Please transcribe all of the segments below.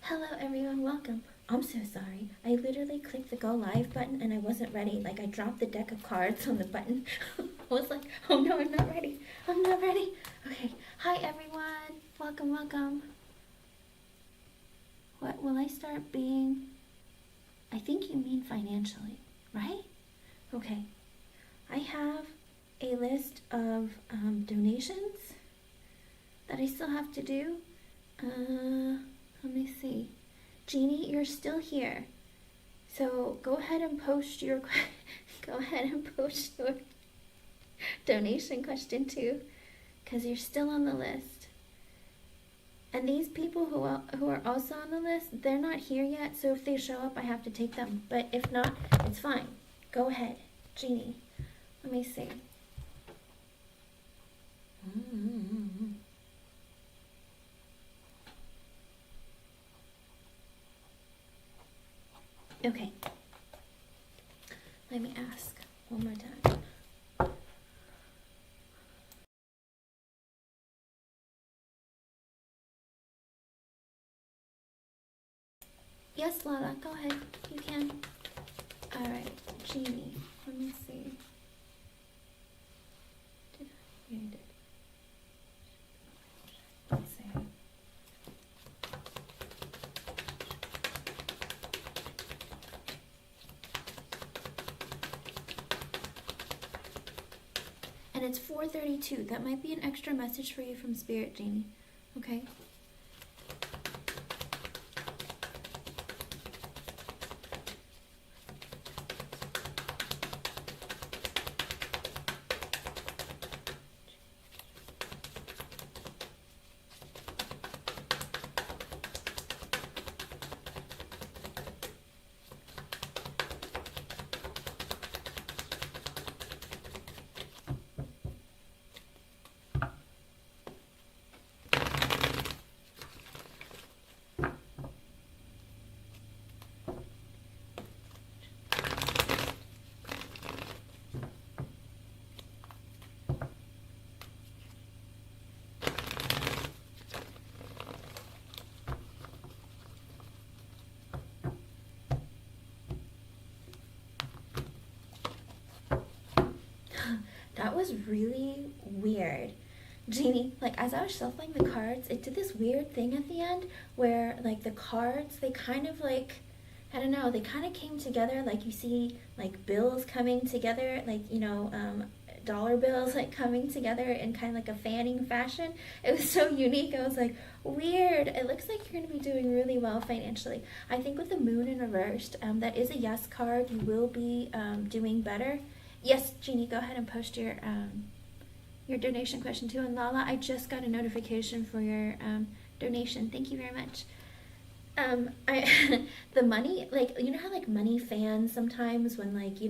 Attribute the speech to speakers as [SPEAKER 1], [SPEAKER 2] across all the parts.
[SPEAKER 1] Hello everyone, welcome. I'm so sorry. I literally clicked the go live button and I wasn't ready. Like I dropped the deck of cards on the button. I was like, oh no, I'm not ready. I'm not ready. Okay. Hi everyone. Welcome, welcome. What will I start being? I think you mean financially, right? Okay. I have a list of donations that I still have to do. Let me see. Jeannie, you're still here. So go ahead and post your donation question too, because you're still on the list. And these people who are also on the list, they're not here yet. So if they show up, I have to take them. But if not, it's fine. Go ahead, Jeannie. Let me see. Okay. Let me ask one more time. Yes, Lala, go ahead. You can. All right, Jeannie. Let me see. Yeah, you did. Let's see. And it's 4:32. That might be an extra message for you from Spirit, Jeannie. Okay? That was really weird. Jeannie, like as I was shuffling the cards, it did this weird thing at the end where like the cards, they kind of like, I don't know, they kind of came together. Like you see like bills coming together, like, dollar bills like coming together in kind of like a fanning fashion. It was so unique. I was like, weird. It looks like you're going to be doing really well financially. I think with the moon in reversed, that is a yes card. You will be doing better. Yes, Jeannie, go ahead and post your donation question too. And Lala, I just got a notification for your donation. Thank you very much. I the money, like, you know how like money fans sometimes when like,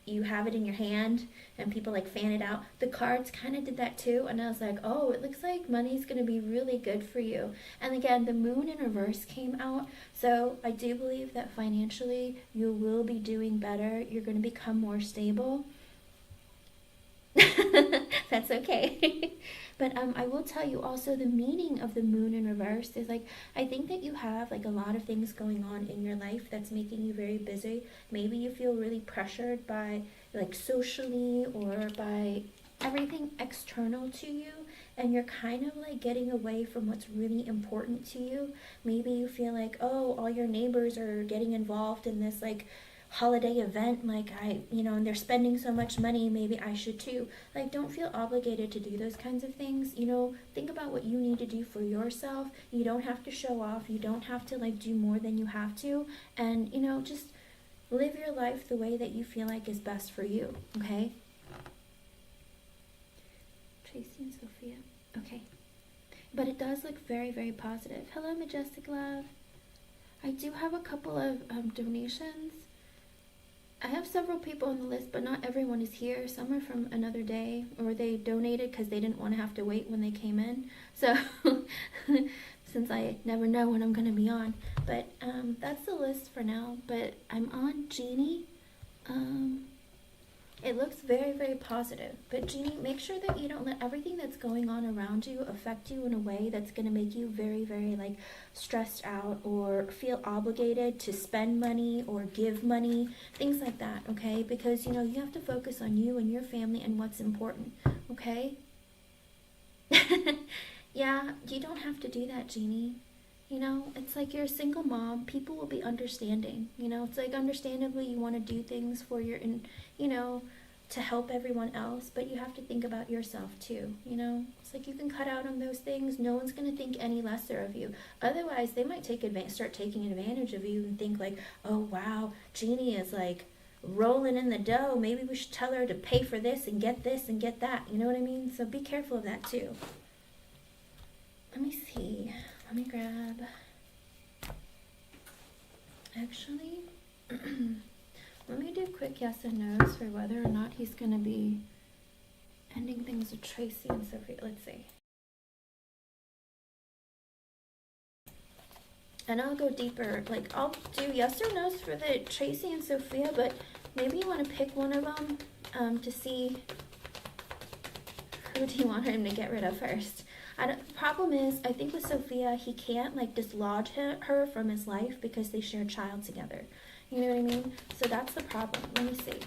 [SPEAKER 1] you have it in your hand and people like fan it out. The cards kind of did that too, and I was like, oh, it looks like money's going to be really good for you. And again, the moon in reverse came out, so I do believe that financially you will be doing better. You're going to become more stable. That's okay. But I will tell you also the meaning of the moon in reverse is like, I think that you have like a lot of things going on in your life that's making you very busy. Maybe you feel really pressured by like socially or by everything external to you, and you're kind of like getting away from what's really important to you. Maybe you feel like, oh, all your neighbors are getting involved in this like holiday event, like and they're spending so much money, maybe I should too. Like, don't feel obligated to do those kinds of things. Think about what you need to do for yourself. You don't have to show off. You don't have to like do more than you have to. And just live your life the way that you feel like is best for you. Okay? Tracy and Sophia. Okay. But it does look very, very positive. Hello, Majestic Love. I do have a couple of donations. I have several people on the list, but not everyone is here. Some are from another day, or they donated because they didn't want to have to wait when they came in. So, since I never know when I'm going to be on. But that's the list for now. But I'm on Jeannie. It looks very, very positive. But Jeannie, make sure that you don't let everything that's going on around you affect you in a way that's going to make you very, very like stressed out or feel obligated to spend money or give money, things like that, okay? Because, you know, you have to focus on you and your family and what's important, okay? Yeah, you don't have to do that, Jeannie. You know, it's like you're a single mom. People will be understanding. You know, it's like understandably you want to do things for your, you know, to help everyone else, but you have to think about yourself too. You know, it's like you can cut out on those things. No one's gonna think any lesser of you. Otherwise, they might start taking advantage of you and think like, oh wow, Jeannie is like rolling in the dough. Maybe we should tell her to pay for this and get that. You know what I mean? So be careful of that too. Let me see. Let me grab. Actually, let me do quick yes and no's for whether or not he's going to be ending things with Tracy and Sophia. Let's see. And I'll go deeper. Like, I'll do yes or no's for the Tracy and Sophia, but maybe you want to pick one of them to see who do you want him to get rid of first. The problem is, I think with Sophia, he can't like dislodge her from his life because they share a child together. You know what I mean? So that's the problem. Let me see.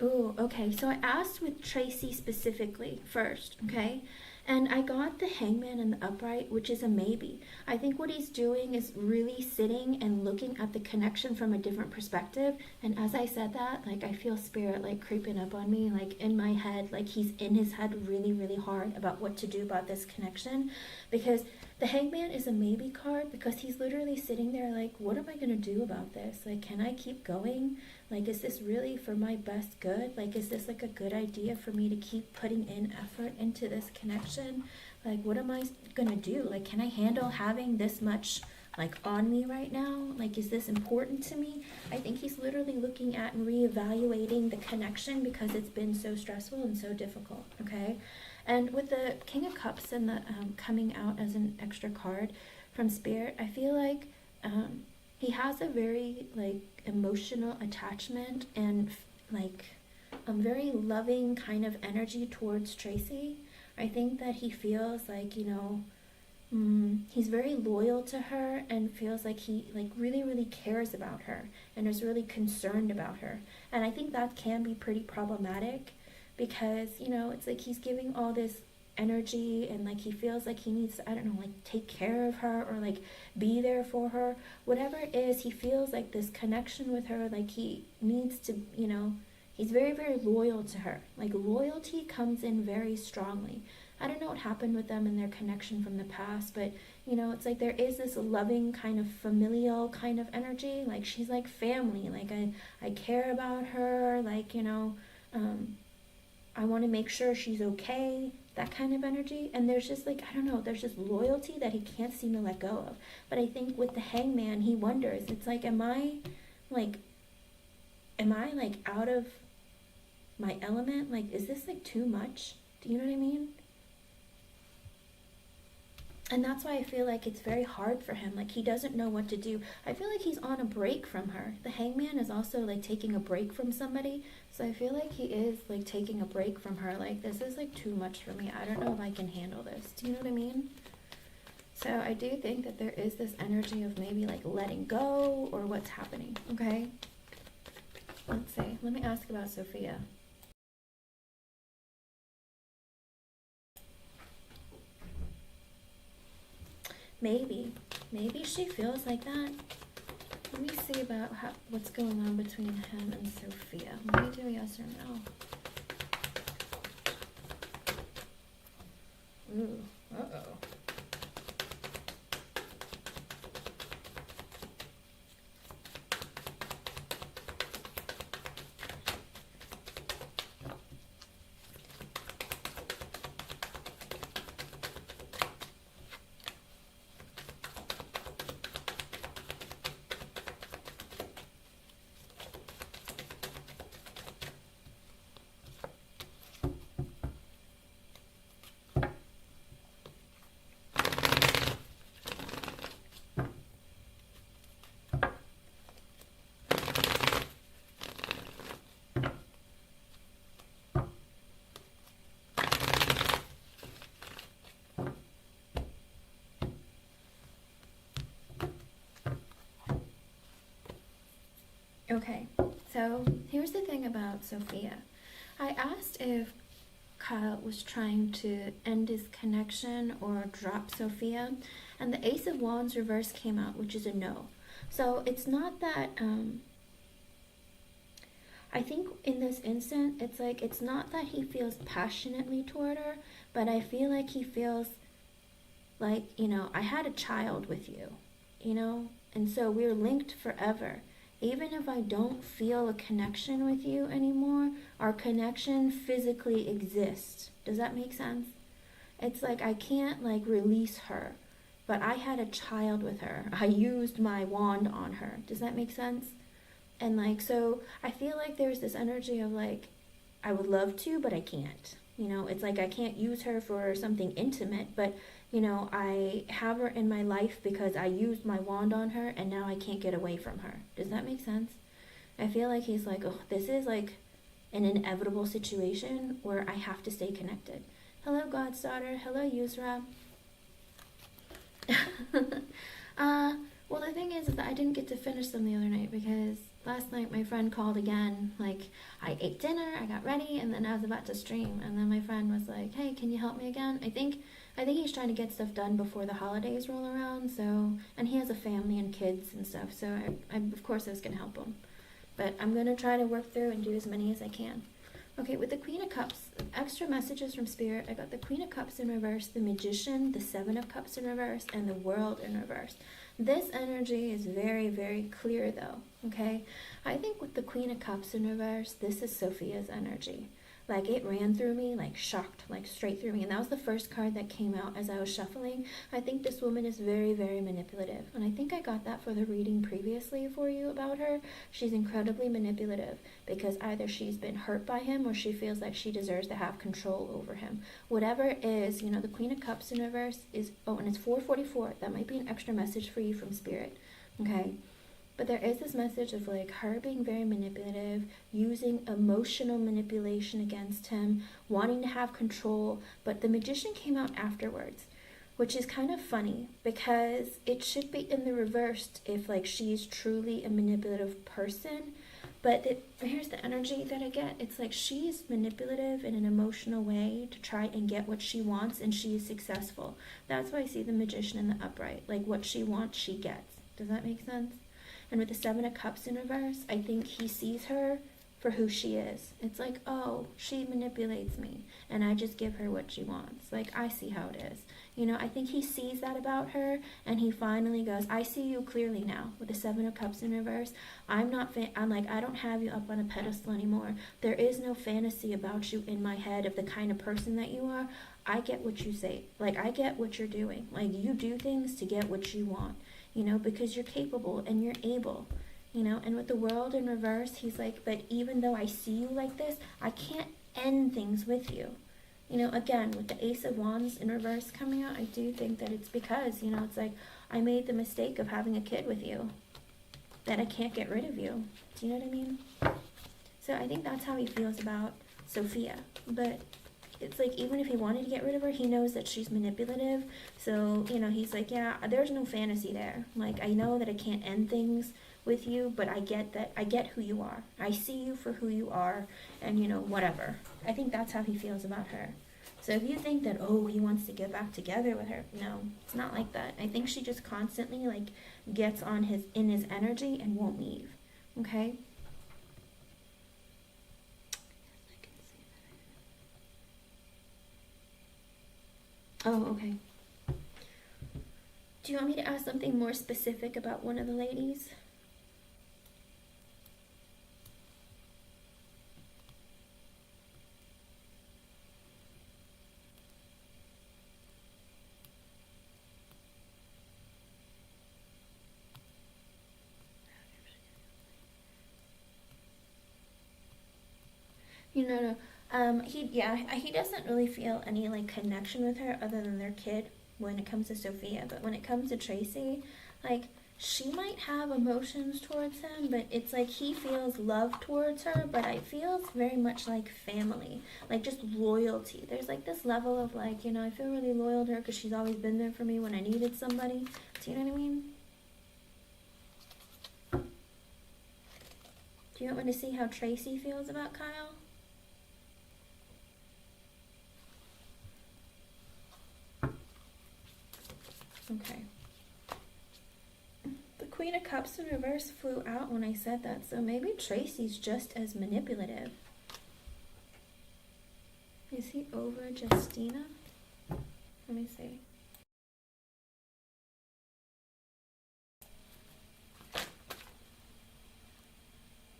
[SPEAKER 1] Ooh, okay. So I asked with Tracy specifically first, okay? And I got the hangman and the upright, which is a maybe. I think what he's doing is really sitting and looking at the connection from a different perspective. And as I said that, like I feel spirit like creeping up on me, like in my head, like he's in his head really, really hard about what to do about this connection. Because the hangman is a maybe card because he's literally sitting there like, what am I going to do about this? Like, can I keep going? Like, is this really for my best good? Like, is this like a good idea for me to keep putting in effort into this connection? Like, what am I gonna do? Like, can I handle having this much like on me right now? Like, is this important to me? I think he's literally looking at and reevaluating the connection because it's been so stressful and so difficult, okay? And with the King of Cups and the coming out as an extra card from Spirit, I feel like he has a very like emotional attachment and like a very loving kind of energy towards Tracy. I think that he feels like, you know, he's very loyal to her and feels like he like really, really cares about her and is really concerned about her. And I think that can be pretty problematic because, you know, it's like he's giving all this energy and like he feels like he needs to, I don't know, like take care of her or like be there for her. Whatever it is, he feels like this connection with her, like he needs to, you know, he's very, very loyal to her. Like loyalty comes in very strongly. I don't know what happened with them and their connection from the past, but you know, it's like there is this loving kind of familial kind of energy. Like she's like family. Like I care about her. Like, you know, I want to make sure she's okay, that kind of energy. And there's just like, I don't know, there's just loyalty that he can't seem to let go of. But I think with the hangman, he wonders, it's like, am I like out of my element? Like, is this like too much? Do you know what I mean? And that's why I feel like it's very hard for him. Like he doesn't know what to do. I feel like he's on a break from her. The hangman is also like taking a break from somebody. So I feel like he is like taking a break from her. Like this is like too much for me. I don't know if I can handle this. Do you know what I mean? So I do think that there is this energy of maybe like letting go or what's happening. Okay. Let's see. Let me ask about Sophia. Maybe she feels like that. Let me see about what's going on between him and Sophia. Let me do yes or no. Ooh, uh-oh. Okay, so here's the thing about Sophia. I asked if Kyle was trying to end his connection or drop Sophia, and the Ace of Wands reverse came out, which is a no. So it's not that, I think in this instant, it's like, it's not that he feels passionately toward her, but I feel like he feels like, I had a child with you, and so we're linked forever. Even if I don't feel a connection with you anymore, our connection physically exists. Does that make sense? It's like I can't release her, but I had a child with her. I used my wand on her. Does that make sense? And so I feel like there's this energy of I would love to, but I can't. It's like I can't use her for something intimate, but I have her in my life because I used my wand on her and now I can't get away from her. Does that make sense? I feel like he's like, oh, this is an inevitable situation where I have to stay connected. Hello, God's daughter. Hello, Yusra. Well, the thing is that I didn't get to finish them the other night because last night my friend called again. I ate dinner, I got ready, and then I was about to stream. And then my friend was like, hey, can you help me again? I think he's trying to get stuff done before the holidays roll around. So, and he has a family and kids and stuff. So I of course I was going to help him. But I'm going to try to work through and do as many as I can. Okay, with the Queen of Cups, extra messages from Spirit. I got the Queen of Cups in reverse, the Magician, the Seven of Cups in reverse, and the World in reverse. This energy is very, very clear though, okay? I think with the Queen of Cups in reverse, this is Sophia's energy. It ran through me, shocked, straight through me. And that was the first card that came out as I was shuffling. I think this woman is very, very manipulative. And I think I got that for the reading previously for you about her. She's incredibly manipulative because either she's been hurt by him or she feels like she deserves to have control over him. Whatever it is, the Queen of Cups in reverse is, oh, and it's 444. That might be an extra message for you from Spirit, okay? But there is this message of her being very manipulative, using emotional manipulation against him, wanting to have control. But the Magician came out afterwards, which is kind of funny because it should be in the reversed if she's truly a manipulative person. But here's the energy that I get. It's she's manipulative in an emotional way to try and get what she wants, and she is successful. That's why I see the Magician in the upright. What she wants, she gets. Does that make sense? And with the Seven of Cups in reverse, I think he sees her for who she is. It's oh, she manipulates me, and I just give her what she wants. I see how it is. I think he sees that about her, and he finally goes, I see you clearly now. With the Seven of Cups in reverse, I'm I don't have you up on a pedestal anymore. There is no fantasy about you in my head of the kind of person that you are. I get what you say. I get what you're doing. You do things to get what you want. Because you're capable and you're able, and with the World in reverse, he's but even though I see you like this, I can't end things with you. Again, with the Ace of Wands in reverse coming out, I do think that it's because, it's I made the mistake of having a kid with you, that I can't get rid of you. Do you know what I mean? So I think that's how he feels about Sophia, but it's even if he wanted to get rid of her, he knows that she's manipulative. So, he's yeah, there's no fantasy there. I know that I can't end things with you, but I get who you are. I see you for who you are, and, whatever. I think that's how he feels about her. So if you think that, oh, he wants to get back together with her, no, it's not like that. I think she just constantly like gets on in his energy and won't leave. Okay? Oh, okay. Do you want me to ask something more specific about one of the ladies? You know, no. He doesn't really feel any like connection with her other than their kid when it comes to Sophia. But when it comes to Tracy, like she might have emotions towards him, but it's like he feels love towards her, but it feels very much like family, like just loyalty. There's like this level of like, I feel really loyal to her because she's always been there for me when I needed somebody. Do you know what I mean? Do you want me to see how Tracy feels about Kyle? Okay. The Queen of Cups in reverse flew out when I said that, so maybe Tracy's just as manipulative. Is he over Justina? Let me see.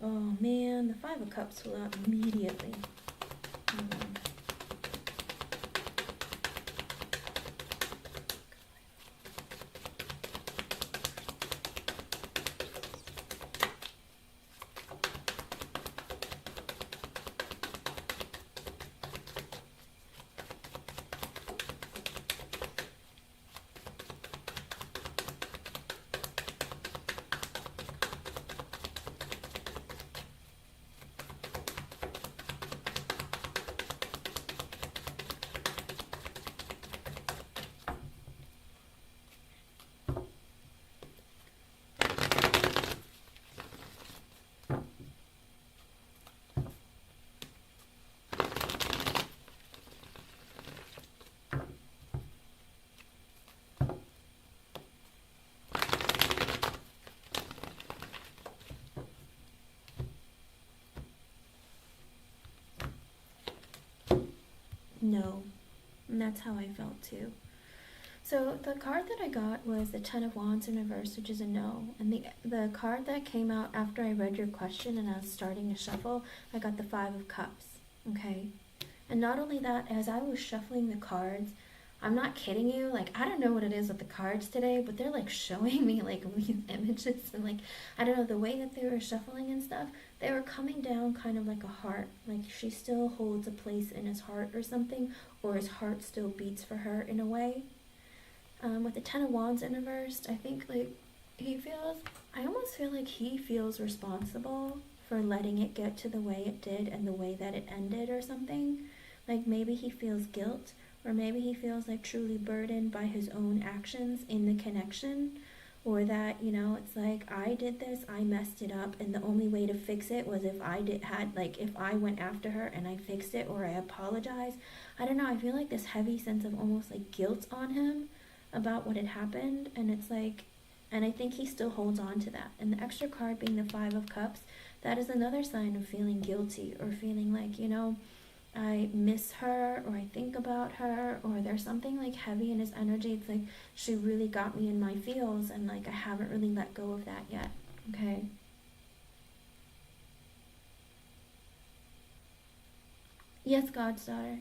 [SPEAKER 1] Oh man, the Five of Cups flew out immediately. No, and that's how I felt too. So the card that I got was the Ten of Wands in reverse, which is a no. And the card that came out after I read your question and I was starting to shuffle, I got the Five of Cups, okay? And not only that, as I was shuffling the cards, I'm not kidding you, like, I don't know what it is with the cards today, but they're like showing me like these images and like, I don't know, the way that they were shuffling and stuff, they were coming down kind of like a heart, like she still holds a place in his heart or something, or his heart still beats for her in a way. With the Ten of Wands in reverse, I think like I almost feel like he feels responsible for letting it get to the way it did and the way that it ended or something. Like maybe he feels guilt, or maybe he feels like truly burdened by his own actions in the connection, or that, it's like, I did this, I messed it up, and the only way to fix it was if if I went after her and I fixed it, or I apologized. I don't know, I feel like this heavy sense of almost like guilt on him about what had happened, and it's like, and I think he still holds on to that. And the extra card being the Five of Cups, that is another sign of feeling guilty, or feeling like, I miss her, or I think about her, or there's something like heavy in his energy. It's like she really got me in my feels, and like I haven't really let go of that yet. Okay. Yes, God's daughter.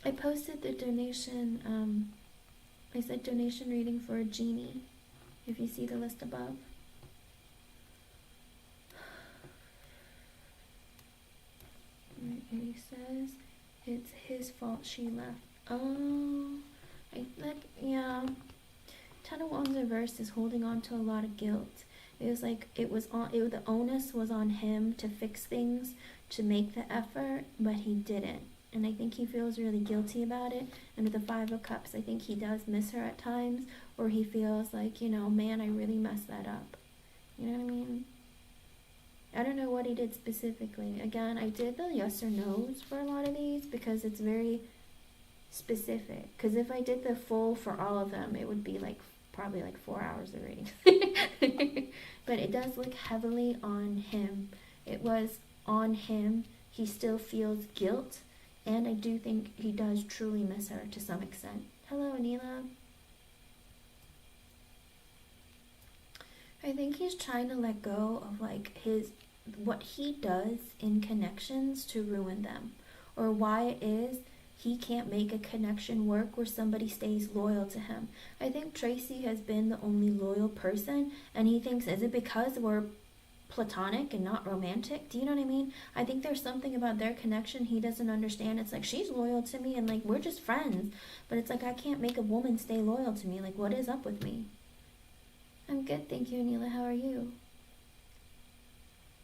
[SPEAKER 1] I posted the donation. I said donation reading for a genie. If you see the list above. And he says it's his fault she left. Oh, yeah. Ten of Wands reverse is holding on to a lot of guilt. It was like the onus was on him to fix things, to make the effort, but he didn't. And I think he feels really guilty about it. And with the Five of Cups, I think he does miss her at times, or he feels like, man, I really messed that up. You know what I mean? I don't know what he did specifically. Again, I did the yes or no's for a lot of these because it's very specific. Because if I did the full for all of them, it would be like probably like 4 hours of reading. But it does look heavily on him. It was on him. He still feels guilt, and I do think he does truly miss her to some extent. Hello, Anila. I think he's trying to let go of like what he does in connections to ruin them, or why it is he can't make a connection work where somebody stays loyal to him. I think Tracy has been the only loyal person, and he thinks, is it because we're platonic and not romantic? Do you know what I mean? I think there's something about their connection he doesn't understand. It's like, she's loyal to me and like we're just friends, but it's like I can't make a woman stay loyal to me. Like, what is up with me? I'm good, thank you, Anila. How are you?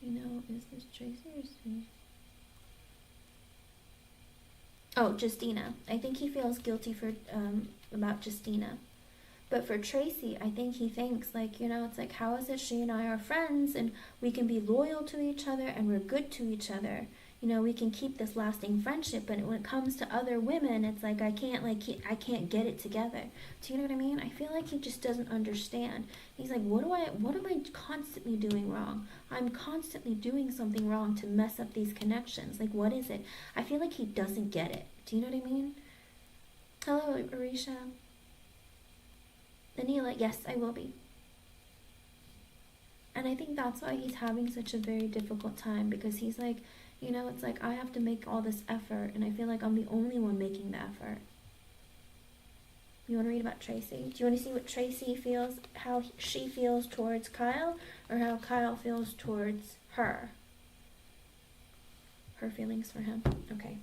[SPEAKER 1] You know, is this Tracy or Susie? Oh, Justina. I think he feels guilty for about Justina. But for Tracy, I think he thinks, like, you know, it's like, how is it she and I are friends and we can be loyal to each other and we're good to each other? You know, we can keep this lasting friendship, but when it comes to other women, it's like, I can't get it together. Do you know what I mean? I feel like he just doesn't understand. He's like, what am I constantly doing wrong? I'm constantly doing something wrong to mess up these connections. Like, what is it? I feel like he doesn't get it. Do you know what I mean? Hello, Arisha. Anila, yes, I will be. And I think that's why he's having such a very difficult time, because he's like, you know, it's like, I have to make all this effort, and I feel like I'm the only one making the effort. You want to read about Tracy? Do you want to see what Tracy feels, how she feels towards Kyle, or how Kyle feels towards her? Her feelings for him. Okay.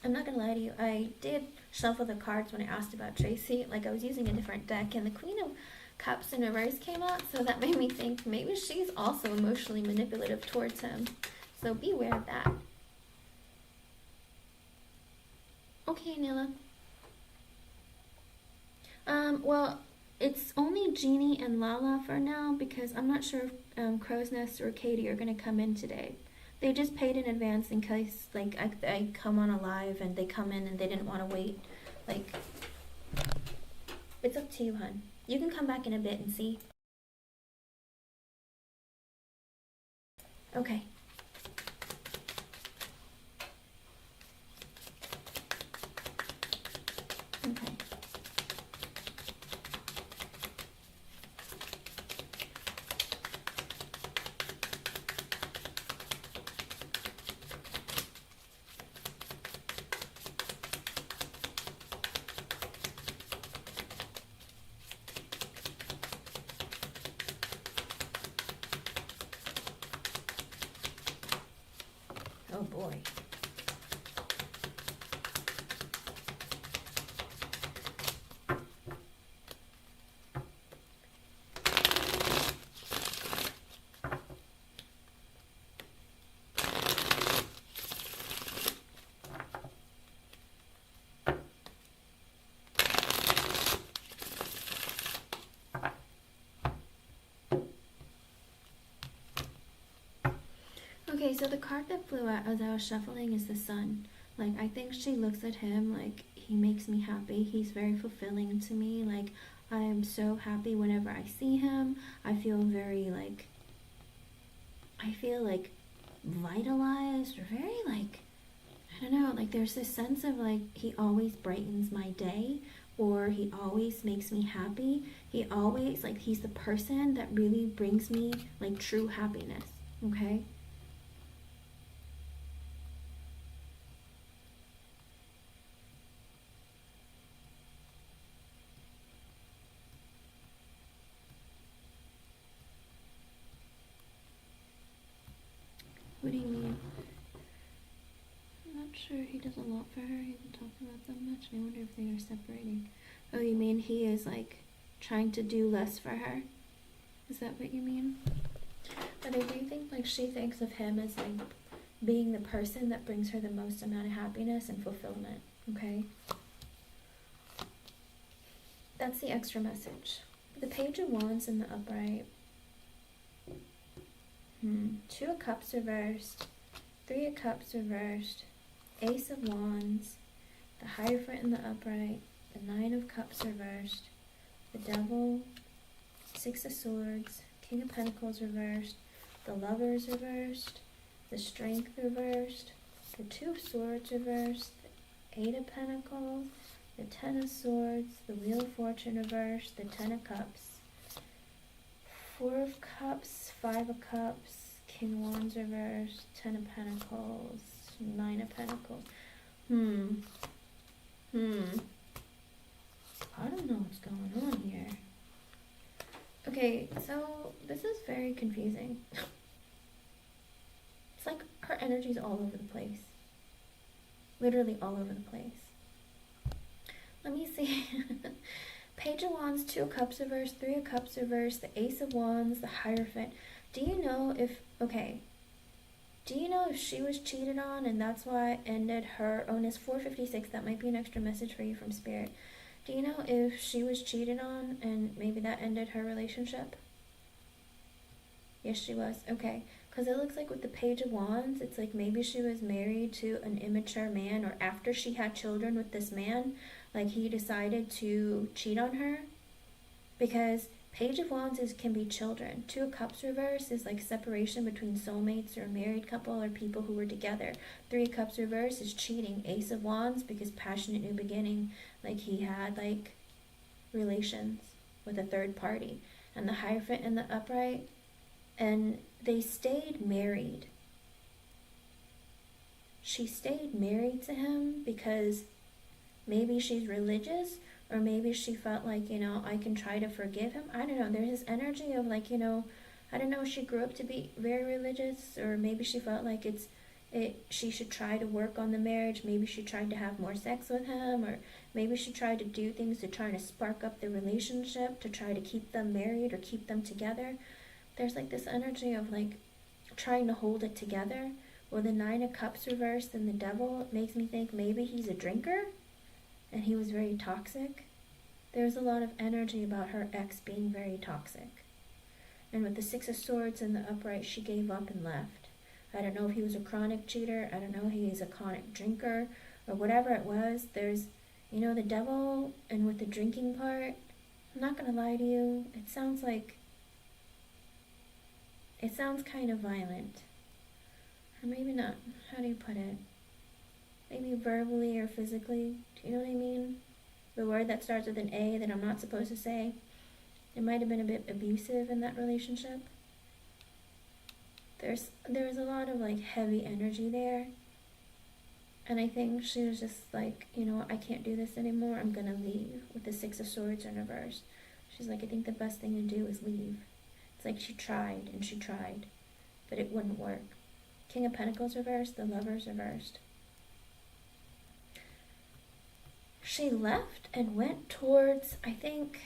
[SPEAKER 1] I'm not gonna lie to you, I did shuffle the cards when I asked about Tracy. Like, I was using a different deck, and the Queen of Cups in reverse came out, so that made me think maybe she's also emotionally manipulative towards him. So beware of that. Okay, Nila. Well, it's only Jeannie and Lala for now, because I'm not sure if Crow's Nest or Katie are gonna come in today. They just paid in advance in case, like, I come on a live and they come in and they didn't want to wait. Like, it's up to you, hun. You can come back in a bit and see. Okay. Okay. Oh boy. Okay, so the card that flew out as I was shuffling is the Sun. Like, I think she looks at him like, he makes me happy. He's very fulfilling to me. Like, I am so happy whenever I see him. I feel very, like, I feel, like, vitalized, or very, like, I don't know, like, there's this sense of, like, he always brightens my day, or he always makes me happy. He always, like, he's the person that really brings me, like, true happiness, okay? What do you mean? I'm not sure. He does a lot for her. He doesn't talk about them much. I wonder if they are separating. Oh, you mean he is, like, trying to do less for her? Is that what you mean? But I do think, like, she thinks of him as, like, being the person that brings her the most amount of happiness and fulfillment, okay? That's the extra message. The Page of Wands in the upright. Two of Cups reversed, Three of Cups reversed, Ace of Wands, the Hierophant in the upright, the Nine of Cups reversed, the Devil, Six of Swords, King of Pentacles reversed, the Lovers reversed, the Strength reversed, the Two of Swords reversed, the Eight of Pentacles, the Ten of Swords, the Wheel of Fortune reversed, the Ten of Cups, Four of Cups, Five of Cups, King of Wands reversed, Ten of Pentacles, Nine of Pentacles. I don't know what's going on here. Okay, so this is very confusing. It's like her energy's all over the place. Literally all over the place. Let me see. Page of Wands, Two of Cups reversed, Three of Cups reversed, the Ace of Wands, the Hierophant. Do you know if she was cheated on and that's why it ended her, oh, and it's 4:56, that might be an extra message for you from Spirit. Do you know if she was cheated on and maybe that ended her relationship? Yes, she was. Okay. Because it looks like with the Page of Wands, it's like maybe she was married to an immature man, or after she had children with this man, like he decided to cheat on her. Because Page of Wands can be children. Two of Cups reverse is like separation between soulmates or a married couple or people who were together. Three of Cups reverse is cheating. Ace of Wands, because passionate new beginning. Like he had like relations with a third party. And the Hierophant in the upright. And they stayed married. She stayed married to him because maybe she's religious, or maybe she felt like, I can try to forgive him. I don't know. There's this energy of like, I don't know, she grew up to be very religious, or maybe she felt like she should try to work on the marriage. Maybe she tried to have more sex with him, or maybe she tried to do things to try to spark up the relationship, to try to keep them married or keep them together. There's like this energy of like trying to hold it together. Well, the Nine of Cups reversed and the Devil makes me think maybe he's a drinker and he was very toxic. There's a lot of energy about her ex being very toxic. And with the Six of Swords in the upright, she gave up and left. I don't know if he was a chronic cheater. I don't know if he's a chronic drinker or whatever it was. There's, the Devil, and with the drinking part, I'm not going to lie to you, it sounds kind of violent. Or maybe not. How do you put it? Maybe verbally or physically. Do you know what I mean? The word that starts with an A that I'm not supposed to say. It might have been a bit abusive in that relationship. There's a lot of like heavy energy there. And I think she was just like, I can't do this anymore. I'm gonna leave, with the Six of Swords in reverse. She's like, I think the best thing to do is leave. It's like she tried and she tried, but it wouldn't work. King of Pentacles reversed, the Lovers reversed. She left and went towards, I think,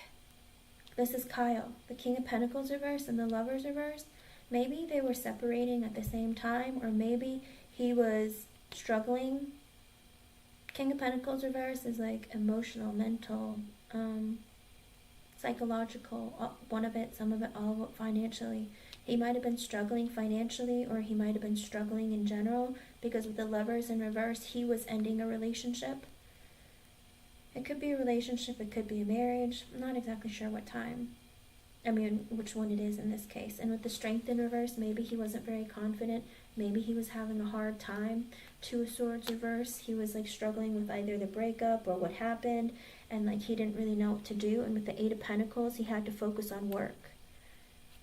[SPEAKER 1] this is Kyle. The King of Pentacles reversed and the Lovers reversed. Maybe they were separating at the same time, or maybe he was struggling. King of Pentacles reversed is like emotional, mental, psychological, one of it, some of it, all of it financially. He might have been struggling financially, or he might have been struggling in general, because with the Lovers in reverse, he was ending a relationship. It could be a relationship, it could be a marriage. I'm not exactly sure which one it is in this case. And with the Strength in reverse, maybe he wasn't very confident. Maybe he was having a hard time. Two of Swords reverse, he was like struggling with either the breakup or what happened, and like he didn't really know what to do. And with the Eight of Pentacles, he had to focus on work.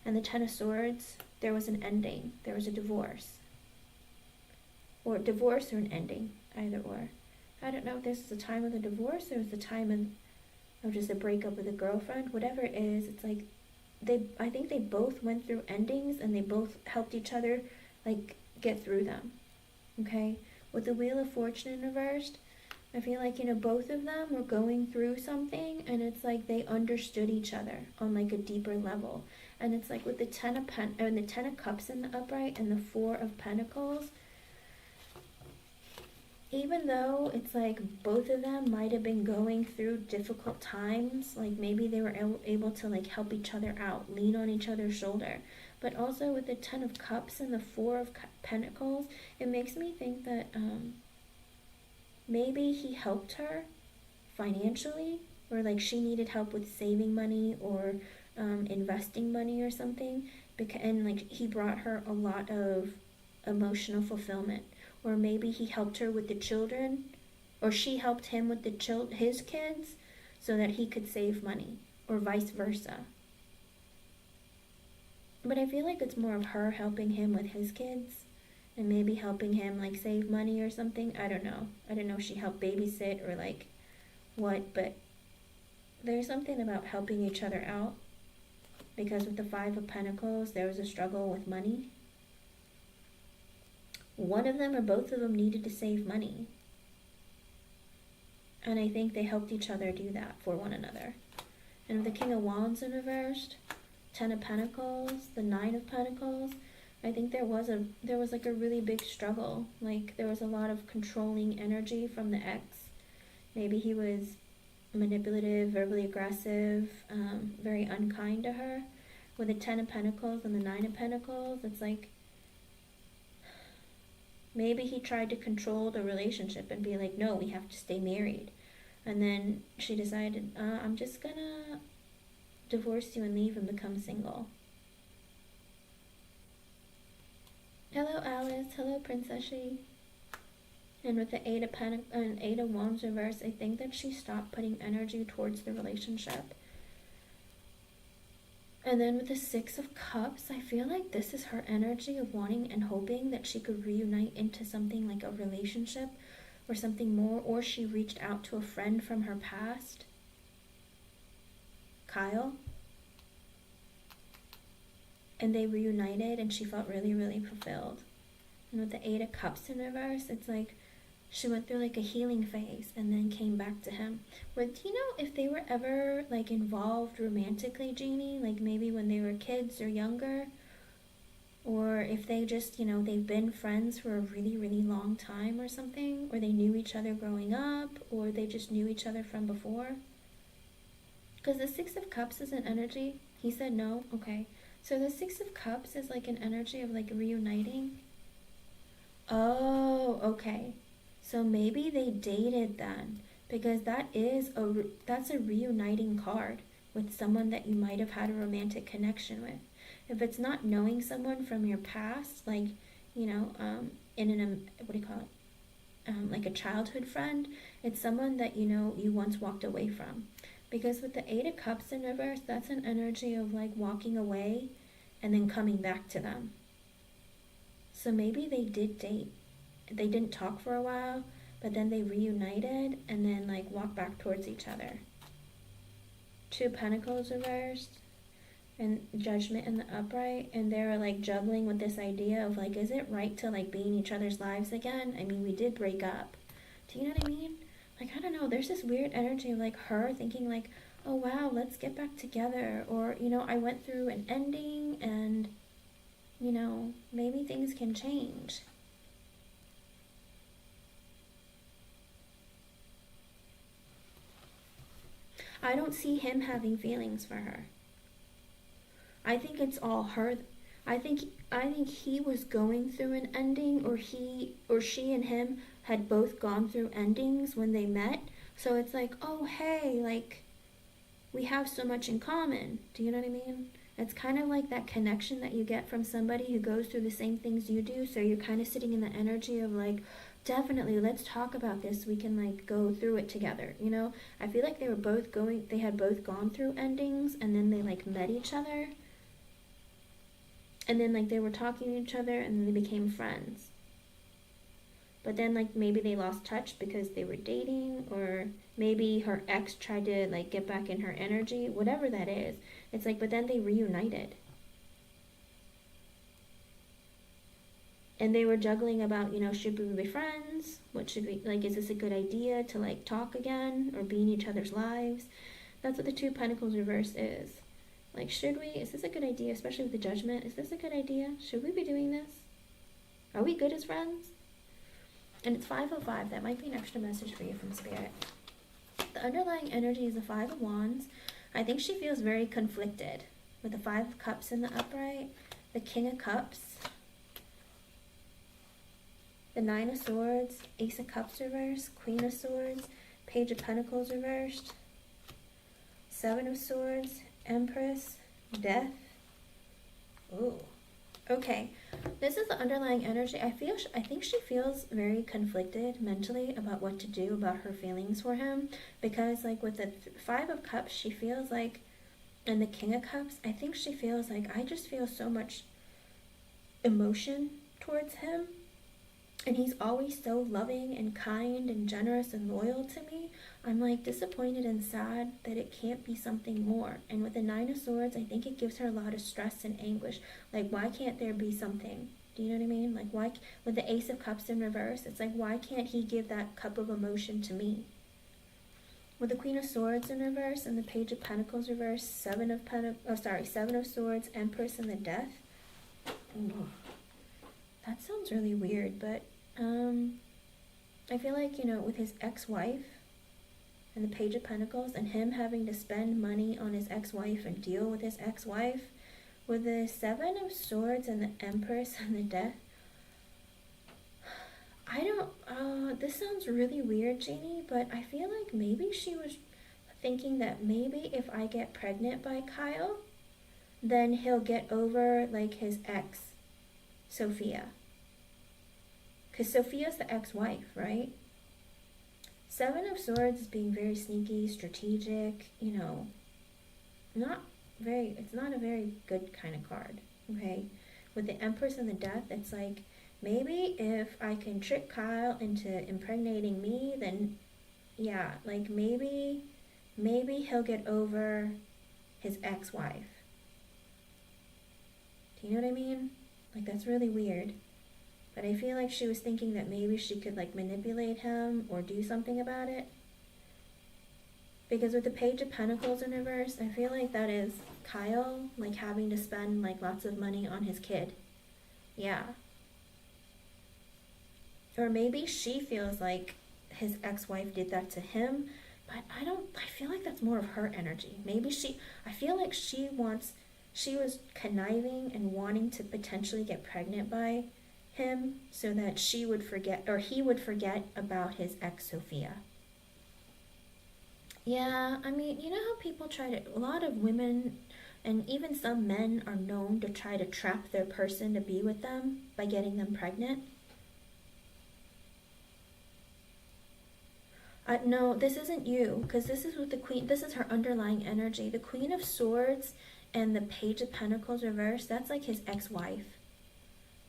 [SPEAKER 1] And the Ten of Swords, there was an ending. There was a divorce. Or divorce or an ending, either or. I don't know if this is the time of the divorce or it was the time of just a breakup with a girlfriend. Whatever it is, it's like I think they both went through endings and they both helped each other like get through them. Okay? With the Wheel of Fortune in reversed, I feel like, both of them were going through something, and it's like they understood each other on like a deeper level. And it's like with the Ten of Cups in the upright and the Four of Pentacles, even though it's like both of them might have been going through difficult times, like maybe they were able to like help each other out, lean on each other's shoulder. But also with the Ten of Cups and the Four of Pentacles, it makes me think that maybe he helped her financially, or like she needed help with saving money or investing money or something, and like he brought her a lot of emotional fulfillment. Or maybe he helped her with the children, or she helped him with his kids, so that he could save money, or vice versa. But I feel like it's more of her helping him with his kids, and maybe helping him like save money or something. I don't know. I don't know if she helped babysit or like what, but there's something about helping each other out, because with the Five of Pentacles, there was a struggle with money. One of them or both of them needed to save money. And I think they helped each other do that for one another. And with the King of Wands in reversed, Ten of Pentacles, the Nine of Pentacles, I think there was like a really big struggle. Like there was a lot of controlling energy from the ex. Maybe he was manipulative, verbally aggressive, very unkind to her. With the Ten of Pentacles and the Nine of Pentacles, it's like maybe he tried to control the relationship and be like, no, we have to stay married. And then she decided, I'm just gonna divorce you and leave and become single. Hello, Alice. Hello, Princess She. And with the Eight of Wands reverse, I think that she stopped putting energy towards the relationship. And then with the Six of Cups, I feel like this is her energy of wanting and hoping that she could reunite into something like a relationship or something more, or she reached out to a friend from her past, Kyle, and they reunited and she felt really, really fulfilled. And with the Eight of Cups in reverse, it's like she went through like a healing phase and then came back to him. Do you know if they were ever like involved romantically, Jeannie? Like maybe when they were kids or younger? Or if they just, they've been friends for a really, really long time or something? Or they knew each other growing up? Or they just knew each other from before? Because the Six of Cups is an energy. He said no? Okay. So the Six of Cups is like an energy of like reuniting. Oh, okay. So maybe they dated then, because that's a reuniting card with someone that you might have had a romantic connection with. If it's not knowing someone from your past, like, what do you call it? Like a childhood friend, it's someone that you once walked away from. Because with the Eight of Cups in reverse, that's an energy of like walking away and then coming back to them. So maybe they did date. They didn't talk for a while, but then they reunited and then like walked back towards each other. Two of Pentacles reversed and Judgment in the upright, and they were like juggling with this idea of like, is it right to like be in each other's lives again? I mean, we did break up. Do you know what I mean? Like, I don't know, there's this weird energy of like her thinking like, oh wow, let's get back together, or I went through an ending and maybe things can change. I don't see him having feelings for her. I think it's all her. I think he was going through an ending, or she and him had both gone through endings when they met. So it's like, oh hey, like we have so much in common. Do you know what I mean? It's kind of like that connection that you get from somebody who goes through the same things you do. So you're kind of sitting in the energy of like, definitely, let's talk about this. We can like go through it together. I feel like they had both gone through endings, and then they like met each other. And then like they were talking to each other, and then they became friends. But then like maybe they lost touch because they were dating, or maybe her ex tried to like get back in her energy, whatever that is. It's like, but then they reunited. And they were juggling about, should we be friends? What should we, like, is this a good idea to like talk again or be in each other's lives? That's what the Two of Pentacles reverse is. Like, is this a good idea, especially with the Judgment? Is this a good idea? Should we be doing this? Are we good as friends? And it's 505. That might be an extra message for you from Spirit. The underlying energy is the Five of Wands. I think she feels very conflicted with the Five of Cups in the upright, the King of Cups, the Nine of Swords, Ace of Cups reversed, Queen of Swords, Page of Pentacles reversed, Seven of Swords, Empress, Death. Ooh. Okay, this is the underlying energy. I think she feels very conflicted mentally about what to do about her feelings for him, because like with the Five of Cups, she feels like, and the King of Cups, I think she feels like, I just feel so much emotion towards him, and he's always so loving and kind and generous and loyal to me. I'm like disappointed and sad that it can't be something more. And with the Nine of Swords, I think it gives her a lot of stress and anguish. Like, why can't there be something? Do you know what I mean? Like, why, with the Ace of Cups in reverse, it's like, why can't he give that cup of emotion to me? With the Queen of Swords in reverse and the Page of Pentacles reverse, Seven of Swords, Empress, and the Death. Ooh. That sounds really weird, but I feel like, you know, with his ex-wife and the Page of Pentacles and him having to spend money on his ex-wife and deal with his ex-wife, with the Seven of Swords and the Empress and the Death, this sounds really weird, Jeannie, but I feel like maybe she was thinking that maybe if I get pregnant by Kyle, then he'll get over, like, his ex, Sophia. Because Sophia's the ex-wife, right? Seven of Swords is being very sneaky, strategic, you know, it's not a very good kind of card, okay? With the Empress and the Death, it's like, maybe if I can trick Kyle into impregnating me, then, yeah, like, maybe he'll get over his ex-wife. Do you know what I mean? Like, that's really weird. But I feel like she was thinking that maybe she could, like, manipulate him or do something about it. Because with the Page of Pentacles in reverse, I feel like that is Kyle, like, having to spend, like, lots of money on his kid. Yeah. Or maybe she feels like his ex-wife did that to him, but I feel like that's more of her energy. Maybe I feel like she was conniving and wanting to potentially get pregnant by him so that she would forget, or he would forget about his ex Sophia. Yeah, I mean, you know how people a lot of women and even some men are known to try to trap their person to be with them by getting them pregnant? No, this isn't you, because this is with the Queen. This is her underlying energy. The Queen of Swords and the Page of Pentacles reversed, that's like his ex-wife.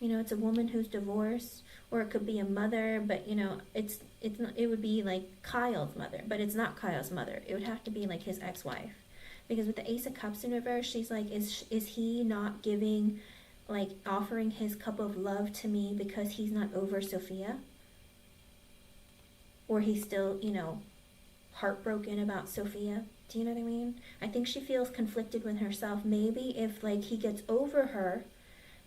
[SPEAKER 1] You know, it's a woman who's divorced, or it could be a mother, but you know, it's not, it would be like Kyle's mother, but it's not Kyle's mother. It would have to be like his ex-wife. Because with the Ace of Cups in reverse, she's like, is he not giving, like, offering his cup of love to me because he's not over Sophia? Or he's still, you know, heartbroken about Sophia? Do you know what I mean? I think she feels conflicted with herself. Maybe if, like, he gets over her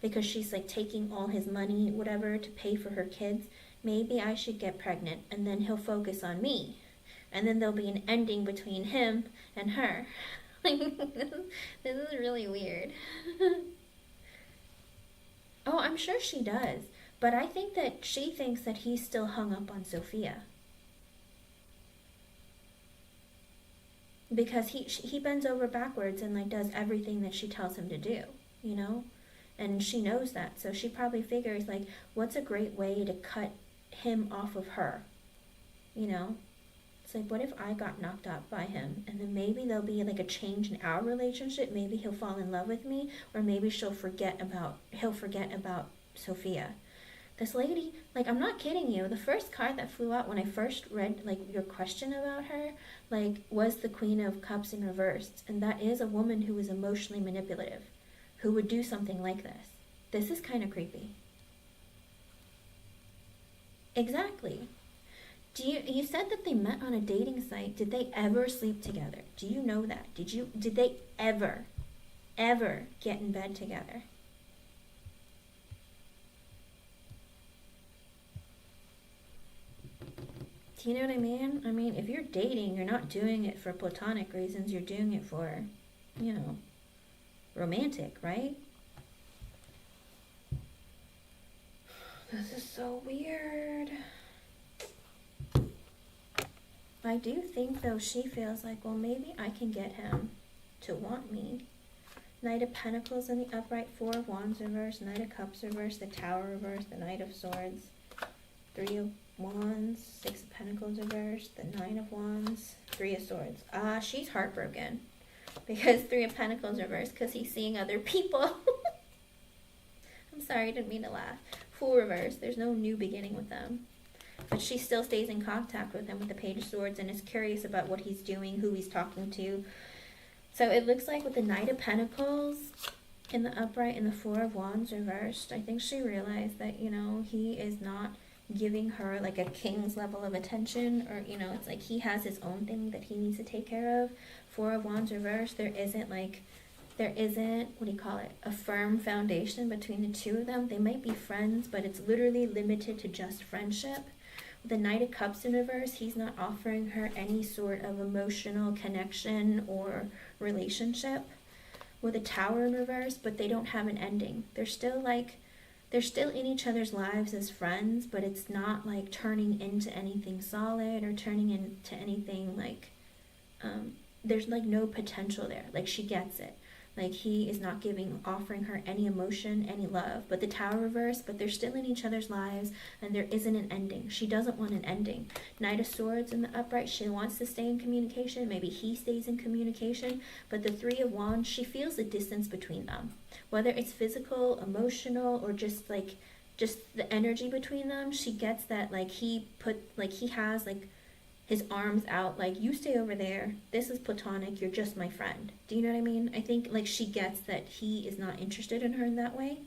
[SPEAKER 1] because she's, like, taking all his money, whatever, to pay for her kids, maybe I should get pregnant, and then he'll focus on me. And then there'll be an ending between him and her. Like, this is really weird. Oh, I'm sure she does. But I think that she thinks that he's still hung up on Sophia. Because he bends over backwards and, like, does everything that she tells him to do, you know? And she knows that, so she probably figures, like, what's a great way to cut him off of her, you know? It's like, what if I got knocked out by him, and then maybe there'll be, like, a change in our relationship, maybe he'll fall in love with me, or maybe he'll forget about Sophia. This lady, like, I'm not kidding you, the first card that flew out when I first read, like, your question about her, like, was the Queen of Cups in reverse, and that is a woman who is emotionally manipulative, who would do something like this. This is kind of creepy. Exactly. You said that they met on a dating site. Did they ever sleep together? Do you know that? Did they ever get in bed together? Do you know what I mean? I mean, if you're dating, you're not doing it for platonic reasons. You're doing it for, you know, romantic, right? This is so weird. I do think, though, she feels like, well, maybe I can get him to want me. Knight of Pentacles in the upright, Four of Wands reversed, Knight of Cups reversed, the Tower reversed, the Knight of Swords, Three of Wands, Six of Pentacles reversed, the Nine of Wands, Three of Swords. She's heartbroken because Three of Pentacles reversed because he's seeing other people. I'm sorry, I didn't mean to laugh. Fool reversed. There's no new beginning with them. But she still stays in contact with him with the Page of Swords and is curious about what he's doing, who he's talking to. So it looks like with the Knight of Pentacles in the upright and the Four of Wands reversed, I think she realized that, you know, he is not giving her like a king's level of attention, or, you know, it's like he has his own thing that he needs to take care of. Four of Wands reversed, there isn't, what do you call it, a firm foundation between the two of them. They might be friends, but it's literally limited to just friendship. The Knight of Cups in reverse, he's not offering her any sort of emotional connection or relationship. With a Tower in reverse, but they don't have an ending. They're still in each other's lives as friends, but it's not like turning into anything solid or turning into anything like, there's like no potential there. Like she gets it. Like he is not offering her any emotion, any love. But the Tower reverse, but they're still in each other's lives and there isn't an ending. She doesn't want an ending. Knight of Swords in the upright, she wants to stay in communication. Maybe he stays in communication. But the Three of Wands, she feels the distance between them. Whether it's physical, emotional, or just the energy between them, she gets that he has his arms out, like, you stay over there, this is platonic, you're just my friend. Do you know what I mean? I think she gets that he is not interested in her in that way.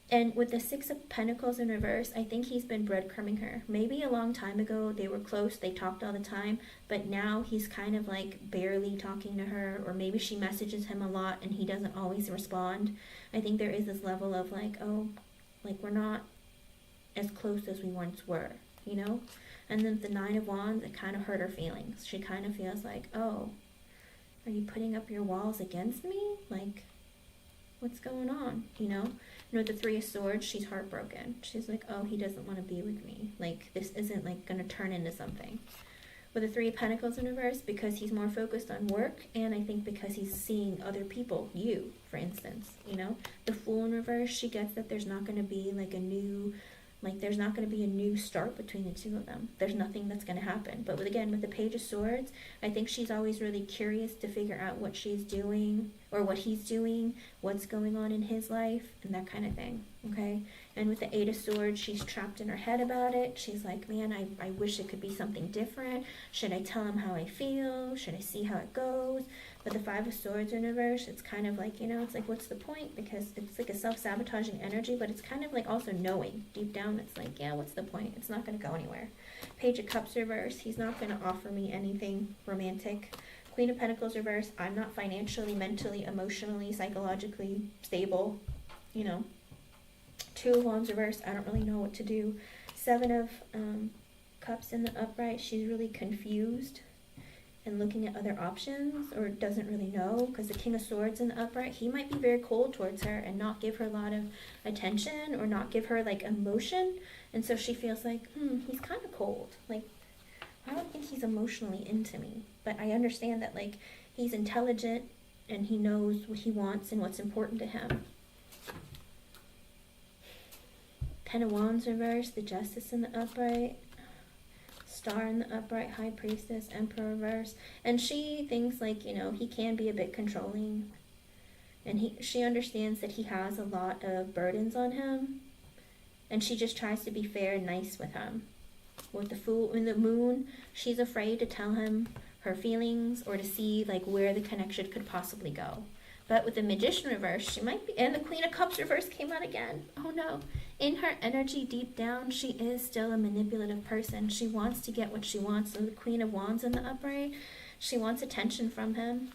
[SPEAKER 1] And with the Six of Pentacles in reverse, I think he's been breadcrumbing her. Maybe a long time ago they were close, they talked all the time, but now he's kind of barely talking to her, or maybe she messages him a lot and he doesn't always respond. I think there is this level of we're not as close as we once were, you know? And then the Nine of Wands, it kind of hurt her feelings. She kind of feels like, oh, are you putting up your walls against me? Like, what's going on, you know? And with the Three of Swords, she's heartbroken. She's like, oh, he doesn't want to be with me. Like, this isn't, going to turn into something. With the Three of Pentacles in reverse, because he's more focused on work, and I think because he's seeing other people, you, for instance, you know? The Fool in reverse, she gets that there's not going to be, there's not going to be a new start between the two of them. There's nothing that's going to happen. But with the Page of Swords, I think she's always really curious to figure out what she's doing, or what he's doing, what's going on in his life, and that kind of thing, okay? And with the Eight of Swords, she's trapped in her head about it. She's like, man, I wish it could be something different. Should I tell him how I feel? Should I see how it goes? But the Five of Swords in reverse, it's kind of it's what's the point? Because it's a self-sabotaging energy, but it's kind of also knowing. Deep down, it's yeah, what's the point? It's not going to go anywhere. Page of Cups reverse, he's not going to offer me anything romantic. Queen of Pentacles reverse, I'm not financially, mentally, emotionally, psychologically stable, you know. Two of Wands reverse, I don't really know what to do. Seven of Cups in the upright, she's really confused and looking at other options, or doesn't really know, because the King of Swords in the upright, he might be very cold towards her and not give her a lot of attention, or not give her emotion, and so she feels he's kind of cold. I don't think he's emotionally into me, but I understand that he's intelligent and he knows what he wants and what's important to him. Ten of Wands reverse, the Justice in the upright, Star in the upright, High Priestess, Emperor reverse, and she thinks he can be a bit controlling, and she understands that he has a lot of burdens on him, and she just tries to be fair and nice with him. With the Fool in the Moon, she's afraid to tell him her feelings or to see where the connection could possibly go. But with the Magician reverse, she might be, and the Queen of Cups reverse came out again. Oh no. In her energy deep down, she is still a manipulative person. She wants to get what she wants. So the Queen of Wands in the upright, she wants attention from him.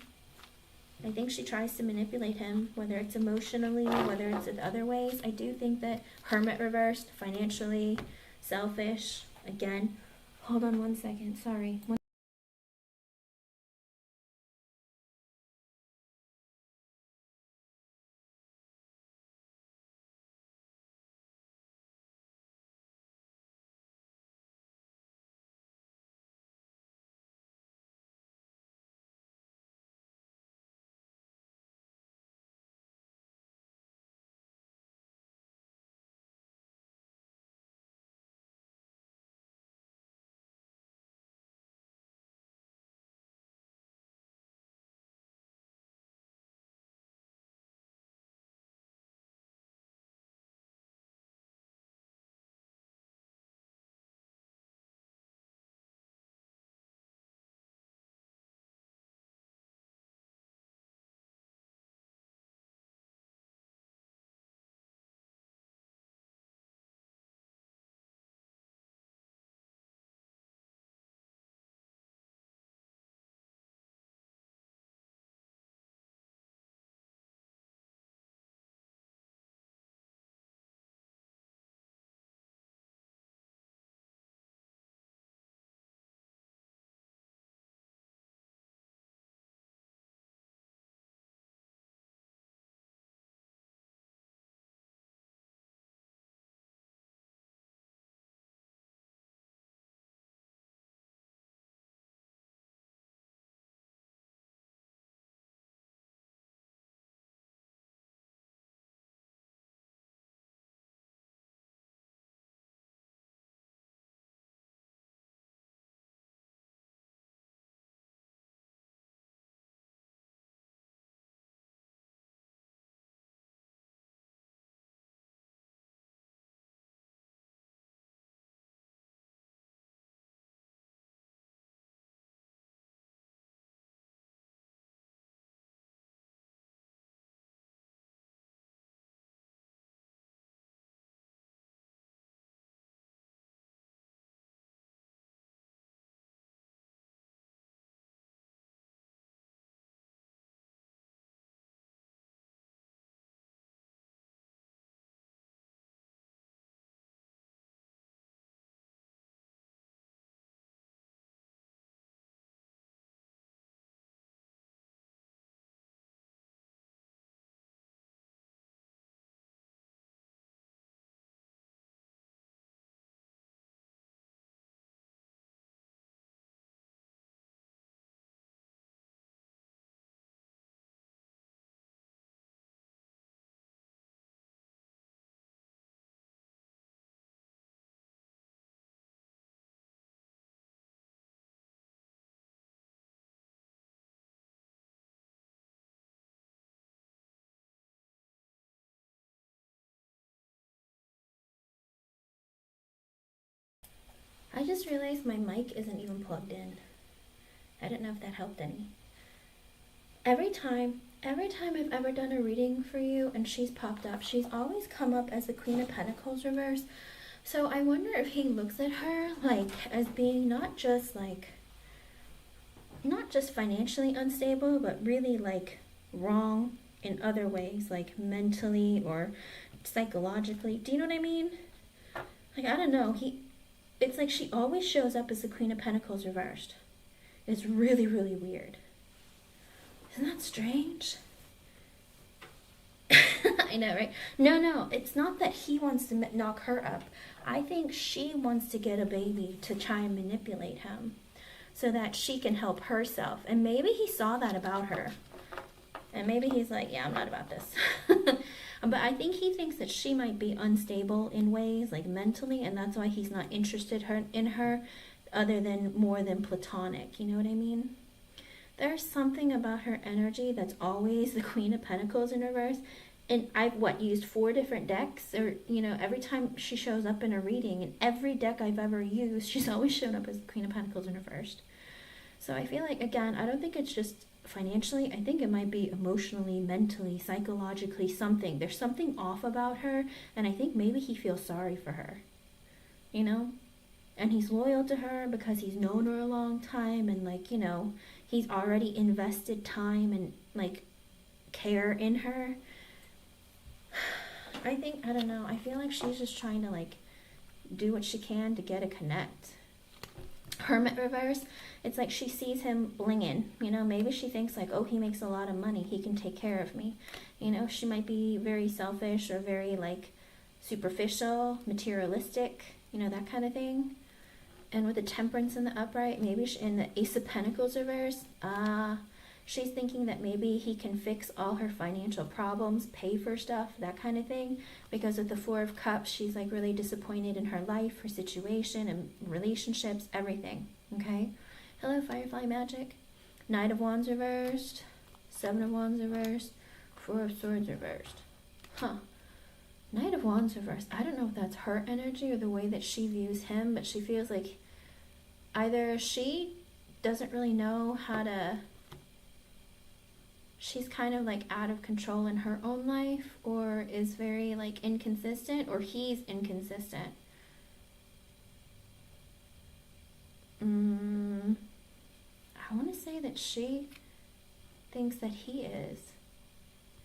[SPEAKER 1] I think she tries to manipulate him, whether it's emotionally, whether it's in other ways. I do think that Hermit reversed, financially, selfish, again, Hold on one second. Sorry. I just realized my mic isn't even plugged in. I don't know if that helped any. Every time I've ever done a reading for you and she's popped up, she's always come up as the Queen of Pentacles reverse. So I wonder if he looks at her like as being not just financially unstable, but really like wrong in other ways, like mentally or psychologically. Do you know what I mean? Like, I don't know. It's like she always shows up as the Queen of Pentacles reversed. It's really, really weird. Isn't that strange? I know, right? No, it's not that he wants to knock her up. I think she wants to get a baby to try and manipulate him so that she can help herself. And maybe he saw that about her. And maybe he's like, yeah, I'm not about this. But I think he thinks that she might be unstable in ways, like mentally, and that's why he's not interested in her other than more than platonic. You know what I mean? There's something about her energy that's always the Queen of Pentacles in reverse. And I've used 4 different decks, or every time she shows up in a reading, and every deck I've ever used, she's always shown up as the Queen of Pentacles in reverse. So I feel like, again, I don't think it's just financially. I think it might be emotionally, mentally, psychologically, something. There's something off about her, and I think maybe he feels sorry for her. And he's loyal to her because he's known her a long time, and he's already invested time and care in her. I don't know, I feel like she's just trying to do what she can to get a connect. Hermit reverse, it's like she sees him blinging. You know, maybe she thinks like, oh, he makes a lot of money, he can take care of me. You know, she might be very selfish or very like superficial, materialistic, you know, that kind of thing. And with the Temperance in the upright, maybe in the Ace of Pentacles reverse, she's thinking that maybe he can fix all her financial problems, pay for stuff, that kind of thing. Because with the Four of Cups, she's like really disappointed in her life, her situation, and relationships, everything. Okay? Hello, Firefly Magic. Knight of Wands reversed. Seven of Wands reversed. Four of Swords reversed. Huh. Knight of Wands reversed. I don't know if that's her energy or the way that she views him, but she feels like either she doesn't really know how to... She's kind of like out of control in her own life, or is very like inconsistent, or he's inconsistent. I want to say that she thinks that he is,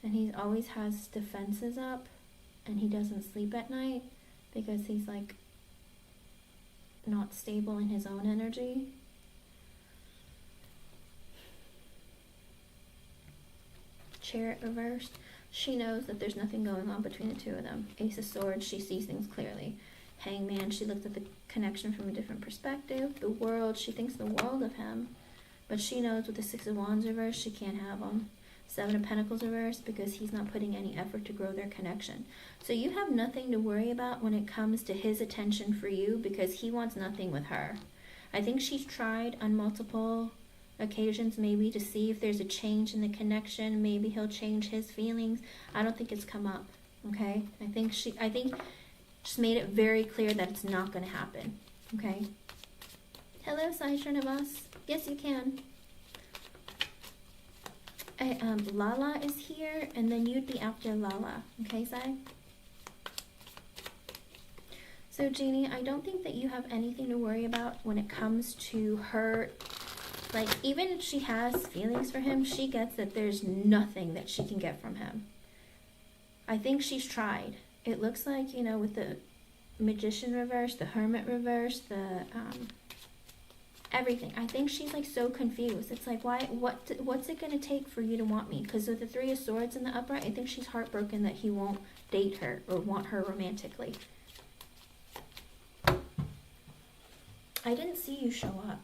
[SPEAKER 1] and he always has defenses up, and he doesn't sleep at night because he's like not stable in his own energy. Chariot reversed. She knows that there's nothing going on between the two of them. Ace of Swords, she sees things clearly. Hangman, she looks at the connection from a different perspective. The World, she thinks the world of him, but she knows with the Six of Wands reversed, she can't have him. Seven of Pentacles reversed, because he's not putting any effort to grow their connection. So you have nothing to worry about when it comes to his attention for you, because he wants nothing with her. I think she's tried on multiple occasions maybe to see if there's a change in the connection. Maybe he'll change his feelings. I don't think it's come up. Okay? I think just made it very clear that it's not going to happen. Okay? Hello, Sai Srinivas. Yes, you can. Lala is here, and then you'd be after Lala. Okay, Sai? So, Jeannie, I don't think that you have anything to worry about when it comes to her. Like, even if she has feelings for him, she gets that there's nothing that she can get from him. I think she's tried. It looks like, you know, with the Magician reverse, the Hermit reverse, the everything. I think she's like so confused. It's like, what's it going to take for you to want me? Because with the Three of Swords in the upright, I think she's heartbroken that he won't date her or want her romantically. I didn't see you show up.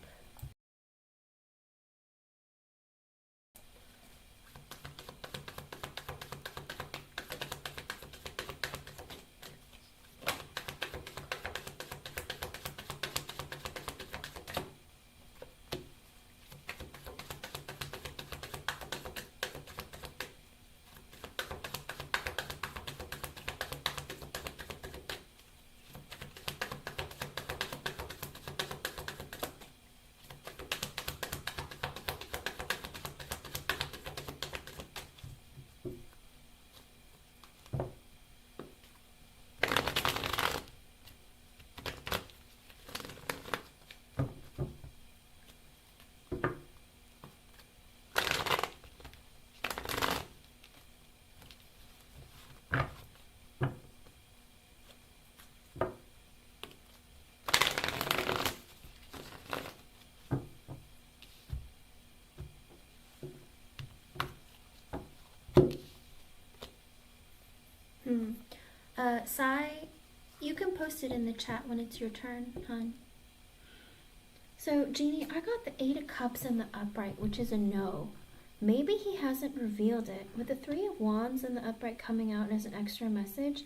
[SPEAKER 1] Sai, you can post it in the chat when it's your turn, hon. So, Jeannie, I got the Eight of Cups in the upright, which is a no. Maybe he hasn't revealed it. With the Three of Wands in the upright coming out as an extra message,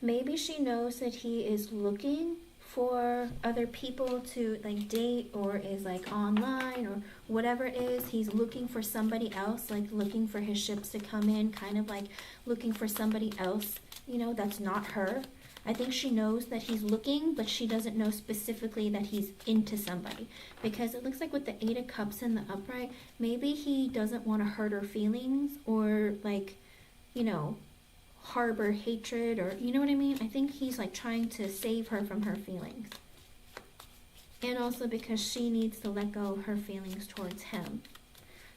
[SPEAKER 1] maybe she knows that he is looking for other people to like date, or is like online, or whatever it is. He's looking for somebody else, like looking for his ships to come in, kind of like looking for somebody else, you know, that's not her. I think she knows that he's looking, but she doesn't know specifically that he's into somebody. Because it looks like with the Eight of Cups in the upright, maybe he doesn't want to hurt her feelings, or like, you know, harbor hatred, or you know what I mean? I think he's like trying to save her from her feelings. And also because she needs to let go of her feelings towards him.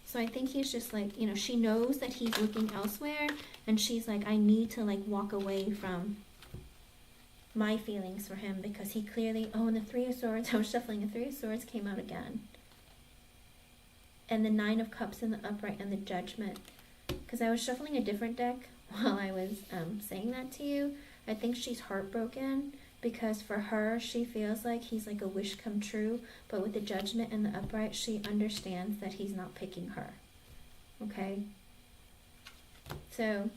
[SPEAKER 1] So I think he's just like, you know, she knows that he's looking elsewhere, and she's like, I need to like walk away from my feelings for him, because he clearly, oh, and the Three of Swords, I was shuffling, the Three of Swords came out again. And the Nine of Cups in the upright and the Judgment. Because I was shuffling a different deck while I was saying that to you. I think she's heartbroken because for her, she feels like he's like a wish come true. But with the Judgment and the upright, she understands that he's not picking her. Okay? So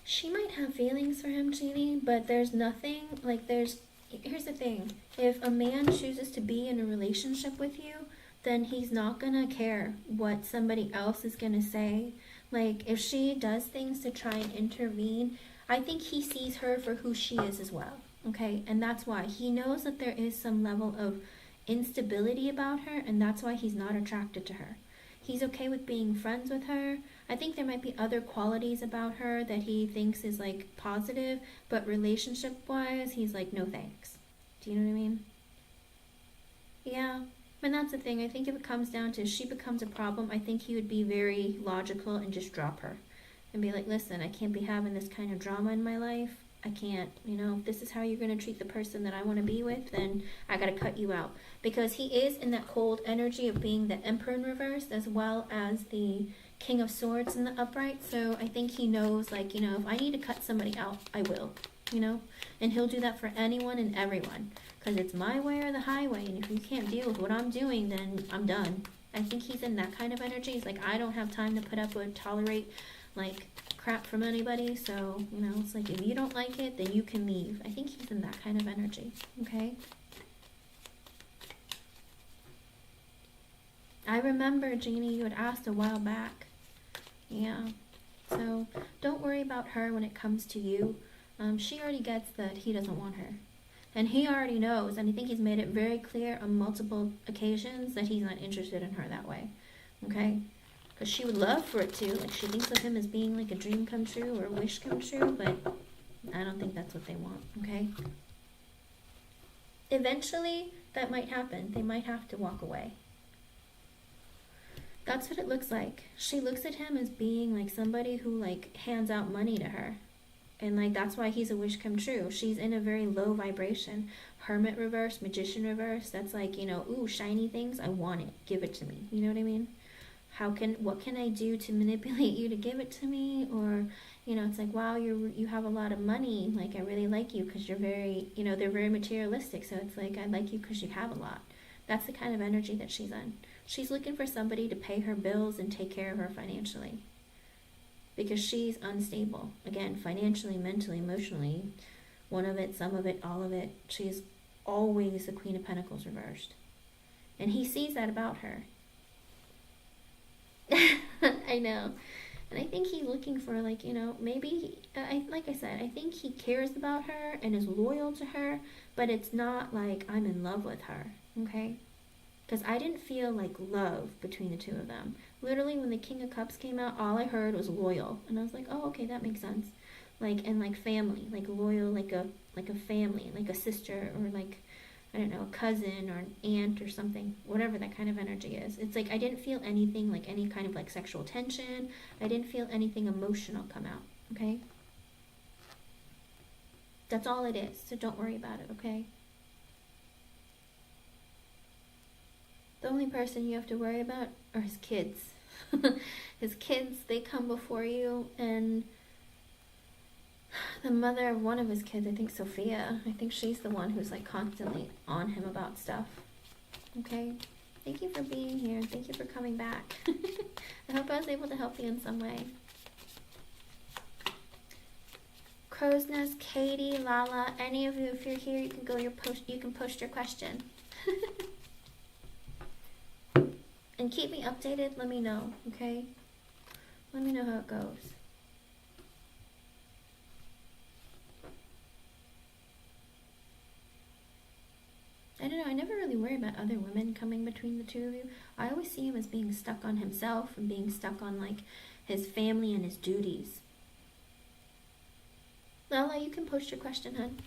[SPEAKER 1] she might have feelings for him, Jeannie, but there's nothing, like here's the thing. If a man chooses to be in a relationship with you, then he's not gonna care what somebody else is gonna say. Like, if she does things to try and intervene, I think he sees her for who she is as well, okay? And that's why he knows that there is some level of instability about her, and that's why he's not attracted to her. He's okay with being friends with her. I think there might be other qualities about her that he thinks is like positive, but relationship-wise, he's like, no thanks. Do you know what I mean? Yeah, and that's the thing. I think if it comes down to if she becomes a problem, I think he would be very logical and just drop her and be like, listen, I can't be having this kind of drama in my life. I can't, you know, if this is how you're going to treat the person that I want to be with, then I got to cut you out. Because he is in that cold energy of being the Emperor in reverse as well as the King of Swords in the upright. So I think he knows, like, you know, if I need to cut somebody out, I will, you know. And he'll do that for anyone and everyone. Because it's my way or the highway. And if you can't deal with what I'm doing, then I'm done. I think he's in that kind of energy. He's like, I don't have time to put up with, tolerate, like, crap from anybody. So, you know, it's like, if you don't like it, then you can leave. I think he's in that kind of energy. Okay? I remember, Jeannie, you had asked a while back. Yeah. So, don't worry about her when it comes to you. She already gets that he doesn't want her. And he already knows, and I think he's made it very clear on multiple occasions that he's not interested in her that way. Okay? Because she would love for it to. Like, she thinks of him as being like a dream come true or a wish come true, but I don't think that's what they want. Okay? Eventually, that might happen. They might have to walk away. That's what it looks like. She looks at him as being like somebody who like hands out money to her. And like that's why he's a wish come true. She's in a very low vibration. Hermit reverse, Magician reverse. That's like, you know, ooh, shiny things. I want it. Give it to me. You know what I mean? What can I do to manipulate you to give it to me? Or, you know, it's like, wow, you have a lot of money. Like, I really like you because you're very, you know, they're very materialistic. So it's like, I like you because you have a lot. That's the kind of energy that she's in. She's looking for somebody to pay her bills and take care of her financially. Because she's unstable. Again, financially, mentally, emotionally. One of it, some of it, all of it. She's always the Queen of Pentacles reversed. And he sees that about her. I know. And I think he's looking for, like, you know, maybe, like I said, I think he cares about her and is loyal to her, but it's not like I'm in love with her, okay? Because I didn't feel like love between the two of them. Literally, when the King of Cups came out, all I heard was loyal. And I was like, oh, okay, that makes sense. Like, and like family, like loyal, like a family, like a sister, or like, I don't know, a cousin or an aunt or something, whatever that kind of energy is. It's like I didn't feel anything like any kind of like sexual tension. I didn't feel anything emotional come out, okay? That's all it is, so don't worry about it, okay? The only person you have to worry about are his kids. His kids, they come before you, and the mother of one of his kids, I think Sophia, I think she's the one who's like constantly on him about stuff. Okay? Thank you for being here. Thank you for coming back. I hope I was able to help you in some way. Crow's Nest, Katie, Lala, any of you, if you're here, you can go you can post your question. And keep me updated. Let me know, okay? Let me know how it goes. I don't know, I never really worry about other women coming between the two of you. I always see him as being stuck on himself and being stuck on, like, his family and his duties. Lala, you can post your question, hun.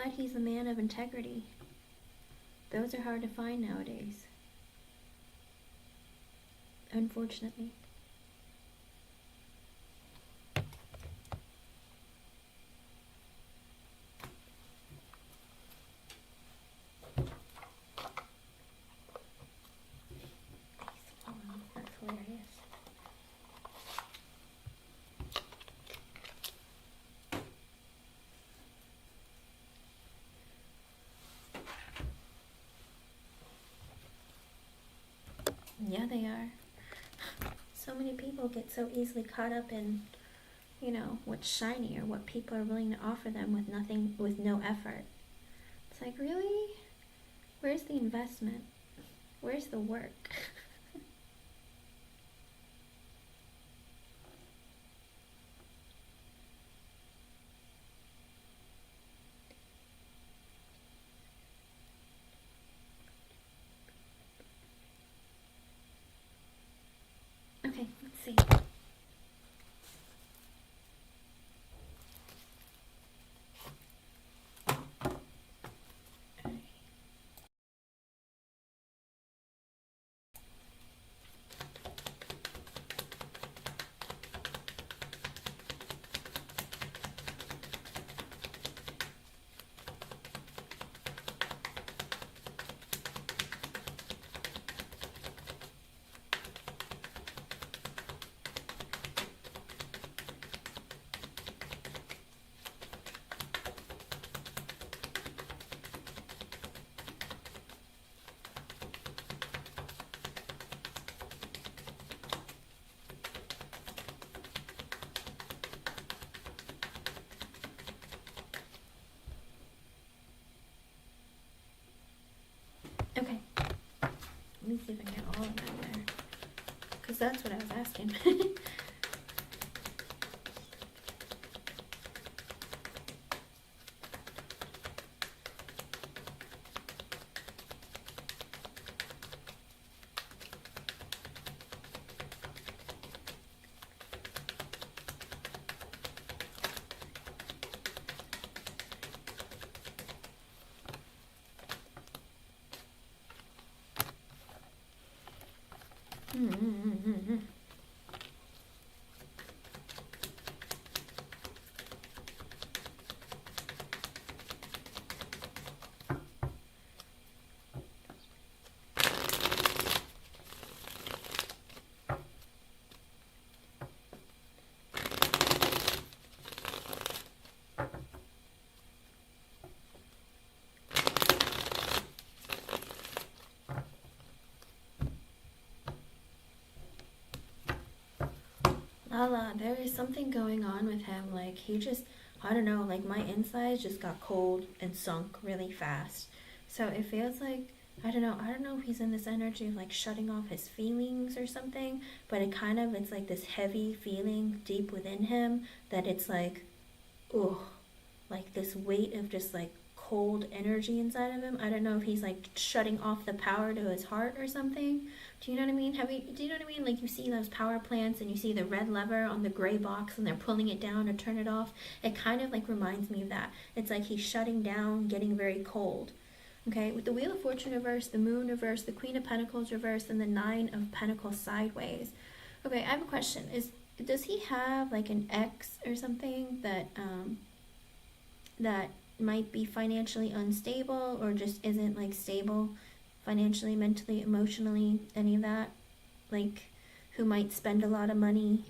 [SPEAKER 1] side, he's a man of integrity. Those are hard to find nowadays, unfortunately. That's hilarious. Yeah, they are. So many people get so easily caught up in, you know, what's shiny or what people are willing to offer them with nothing, with no effort. It's like, really? Where's the investment? Where's the work? Okay, let's see. Okay. Let me see if I can get all of that there. Because that's what I was asking. Lala, there is something going on with him. Like, he just, I don't know, like my insides just got cold and sunk really fast. So it feels like, I don't know if he's in this energy of like shutting off his feelings or something, but it's like this heavy feeling deep within him that it's like, oh, like this weight of just like cold energy inside of him. I don't know if he's like shutting off the power to his heart or something. Do you know what I mean? Do you know what I mean? Like you see those power plants and you see the red lever on the gray box and they're pulling it down to turn it off. It kind of like reminds me of that. It's like he's shutting down, getting very cold. Okay, with the Wheel of Fortune reversed, the Moon reversed, the Queen of Pentacles reversed, and the Nine of Pentacles sideways. Okay, I have a question. Does he have like an ex or something that might be financially unstable or just isn't like stable financially, mentally, emotionally, any of that? Like who might spend a lot of money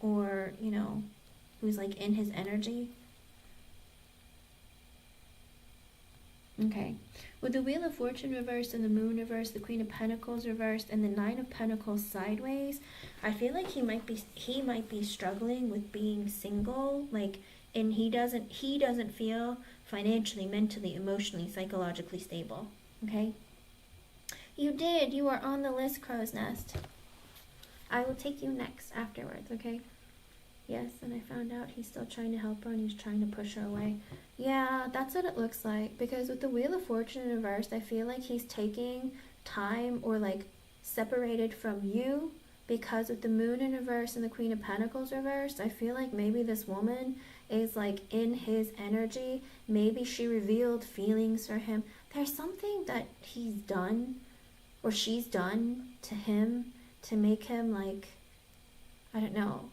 [SPEAKER 1] or, you know, who's like in his energy? Okay. With the Wheel of Fortune reversed and the Moon reversed, the Queen of Pentacles reversed, and the Nine of Pentacles sideways, I feel like he might be struggling with being single, like, and he doesn't feel financially, mentally, emotionally, psychologically stable. Okay? You are on the list, Crow's Nest. I will take you next afterwards, okay? Yes, and I found out he's still trying to help her and he's trying to push her away. Yeah, that's what it looks like. Because with the Wheel of Fortune reversed, I feel like he's taking time or like separated from you. Because with the Moon in reverse and the Queen of Pentacles reversed, I feel like maybe this woman is like in his energy. Maybe she revealed feelings for him. There's something that he's done or she's done to him to make him like, I don't know.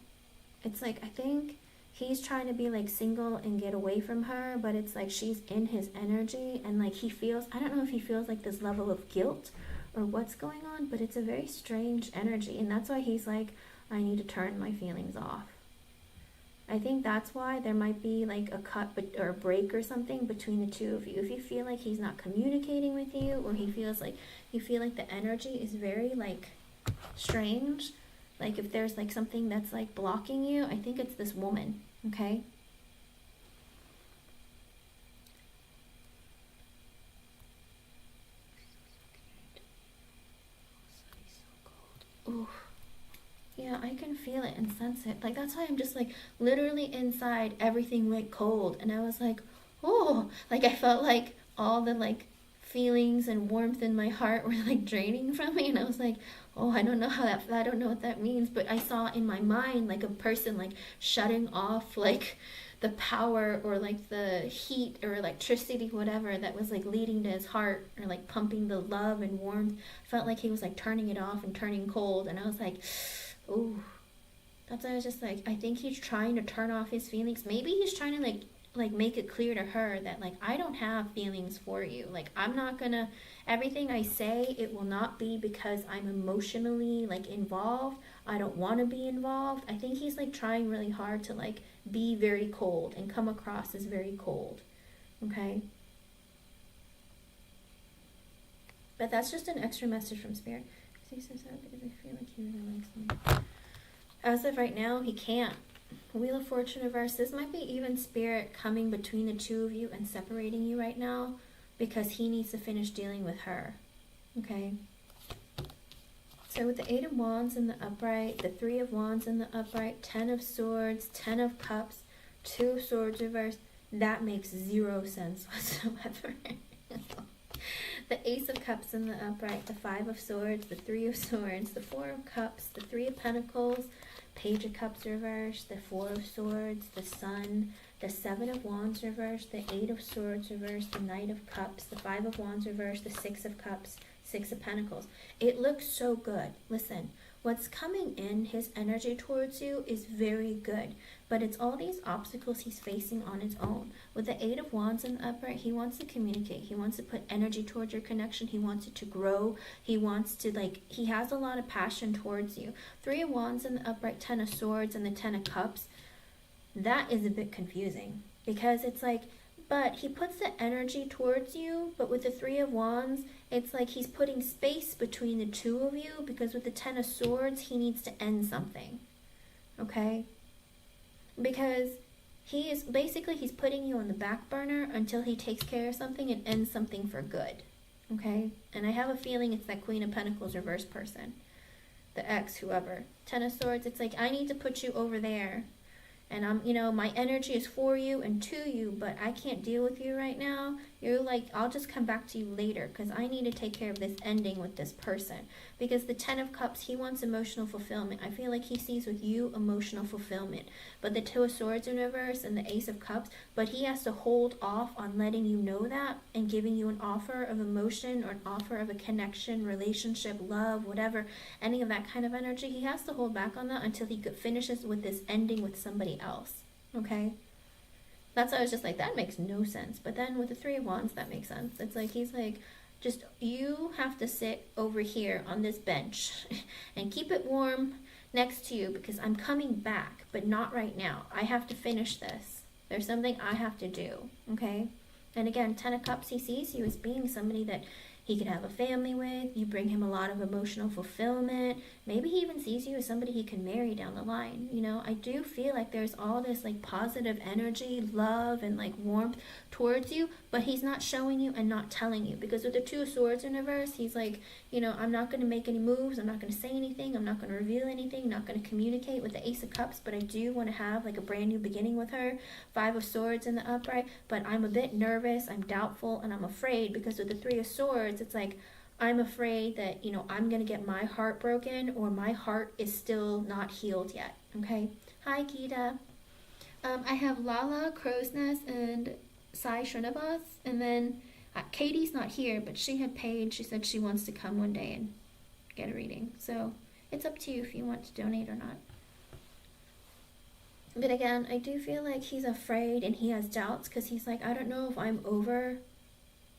[SPEAKER 1] It's like, I think he's trying to be like single and get away from her, but it's like she's in his energy, and like he feels, I don't know if he feels like this level of guilt or what's going on, but it's a very strange energy, and that's why he's like, I need to turn my feelings off. I think that's why there might be like a cut or a break or something between the two of you. If you feel like he's not communicating with you, or he feels like you feel like the energy is very like strange, like if there's like something that's like blocking you, I think it's this woman, okay? Ooh. Yeah, I can feel it and sense it. Like, that's why I'm just like, literally inside, everything went cold. And I was like, oh, like I felt like all the like feelings and warmth in my heart were like draining from me. And I was like, oh, I don't know I don't know what that means. But I saw in my mind like a person like shutting off like the power or like the heat or electricity, whatever, that was like leading to his heart, or like pumping the love and warmth. Felt like he was like turning it off and turning cold. And I was like, ooh, that's why I was just like, I think he's trying to turn off his feelings. Maybe he's trying to like make it clear to her that like, I don't have feelings for you. Like, I'm not gonna, everything I say, it will not be because I'm emotionally like involved. I don't want to be involved. I think he's like trying really hard to like be very cold and come across as very cold. Okay? But that's just an extra message from Spirit. He says that because I feel like he really likes me. As of right now, he can't. Wheel of Fortune reverse. This might be even Spirit coming between the two of you and separating you right now because he needs to finish dealing with her. Okay? So with the 8 of Wands in the upright, the 3 of Wands in the upright, 10 of Swords, 10 of Cups, 2 of Swords reverse, that makes zero sense whatsoever. The Ace of Cups in the upright, the 5 of Swords, the 3 of Swords, the 4 of Cups, the 3 of Pentacles, Page of Cups reverse, the 4 of Swords, the Sun, the 7 of Wands reverse, the 8 of Swords reverse, the Knight of Cups, the 5 of Wands reverse, the 6 of Cups, 6 of Pentacles. It looks so good. Listen, what's coming in, his energy towards you, is very good. But it's all these obstacles he's facing on his own. With the 8 of Wands in the upright, he wants to communicate. He wants to put energy towards your connection. He wants it to grow. He wants to, like, he has a lot of passion towards you. 3 of Wands in the upright, 10 of Swords, and the 10 of Cups. That is a bit confusing. Because it's like, but he puts the energy towards you, but with the 3 of Wands, it's like he's putting space between the two of you, because with the 10 of Swords, he needs to end something. Okay? Because he is, basically, he's putting you on the back burner until he takes care of something and ends something for good. Okay? And I have a feeling it's that Queen of Pentacles reverse person. The ex, whoever. 10 of Swords, it's like, I need to put you over there. And I'm, you know, my energy is for you and to you, but I can't deal with you right now. You're like, I'll just come back to you later because I need to take care of this ending with this person. Because the 10 of Cups, he wants emotional fulfillment. I feel like he sees with you emotional fulfillment. But the 2 of Swords in reverse and the Ace of Cups, but he has to hold off on letting you know that and giving you an offer of emotion or an offer of a connection, relationship, love, whatever, any of that kind of energy. He has to hold back on that until he finishes with this ending with somebody else. Okay? That's why I was just like, that makes no sense. But then with the 3 of Wands, that makes sense. It's like, he's like, just, you have to sit over here on this bench and keep it warm next to you because I'm coming back, but not right now. I have to finish this. There's something I have to do, okay? And again, 10 of Cups, he sees you as being somebody that he could have a family with. You bring him a lot of emotional fulfillment. Maybe he even sees you as somebody he can marry down the line. You know, I do feel like there's all this like positive energy, love, and like warmth towards you, but he's not showing you and not telling you. Because with the 2 of Swords in reverse, he's like, you know, I'm not going to make any moves. I'm not going to say anything. I'm not going to reveal anything. Not going to communicate with the Ace of Cups, but I do want to have like a brand new beginning with her. 5 of Swords in the upright, but I'm a bit nervous. I'm doubtful and I'm afraid because with the 3 of Swords, it's like, I'm afraid that, you know, I'm going to get my heart broken or my heart is still not healed yet. Okay. Hi, Gita. I have Lala, Crow's Nest, and Sai Srinivas. And then Katie's not here, but she had paid. She said she wants to come one day and get a reading. So it's up to you if you want to donate or not. But again, I do feel like he's afraid and he has doubts because he's like, I don't know if I'm over,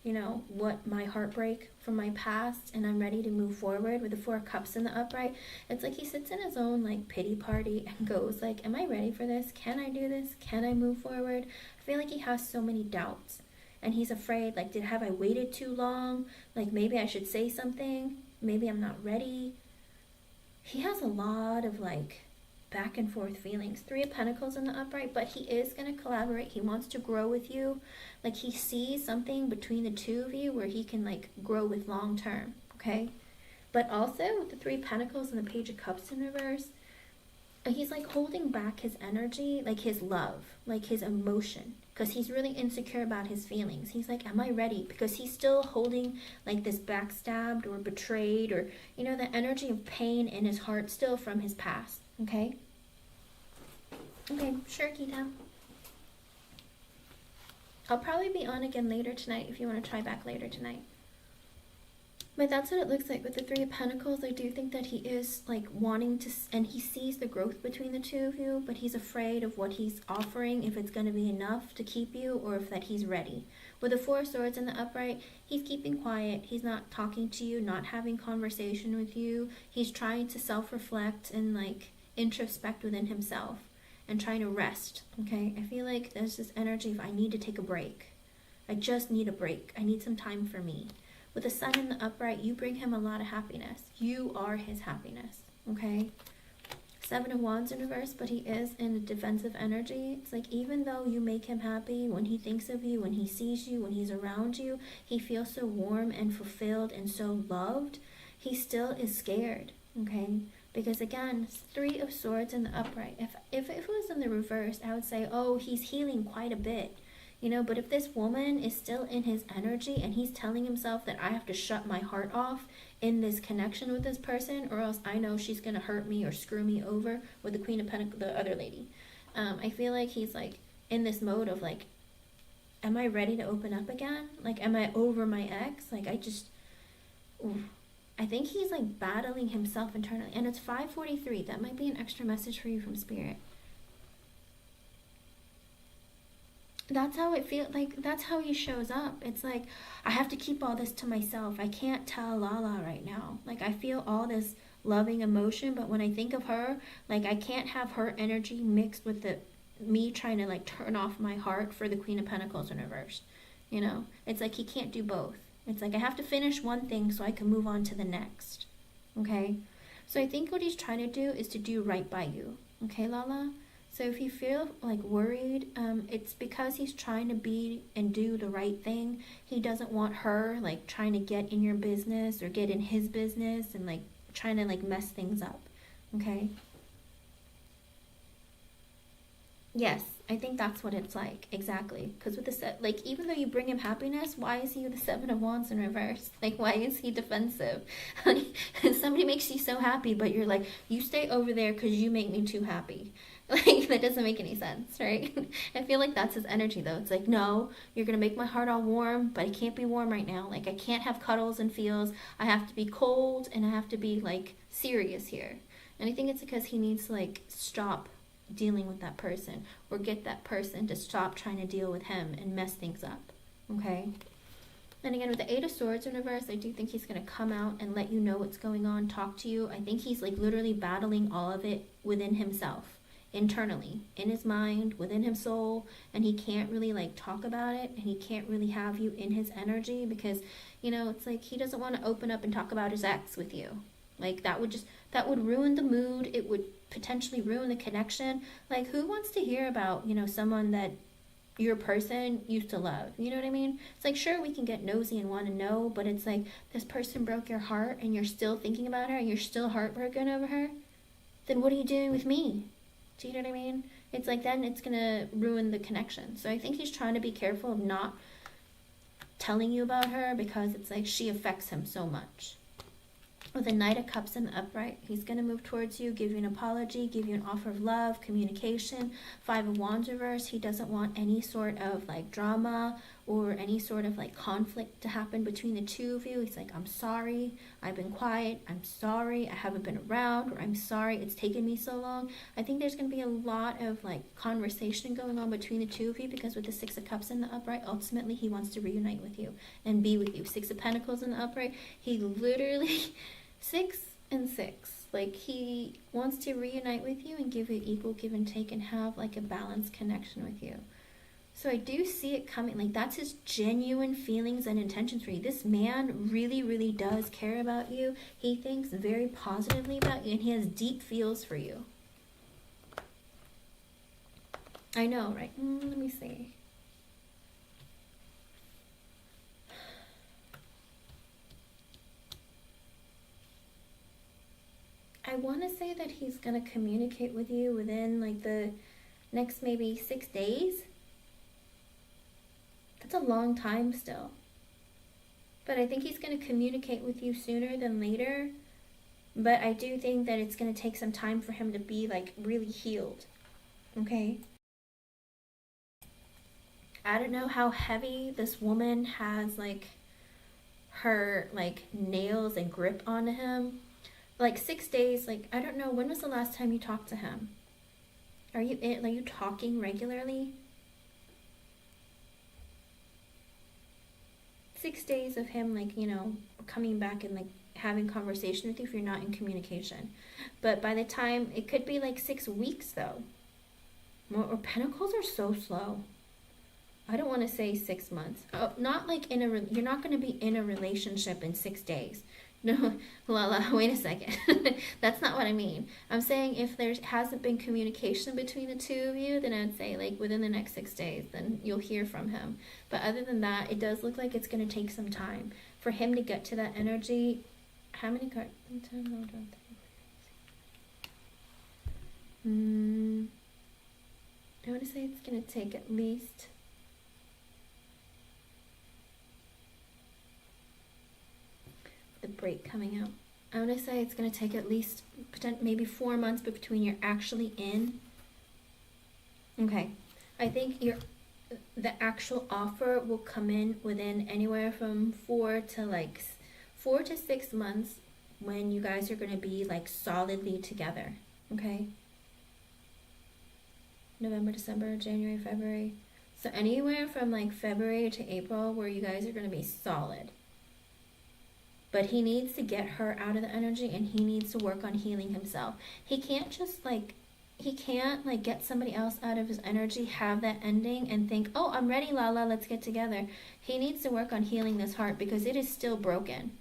[SPEAKER 1] you know, what my heartbreak from my past and I'm ready to move forward with the 4 cups in the upright. It's like he sits in his own like pity party and goes like, am I ready for this? Can I do this? Can I move forward? I feel like he has so many doubts and he's afraid, like, have I waited too long? Like, maybe I should say something. Maybe I'm not ready. He has a lot of like back and forth feelings. 3 of Pentacles in the upright, but he is going to collaborate. He wants to grow with you. Like, he sees something between the 2 of you where he can like grow with long term, okay? But also with the 3 Pentacles and the Page of Cups in reverse, he's like holding back his energy, like his love, like his emotion, because he's really insecure about his feelings. He's like, am I ready? Because he's still holding like this backstabbed or betrayed or, you know, the energy of pain in his heart still from his past. Okay? Okay, sure, Gita. I'll probably be on again later tonight if you want to try back later tonight. But that's what it looks like with the 3 of Pentacles. I do think that he is like wanting to, and he sees the growth between the 2 of you, but he's afraid of what he's offering, if it's going to be enough to keep you or if that he's ready. With the 4 of Swords in the upright, he's keeping quiet. He's not talking to you, not having conversation with you. He's trying to self-reflect and like introspect within himself and trying to rest, okay? I feel like there's this energy of I need to take a break. I just need a break. I need some time for me. With the Sun in the upright, you bring him a lot of happiness. You are his happiness, okay? 7 of Wands in reverse, but he is in a defensive energy. It's like even though you make him happy, when he thinks of you, when he sees you, when he's around you, he feels so warm and fulfilled and so loved, he still is scared, okay? Because again, 3 of Swords in the upright. If it was in the reverse, I would say, oh, he's healing quite a bit. You know, but if this woman is still in his energy and he's telling himself that I have to shut my heart off in this connection with this person or else I know she's going to hurt me or screw me over with the Queen of Pentacles, the other lady. I feel like he's like in this mode of like, am I ready to open up again? Like, am I over my ex? Like, I think he's like battling himself internally. And it's 5:43. That might be an extra message for you from Spirit. That's how it feels, like, that's how he shows up. It's like, I have to keep all this to myself. I can't tell Lala right now. Like, I feel all this loving emotion, but when I think of her, like, I can't have her energy mixed with me trying to, like, turn off my heart for the Queen of Pentacles in reverse. You know? It's like he can't do both. It's like I have to finish one thing so I can move on to the next. Okay? So I think what he's trying to do is to do right by you. Okay, Lala? So if you feel like worried, it's because he's trying to be and do the right thing. He doesn't want her like trying to get in your business or get in his business and like trying to like mess things up. Okay? Yes, I think that's what it's like. Exactly. Because with the like, even though you bring him happiness, why is he with the 7 of Wands in reverse? Like, why is he defensive? Somebody makes you so happy, but you're like, you stay over there because you make me too happy. Like, that doesn't make any sense, right? I feel like that's his energy, though. It's like, no, you're going to make my heart all warm, but it can't be warm right now. Like, I can't have cuddles and feels. I have to be cold, and I have to be, like, serious here. And I think it's because he needs to, like, stop dealing with that person or get that person to stop trying to deal with him and mess things up, okay? And again, with the 8 of Swords in reverse, I do think he's going to come out and let you know what's going on, talk to you. I think he's, like, literally battling all of it within himself. Internally, in his mind, within his soul, and he can't really like talk about it, and he can't really have you in his energy because, you know, it's like he doesn't want to open up and talk about his ex with you. Like, that would ruin the mood. It would potentially ruin the connection. Like, who wants to hear about, you know, someone that your person used to love? You know what I mean? It's like, sure, we can get nosy and want to know, but it's like, this person broke your heart and you're still thinking about her and you're still heartbroken over her. Then what are you doing with me? Do you know what I mean? It's like, then it's going to ruin the connection. So I think he's trying to be careful of not telling you about her because it's like she affects him so much. with a Knight of Cups in the upright. He's going to move towards you, give you an apology, give you an offer of love, communication. Five of Wands reverse. He doesn't want any sort of like drama or any sort of like conflict to happen between the two of you. He's like, I'm sorry, I've been quiet. I'm sorry, I haven't been around, or I'm sorry, it's taken me so long. I think there's going to be a lot of like conversation going on between the two of you, because with the Six of Cups in the upright, ultimately he wants to reunite with you and be with you. Six of Pentacles in the upright, he literally 6 and 6, like he wants to reunite with you and give you equal give and take and have like a balanced connection with you. So I do see it coming, like that's his genuine feelings and intentions for you. This man really, really does care about you. He thinks very positively about you, and he has deep feels for you. I know, right? Let me see. I want to say that he's going to communicate with you within like the next maybe 6 days. That's a long time still. But I think he's going to communicate with you sooner than later. But I do think that it's going to take some time for him to be like really healed. Okay? I don't know how heavy this woman has like her like nails and grip onto him. Like 6 days, like I don't know, when was the last time you talked to him? Are you talking regularly? 6 days of him like, you know, coming back and like having conversation with you if you're not in communication. But by the time, it could be like 6 weeks though. Or Pentacles are so slow. I don't want to say 6 months. Oh, not like you're not going to be in a relationship in 6 days. No, Lala, wait a second. That's not what I mean. I'm saying if there hasn't been communication between the two of you, then I'd say like within the next 6 days, then you'll hear from him. But other than that, it does look like it's going to take some time for him to get to that energy. How many cards? I want to say it's going to take at least... the break coming out. I want to say it's going to take at least maybe 4 months between you're actually in. Okay. I think the actual offer will come in within anywhere from 4 to 6 months when you guys are going to be like solidly together. Okay. November, December, January, February. So anywhere from like February to April where you guys are going to be solid. But he needs to get her out of the energy, and he needs to work on healing himself. He can't just like, get somebody else out of his energy, have that ending, and think, oh, I'm ready, Lala, let's get together. He needs to work on healing this heart because it is still broken.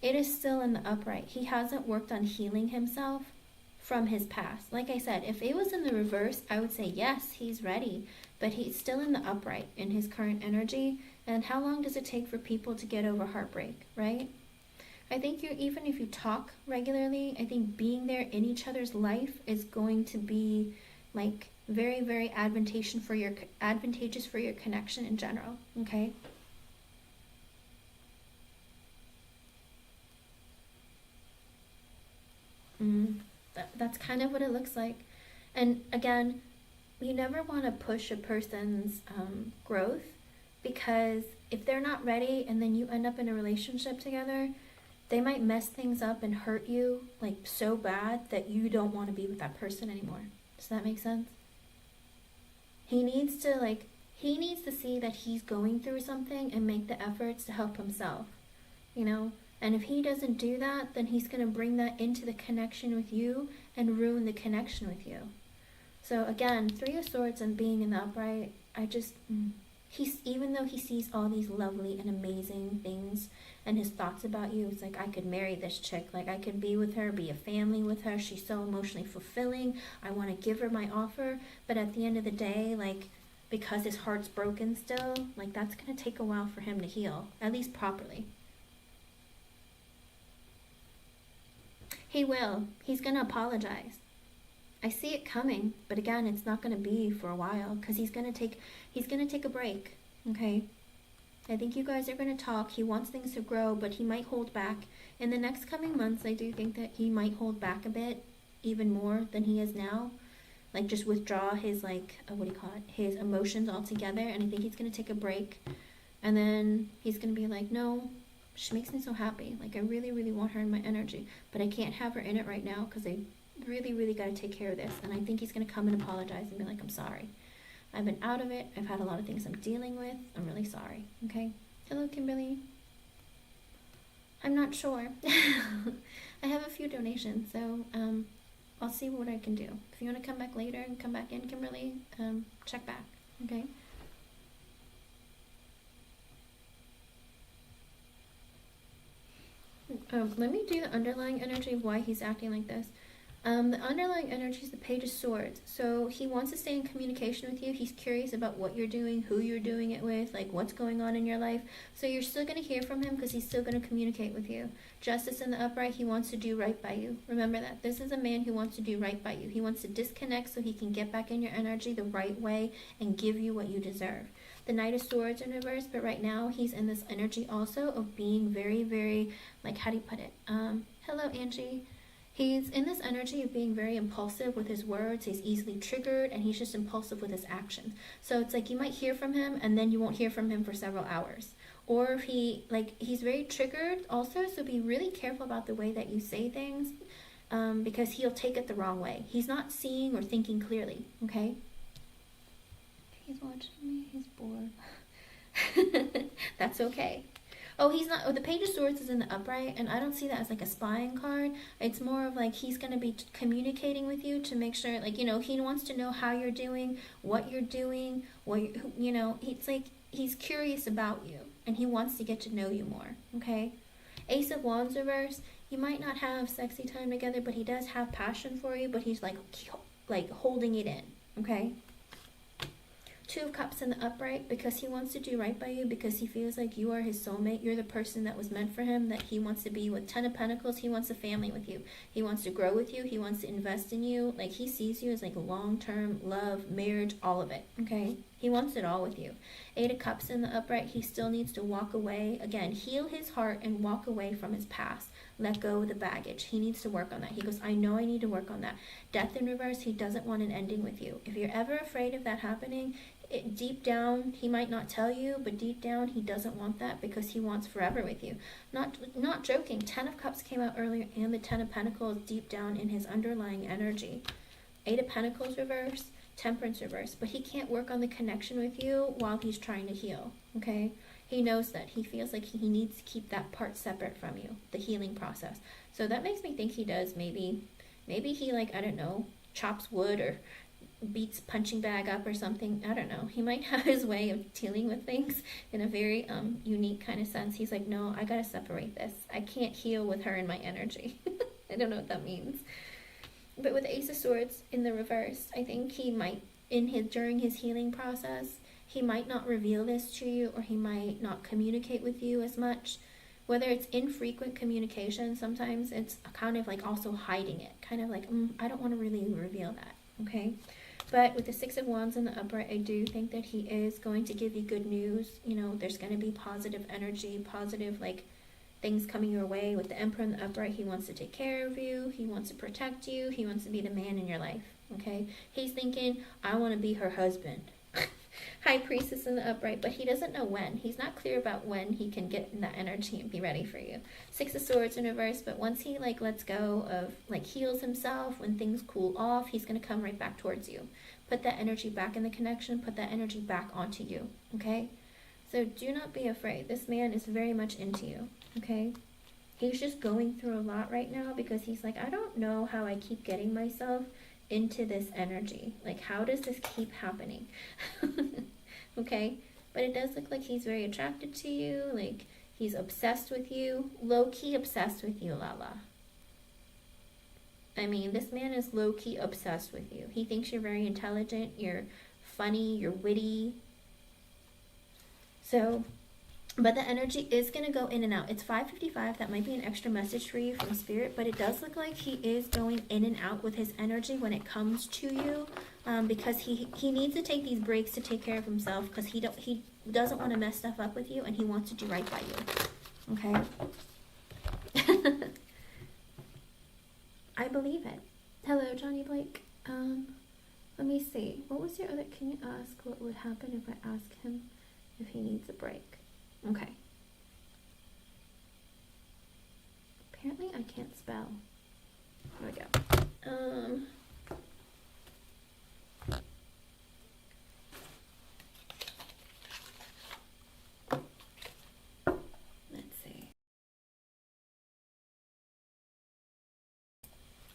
[SPEAKER 1] It is still in the upright. He hasn't worked on healing himself from his past. Like I said, if it was in the reverse, I would say, yes, he's ready. But he's still in the upright in his current energy. And how long does it take for people to get over heartbreak, right? I think even if you talk regularly, I think being there in each other's life is going to be like very, very advantageous for your connection in general. Okay. That's kind of what it looks like. And again, you never want to push a person's growth, because if they're not ready and then you end up in a relationship together, they might mess things up and hurt you like so bad that you don't want to be with that person anymore. Does that make sense? He needs to see that he's going through something and make the efforts to help himself, you know? And if he doesn't do that, then he's going to bring that into the connection with you and ruin the connection with you. So again, 3 of Swords and being in the upright, even though he sees all these lovely and amazing things and his thoughts about you, it's like, I could marry this chick, like I could be with her, be a family with her, she's so emotionally fulfilling, I want to give her my offer. But at the end of the day, like, because his heart's broken still, like that's going to take a while for him to heal, at least properly. He will. He's going to apologize. I see it coming, but again, it's not going to be for a while, because he's going to take a break. Okay. I think you guys are going to talk. He wants things to grow, but he might hold back. In the next coming months, I do think that he might hold back a bit, even more than he is now. Like, just withdraw his, like, what do you call it? His emotions altogether. And I think he's going to take a break. And then he's going to be like, no, she makes me so happy. Like, I really, really want her in my energy. But I can't have her in it right now because I really, really got to take care of this. And I think he's going to come and apologize and be like, I'm sorry. I've been out of it. I've had a lot of things I'm dealing with. I'm really sorry. Okay? Hello, Kimberly. I'm not sure. I have a few donations, so I'll see what I can do. If you want to come back later and come back in, Kimberly, check back. Okay? Let me do the underlying energy of why he's acting like this. The underlying energy is the Page of Swords. So he wants to stay in communication with you. He's curious about what you're doing, who you're doing it with, like what's going on in your life. So you're still going to hear from him because he's still going to communicate with you. Justice in the upright, he wants to do right by you. Remember that. This is a man who wants to do right by you. He wants to disconnect so he can get back in your energy the right way and give you what you deserve. The Knight of Swords in reverse, but right now he's in this energy also of being very, very, like, how do you put it? Hello, Angie. He's in this energy of being very impulsive with his words. He's easily triggered, and he's just impulsive with his actions. So it's like you might hear from him, and then you won't hear from him for several hours. Or if he's very triggered also, so be really careful about the way that you say things, because he'll take it the wrong way. He's not seeing or thinking clearly, okay? He's watching me. He's bored. That's okay. Oh, he's not. Oh, the Page of Swords is in the upright, and I don't see that as like a spying card. It's more of like he's going to be communicating with you to make sure, like, you know, he wants to know how you're doing, what you're doing, it's like he's curious about you, and he wants to get to know you more, okay? Ace of Wands reverse, you might not have sexy time together, but he does have passion for you, but he's like holding it in, okay? Two of Cups in the upright, because he wants to do right by you, because he feels like you are his soulmate. You're the person that was meant for him, that he wants to be with. 10 of Pentacles, he wants a family with you. He wants to grow with you. He wants to invest in you. Like, he sees you as like long-term love, marriage, all of it, okay? He wants it all with you. 8 of Cups in the upright, he still needs to walk away. Again, heal his heart and walk away from his past. Let go of the baggage. He needs to work on that. He goes, I know I need to work on that. Death in reverse, he doesn't want an ending with you. If you're ever afraid of that happening, deep down, he might not tell you, but deep down, he doesn't want that because he wants forever with you. Not joking. 10 of Cups came out earlier, and the 10 of Pentacles deep down in his underlying energy. 8 of Pentacles reverse, Temperance reverse, but he can't work on the connection with you while he's trying to heal, okay? He knows that. He feels like he needs to keep that part separate from you, the healing process. So that makes me think he does maybe he, like, I don't know, chops wood or beats punching bag up or something. I don't know. He might have his way of dealing with things in a very unique kind of sense. He's like, no, I gotta separate this. I can't heal with her in my energy. I don't know what that means. But with Ace of Swords in the reverse, I think he might, during his healing process, he might not reveal this to you, or he might not communicate with you as much. Whether it's infrequent communication, sometimes it's kind of like also hiding it. Kind of like, I don't want to really reveal that, okay? But with the 6 of Wands in the upright, I do think that he is going to give you good news. You know, there's going to be positive energy, positive, like, things coming your way. With the Emperor in the upright, he wants to take care of you. He wants to protect you. He wants to be the man in your life, okay? He's thinking, I want to be her husband. High Priestess in the upright, but he doesn't know when. He's not clear about when he can get in that energy and be ready for you. 6 of Swords in reverse, but once he, like, lets go of, like, heals himself, when things cool off, he's going to come right back towards you. Put that energy back in the connection. Put that energy back onto you, okay? So do not be afraid. This man is very much into you, okay? He's just going through a lot right now because he's like, I don't know how I keep getting myself into this energy. Like, how does this keep happening? Okay? But it does look like he's very attracted to you. Like, he's obsessed with you. Low-key obsessed with you, Lala. I mean, this man is low-key obsessed with you. He thinks you're very intelligent, you're funny, you're witty. So, but the energy is going to go in and out. It's 5:55. That might be an extra message for you from Spirit, but it does look like he is going in and out with his energy when it comes to you, because he needs to take these breaks to take care of himself, because doesn't want to mess stuff up with you, and he wants to do right by you. Okay? I believe it. Hello, Johnny Blake. Let me see. What was your other? Can you ask what would happen if I ask him if he needs a break? Okay. Apparently, I can't spell. There we go. Let's see.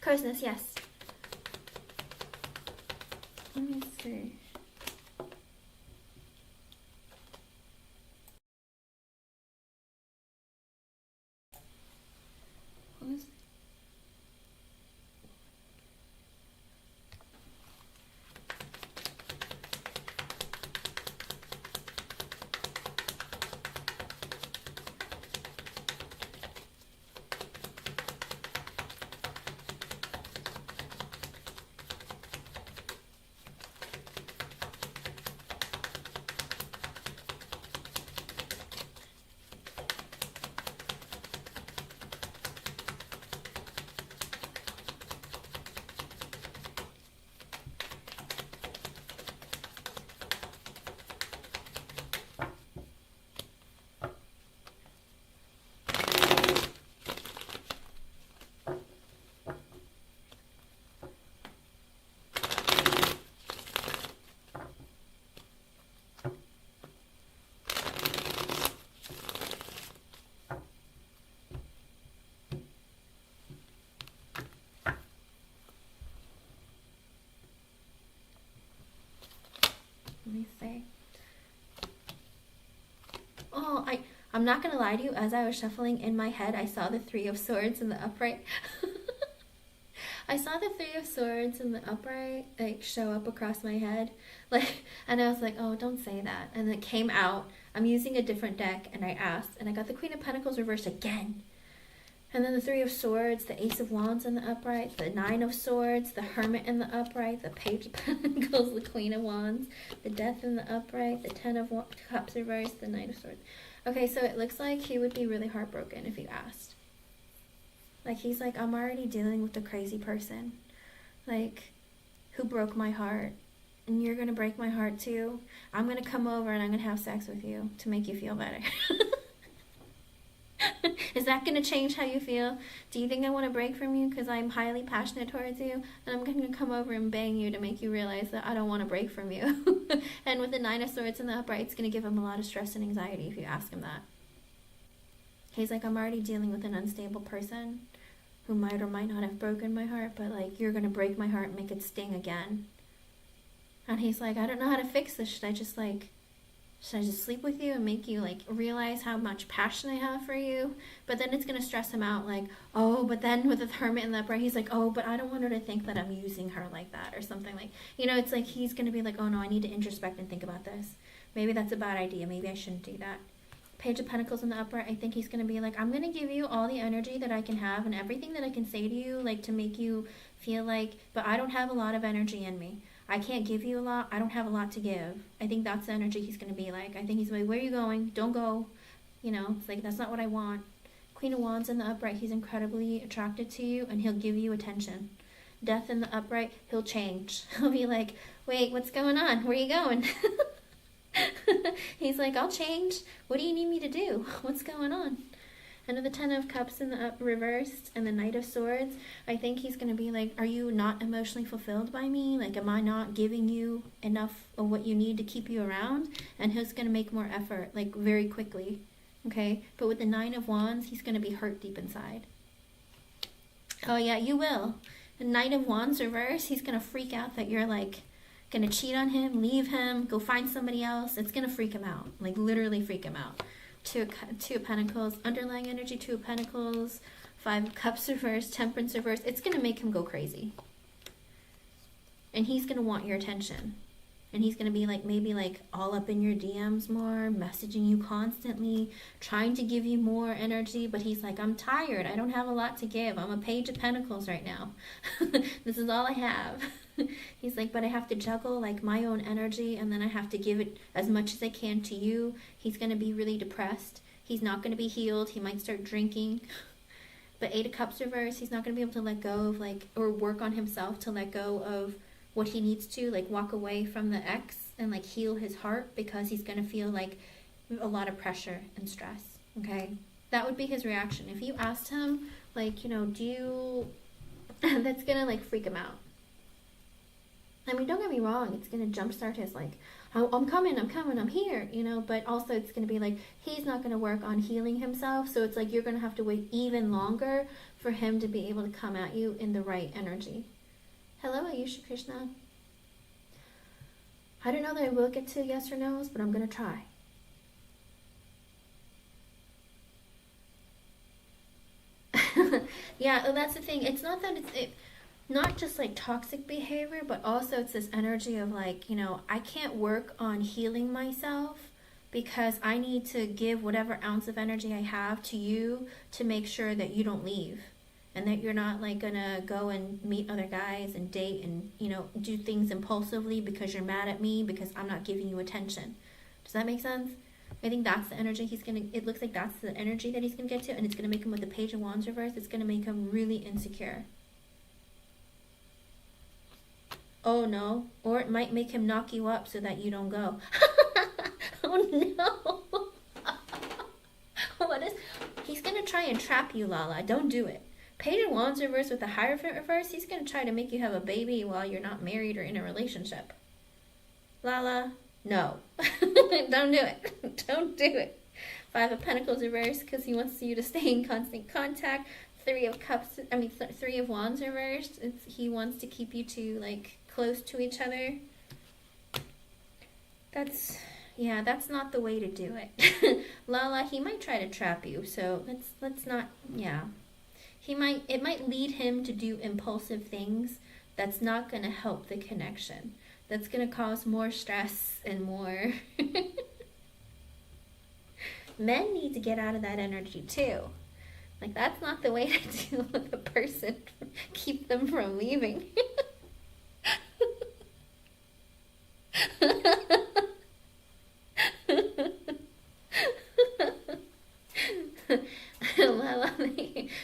[SPEAKER 1] Closeness, yes. Let me see. What was Let me see. Oh, I'm not gonna lie to you, as I was shuffling in my head, I saw the Three of Swords in the upright. I saw the Three of Swords in the upright, like, show up across my head. Like, and I was like, oh, don't say that. And it came out. I'm using a different deck, and I asked, and I got the Queen of Pentacles reversed again. And then the Three of Swords, the Ace of Wands in the upright, the Nine of Swords, the Hermit in the upright, the Page of Pentacles, the Queen of Wands, the Death in the upright, the Ten of Cups reversed, the Knight of Swords. Okay, so it looks like he would be really heartbroken if you asked. Like, he's like, I'm already dealing with a crazy person, like, who broke my heart. And you're going to break my heart too. I'm going to come over and I'm going to have sex with you to make you feel better. Is that going to change how you feel? Do you think I want to break from you because I'm highly passionate towards you? And I'm going to come over and bang you to make you realize that I don't want to break from you. And with the Nine of Swords in the upright, it's going to give him a lot of stress and anxiety if you ask him that. He's like, I'm already dealing with an unstable person who might or might not have broken my heart, but like, you're going to break my heart and make it sting again. And he's like, I don't know how to fix this. Should I just sleep with you and make you like realize how much passion I have for you? But then it's going to stress him out, like, oh, but then with the Hermit in the upright, he's like, oh, but I don't want her to think that I'm using her like that or something. Like, you know, it's like he's going to be like, oh no, I need to introspect and think about this. Maybe that's a bad idea. Maybe I shouldn't do that. Page of Pentacles in the upright, I think he's going to be like, I'm going to give you all the energy that I can have and everything that I can say to you, like, to make you feel like, but I don't have a lot of energy in me. I can't give you a lot. I don't have a lot to give. I think that's the energy he's going to be like. I think he's like, where are you going? Don't go. You know, it's like, that's not what I want. Queen of Wands in the upright, he's incredibly attracted to you and he'll give you attention. Death in the upright, he'll change. He'll be like, wait, what's going on? Where are you going? He's like, I'll change. What do you need me to do? What's going on? And with the Ten of Cups in the reversed and the Knight of Swords, I think he's going to be like, are you not emotionally fulfilled by me? Like, am I not giving you enough of what you need to keep you around? And he's going to make more effort, like, very quickly. Okay? But with the Nine of Wands, he's going to be hurt deep inside. Oh, yeah, you will. The Knight of Wands reverse, he's going to freak out that you're, like, going to cheat on him, leave him, go find somebody else. It's going to freak him out. Like, literally freak him out. Two of Pentacles, underlying energy, Two of Pentacles, Five of Cups reversed, Temperance reversed. It's going to make him go crazy. And he's going to want your attention. And he's going to be like, maybe like all up in your DMs more, messaging you constantly, trying to give you more energy. But he's like, I'm tired. I don't have a lot to give. I'm a Page of Pentacles right now. This is all I have. He's like, but I have to juggle like my own energy, and then I have to give it as much as I can to you. He's going to be really depressed. He's not going to be healed. He might start drinking. But Eight of Cups reverse, he's not going to be able to let go of like, or work on himself to let go of what he needs to, like walk away from the ex and like heal his heart, because he's going to feel like a lot of pressure and stress. Okay, that would be his reaction if you asked him, like, you know, do you that's gonna like freak him out. I mean, don't get me wrong, it's gonna jumpstart his like, I'm coming, I'm here, you know, but also it's gonna be like, he's not gonna work on healing himself, so it's like you're gonna have to wait even longer for him to be able to come at you in the right energy. Hello, Ayusha Krishna. I don't know that I will get to yes or no's, but I'm gonna try. Yeah, that's the thing. It's not that not just like toxic behavior, but also it's this energy of like, you know, I can't work on healing myself because I need to give whatever ounce of energy I have to you to make sure that you don't leave, and that you're not like gonna go and meet other guys and date and, you know, do things impulsively because you're mad at me because I'm not giving you attention. Does that make sense? I think that's the energy it looks like that's the energy that he's gonna get to, and it's gonna make him, with the Page of Wands reverse, it's gonna make him really insecure. Oh no, or it might make him knock you up so that you don't go. Oh no. He's gonna try and trap you, Lala. Don't do it. Page of Wands reverse with the Hierophant reverse, he's gonna try to make you have a baby while you're not married or in a relationship. Lala, no. Don't do it. Don't do it. Five of Pentacles reverse, because he wants you to stay in constant contact. Three of Wands reversed. He wants to keep you two like close to each other. That's not the way to do it. Lala, he might try to trap you, so let's not, yeah. It might lead him to do impulsive things that's not going to help the connection. That's going to cause more stress and more. Men need to get out of that energy too. Like, that's not the way to deal with a person. Keep them from leaving.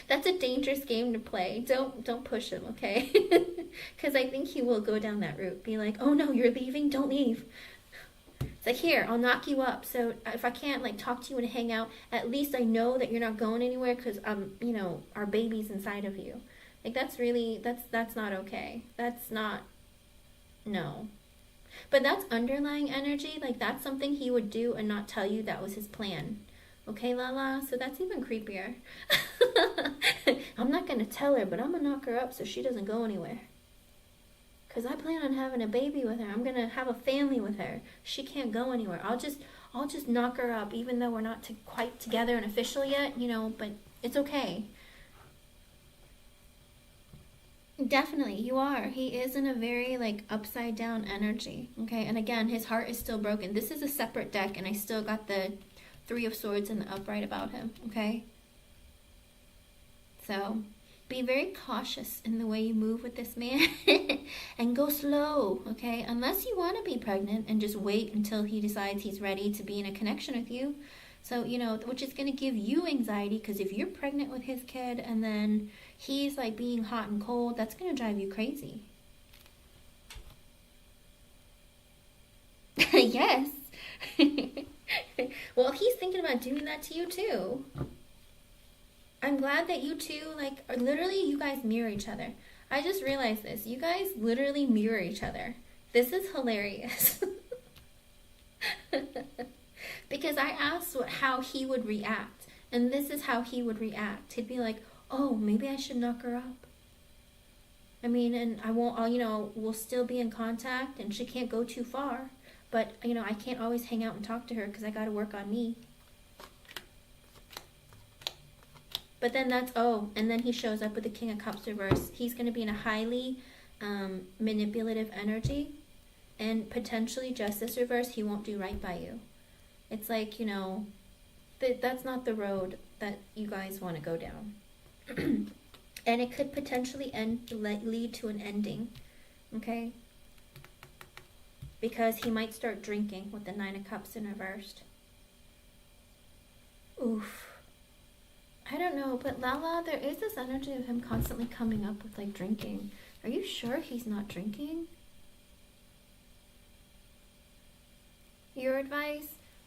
[SPEAKER 1] That's a dangerous game to play. Don't push him, okay? Because I think he will go down that route. Be like, oh no, you're leaving? Don't leave. It's like, here, I'll knock you up. So if I can't like talk to you and hang out, at least I know that you're not going anywhere, because you know, our baby's inside of you. Like, that's not okay. That's not, no. But that's underlying energy. Like, that's something he would do and not tell you that was his plan. Okay, Lala? So that's even creepier. I'm not going to tell her, but I'm going to knock her up so she doesn't go anywhere. Because I plan on having a baby with her. I'm going to have a family with her. She can't go anywhere. I'll just knock her up, even though we're not quite together and official yet, you know, but it's okay. Definitely, you are. He is in a very, like, upside down energy, okay? And again, his heart is still broken. This is a separate deck, and I still got the Three of Swords in the upright about him, okay? So, be very cautious in the way you move with this man. And go slow, okay? Unless you want to be pregnant and just wait until he decides he's ready to be in a connection with you. So, you know, which is going to give you anxiety, because if you're pregnant with his kid and then he's like being hot and cold, that's going to drive you crazy. Yes. Well, he's thinking about doing that to you too. I'm glad that you two, like, are literally, you guys mirror each other. I just realized this. You guys literally mirror each other. This is hilarious. Because I asked how he would react, and this is how he would react. He'd be like, oh, maybe I should knock her up. I mean, and you know, we'll still be in contact, and she can't go too far. But, you know, I can't always hang out and talk to her because I got to work on me. But then and then he shows up with the King of Cups reverse. He's going to be in a highly manipulative energy, and potentially Justice reverse, he won't do right by you. It's like, you know, that's not the road that you guys want to go down. And it could potentially lead to an ending. Okay? Because he might start drinking with the Nine of Cups in reversed. Oof. I don't know, but Lala, there is this energy of him constantly coming up with like drinking. Are you sure he's not drinking? Your advice?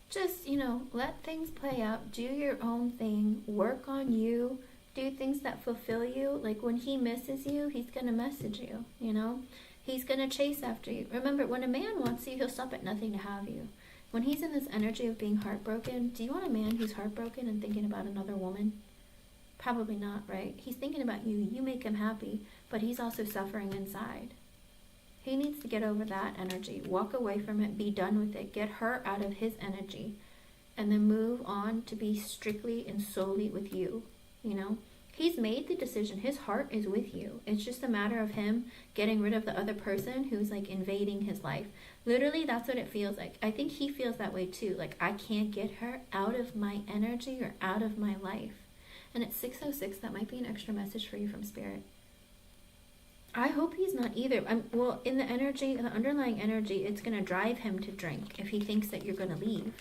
[SPEAKER 1] Just, let things play out. Do your own thing. Work on you. Do things that fulfill you. Like when he misses you, he's going to message you, He's going to chase after you. Remember, when a man wants you, he'll stop at nothing to have you. When he's in this energy of being heartbroken, do you want a man who's heartbroken and thinking about another woman? Probably not, right? He's thinking about you. You make him happy, but he's also suffering inside. He needs to get over that energy. Walk away from it. Be done with it. Get her out of his energy. And then move on to be strictly and solely with you. He's made the decision. His heart is with you. It's just a matter of him getting rid of the other person who's like invading his life. Literally, that's what it feels like. I think he feels that way too. Like, I can't get her out of my energy or out of my life. And it's 6:06. That might be an extra message for you from Spirit. I hope he's not either. Well, in the energy, the underlying energy, it's going to drive him to drink if he thinks that you're going to leave.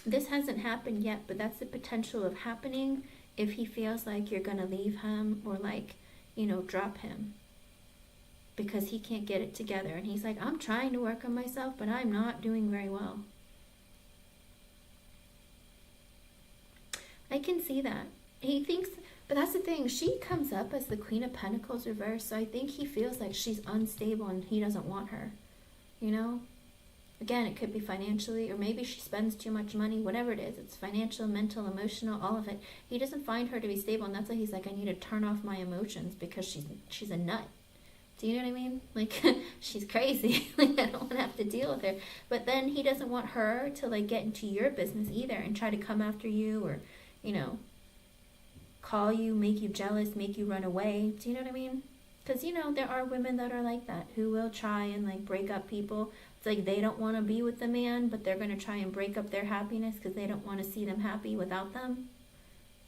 [SPEAKER 1] This hasn't happened yet, but that's the potential of happening if he feels like you're going to leave him or like, drop him. Because he can't get it together. And he's like, I'm trying to work on myself, but I'm not doing very well. I can see that. He thinks, but that's the thing. She comes up as the Queen of Pentacles reversed. So I think he feels like she's unstable and he doesn't want her. Again, it could be financially, or maybe she spends too much money, whatever it is. It's financial, mental, emotional, all of it. He doesn't find her to be stable, and that's why he's like, I need to turn off my emotions because she's a nut. Do you know what I mean? Like, she's crazy. Like, I don't want to have to deal with her. But then he doesn't want her to, like, get into your business either and try to come after you or, call you, make you jealous, make you run away. Do you know what I mean? Because, there are women that are like that who will try and, like, break up people. It's like they don't want to be with the man, but they're going to try and break up their happiness because they don't want to see them happy without them.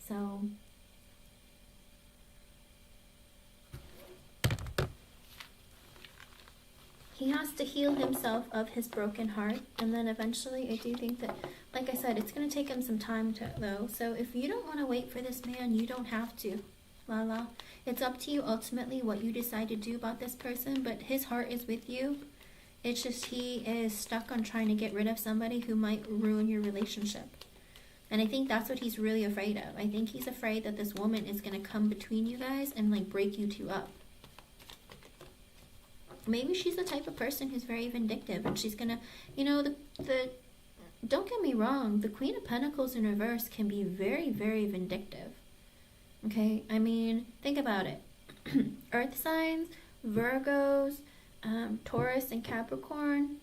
[SPEAKER 1] So he has to heal himself of his broken heart. And then eventually, I do think that, like I said, it's going to take him some time though. So if you don't want to wait for this man, you don't have to. Lala. It's up to you ultimately what you decide to do about this person, but his heart is with you. It's just he is stuck on trying to get rid of somebody who might ruin your relationship. And I think that's what he's really afraid of. I think he's afraid that this woman is going to come between you guys and like break you two up. Maybe she's the type of person who's very vindictive and she's going to, don't get me wrong, the Queen of Pentacles in reverse can be very, very vindictive. Okay, I mean, think about it. Earth signs, Virgos, Taurus and Capricorn,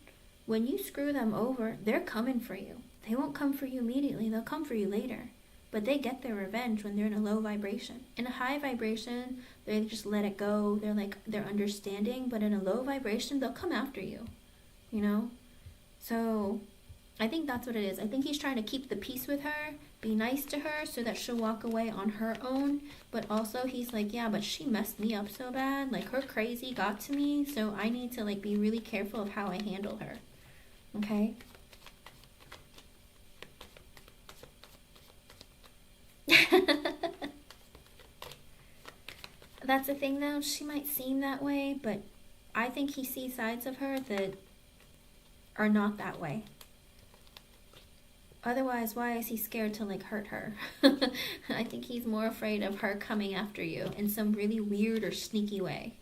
[SPEAKER 1] when you screw them over, they're coming for you. They won't come for you immediately, they'll come for you later. But they get their revenge when they're in a low vibration. In a high vibration, they just let it go. They're understanding. But in a low vibration, they'll come after you. So I think that's what it is. I think he's trying to keep the peace with her, be nice to her so that she'll walk away on her own. But also he's like, yeah, but she messed me up so bad. Like, her crazy got to me. So I need to, like, be really careful of how I handle her. Okay? That's the thing, though. She might seem that way, but I think he sees sides of her that are not that way. Otherwise, why is he scared to, like, hurt her? I think he's more afraid of her coming after you in some really weird or sneaky way,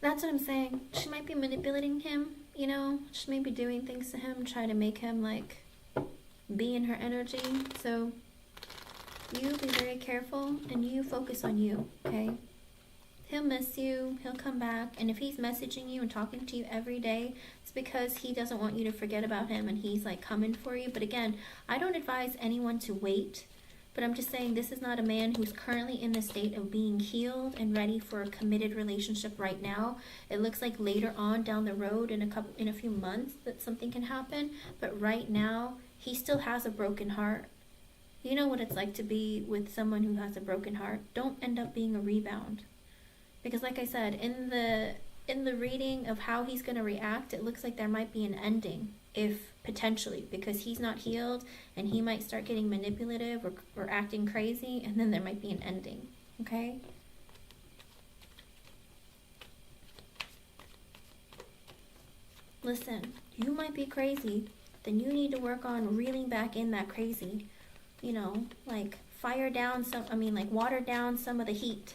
[SPEAKER 1] That's what I'm saying. She might be manipulating him, She may be doing things to him, trying to make him, like, be in her energy. So you be very careful and you focus on you, okay? He'll miss you. He'll come back. And if he's messaging you and talking to you every day, it's because he doesn't want you to forget about him and he's, like, coming for you. But again, I don't advise anyone to wait But I'm just saying this is not a man who's currently in the state of being healed and ready for a committed relationship right now. It looks like later on down the road in a few months that something can happen, but right now he still has a broken heart. You know what it's like to be with someone who has a broken heart. Don't end up being a rebound. Because like I said, in the reading of how he's going to react, it looks like there might be an ending, if potentially, because he's not healed and he might start getting manipulative or acting crazy, and then there might be an ending. Okay? Listen, you might be crazy, then you need to work on reeling back in that crazy. You know, like water down some of the heat.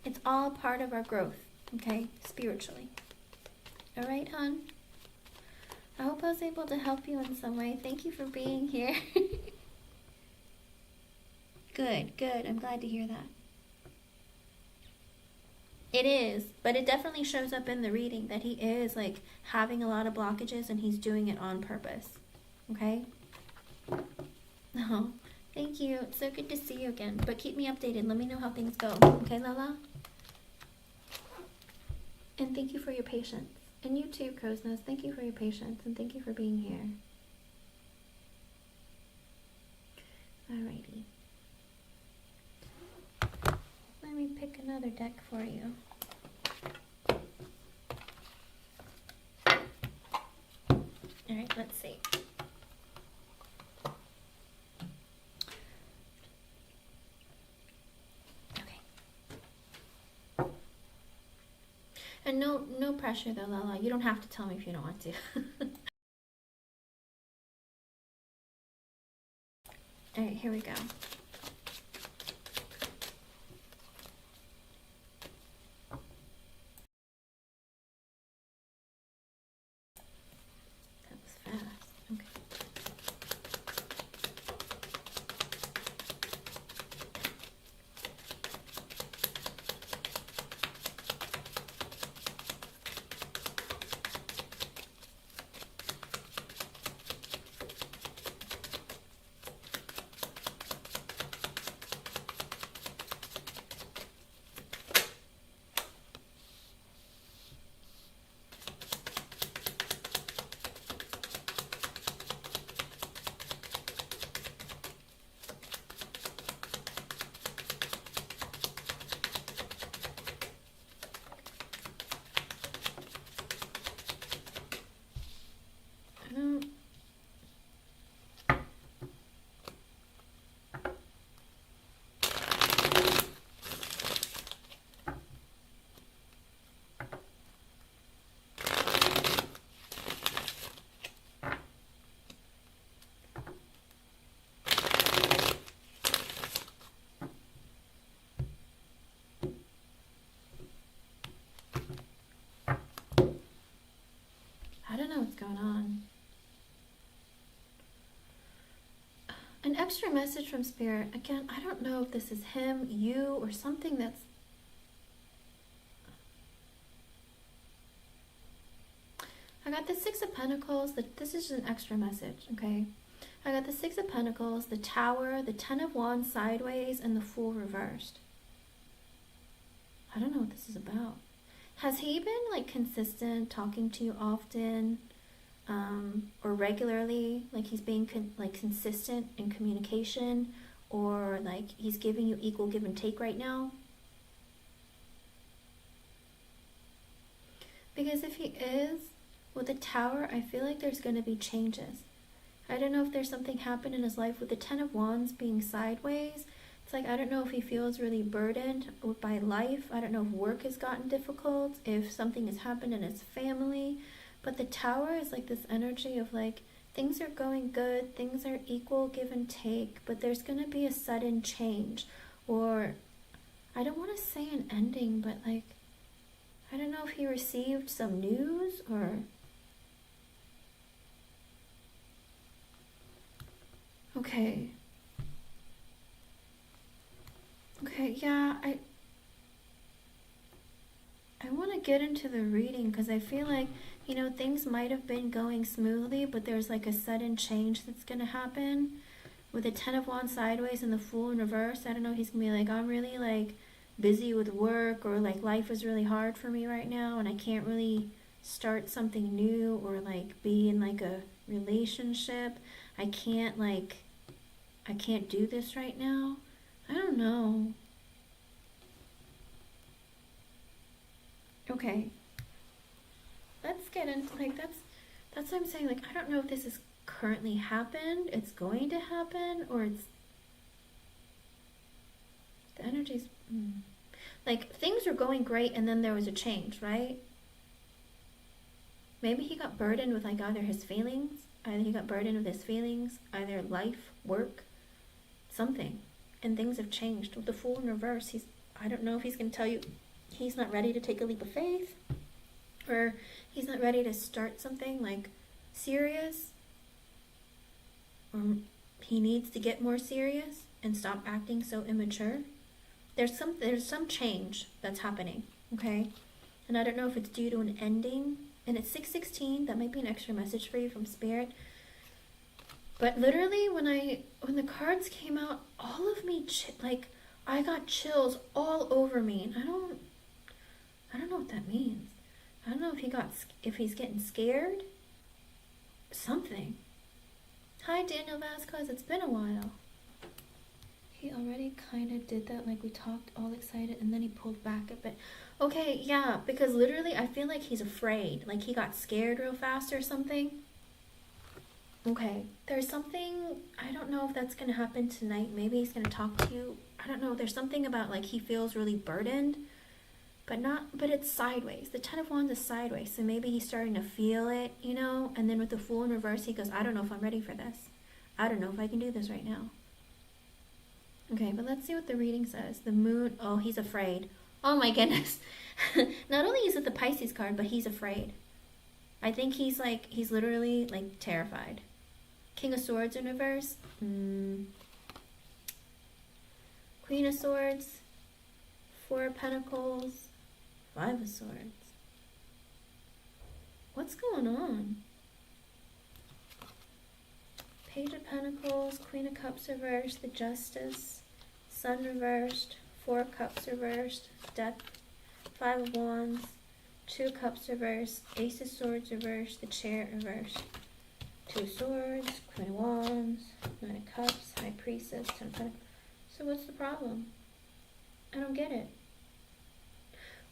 [SPEAKER 1] It's all part of our growth, okay, spiritually. All right, hon? I hope I was able to help you in some way. Thank you for being here. Good, good. I'm glad to hear that. It is, but it definitely shows up in the reading that he is, like, having a lot of blockages and he's doing it on purpose. Okay? Oh, thank you. It's so good to see you again. But keep me updated. Let me know how things go. Okay, Lala? And thank you for your patience. And you too, Crow's Nest. Thank you for your patience and thank you for being here. Alrighty. Let me pick another deck for you. Alright, let's see. And no pressure though, Lala. You don't have to tell me if you don't want to. Alright, here we go. That was fast. Okay. I don't know what's going on. An extra message from Spirit. Again, I don't know if this is him, you, or something that's... I got the Six of Pentacles. This is just an extra message, okay? I got the Six of Pentacles, the Tower, the Ten of Wands sideways, and the Fool reversed. I don't know what this is about. Has he been like consistent, talking to you often, or regularly? Like he's being consistent in communication, or like he's giving you equal give and take right now? Because if he is, with the Tower, I feel like there's going to be changes. I don't know if there's something happened in his life with the Ten of Wands being sideways. It's like, I don't know if he feels really burdened by life. I don't know if work has gotten difficult, if something has happened in his family. But the Tower is like this energy of like, things are going good, things are equal give and take, but there's going to be a sudden change. Or, I don't want to say an ending, but like, I don't know if he received some news or... Okay. Okay, yeah, I want to get into the reading because I feel like, you know, things might have been going smoothly, but there's like a sudden change that's going to happen. With the Ten of Wands sideways and the Fool in reverse, I don't know, he's gonna be like, I'm really like busy with work, or like life is really hard for me right now and I can't really start something new, or like be in like a relationship. I can't do this right now. I don't know. Okay. Let's get into like that's what I'm saying. Like, I don't know if this is currently happened, it's going to happen, or it's the energy's like things are going great and then there was a change, right? Maybe he got burdened with like either his feelings, either life, work, something, and things have changed. With the Fool in reverse, I don't know if he's going to tell you he's not ready to take a leap of faith, or he's not ready to start something like serious, or he needs to get more serious and stop acting so immature. There's some change that's happening, okay? And I don't know if it's due to an ending. And it's 6:16. That might be an extra message for you from Spirit. But literally, when the cards came out, all of me I got chills all over me. And I don't know what that means. I don't know if he's getting scared. Something. Hi, Daniel Vasquez. It's been a while. He already kind of did that, like we talked all excited, and then he pulled back a bit. Okay, yeah, because literally I feel like he's afraid. Like he got scared real fast or something. Okay, there's something, I don't know if that's going to happen tonight. Maybe he's going to talk to you. I don't know. There's something about like he feels really burdened, but it's sideways. The Ten of Wands is sideways, so maybe he's starting to feel it, you know? And then with the Fool in reverse, he goes, I don't know if I'm ready for this. I don't know if I can do this right now. Okay, but let's see what the reading says. The Moon, oh, he's afraid. Oh my goodness. Not only is it the Pisces card, but he's afraid. I think he's literally like terrified. King of Swords in reverse. Queen of Swords. Four of Pentacles. Five of Swords. What's going on? Page of Pentacles, Queen of Cups reversed, the Justice, Sun reversed, Four of Cups reversed, Death, Five of Wands, Two of Cups reversed, Ace of Swords reversed, the Chariot reversed, Two of Swords, Queen of Wands, Nine of Cups, High Priestess, Ten of Pentacles. So what's the problem? I don't get it.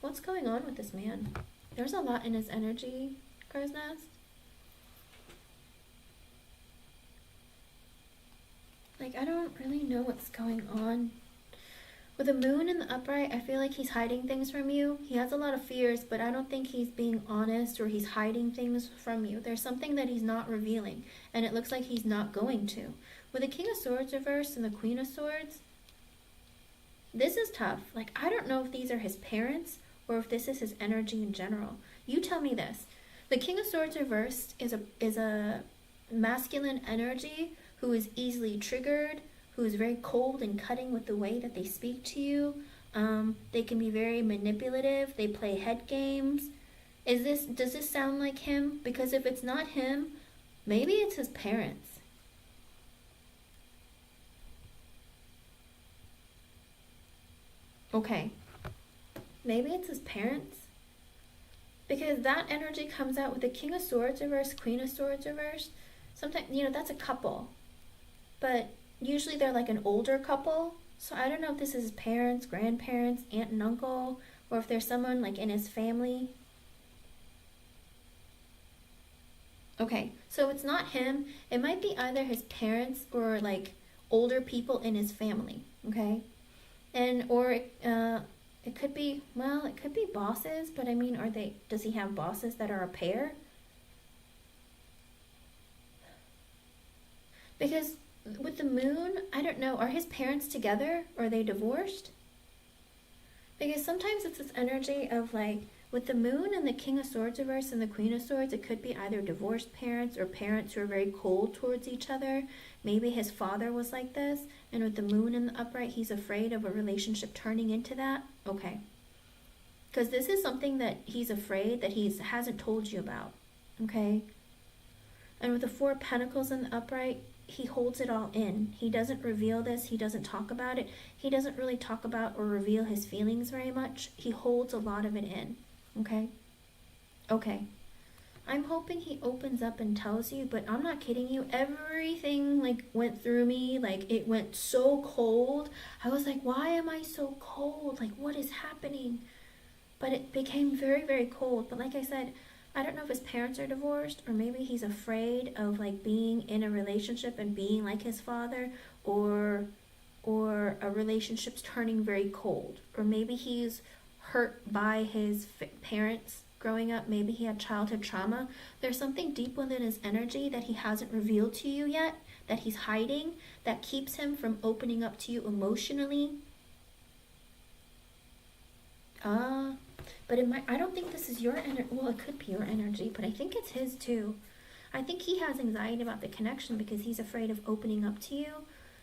[SPEAKER 1] What's going on with this man? There's a lot in his energy, Crow's Nest. Like, I don't really know what's going on. With the Moon in the upright, I feel like he's hiding things from you. He has a lot of fears, but I don't think he's being honest or he's hiding things from you. There's something that he's not revealing, and it looks like he's not going to. With the King of Swords reversed and the Queen of Swords, this is tough. Like, I don't know if these are his parents or if this is his energy in general. You tell me this. The King of Swords reversed is a masculine energy who is easily triggered, who is very cold and cutting with the way that they speak to you. They can be very manipulative. They play head games. Does this sound like him? Because if it's not him, maybe it's his parents. Okay. Maybe it's his parents. Because that energy comes out with the King of Swords reversed, Queen of Swords reversed. Sometimes, that's a couple. But usually they're like an older couple. So I don't know if this is his parents, grandparents, aunt and uncle, or if there's someone like in his family. Okay, so it's not him. It might be either his parents or like older people in his family, okay? Or it could be, it could be bosses, but I mean, does he have bosses that are a pair? Because with the Moon, I don't know, are his parents together or are they divorced? Because sometimes it's this energy of like, with the Moon and the King of Swords reverse and the Queen of Swords, it could be either divorced parents or parents who are very cold towards each other. Maybe his father was like this, and with the Moon in the upright, he's afraid of a relationship turning into that. Okay. Because this is something that he's afraid that he hasn't told you about. Okay. And with the Four of Pentacles in the upright, he holds it all in. He doesn't reveal this. He doesn't talk about it. He doesn't really talk about or reveal his feelings very much. He holds a lot of it in. Okay? Okay. I'm hoping he opens up and tells you, but I'm not kidding you. Everything like went through me. Like it went so cold. I was like, why am I so cold? Like what is happening? But it became very, very cold. But like I said, I don't know if his parents are divorced, or maybe he's afraid of like being in a relationship and being like his father, or a relationship's turning very cold, or maybe he's hurt by his parents growing up. Maybe he had childhood trauma. There's something deep within his energy that he hasn't revealed to you yet, that he's hiding, that keeps him from opening up to you emotionally. But I don't think this is your energy. Well, it could be your energy, but I think it's his too. I think he has anxiety about the connection because he's afraid of opening up to you,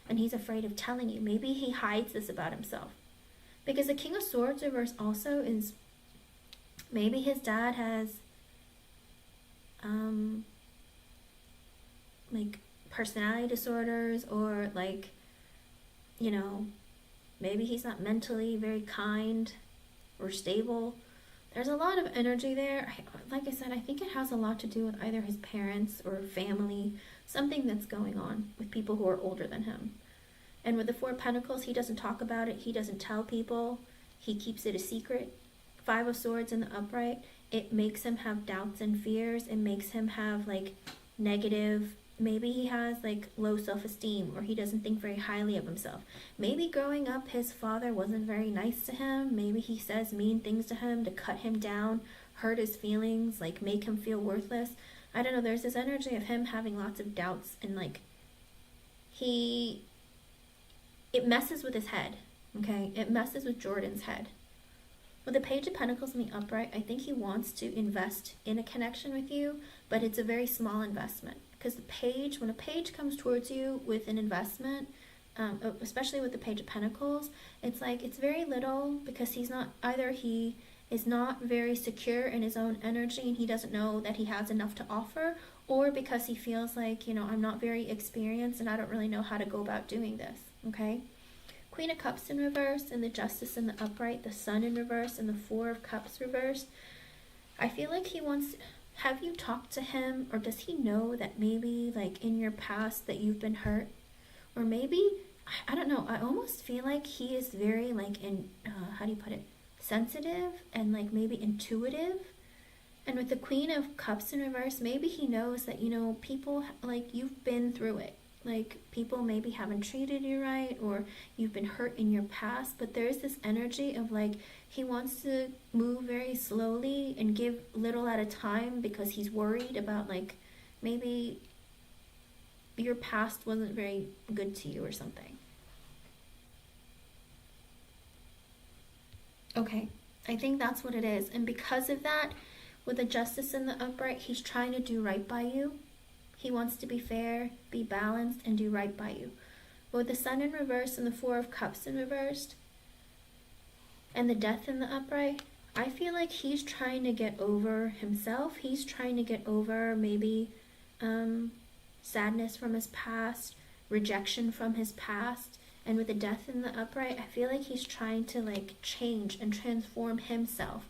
[SPEAKER 1] and he's afraid of telling you. Maybe he hides this about himself. Because the King of Swords reverse also is, maybe his dad has like personality disorders, or like, you know, maybe he's not mentally very kind or stable. There's a lot of energy there. Like I said, I think it has a lot to do with either his parents or family, something that's going on with people who are older than him. And with the Four of Pentacles, he doesn't talk about it. He doesn't tell people. He keeps it a secret. Five of Swords in the upright, it makes him have doubts and fears. It makes him have like negative, maybe he has like low self-esteem, or he doesn't think very highly of himself. Maybe growing up his father wasn't very nice to him. Maybe he says mean things to him to cut him down, hurt his feelings, like make him feel worthless. I don't know, there's this energy of him having lots of doubts, and like it messes with his head. Okay, it messes with Jordan's head. With the Page of Pentacles in the upright, I think he wants to invest in a connection with you, but it's a very small investment. Because when a page comes towards you with an investment, especially with the Page of Pentacles, it's like it's very little, because he is not very secure in his own energy and he doesn't know that he has enough to offer, or because he feels like, I'm not very experienced and I don't really know how to go about doing this. Okay? Queen of Cups in reverse, and the Justice in the upright, the Sun in reverse, and the Four of Cups reversed. I feel like he wants... Have you talked to him, or does he know that maybe like in your past that you've been hurt? Or maybe, I don't know, I almost feel like he is very like, how do you put it? Sensitive and like maybe intuitive. And with the Queen of Cups in reverse, maybe he knows that, people, like you've been through it. Like people maybe haven't treated you right, or you've been hurt in your past, but there's this energy of like he wants to move very slowly and give little at a time, because he's worried about like maybe your past wasn't very good to you or something. Okay, I think that's what it is. And because of that, with the Justice in the upright, he's trying to do right by you. He wants to be fair, be balanced, and do right by you. But with the Sun in reverse and the Four of Cups in reversed, and the Death in the upright, I feel like he's trying to get over himself. He's trying to get over maybe sadness from his past, rejection from his past. And with the Death in the upright, I feel like he's trying to like change and transform himself,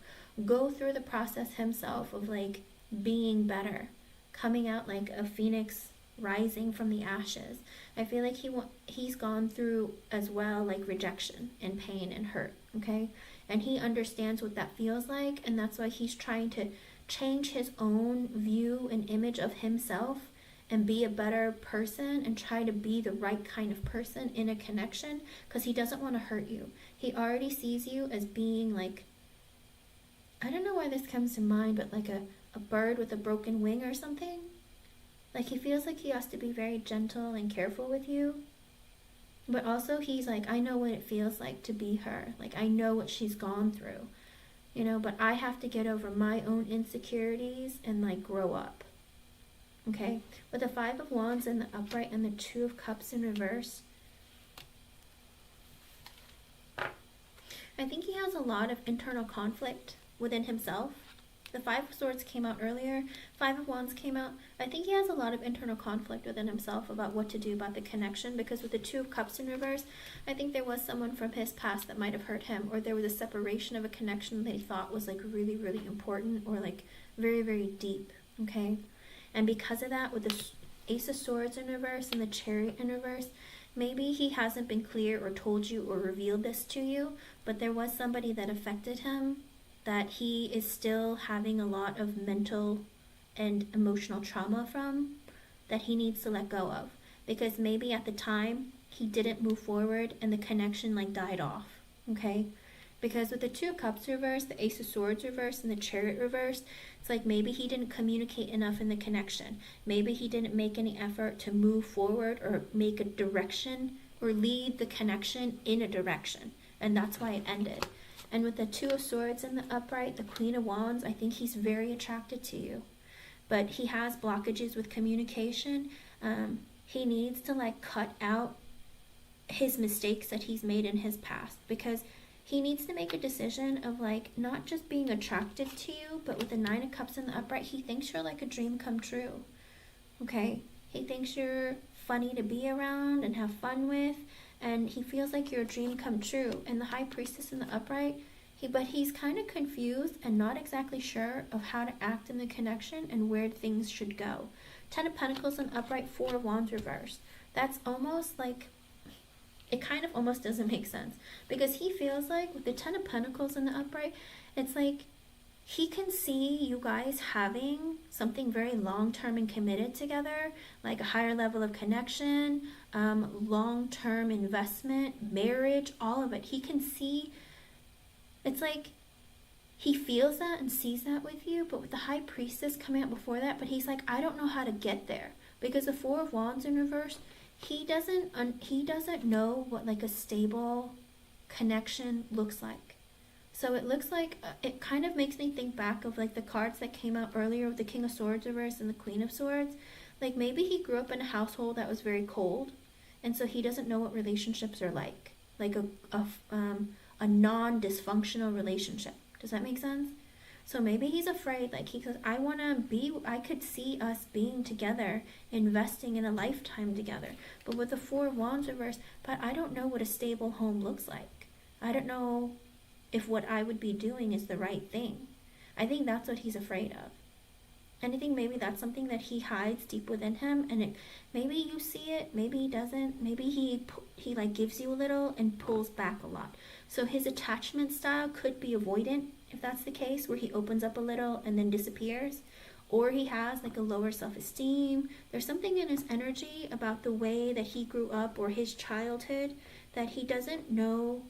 [SPEAKER 1] go through the process himself of like being better, coming out like a phoenix rising from the ashes. I feel like he's gone through as well like rejection and pain and hurt, okay? And he understands what that feels like, and that's why he's trying to change his own view and image of himself and be a better person and try to be the right kind of person in a connection, because he doesn't want to hurt you. He already sees you as being like, I don't know why this comes to mind, but like a bird with a broken wing or something. Like he feels like he has to be very gentle and careful with you. But also he's like, I know what it feels like to be her. Like I know what she's gone through. But I have to get over my own insecurities and like grow up. Okay? With the Five of Wands in the upright and the Two of Cups in reverse, I think he has a lot of internal conflict within himself. The Five of Swords came out earlier. Five of Wands came out. I think he has a lot of internal conflict within himself about what to do about the connection, because with the Two of Cups in reverse, I think there was someone from his past that might have hurt him, or there was a separation of a connection that he thought was like really, really important, or like very, very deep, okay? And because of that, with the Ace of Swords in reverse and the Chariot in reverse, maybe he hasn't been clear or told you or revealed this to you, but there was somebody that affected him that he is still having a lot of mental and emotional trauma from, that he needs to let go of. Because maybe at the time he didn't move forward and the connection like died off, okay? Because with the Two of Cups reverse, the Ace of Swords reverse, and the Chariot reverse, it's like maybe he didn't communicate enough in the connection. Maybe he didn't make any effort to move forward or make a direction or lead the connection in a direction. And that's why it ended. And with the Two of Swords in the upright, the Queen of Wands, I think he's very attracted to you. But he has blockages with communication. He needs to like cut out his mistakes that he's made in his past, because he needs to make a decision of like not just being attracted to you, but with the Nine of Cups in the upright, he thinks you're like a dream come true, okay? He thinks you're funny to be around and have fun with, and he feels like you're a dream come true. And the High Priestess in the upright, but he's kind of confused and not exactly sure of how to act in the connection and where things should go. Ten of Pentacles in the upright, Four of Wands reversed. That's almost like, it kind of almost doesn't make sense, because he feels like with the Ten of Pentacles in the upright, it's like he can see you guys having something very long-term and committed together, like a higher level of connection, long-term investment, marriage, all of it. He can see, it's like he feels that and sees that with you, but with the High Priestess coming out before that, but he's like, I don't know how to get there, because the Four of Wands in reverse, he doesn't know what like a stable connection looks like. So it looks like, it kind of makes me think back of like the cards that came out earlier with the King of Swords reverse and the Queen of Swords. Like maybe he grew up in a household that was very cold, and so he doesn't know what relationships are like a non-dysfunctional relationship. Does that make sense? So maybe he's afraid, like he says, I could see us being together, investing in a lifetime together. But with the Four of Wands reverse, but I don't know what a stable home looks like. I don't know if what I would be doing is the right thing. I think that's what he's afraid of. And I think maybe that's something that he hides deep within him, and maybe you see it, maybe he doesn't. Maybe he like gives you a little and pulls back a lot. So his attachment style could be avoidant, if that's the case, where he opens up a little and then disappears. Or he has like a lower self-esteem. There's something in his energy about the way that he grew up or his childhood that he doesn't know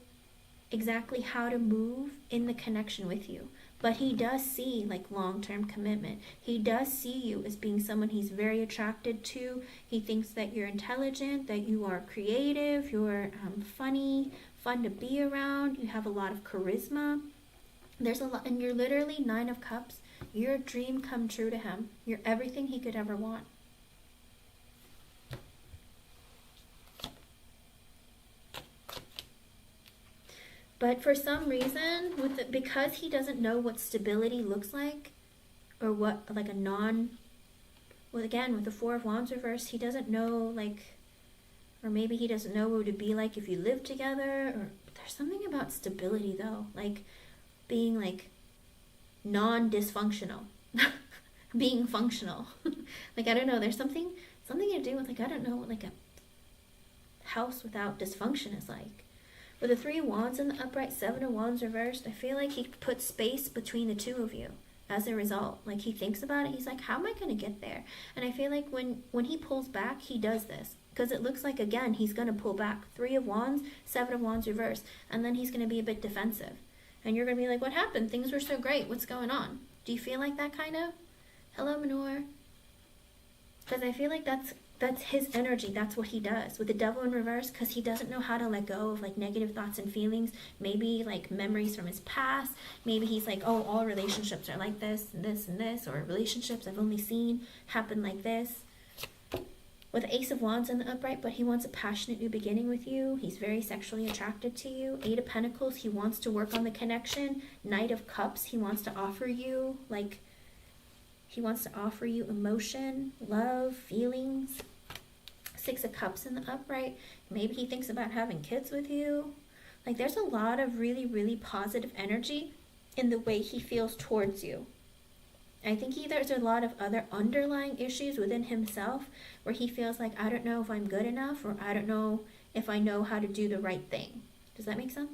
[SPEAKER 1] exactly how to move in the connection with you. But he does see like long-term commitment. He does see you as being someone he's very attracted to. He thinks that you're intelligent, that you are creative, you're funny, fun to be around, you have a lot of charisma. There's a lot, and you're literally Nine of Cups. You're a dream come true to him. You're everything he could ever want. But for some reason, because he doesn't know what stability looks like, or what like a well again with the Four of Wands reverse, he doesn't know like, or maybe he doesn't know what it would be like if you lived together. Or there's something about stability though, like being like non-dysfunctional, being functional. Like I don't know, there's something to do with like, I don't know what like a house without dysfunction is like. With the Three of Wands in the upright, Seven of Wands reversed, I feel like he put space between the two of you as a result. Like he thinks about it, he's like, how am I going to get there? And I feel like when he pulls back, he does this. Because it looks like, again, he's going to pull back. Three of Wands, Seven of Wands reversed. And then he's going to be a bit defensive. And you're going to be like, what happened? Things were so great. What's going on? Do you feel like that kind of? Hello, Manor. Because I feel like that's his energy. That's what he does with the Devil in reverse, because he doesn't know how to let go of like negative thoughts and feelings, maybe like memories from his past. Maybe he's like, oh, all relationships are like this and this and this, or relationships I've only seen happen like this. with Ace of Wands in the upright, but he wants a passionate new beginning with you. He's very sexually attracted to you. Eight of Pentacles, he wants to work on the connection. Knight of Cups, he wants to offer you, like, he wants to offer you emotion, love, feelings. Six of Cups in the upright, maybe he thinks about having kids with you. Like, there's a lot of really, really positive energy in the way he feels towards you. I think there's a lot of other underlying issues within himself where he feels like, I don't know if I'm good enough, or I don't know if I know how to do the right thing. Does that make sense?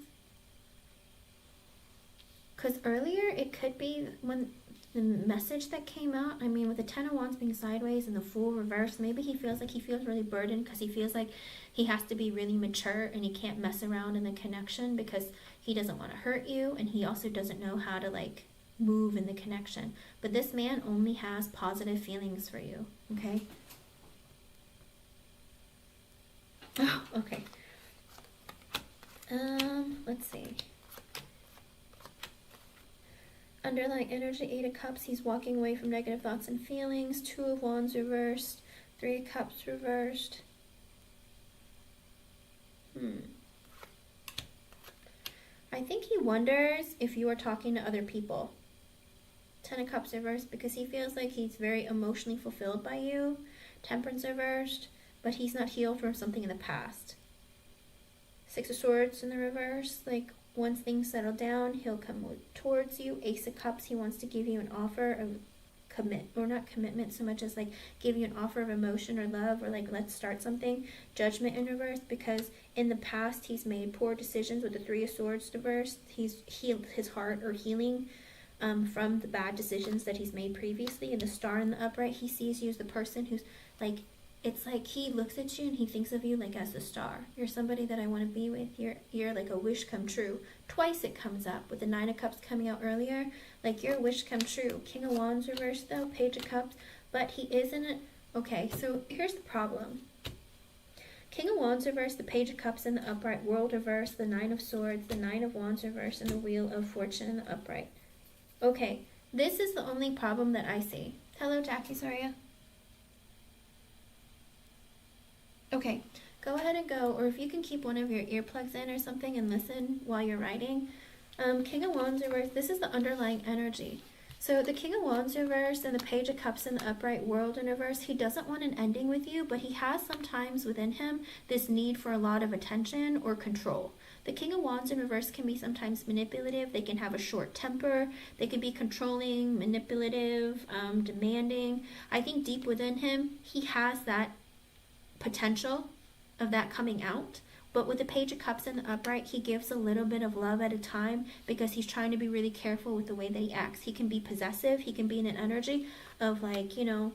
[SPEAKER 1] Because earlier it could be when the message that came out, I mean, with the Ten of Wands being sideways and the Fool reversed, maybe he feels like he feels really burdened because he feels like he has to be really mature and he can't mess around in the connection because he doesn't want to hurt you, and he also doesn't know how to, like, move in the connection. But this man only has positive feelings for you, okay? Oh, okay. Let's see. Underlying energy, Eight of Cups, he's walking away from negative thoughts and feelings. Two of Wands reversed. Three of Cups reversed. I think he wonders if you are talking to other people. Ten of Cups reversed, because he feels like he's very emotionally fulfilled by you. Temperance reversed, but he's not healed from something in the past. Six of Swords in the reverse, like, once things settle down, he'll come towards you. Ace of Cups, he wants to give you an offer of not commitment so much as, like, give you an offer of emotion or love, or, like, let's start something. Judgment in reverse, because in the past he's made poor decisions. With the Three of Swords reversed, he's healed his heart, or healing from the bad decisions that he's made previously. And the Star in the upright, he sees you as the person who's, like, it's like he looks at you and he thinks of you, like, as the star. You're somebody that I want to be with. You're like a wish come true. Twice it comes up with the Nine of Cups coming out earlier, like, your wish come true. King of Wands reversed though, Page of Cups, but he isn't. Okay, so here's the problem. King of Wands reversed, the Page of Cups in the upright, World reversed, the Nine of Swords, the Nine of Wands reversed, and the Wheel of Fortune in the upright. Okay, this is the only problem that I see. Hello, Jackie Soria. Okay, go ahead and go, or if you can keep one of your earplugs in or something and listen while you're writing. King of Wands reversed, this is the underlying energy. So the King of Wands reversed and the Page of Cups in the upright, World in reverse, he doesn't want an ending with you, but he has sometimes within him this need for a lot of attention or control. The King of Wands in reverse can be sometimes manipulative. They can have a short temper. They can be controlling, manipulative, demanding. I think deep within him, he has that potential of that coming out. But with the Page of Cups in the upright, he gives a little bit of love at a time because he's trying to be really careful with the way that he acts. He can be possessive. He can be in an energy of, like, you know,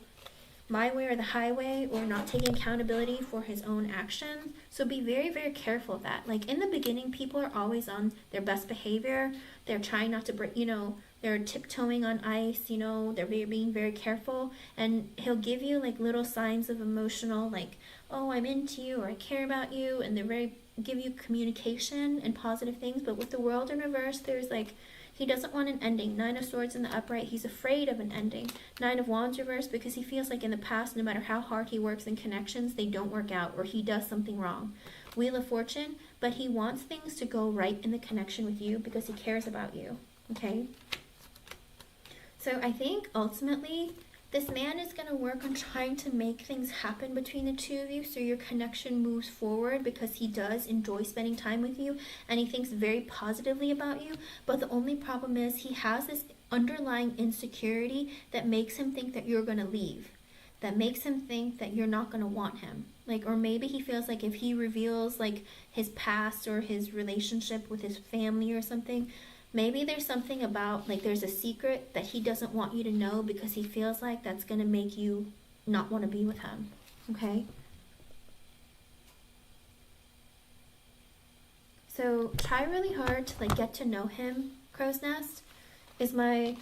[SPEAKER 1] my way or the highway, or not taking accountability for his own actions. So be very, very careful of that. Like, in the beginning, people are always on their best behavior. They're trying not to break, you know, they're tiptoeing on ice, you know, they're being very careful. And he'll give you, like, little signs of emotional, like, oh, I'm into you, or I care about you. And they're give you communication and positive things. But with the World in reverse, there's, like, he doesn't want an ending. Nine of Swords in the upright, he's afraid of an ending. Nine of Wands reversed, because he feels like in the past, no matter how hard he works in connections, they don't work out, or he does something wrong. Wheel of Fortune, but he wants things to go right in the connection with you because he cares about you, okay? So I think ultimately, this man is going to work on trying to make things happen between the two of you so your connection moves forward, because he does enjoy spending time with you and he thinks very positively about you. But the only problem is he has this underlying insecurity that makes him think that you're going to leave, that makes him think that you're not going to want him. Like, or maybe he feels like if he reveals, like, his past or his relationship with his family or something, maybe there's something about, like, there's a secret that he doesn't want you to know because he feels like that's going to make you not want to be with him, okay? So try really hard to, like, get to know him, Crow's Nest, is my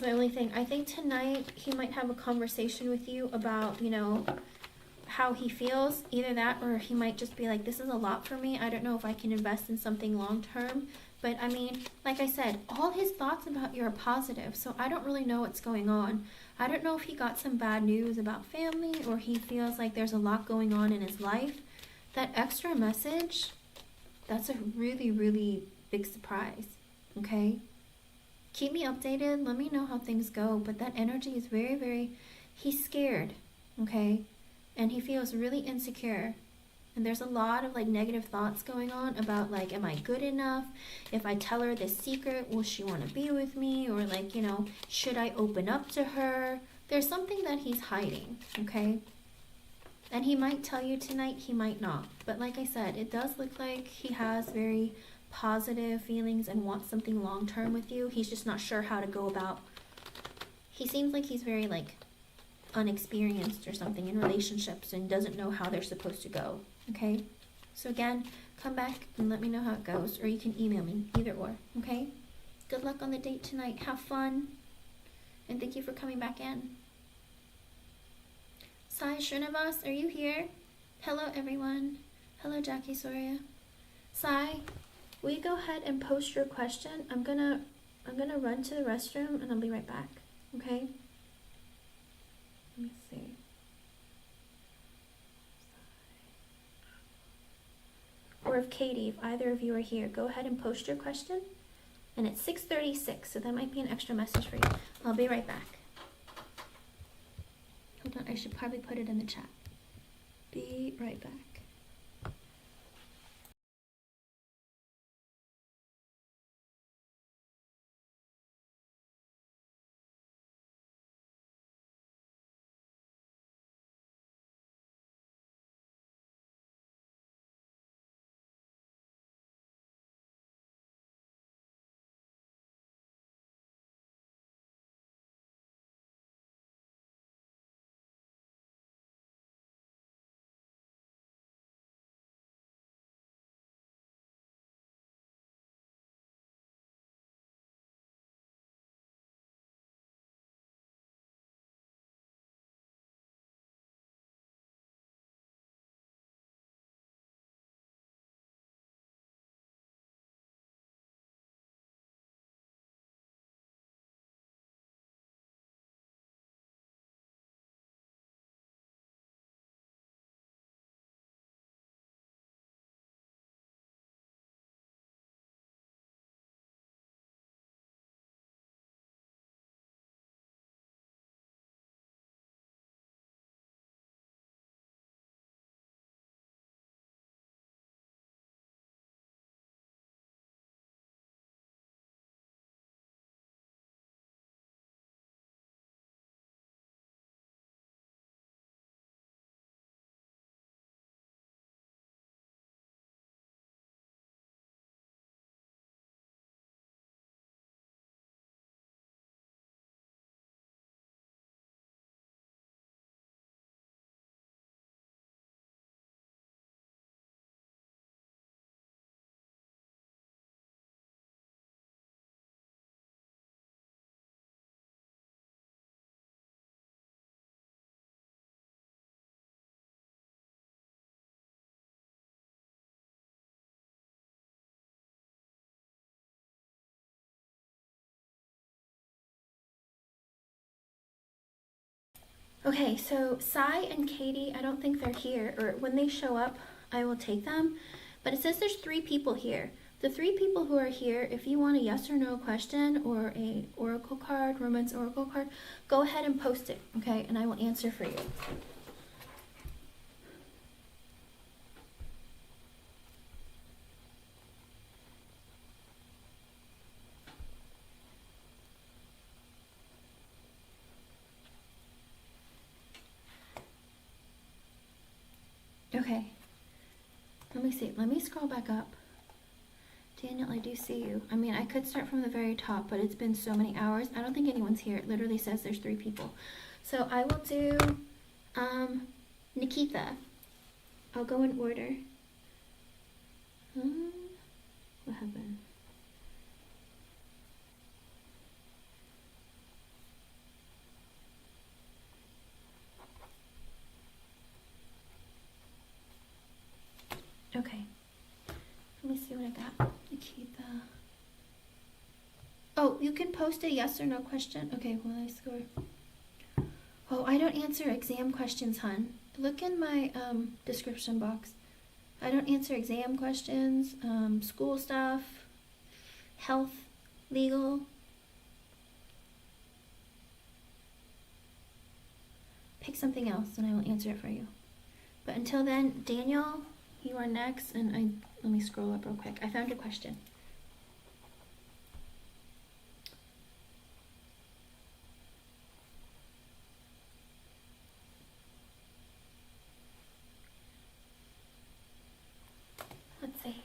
[SPEAKER 1] only thing. I think tonight he might have a conversation with you about, you know, how he feels. Either that, or he might just be like, this is a lot for me. I don't know if I can invest in something long term. But I mean, like I said, all his thoughts about you are positive, so I don't really know what's going on. I don't know if he got some bad news about family or he feels like there's a lot going on in his life. That extra message, that's a really, really big surprise, okay? Keep me updated. Let me know how things go. But that energy is very, very, he's scared, okay? And he feels really insecure. And there's a lot of like negative thoughts going on about like, am I good enough? If I tell her this secret, will she want to be with me? Or like, you know, should I open up to her? There's something that he's hiding, okay? And he might tell you tonight, he might not. But like I said, it does look like he has very positive feelings and wants something long term with you. He's just not sure how to go about. He seems like he's very like unexperienced or something in relationships and doesn't know how they're supposed to go. Okay? So again, come back and let me know how it goes, or you can email me, either or. Okay? Good luck on the date tonight. Have fun. And thank you for coming back in. Sai Srinivas, are you here? Hello everyone. Hello Jackie Soria. Sai, will you go ahead and post your question? I'm gonna run to the restroom and I'll be right back. Okay? Let me see. Or if Katie, if either of you are here, go ahead and post your question. And it's 6:36, so that might be an extra message for you. I'll be right back. Hold on, I should probably put it in the chat. Be right back. Okay, so Sai and Katie, I don't think they're here, or when they show up, I will take them. But it says there's 3 people here. The 3 people who are here, if you want a yes or no question or a oracle card, romance oracle card, go ahead and post it, okay? And I will answer for you. Okay, let me see. Let me scroll back up. Daniel, I do see you. I mean, I could start from the very top, but it's been so many hours. I don't think anyone's here. It literally says there's 3 people. So I will do Nikita. I'll go in order. What happened? Okay. Let me see what I got. Nikita. post a yes or no question? Okay, well, I score. Oh, I don't answer exam questions, hun. Look in my description box. I don't answer exam questions, school stuff, health, legal. Pick something else and I will answer it for you. But until then, Daniel, you are next. And let me scroll up real quick. I found a question. Let's see.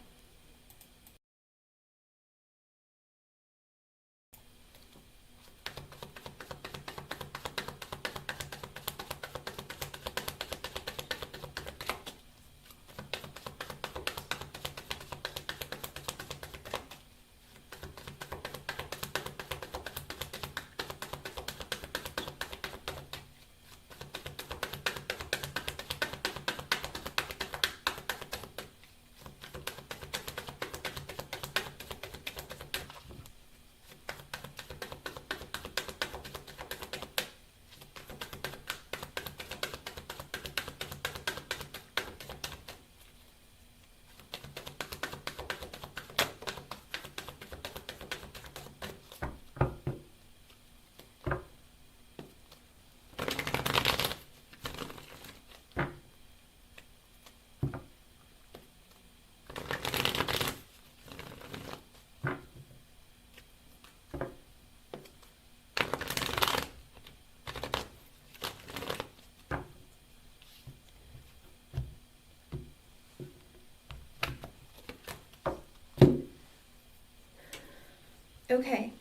[SPEAKER 1] Okay.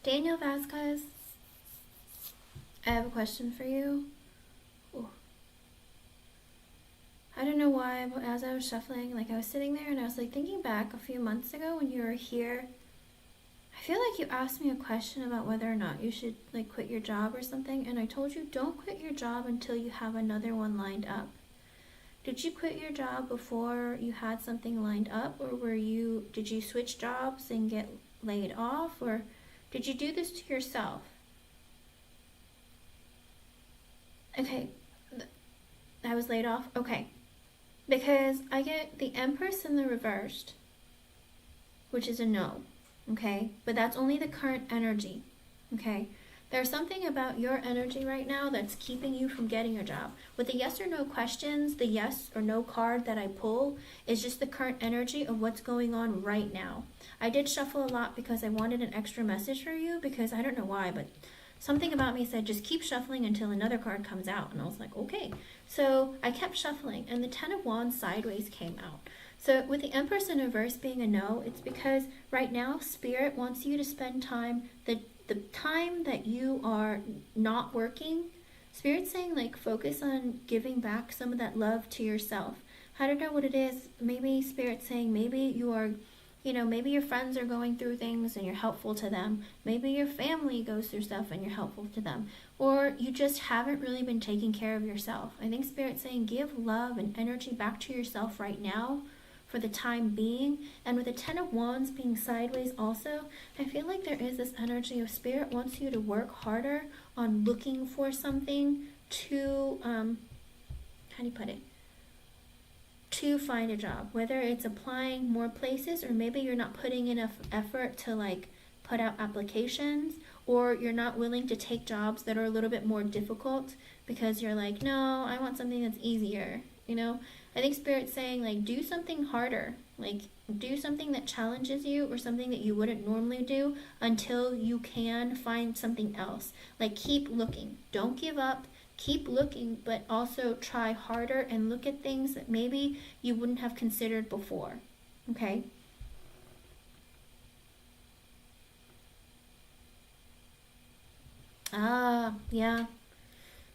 [SPEAKER 1] Daniel Vasquez, I have a question for you. Ooh. I don't know why, but as I was shuffling, like I was sitting there and I was like thinking back a few months ago when you were here. I feel like you asked me a question about whether or not you should like quit your job or something, and I told you don't quit your job until you have another one lined up. Did you quit your job before you had something lined up, or did you switch jobs and get laid off, or did you do this to yourself? Okay, I was laid off. Okay, because I get the Empress in the reversed, which is a no. Okay, but that's only the current energy. Okay, there's something about your energy right now that's keeping you from getting your job. With the yes or no questions, the yes or no card that I pull is just the current energy of what's going on right now. I did shuffle a lot because I wanted an extra message for you, because I don't know why, but something about me said just keep shuffling until another card comes out. And I was like, okay. So I kept shuffling and the Ten of Wands sideways came out. So with the Empress in reverse being a no, it's because right now Spirit wants you to spend time, the time that you are not working, Spirit's saying like focus on giving back some of that love to yourself. I don't know what it is. Maybe Spirit's saying maybe you are, maybe your friends are going through things and you're helpful to them. Maybe your family goes through stuff and you're helpful to them. Or you just haven't really been taking care of yourself. I think Spirit's saying give love and energy back to yourself right now for the time being. And with the Ten of Wands being sideways also, I feel like there is this energy of Spirit wants you to work harder on looking for something to, how do you put it? To find a job, whether it's applying more places, or maybe you're not putting enough effort to like put out applications, or you're not willing to take jobs that are a little bit more difficult because you're like, no, I want something that's easier, I think Spirit's saying like do something harder, like do something that challenges you or something that you wouldn't normally do until you can find something else. Like keep looking, don't give up, keep looking, but also try harder and look at things that maybe you wouldn't have considered before. Okay? Yeah.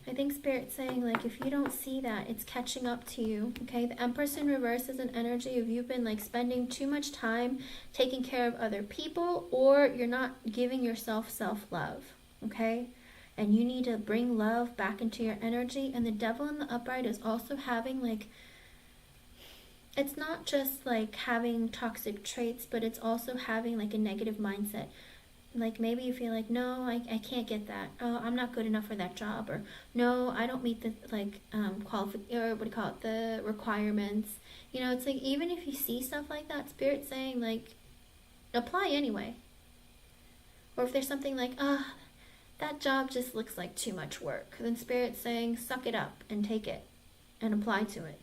[SPEAKER 1] I think Spirit's saying, like, if you don't see that, it's catching up to you, okay? The Empress in reverse is an energy of you've been, like, spending too much time taking care of other people, or you're not giving yourself self-love, okay? And you need to bring love back into your energy. And the Devil in the upright is also having, like, it's not just, like, having toxic traits, but it's also having, like, a negative mindset. Like maybe you feel like, no, I can't get that. Oh, I'm not good enough for that job. Or no, I don't meet the like or what do you call it, the requirements. You know, it's like even if you see stuff like that, Spirit's saying like apply anyway. Or if there's something like, that job just looks like too much work, then Spirit's saying suck it up and take it and apply to it.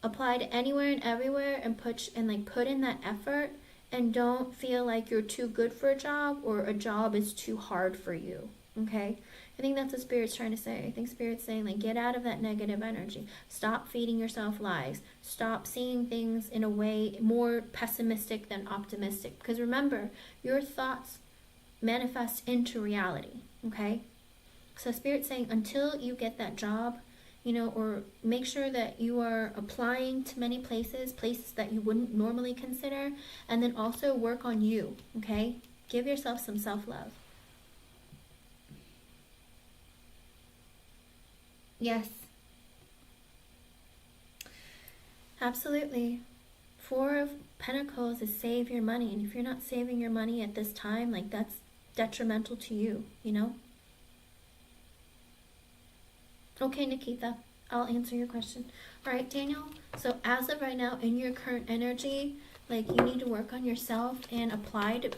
[SPEAKER 1] Apply to anywhere and everywhere and put in that effort, and don't feel like you're too good for a job or a job is too hard for you. Okay? I think that's what Spirit's trying to say. I think Spirit's saying like get out of that negative energy. Stop feeding yourself lies. Stop seeing things in a way more pessimistic than optimistic. Because remember, your thoughts manifest into reality. Okay? So Spirit's saying until you get that job, you know, or make sure that you are applying to many places that you wouldn't normally consider, and then also work on you, okay? Give yourself some self-love. Yes. Absolutely. Four of Pentacles is save your money, and if you're not saving your money at this time, like that's detrimental to you, you know? Okay, Nikita, I'll answer your question. All right, Daniel, so as of right now, in your current energy, like you need to work on yourself and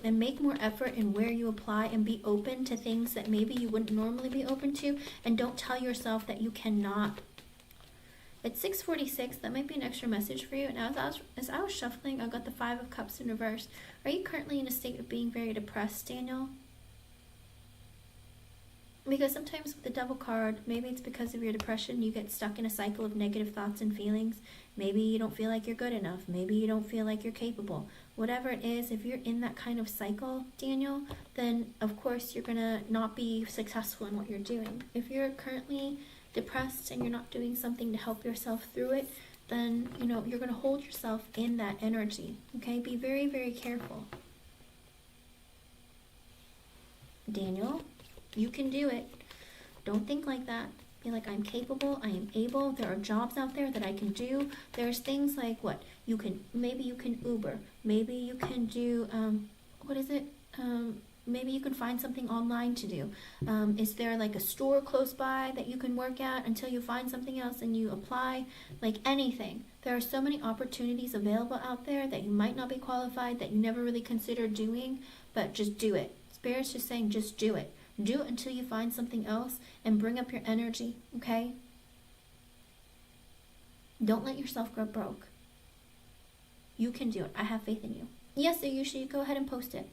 [SPEAKER 1] and make more effort in where you apply, and be open to things that maybe you wouldn't normally be open to, and don't tell yourself that you cannot. It's 6:46. That might be an extra message for you. And as I was shuffling, I got the Five of Cups in reverse. Are you currently in a state of being very depressed, Daniel? Because sometimes with the Devil card, maybe it's because of your depression, you get stuck in a cycle of negative thoughts and feelings. Maybe you don't feel like you're good enough. Maybe you don't feel like you're capable. Whatever it is, if you're in that kind of cycle, Daniel, then of course you're going to not be successful in what you're doing. If you're currently depressed and you're not doing something to help yourself through it, then, you know, you're going to hold yourself in that energy. Okay? Be very, very careful. Daniel, you can do it. Don't think like that. Be like, I'm capable, I am able, there are jobs out there that I can do. There's things like what? Maybe you can Uber. Maybe you can do, maybe you can find something online to do. Is there like a store close by that you can work at until you find something else and you apply? Like anything. There are so many opportunities available out there that you might not be qualified, that you never really considered doing, but just do it. Spirit's just saying, just do it. Do it until you find something else and bring up your energy, okay? Don't let yourself grow broke. You can do it. I have faith in you. Yes, Ayushi, go ahead and post it.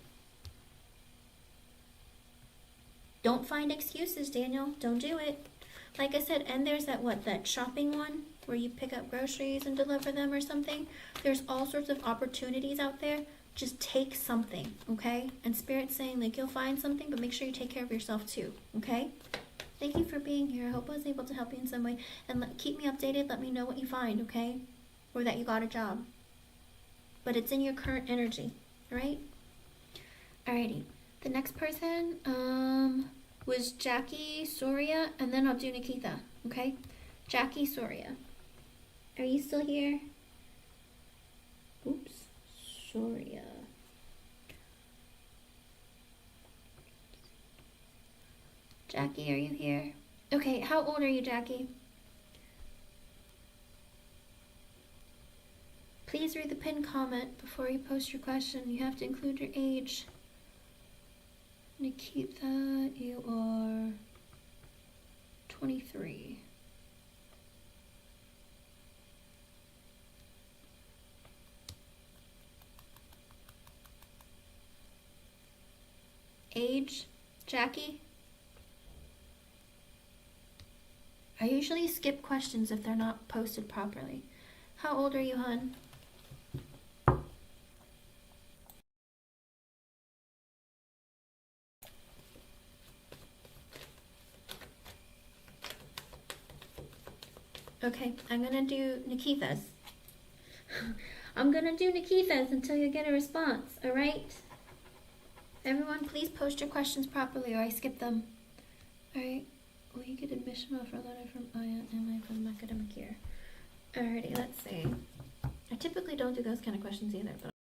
[SPEAKER 1] Don't find excuses, Daniel. Don't do it. Like I said, and there's that shopping one where you pick up groceries and deliver them or something. There's all sorts of opportunities out there. Just take something, okay? And Spirit's saying, like, you'll find something, but make sure you take care of yourself too, okay? Thank you for being here. I hope I was able to help you in some way. And keep me updated. Let me know what you find, okay? Or that you got a job. But it's in your current energy, all right? Alrighty. The next person was Jackie Soria, and then I'll do Nikita, okay? Jackie Soria. Are you still here? Oops. Soria. Jackie, are you here? Okay, how old are you, Jackie? Please read the pinned comment before you post your question. You have to include your age. Nikita, you are 23. Age, Jackie? I usually skip questions if they're not posted properly. How old are you, hon? Okay, I'm gonna do Nikita's. I'm gonna do Nikita's until you get a response, alright? Everyone, please post your questions properly or I skip them. Alright, will you get admission offer letter from Aya and my from academic year? Alrighty, let's see. I typically don't do those kind of questions either, but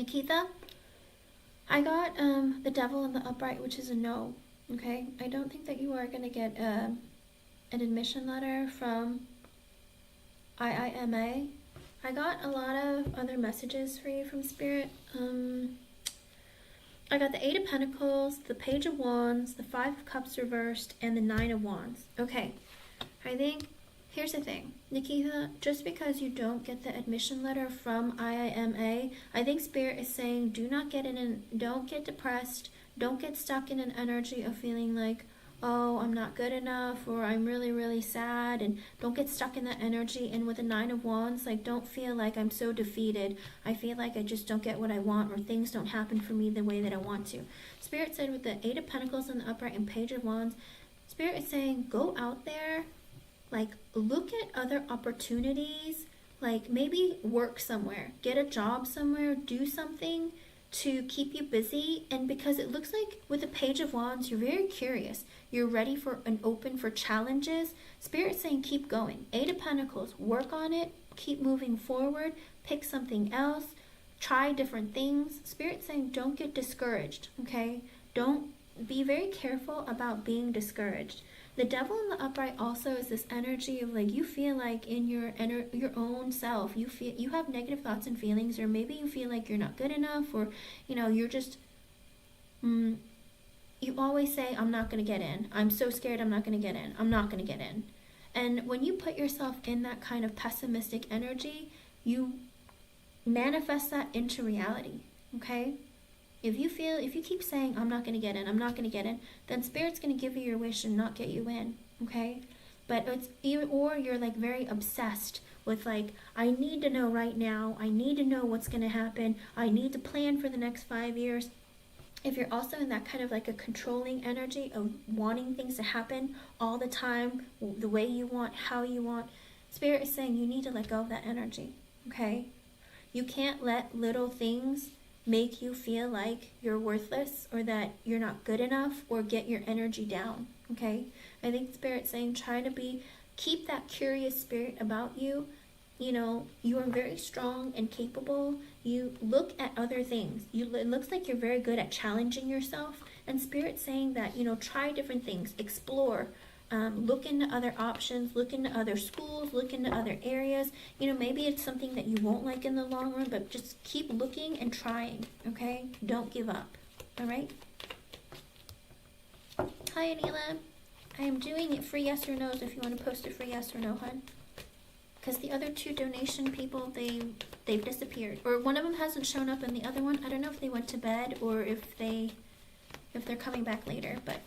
[SPEAKER 1] Nikita, I got the devil in the upright, which is a no. Okay, I don't think that you are going to get an admission letter from IIMA. I got a lot of other messages for you from Spirit. I got the Eight of Pentacles, the Page of Wands, the Five of Cups reversed, and the Nine of Wands. Okay, I think, here's the thing. Nikita, just because you don't get the admission letter from IIMA, I think Spirit is saying do not get don't get depressed, don't get stuck in an energy of feeling like, oh, I'm not good enough, or I'm really, really sad, and don't get stuck in that energy. And with the Nine of Wands, like, don't feel like I'm so defeated. I feel like I just don't get what I want, or things don't happen for me the way that I want to. Spirit said with the Eight of Pentacles in the upright and Page of Wands, Spirit is saying go out there, like, look at other opportunities, like maybe work somewhere, get a job somewhere, do something to keep you busy. And because it looks like with the Page of Wands, you're very curious, you're ready for and open for challenges. Spirit's saying keep going. Eight of Pentacles, work on it, keep moving forward, pick something else, try different things. Spirit's saying don't get discouraged, okay? Don't, be very careful about being discouraged. The devil in the upright also is this energy of like, you feel like in your own self, you feel you have negative thoughts and feelings, or maybe you feel like you're not good enough, or you know, you're just you always say, I'm not going to get in. I'm so scared I'm not going to get in. I'm not going to get in. And when you put yourself in that kind of pessimistic energy, you manifest that into reality, okay? If you keep saying, I'm not going to get in, I'm not going to get in, then Spirit's going to give you your wish and not get you in, okay? But it's even, or you're like very obsessed with like, I need to know right now, I need to know what's going to happen, I need to plan for the next 5 years. If you're also in that kind of like a controlling energy of wanting things to happen all the time, the way you want, how you want, Spirit is saying you need to let go of that energy, okay? You can't let little things make you feel like you're worthless, or that you're not good enough, or get your energy down, okay? I think Spirit's saying try to keep that curious spirit about you. You know, you are very strong and capable. You look at other things. It looks like you're very good at challenging yourself. And Spirit's saying that, you know, try different things, explore, look into other options, look into other schools, look into other areas. You know, maybe it's something that you won't like in the long run, but just keep looking and trying, okay? Don't give up, all right? Hi, Anila. I am doing it for yes or no's if you want to post it for yes or no, hun. Because the other two donation people, they've disappeared. Or one of them hasn't shown up, and the other one, I don't know if they went to bed or if they're coming back later, but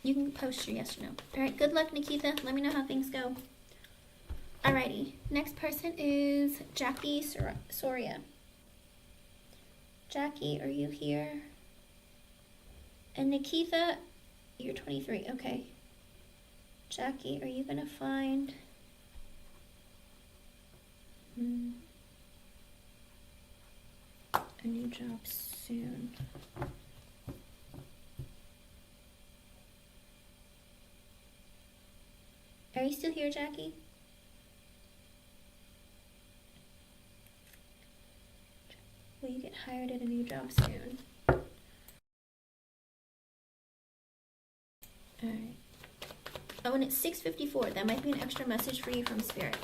[SPEAKER 1] you can post your yes or no. Alright, good luck, Nikita. Let me know how things go. Alrighty, next person is Jackie Soria. Jackie, are you here? And Nikita, you're 23, okay. Jackie, are you gonna find a new job soon? Are you still here, Jackie? Will you get hired at a new job soon? Alright. Oh, and it's 6:54. That might be an extra message for you from Spirit.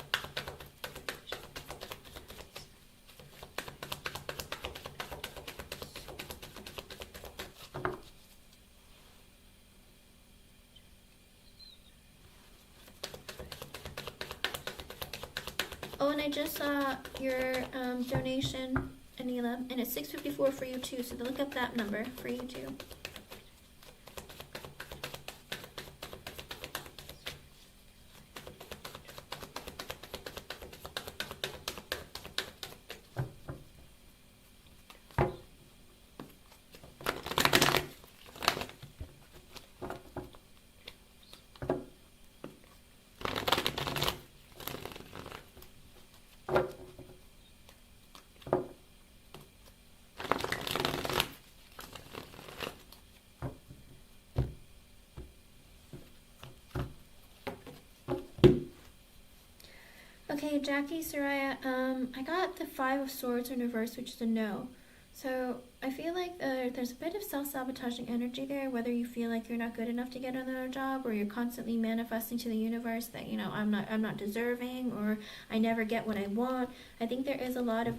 [SPEAKER 1] Oh, and I just saw your donation, Anila, and it's 6:54 for you too, so look up that number for you too. Okay, Jackie, Soraya, I got the Five of Swords in reverse, which is a no. So I feel like there's a bit of self-sabotaging energy there, whether you feel like you're not good enough to get another job, or you're constantly manifesting to the universe that, you know, I'm not deserving, or I never get what I want. I think there is a lot of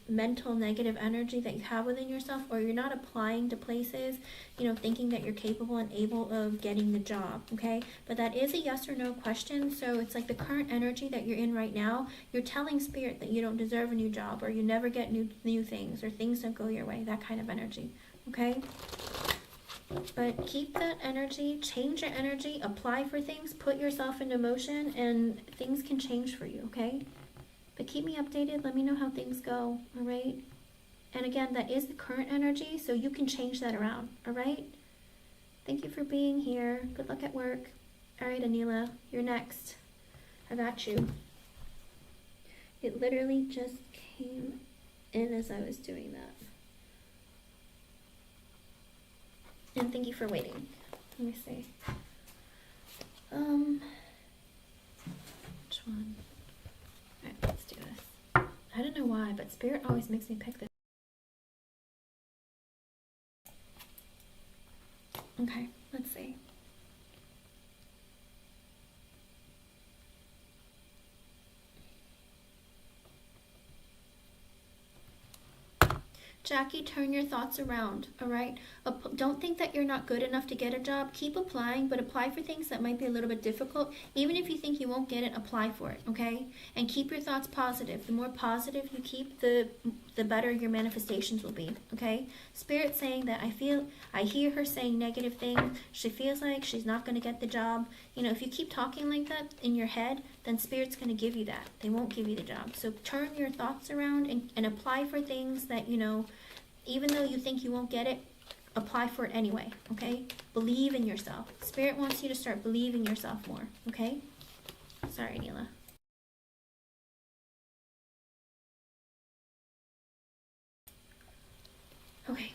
[SPEAKER 1] mental negative energy that you have within yourself, or you're not applying to places, you know, thinking that you're capable and able of getting the job, okay? But that is a yes or no question. So it's like the current energy that you're in right now, you're telling spirit that you don't deserve a new job, or you never get new things, or things don't go your way, that kind of energy, okay? But keep that energy, change your energy, apply for things, put yourself into motion, and things can change for you, okay? But keep me updated. Let me know how things go, all right? And again, that is the current energy, so you can change that around, all right? Thank you for being here. Good luck at work. All right, Anila, you're next. I got you. It literally just came in as I was doing that. And thank you for waiting. Let me see. Which one? Alright, let's do this. I don't know why, but Spirit always makes me pick this. Okay, let's see. Jackie, turn your thoughts around, all right? Don't think that you're not good enough to get a job. Keep applying, but apply for things that might be a little bit difficult. Even if you think you won't get it, apply for it, okay? And keep your thoughts positive. The more positive you keep, the better your manifestations will be, okay? Spirit's saying that I hear her saying negative things. She feels like she's not going to get the job. You know, if you keep talking like that in your head, then Spirit's going to give you that. They won't give you the job. So turn your thoughts around and apply for things that, you know, even though you think you won't get it, apply for it anyway, okay? Believe in yourself. Spirit wants you to start believing yourself more, okay? Sorry, Neela. Okay.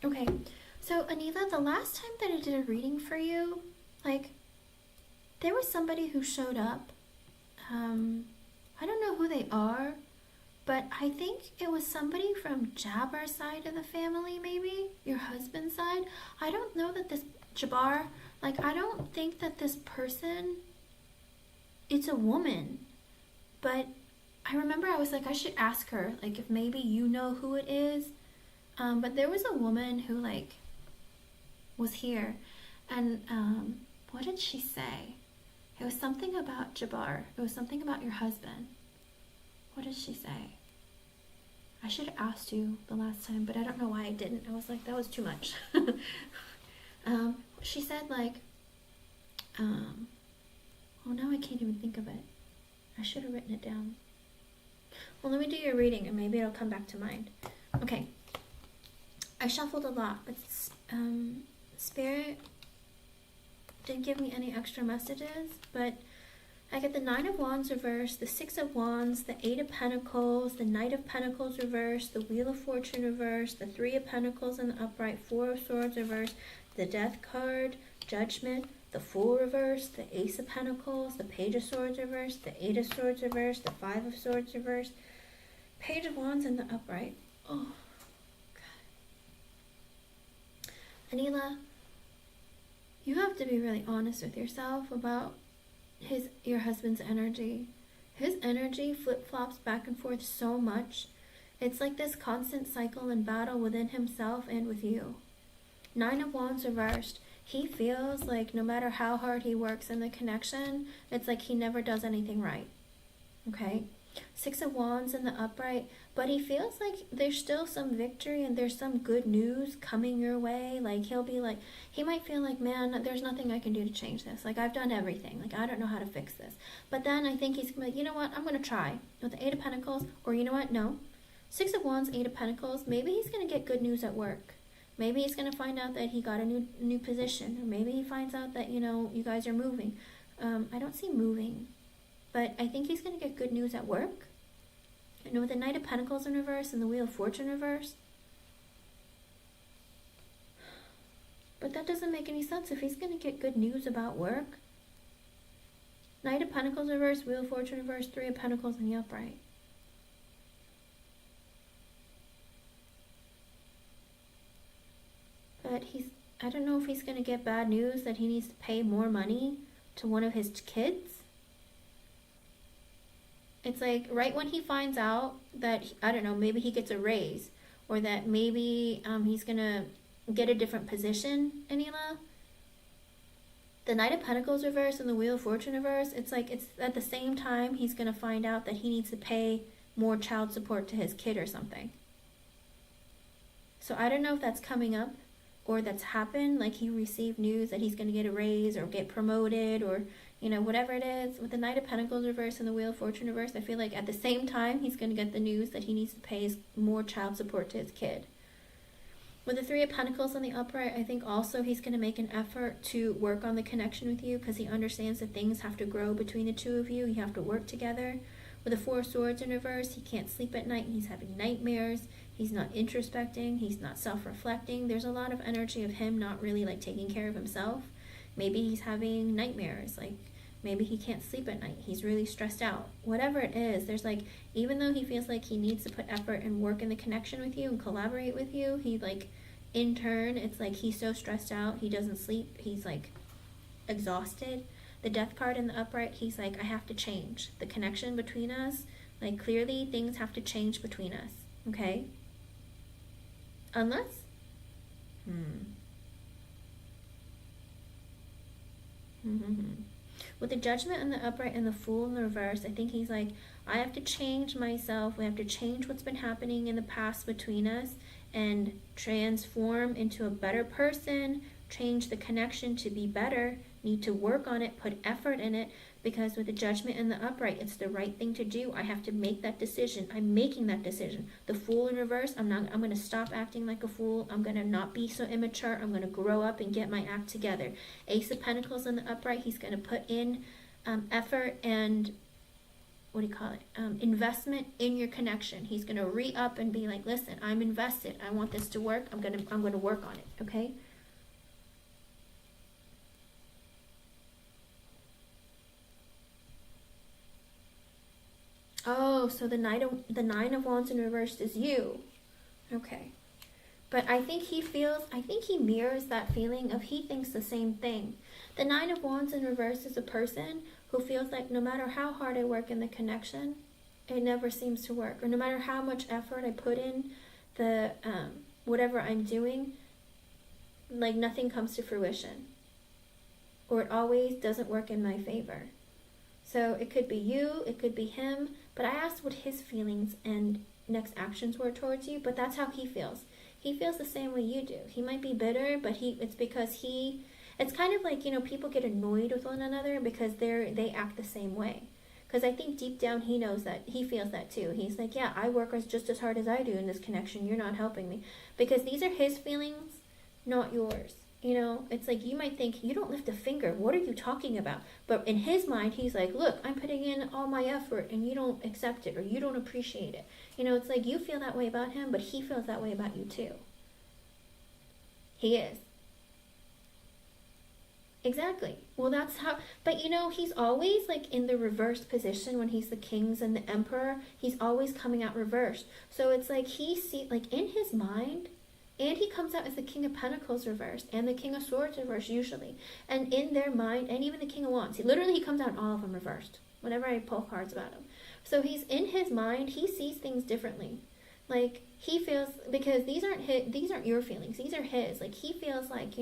[SPEAKER 1] Okay, so Anila, the last time that I did a reading for you, like, there was somebody who showed up. I don't know who they are, but I think it was somebody from Jabbar's side of the family, maybe? Your husband's side? I don't know that this Jabbar, like, I don't think that this person, it's a woman. But I remember I was like, I should ask her, like, if maybe you know who it is. But there was a woman who, like, was here, and what did she say? It was something about Jabbar. It was something about your husband. What did she say? I should have asked you the last time, but I don't know why I didn't. I was like, that was too much. She said, like, oh, now I can't even think of it. I should have written it down. Well, let me do your reading, and maybe it'll come back to mind. Okay. I shuffled a lot, but Spirit didn't give me any extra messages, but I get the 9 of Wands reversed, the 6 of Wands, the 8 of Pentacles, the Knight of Pentacles reversed, the Wheel of Fortune reversed, the 3 of Pentacles in the upright, 4 of Swords reversed, the Death card, Judgment, the Fool reversed, the Ace of Pentacles, the Page of Swords reversed, the 8 of Swords reversed, the 5 of Swords reversed, Page of Wands in the upright. Oh, God. Anila, you have to be really honest with yourself about your husband's energy. His energy flip-flops back and forth so much. It's like this constant cycle and battle within himself and with you. 9 of Wands reversed. He feels like no matter how hard he works in the connection, it's like he never does anything right. Okay? 6 of Wands in the upright, but he feels like there's still some victory and there's some good news coming your way. Like he might feel like, man, there's nothing I can do to change this. Like I've done everything. Like I don't know how to fix this. But then I think he's gonna be like, you know what, I'm gonna try with the 8 of Pentacles, or you know what, no. 6 of Wands, 8 of Pentacles, maybe he's gonna get good news at work. Maybe he's gonna find out that he got a new position, or maybe he finds out that, you know, you guys are moving. I don't see moving, but I think he's gonna get good news at work. And with the Knight of Pentacles in reverse and the Wheel of Fortune reverse. But that doesn't make any sense if he's going to get good news about work. Knight of Pentacles reverse, Wheel of Fortune reverse, 3 of Pentacles in the upright. But I don't know if he's going to get bad news that he needs to pay more money to one of his kids. It's like right when he finds out that, I don't know, maybe he gets a raise, or that maybe he's going to get a different position, Anila. The Knight of Pentacles reverse and the Wheel of Fortune reverse, it's like it's at the same time he's going to find out that he needs to pay more child support to his kid or something. So I don't know if that's coming up or that's happened, like he received news that he's going to get a raise or get promoted, or you know, whatever it is. With the Knight of Pentacles reverse and the Wheel of Fortune reverse, I feel like at the same time he's going to get the news that he needs to pay more child support to his kid. With the 3 of Pentacles on the upright, I think also he's going to make an effort to work on the connection with you, because he understands that things have to grow between the two of you. You have to work together. With the 4 of Swords in reverse, he can't sleep at night. He's having nightmares. He's not introspecting. He's not self-reflecting. There's a lot of energy of him not really like taking care of himself. Maybe he's having nightmares, like maybe he can't sleep at night. He's really stressed out. Whatever it is, there's like, even though he feels like he needs to put effort and work in the connection with you and collaborate with you, he like, in turn, it's like he's so stressed out, he doesn't sleep, he's like exhausted. The Death card in the upright, he's like, I have to change the connection between us. Like clearly things have to change between us, okay? Unless, with the Judgment in the upright and the Fool in the reverse, I think he's like, I have to change myself. We have to change what's been happening in the past between us and transform into a better person, change the connection to be better, need to work on it, put effort in it, because with the Judgment in the upright, it's the right thing to do. I have to make that decision. I'm making that decision. The Fool in reverse, I'm going to stop acting like a fool. I'm going to not be so immature. I'm going to grow up and get my act together. Ace of Pentacles in the upright, he's going to put in effort and, what do you call it? Investment in your connection. He's going to re-up and be like, listen, I'm invested. I want this to work. I'm going to work on it, okay? Oh, so the Nine of Wands in reverse is you. Okay. But I think he mirrors that feeling of he thinks the same thing. The 9 of Wands in reverse is a person who feels like no matter how hard I work in the connection, it never seems to work. Or no matter how much effort I put in the whatever I'm doing, like nothing comes to fruition. Or it always doesn't work in my favor. So it could be you, it could be him, but I asked what his feelings and next actions were towards you, but that's how he feels. He feels the same way you do. He might be bitter, but it's because it's kind of like, you know, people get annoyed with one another because they act the same way. Because I think deep down he knows that, he feels that too. He's like, yeah, I work just as hard as I do in this connection. You're not helping me. Because these are his feelings, not yours. You know, it's like you might think, you don't lift a finger. What are you talking about? But in his mind, he's like, look, I'm putting in all my effort and you don't accept it or you don't appreciate it. You know, it's like you feel that way about him, but he feels that way about you too. He is. Exactly. Well, that's how, but you know, he's always like in the reversed position when he's the kings and the emperor. He's always coming out reversed. So it's like like in his mind, and he comes out as the King of Pentacles reversed and the King of Swords reversed usually. And in their mind, and even the King of Wands, he comes out in all of them reversed whenever I pull cards about him. So he's in his mind, he sees things differently. Like, he feels, because these aren't your feelings, these are his. Like, he feels like,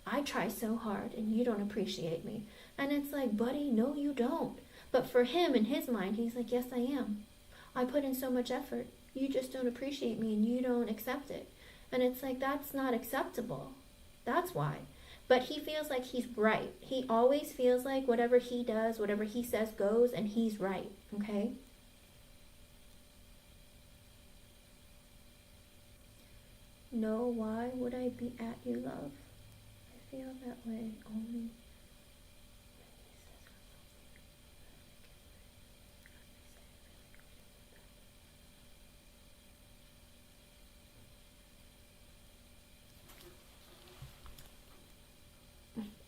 [SPEAKER 1] I try so hard and you don't appreciate me. And it's like, buddy, no, you don't. But for him, in his mind, he's like, yes, I am. I put in so much effort. You just don't appreciate me and you don't accept it. And it's like, that's not acceptable. That's why. But he feels like he's right. He always feels like whatever he does, whatever he says goes, and he's right. Okay? No, why would I be at you, love? I feel that way only.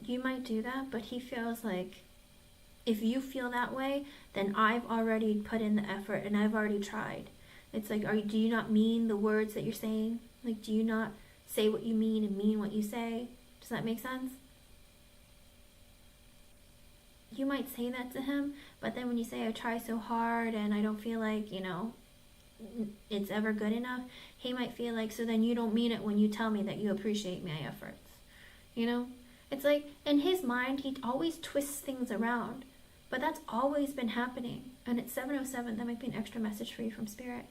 [SPEAKER 1] You might do that, but he feels like if you feel that way, then I've already put in the effort and I've already tried. It's like, do you not mean the words that you're saying? Like, do you not say what you mean and mean what you say? Does that make sense? You might say that to him, but then when you say, I try so hard and I don't feel like, it's ever good enough, he might feel like, so then you don't mean it when you tell me that you appreciate my efforts. It's like, in his mind, he always twists things around. But that's always been happening. And it's 7:07. That might be an extra message for you from Spirit.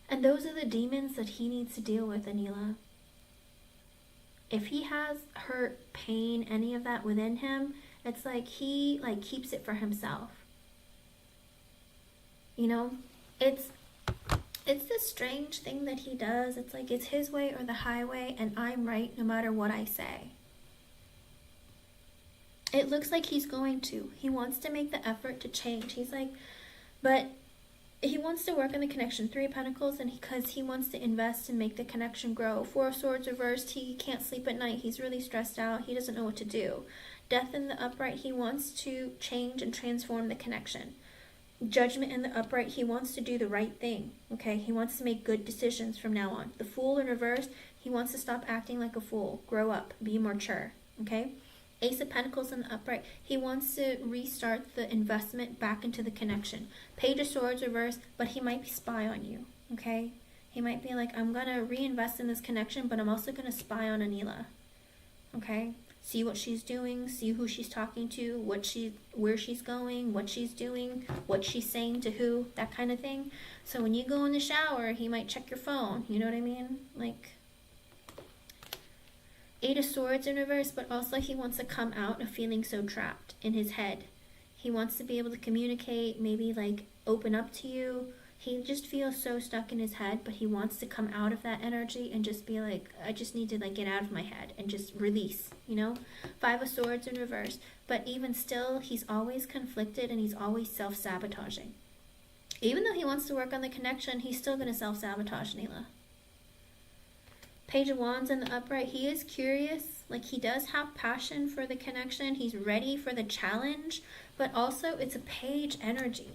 [SPEAKER 1] And those are the demons that he needs to deal with, Anila. If he has hurt, pain, any of that within him, it's like he keeps it for himself. It's this strange thing that he does. It's like, it's his way or the highway, and I'm right no matter what I say. It looks like he's going to. He wants to make the effort to change. He's like, but he wants to work on the connection. 3 of Pentacles, and because he wants to invest and make the connection grow. 4 of Swords reversed. He can't sleep at night. He's really stressed out. He doesn't know what to do. Death in the upright. He wants to change and transform the connection. Judgment in the upright. He wants to do the right thing. Okay, he wants to make good decisions from now on. The Fool in reverse. He wants to stop acting like a fool. Grow up. Be mature. Okay. Ace of Pentacles in the upright. He wants to restart the investment back into the connection. Page of Swords reverse, but he might spy on you. Okay, he might be like, I'm gonna reinvest in this connection, but I'm also gonna spy on Anila. Okay, see what she's doing, see who she's talking to, where she's going, what she's doing, what she's saying to who, that kind of thing. So when you go in the shower, he might check your phone. You know what I mean? Like, 8 of Swords in reverse, but also he wants to come out of feeling so trapped in his head. He wants to be able to communicate, maybe open up to you. He just feels so stuck in his head, but he wants to come out of that energy and just be like, I just need to get out of my head and just release, 5 of Swords in reverse, but even still, he's always conflicted and he's always self-sabotaging. Even though he wants to work on the connection, he's still going to self-sabotage, Neela. Page of Wands in the upright. He is curious. He does have passion for the connection. He's ready for the challenge. But also, it's a page energy,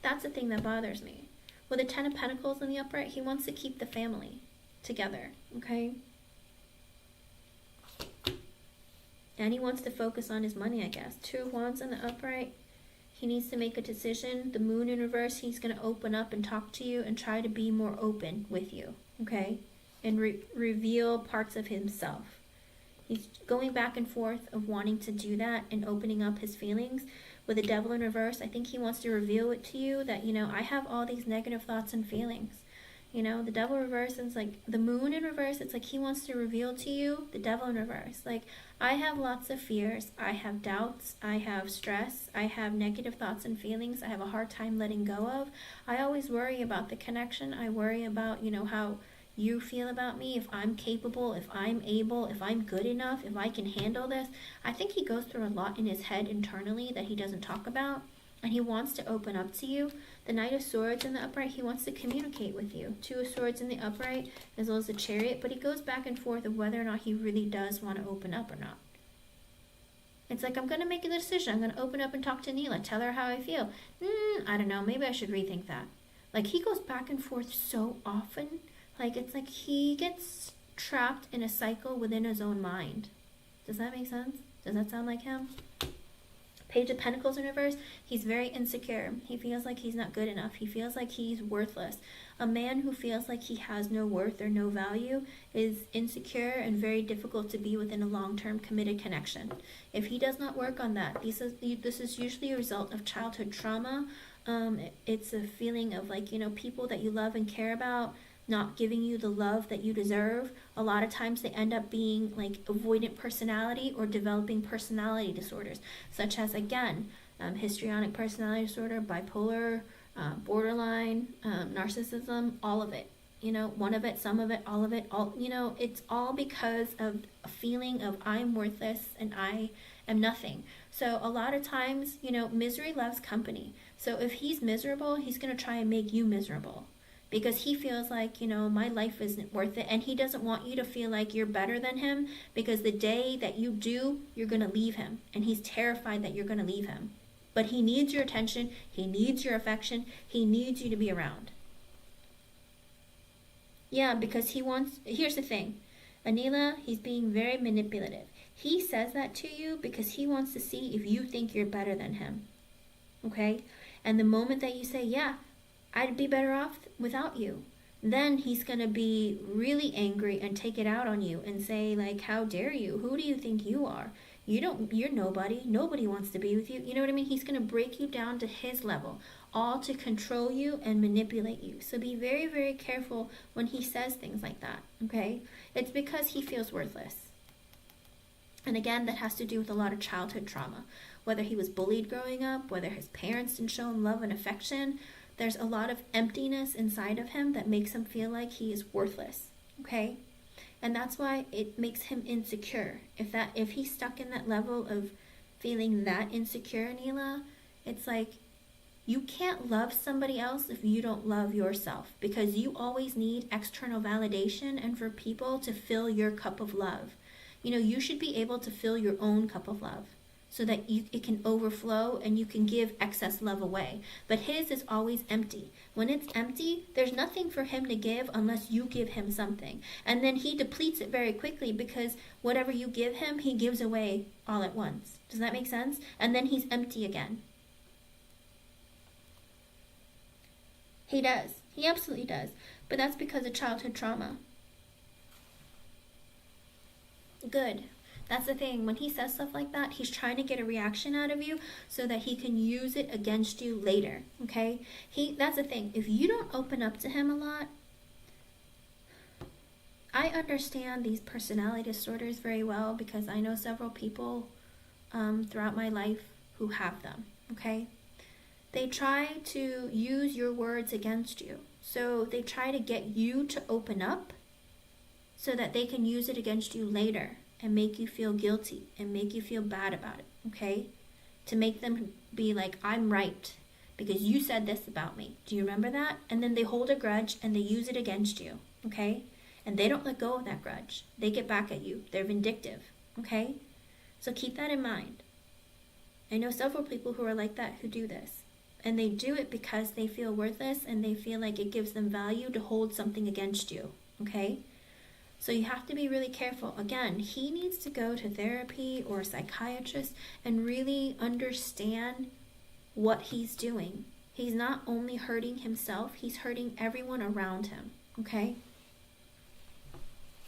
[SPEAKER 1] That's the thing that bothers me. With the 10 of Pentacles in the upright, he wants to keep the family together, okay? And he wants to focus on his money, I guess. 2 of Wands in the upright. He needs to make a decision. The Moon in reverse, he's going to open up and talk to you and try to be more open with you. Okay, and reveal parts of himself. He's going back and forth of wanting to do that and opening up his feelings. With the Devil in reverse, I think he wants to reveal it to you that, I have all these negative thoughts and feelings. The Devil reverse is the Moon in reverse. It's he wants to reveal to you the Devil in reverse. I have lots of fears. I have doubts. I have stress. I have negative thoughts and feelings. I have a hard time letting go of. I always worry about the connection. I worry about, how you feel about me, if I'm capable, if I'm able, if I'm good enough, if I can handle this. I think he goes through a lot in his head internally that he doesn't talk about. And he wants to open up to you. The Knight of Swords in the upright, he wants to communicate with you. 2 of Swords in the upright, as well as the Chariot. But he goes back and forth of whether or not he really does want to open up or not. It's I'm going to make a decision. I'm going to open up and talk to Neela. Tell her how I feel. I don't know. Maybe I should rethink that. He goes back and forth so often. It's he gets trapped in a cycle within his own mind. Does that make sense? Does that sound like him? Page of Pentacles in reverse, he's very insecure. He feels like he's not good enough. He feels like he's worthless. A man who feels like he has no worth or no value is insecure and very difficult to be within a long-term committed connection. If he does not work on that, this is usually a result of childhood trauma. It's a feeling of like, people that you love and care about not giving you the love that you deserve. A lot of times they end up being like avoidant personality or developing personality disorders, such as, again, histrionic personality disorder, bipolar, borderline, narcissism, all of it. One of it, some of it, all of it, it's all because of a feeling of I'm worthless and I am nothing. So a lot of times, misery loves company. So if he's miserable, he's going to try and make you miserable. Because he feels like, my life isn't worth it. And he doesn't want you to feel like you're better than him. Because the day that you do, you're going to leave him. And he's terrified that you're going to leave him. But he needs your attention. He needs your affection. He needs you to be around. Yeah, because here's the thing. Anila, he's being very manipulative. He says that to you because he wants to see if you think you're better than him. Okay? And the moment that you say, yeah, I'd be better off without you, then he's going to be really angry and take it out on you and say, like, how dare you? Who do you think you are? You're nobody. Nobody wants to be with you. You know what I mean? He's going to break you down to his level, all to control you and manipulate you. So be very, very careful when he says things like that, okay? It's because he feels worthless. And again, that has to do with a lot of childhood trauma. Whether he was bullied growing up, whether his parents didn't show him love and affection, there's a lot of emptiness inside of him that makes him feel like he is worthless, okay? And that's why it makes him insecure. If he's stuck in that level of feeling that insecure, Neela, it's like you can't love somebody else if you don't love yourself, because you always need external validation and for people to fill your cup of love. You should be able to fill your own cup of love, so that it can overflow and you can give excess love away. But his is always empty. When it's empty, there's nothing for him to give unless you give him something. And then he depletes it very quickly because whatever you give him, he gives away all at once. Does that make sense? And then he's empty again. He does. He absolutely does. But that's because of childhood trauma. Good. That's the thing. When he says stuff like that, he's trying to get a reaction out of you so that he can use it against you later, okay? That's the thing. If you don't open up to him a lot, I understand these personality disorders very well because I know several people throughout my life who have them, okay? They try to use your words against you. So they try to get you to open up so that they can use it against you later and make you feel guilty and make you feel bad about it, okay? To make them be like, I'm right because you said this about me. Do you remember that? And then they hold a grudge and they use it against you, okay? And they don't let go of that grudge. They get back at you. They're vindictive, okay? So keep that in mind. I know several people who are like that who do this. And they do it because they feel worthless and they feel like it gives them value to hold something against you, okay? So you have to be really careful. Again, he needs to go to therapy or a psychiatrist and really understand what he's doing. He's not only hurting himself, he's hurting everyone around him, okay?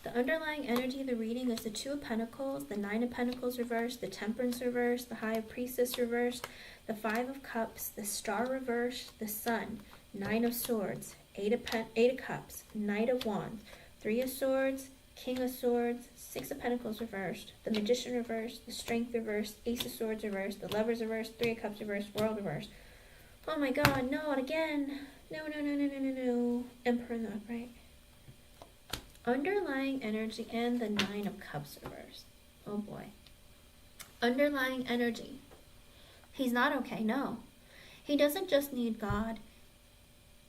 [SPEAKER 1] The underlying energy of the reading is the Two of Pentacles, the Nine of Pentacles reversed, the Temperance reversed, the High Priestess reversed, the Five of Cups, the Star reversed, the Sun, Nine of Swords, Eight of Cups, Knight of Wands, Three of Swords, King of Swords, Six of Pentacles reversed, the Magician reversed, the Strength reversed, Ace of Swords reversed, the Lovers reversed, Three of Cups reversed, World reversed. Oh my God, not again. No. Emperor in the upright. Underlying energy and the Nine of Cups reversed. Oh boy. Underlying energy. He's not okay, no. He doesn't just need God.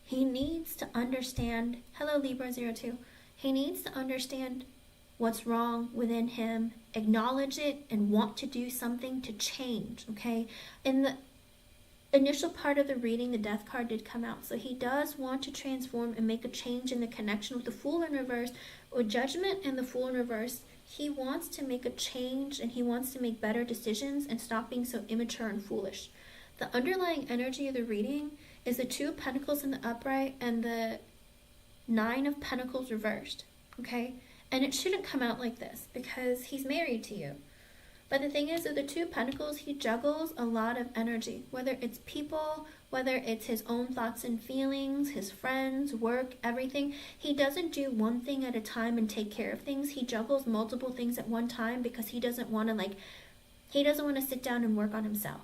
[SPEAKER 1] He needs to understand, hello Libra 02, he needs to understand what's wrong within him, acknowledge it, and want to do something to change, okay? In the initial part of the reading, the Death card did come out, so he does want to transform and make a change in the connection with the Fool in reverse, or Judgment and the Fool in reverse. he wants to make a change and he wants to make better decisions and stop being so immature and foolish. The underlying energy of the reading is the Two of Pentacles in the upright and the Nine of Pentacles reversed, okay? And it shouldn't come out like this because he's married to you. But the thing is, with the Two of Pentacles, he juggles a lot of energy, whether it's people, whether it's his own thoughts and feelings, his friends, work, everything. He doesn't do one thing at a time and take care of things. He juggles multiple things at one time because he doesn't want to sit down and work on himself.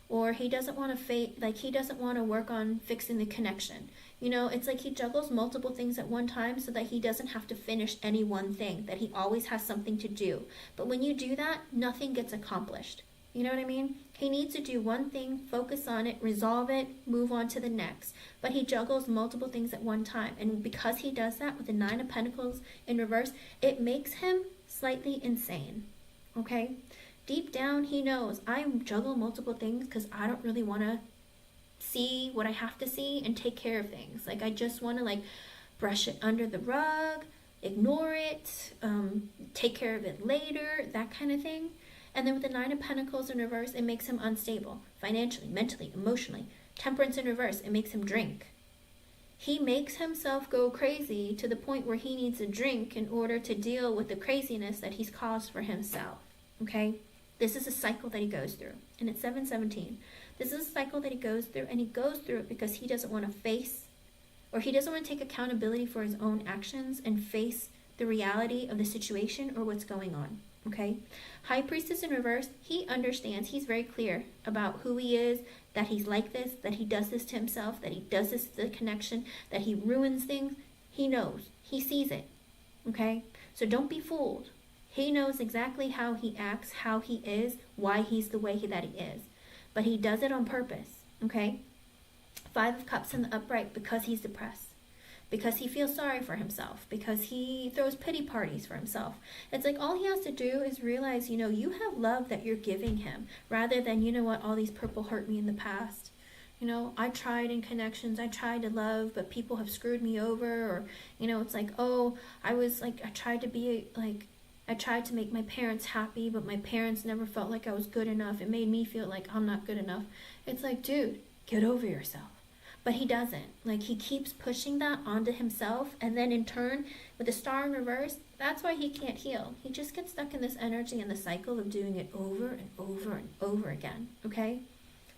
[SPEAKER 1] Or he doesn't want to he doesn't want to work on fixing the connection. You know, it's like he juggles multiple things at one time so that he doesn't have to finish any one thing, that he always has something to do. But when you do that, nothing gets accomplished. You know what I mean? He needs to do one thing, focus on it, resolve it, move on to the next. But he juggles multiple things at one time. And because he does that with the Nine of Pentacles in reverse, it makes him slightly insane. Okay? Deep down, he knows, I juggle multiple things because I don't really want to see what I have to see and take care of things. Like, I just want to, brush it under the rug, ignore it, take care of it later, that kind of thing. And then with the Nine of Pentacles in reverse, it makes him unstable, financially, mentally, emotionally. Temperance in reverse, it makes him drink. He makes himself go crazy to the point where he needs a drink in order to deal with the craziness that he's caused for himself, okay? This is a cycle that he goes through, and it's 717. This is a cycle that he goes through, and he goes through it because he doesn't want to face, or he doesn't want to take accountability for his own actions and face the reality of the situation or what's going on, okay? High Priestess in reverse, he understands, he's very clear about who he is, that he's like this, that he does this to himself, that he does this to the connection, that he ruins things. He knows, he sees it, okay? So don't be fooled. He knows exactly how he acts, how he is, why he's the way that he is. But he does it on purpose, okay? Five of Cups in the upright because he's depressed. Because he feels sorry for himself. Because he throws pity parties for himself. It's like all he has to do is realize, you have love that you're giving him. Rather than, you know what, all these people hurt me in the past. I tried in connections, I tried to love, but people have screwed me over. Or, it's like, oh, I tried to make my parents happy, but my parents never felt like I was good enough. It made me feel like I'm not good enough. It's like, dude, get over yourself. But he doesn't. He keeps pushing that onto himself. And then in turn, with the Star in reverse, that's why he can't heal. He just gets stuck in this energy and the cycle of doing it over and over and over again. Okay?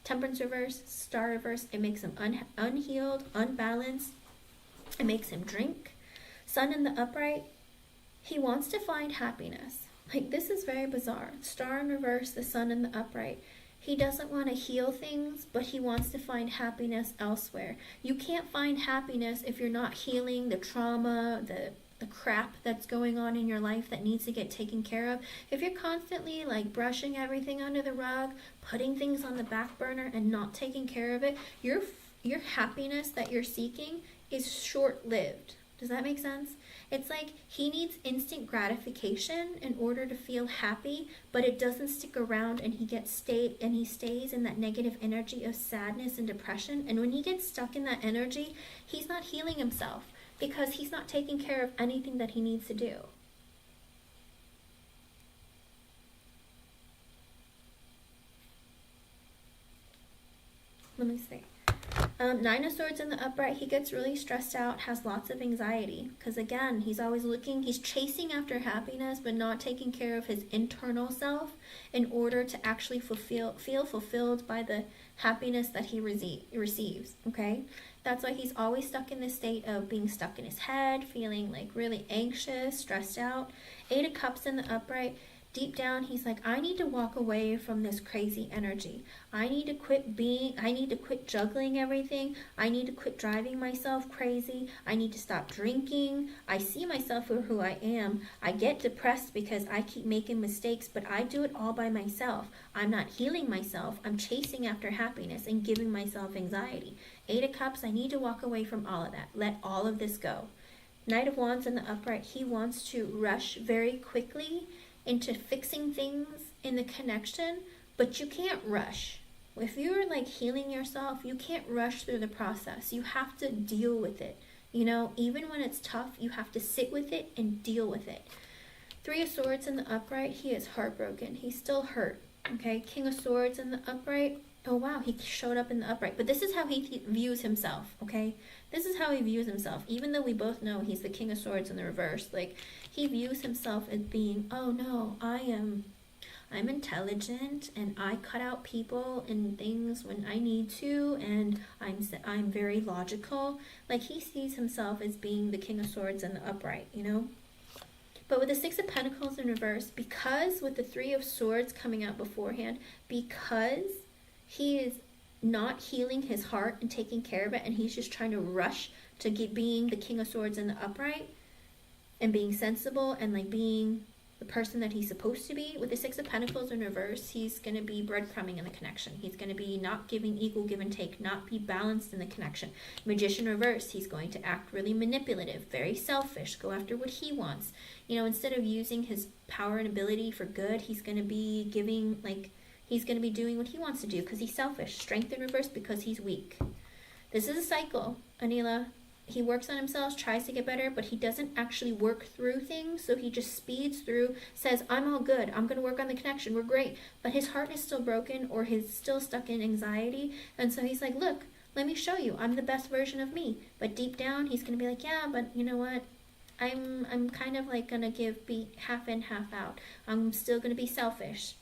[SPEAKER 1] Temperance reverse, Star reverse, it makes him unhealed, unbalanced. It makes him drink. Sun in the upright, he wants to find happiness. This is very bizarre. Star in reverse, the Sun in the upright. He doesn't want to heal things, but he wants to find happiness elsewhere. You can't find happiness if you're not healing the trauma, the crap that's going on in your life that needs to get taken care of. If you're constantly brushing everything under the rug, putting things on the back burner and not taking care of it, your happiness that you're seeking is short-lived. Does that make sense? It's like he needs instant gratification in order to feel happy, but it doesn't stick around, and he stays in that negative energy of sadness and depression. And when he gets stuck in that energy, he's not healing himself because he's not taking care of anything that he needs to do. Let me see. Nine of Swords in the upright, he gets really stressed out, has lots of anxiety. Because again, he's always he's chasing after happiness, but not taking care of his internal self in order to actually feel fulfilled by the happiness that he receives, okay? That's why he's always stuck in this state of being stuck in his head, feeling really anxious, stressed out. Eight of Cups in the upright. Deep down, he's like, I need to walk away from this crazy energy. I need to quit juggling everything. I need to quit driving myself crazy. I need to stop drinking. I see myself for who I am. I get depressed because I keep making mistakes, but I do it all by myself. I'm not healing myself. I'm chasing after happiness and giving myself anxiety. Eight of Cups, I need to walk away from all of that. Let all of this go. Knight of Wands in the upright, he wants to rush very quickly into fixing things in the connection, but you can't rush. If you're healing yourself, you can't rush through the process. You have to deal with it. Even when it's tough, you have to sit with it and deal with it. Three of Swords in the upright, he is heartbroken. He's still hurt. Okay, King of Swords in the upright. Oh wow, he showed up in the upright. But this is how he views himself, okay? This is how he views himself. Even though we both know he's the King of Swords in the reverse. Like, he views himself as being, oh no, I'm intelligent and I cut out people and things when I need to, and I'm very logical. Like, he sees himself as being the King of Swords in the upright, you know? But with the Six of Pentacles in reverse, because with the Three of Swords coming out beforehand, because he is not healing his heart and taking care of it, and he's just trying to rush to being the King of Swords in the upright and being sensible and like being the person that he's supposed to be. With the Six of Pentacles in reverse, he's going to be breadcrumbing in the connection. He's going to be not giving equal give and take, not be balanced in the connection. Magician reverse, he's going to act really manipulative, very selfish, go after what he wants. You know, instead of using his power and ability for good, he's going to be giving, like, he's going to be doing what he wants to do because he's selfish. Strength in reverse because he's weak. This is a cycle, Anila. He works on himself, tries to get better, but he doesn't actually work through things. So he just speeds through, says, I'm all good. I'm going to work on the connection. We're great. But his heart is still broken, or he's still stuck in anxiety. And so he's like, look, let me show you. I'm the best version of me. But deep down, he's going to be like, yeah, but you know what? I'm kind of like going to be half in, half out. I'm still going to be selfish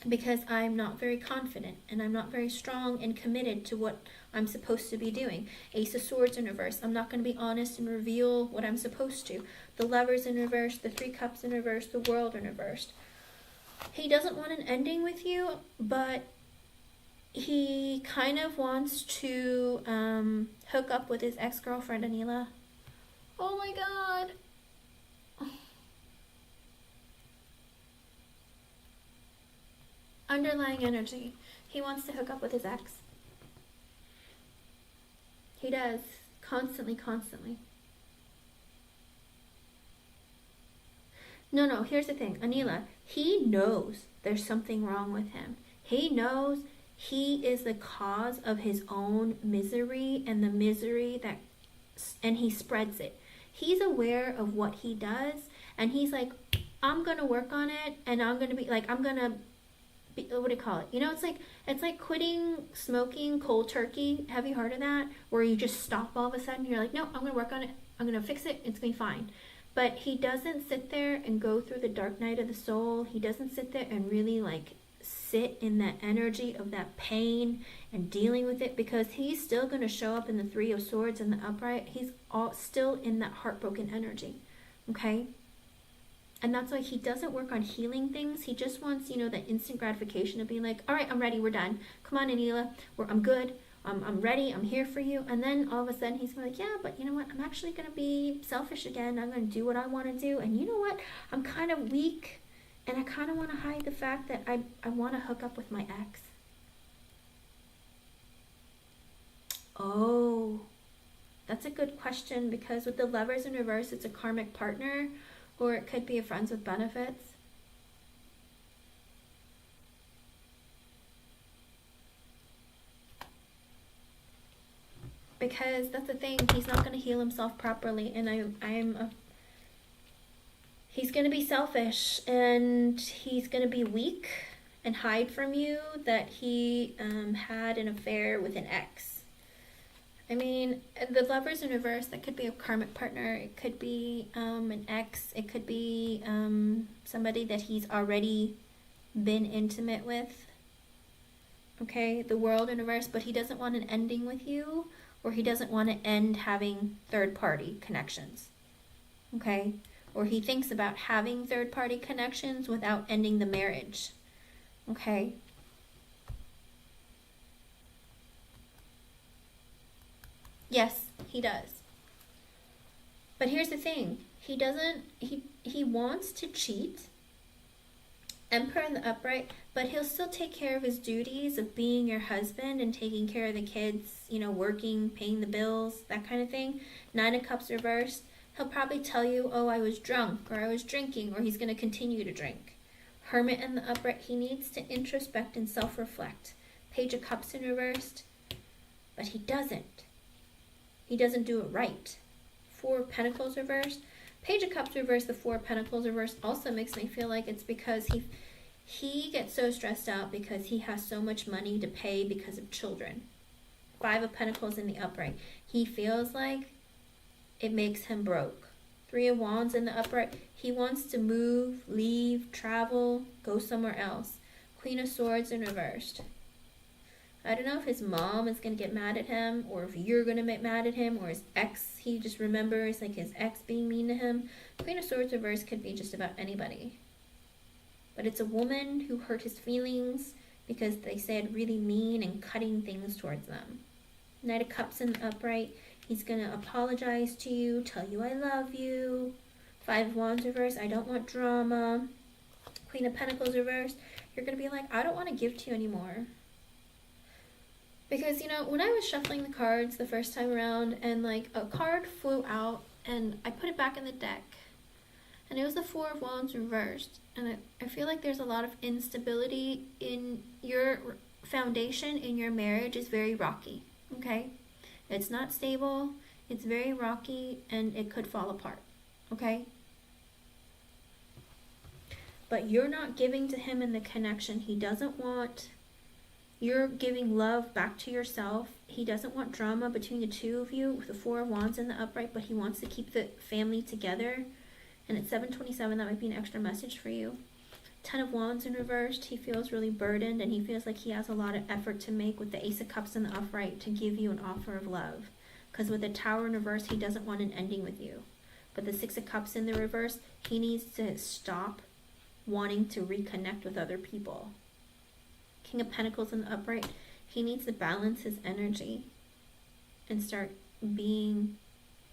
[SPEAKER 1] because I'm not very confident and I'm not very strong and committed to what I'm supposed to be doing. Ace of Swords in reverse. I'm not going to be honest and reveal what I'm supposed to. The Lovers in reverse, the Three Cups in reverse, the World in reverse. He doesn't want an ending with you, but he kind of wants to hook up with his ex-girlfriend, Anila. Oh my god. Underlying energy. He wants to hook up with his ex. He does. Constantly, constantly. No, here's the thing. Anila, he knows there's something wrong with him. He knows he is the cause of his own misery and the misery and he spreads it. He's aware of what he does, and he's like, I'm going to work on it, and I'm going to be like, I'm going to what do you call it? You know, it's like quitting smoking cold turkey. Have you heard of that? Where you just stop all of a sudden. You're like, no, I'm going to work on it. I'm going to fix it. It's going to be fine. But he doesn't sit there and go through the dark night of the soul. He doesn't sit there and really like sit in that energy of that pain and dealing with it, because he's still going to show up in the Three of Swords in the upright. He's still in that heartbroken energy. Okay? And that's why he doesn't work on healing things. He just wants, you know, that instant gratification of being like, all right, I'm ready, we're done. Come on, Anila, I'm good. I'm ready, I'm here for you. And then all of a sudden he's like, yeah, but you know what? I'm actually going to be selfish again. I'm going to do what I want to do. And you know what? I'm kind of weak. And I kind of want to hide the fact that I want to hook up with my ex. Oh, that's a good question, because with the Lovers in reverse, it's a karmic partner. Or it could be a friends with benefits. Because that's the thing, he's not going to heal himself properly, and he's going to be selfish, and he's going to be weak and hide from you that he had an affair with an ex. I mean, the Lovers in reverse, that could be a karmic partner. It could be an ex. It could be somebody that he's already been intimate with. Okay, the World in reverse, but he doesn't want an ending with you, or he doesn't want to end having third-party connections. Okay, or he thinks about having third-party connections without ending the marriage. Okay. Yes, he does. But here's the thing. He wants to cheat. Emperor in the upright, but he'll still take care of his duties of being your husband and taking care of the kids, you know, working, paying the bills, that kind of thing. Nine of Cups reversed. He'll probably tell you, oh, I was drunk, or I was drinking, or he's going to continue to drink. Hermit in the upright, he needs to introspect and self-reflect. Page of Cups in reversed, but he doesn't. He doesn't do it right. Four of Pentacles reversed. Page of Cups reversed, the Four of Pentacles reversed also makes me feel like it's because he gets so stressed out because he has so much money to pay because of children. Five of Pentacles in the upright. He feels like it makes him broke. Three of Wands in the upright. He wants to move, leave, travel, go somewhere else. Queen of Swords in reversed. I don't know if his mom is going to get mad at him, or if you're going to get mad at him, or his ex, he just remembers like his ex being mean to him. Queen of Swords reversed could be just about anybody. But it's a woman who hurt his feelings because they said really mean and cutting things towards them. Knight of Cups in the upright. He's going to apologize to you, tell you I love you. Five of Wands reversed. I don't want drama. Queen of Pentacles reversed. You're going to be like, I don't want to give to you anymore. Because, you know, when I was shuffling the cards the first time around and like a card flew out and I put it back in the deck and it was the Four of Wands reversed. And I feel like there's a lot of instability in your foundation in your marriage is very rocky, okay? It's not stable, it's very rocky, and it could fall apart, okay? But you're not giving to him in the connection he doesn't want. You're giving love back to yourself. He doesn't want drama between the two of you with the Four of Wands in the upright, but he wants to keep the family together. And at 7:27, that might be an extra message for you. 10 of Wands in reversed. He feels really burdened and he feels like he has a lot of effort to make with the Ace of Cups in the upright to give you an offer of love. Because with the Tower in reverse, he doesn't want an ending with you. But the Six of Cups in the reverse, he needs to stop wanting to reconnect with other people. King of Pentacles in the upright, he needs to balance his energy and start being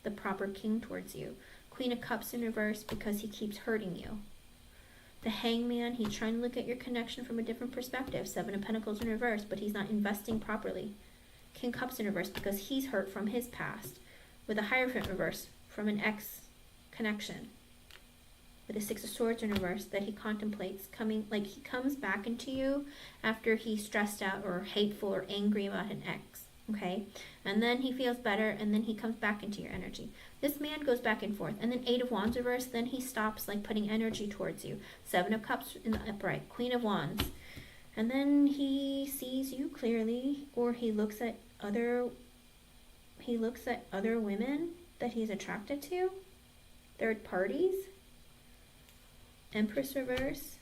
[SPEAKER 1] the proper king towards you. Queen of Cups in reverse because he keeps hurting you. The Hangman, he's trying to look at your connection from a different perspective. Seven of Pentacles in reverse, but he's not investing properly. King of Cups in reverse because he's hurt from his past. With a Hierophant reverse from an ex connection. With a Six of Swords in reverse that he contemplates coming, like he comes back into you after he's stressed out or hateful or angry about an ex, okay? And then he feels better and then he comes back into your energy. This man goes back and forth. And then Eight of Wands reverse, then he stops like putting energy towards you. Seven of Cups in the upright, Queen of Wands. And then he sees you clearly, or he looks at other women that he's attracted to, third parties. Empress reverse,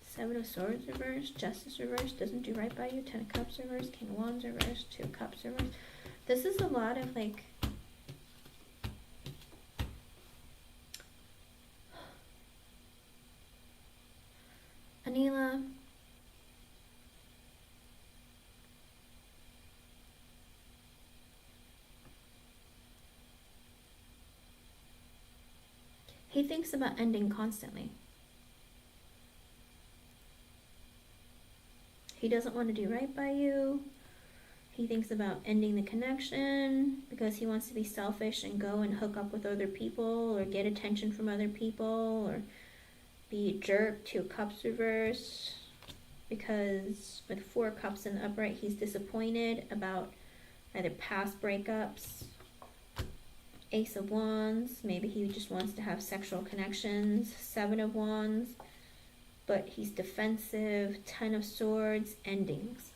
[SPEAKER 1] Seven of Swords reverse, Justice reverse, doesn't do right by you, 10 of Cups reverse, King of Wands reverse, Two of Cups reverse. This is a lot of like Anila, he thinks about ending constantly. He doesn't want to do right by you. He thinks about ending the connection because he wants to be selfish and go and hook up with other people or get attention from other people or be a jerk. Two Cups reverse because with Four Cups in the upright, he's disappointed about either past breakups. Ace of Wands, maybe he just wants to have sexual connections. Seven of Wands, but he's defensive. 10 of Swords, endings.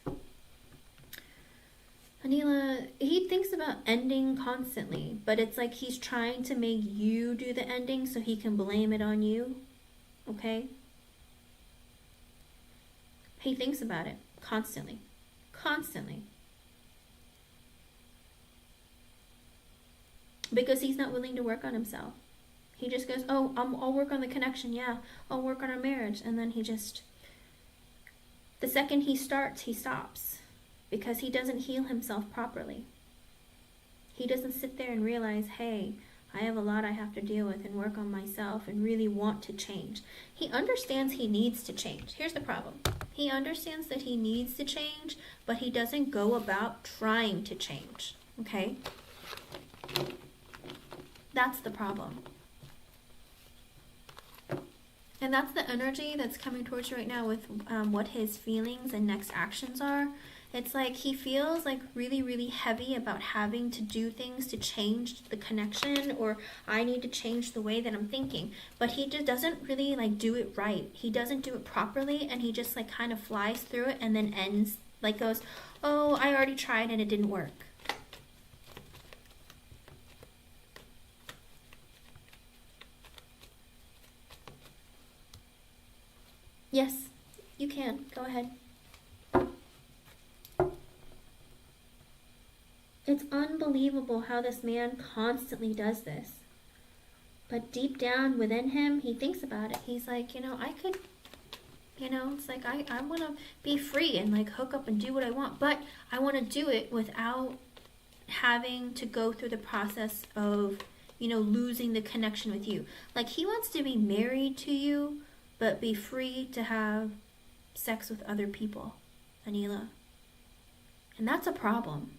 [SPEAKER 1] Anila, he thinks about ending constantly, but it's like he's trying to make you do the ending so he can blame it on you, okay? He thinks about it constantly, constantly. Because he's not willing to work on himself. He just goes, oh, I'll work on the connection, yeah. I'll work on our marriage. And then he just, the second he starts, he stops. Because he doesn't heal himself properly. He doesn't sit there and realize, hey, I have a lot I have to deal with and work on myself and really want to change. He understands he needs to change. Here's the problem. He understands that he needs to change, but he doesn't go about trying to change, okay? That's the problem. And that's the energy that's coming towards you right now with what his feelings and next actions are. It's like he feels like really, really heavy about having to do things to change the connection, or I need to change the way that I'm thinking. But he just doesn't really like do it right. He doesn't do it properly, and he just like kind of flies through it and then ends, like goes, oh, I already tried and it didn't work. Yes, you can. Go ahead. It's unbelievable how this man constantly does this. But deep down within him, he thinks about it. He's like, I could, it's like I want to be free and like hook up and do what I want. But I want to do it without having to go through the process of, losing the connection with you. Like he wants to be married to you, but be free to have sex with other people, Anila. And that's a problem.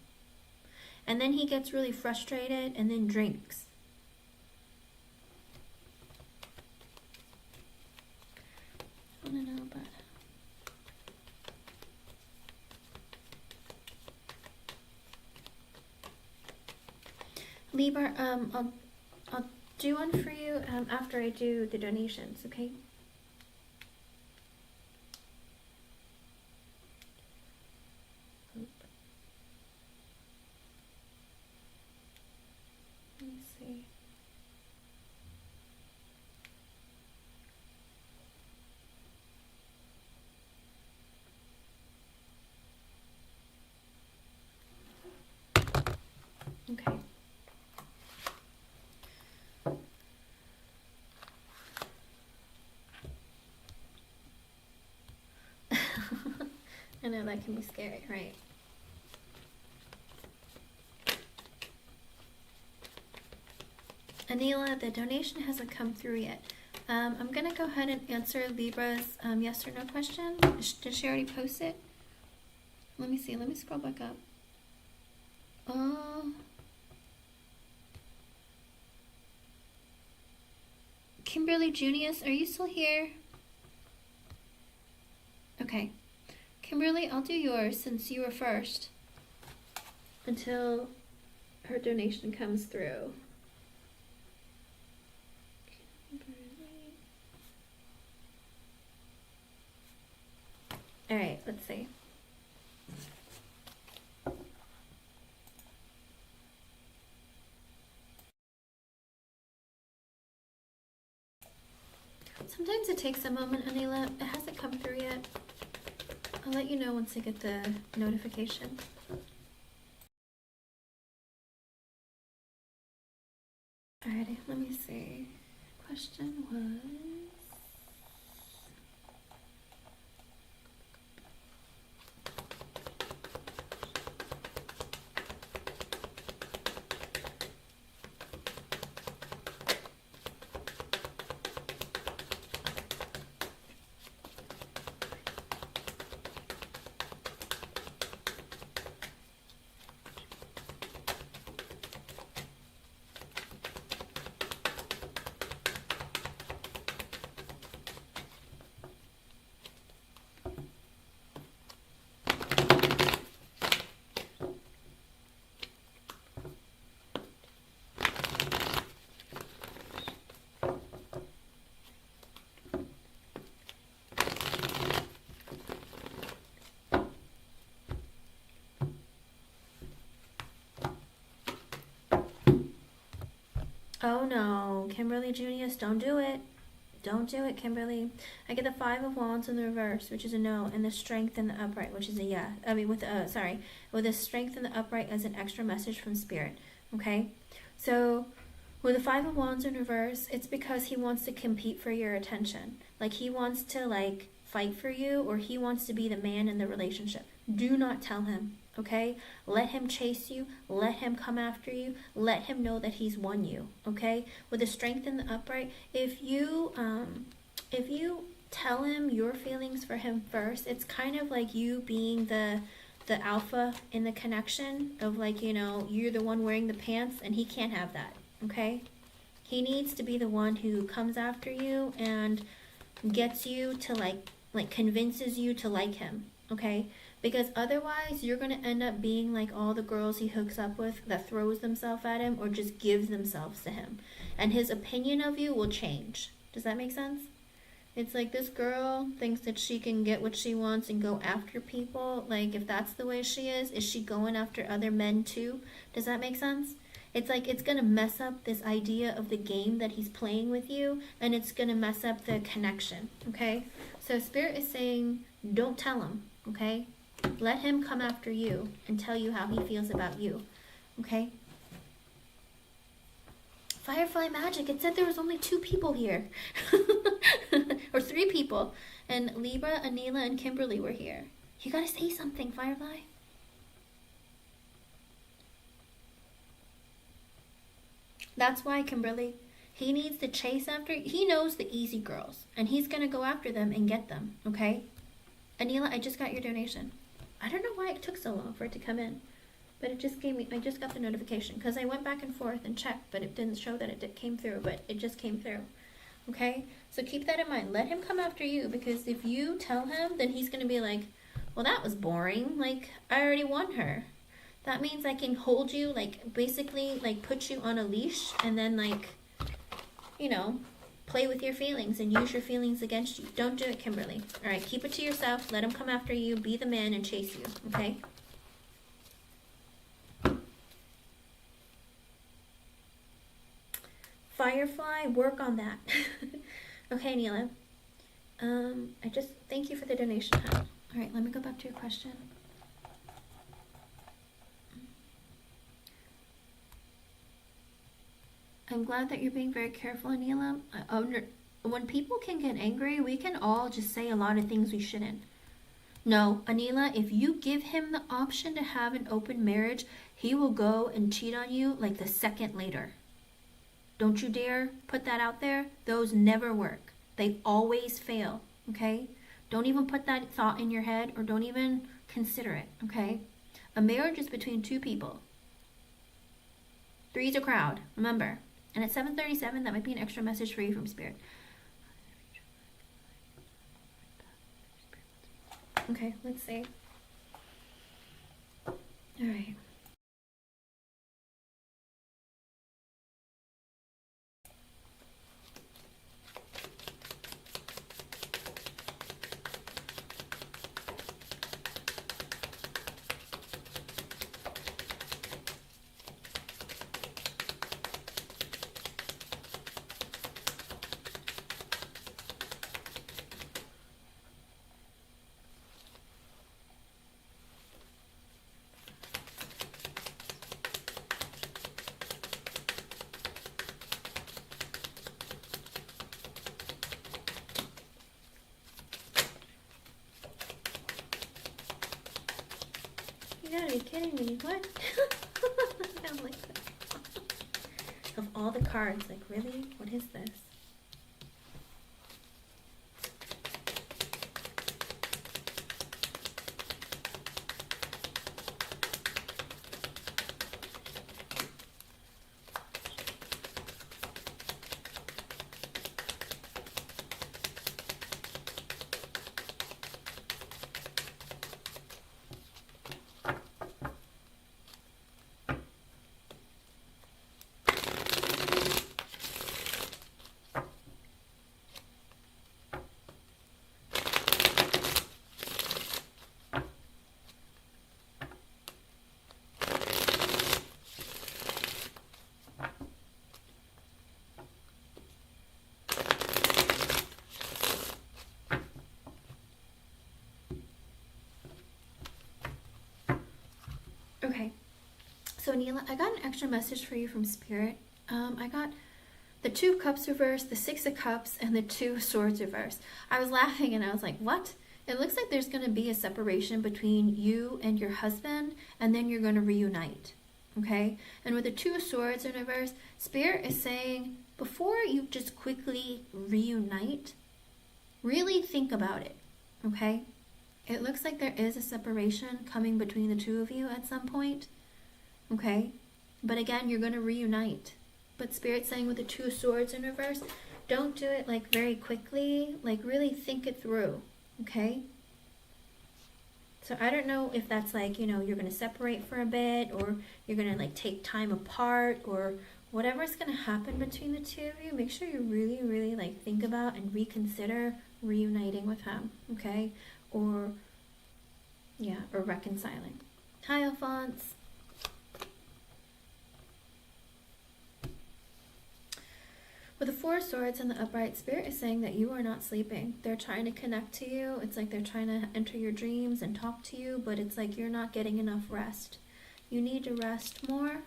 [SPEAKER 1] And then he gets really frustrated and then drinks. I don't know, but Libra, I'll do one for you after I do the donations, okay? Let me see. Okay. I know that can be scary, right? Anila, the donation hasn't come through yet. I'm gonna go ahead and answer Libra's yes or no question. Did she already post it? Let me see. Let me scroll back up. Kimberly Junius, are you still here? Okay. Kimberly, I'll do yours since you were first until her donation comes through. All right, let's see. Sometimes it takes a moment, Anila. It hasn't come through yet. I'll let you know once I get the notification. Alrighty, let me see. Question was... Oh no, Kimberly Junius, don't do it. Don't do it, Kimberly. I get the 5 of Wands in the reverse, which is a no, and the Strength in the upright, which is a yeah. I mean, with the Strength in the upright as an extra message from Spirit. Okay, so with the 5 of Wands in reverse, it's because he wants to compete for your attention. Like he wants to like fight for you, or he wants to be the man in the relationship. Do not tell him. Okay, let him chase you, let him come after you, let him know that he's won you. Okay, with the Strength in the upright, if you tell him your feelings for him first, it's kind of like you being the alpha in the connection of like, you're the one wearing the pants and he can't have that. Okay, he needs to be the one who comes after you and gets you to like convinces you to like him. Okay, Because otherwise, you're going to end up being like all the girls he hooks up with that throws themselves at him or just gives themselves to him. And his opinion of you will change. Does that make sense? It's like this girl thinks that she can get what she wants and go after people. Like, if that's the way she is she going after other men too? Does that make sense? It's like it's going to mess up this idea of the game that he's playing with you, and it's going to mess up the connection, okay? So Spirit is saying, don't tell him, okay? Let him come after you and tell you how he feels about you, okay? Firefly magic, it said there was only 2 people here. Or 3 people. And Libra, Anila, and Kimberly were here. You gotta say something, Firefly. That's why, Kimberly, he needs to chase after. He knows the easy girls, and he's gonna go after them and get them, okay? Anila, I just got your donation. I don't know why it took so long for it to come in, but it just gave me, I just got the notification because I went back and forth and checked, but it didn't show that it came through, but it just came through. Okay, so keep that in mind. Let him come after you, because if you tell him, then he's gonna be like, well, that was boring. Like, I already won her. That means I can hold you, like, basically, like, put you on a leash and then, like, you know, play with your feelings and use your feelings against you. Don't do it, Kimberly. All right, keep it to yourself. Let him come after you. Be the man and chase you, okay? Firefly, work on that. Okay, Neela. I just thank you for the donation, huh? All right, let me go back to your question. I'm glad that you're being very careful, Anila. When people can get angry, we can all just say a lot of things we shouldn't. No, Anila, if you give him the option to have an open marriage, he will go and cheat on you like the second later. Don't you dare put that out there. Those never work. They always fail, okay? Don't even put that thought in your head, or don't even consider it, okay? A marriage is between 2 people. 3's a crowd, remember. And at 7:37, that might be an extra message for you from Spirit. Okay, let's see. All right. You gotta be kidding me. What? I'm like, of all the cards, like, really? What is this? Okay, so Neela, I got an extra message for you from Spirit. I got the 2 of Cups reversed, the 6 of Cups, and the 2 of Swords reversed. I was laughing and I was like, what? It looks like there's going to be a separation between you and your husband, and then you're going to reunite, okay? And with the 2 of Swords in reverse, Spirit is saying, before you just quickly reunite, really think about it, okay? It looks like there is a separation coming between the 2 of you at some point, okay? But again, you're going to reunite. But Spirit's saying with the 2 of Swords in reverse, don't do it like very quickly, like really think it through, okay? So I don't know if that's like, you know, you're going to separate for a bit, or you're going to like take time apart, or whatever's going to happen between the two of you. Make sure you really, really like think about and reconsider reuniting with him, okay? Or, yeah, or reconciling. Hierophants. With the Four of Swords and the upright, Spirit is saying that you are not sleeping. They're trying to connect to you. It's like they're trying to enter your dreams and talk to you, but it's like you're not getting enough rest. You need to rest more,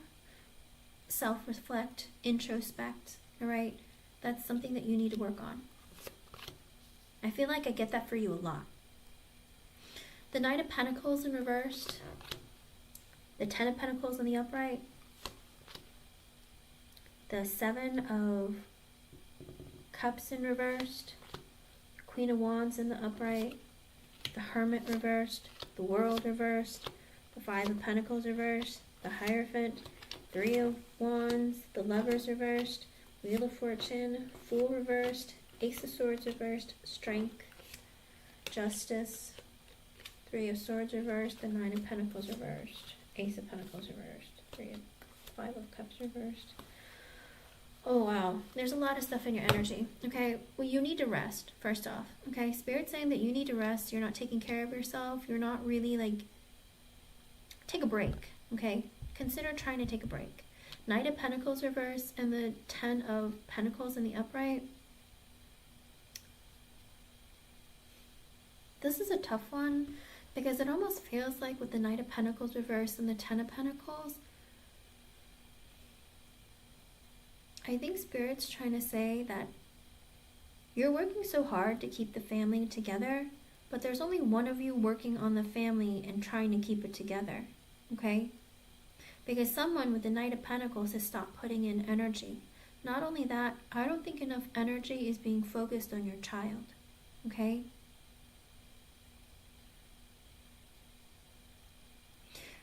[SPEAKER 1] self-reflect, introspect, all right? That's something that you need to work on. I feel like I get that for you a lot. The Knight of Pentacles in reversed, the Ten of Pentacles in the upright, the Seven of Cups in reversed, Queen of Wands in the upright, the Hermit reversed, the World reversed, the Five of Pentacles reversed, the Hierophant, Three of Wands, the Lovers reversed, Wheel of Fortune, Fool reversed, Ace of Swords reversed, Strength, Justice, Three of Swords reversed, the Nine of Pentacles reversed, Ace of Pentacles reversed, Five of Cups reversed. Oh wow, there's a lot of stuff in your energy. Okay, well, you need to rest, first off. Okay, Spirit's saying that you need to rest. You're not taking care of yourself. You're not really like, take a break. Okay, consider trying to take a break. Knight of Pentacles reverse and the Ten of Pentacles in the upright. This is a tough one because it almost feels like with the Knight of Pentacles reverse and the Ten of Pentacles, I think Spirit's trying to say that you're working so hard to keep the family together, but there's only one of you working on the family and trying to keep it together, okay? Because someone with the Knight of Pentacles has stopped putting in energy. Not only that, I don't think enough energy is being focused on your child, okay?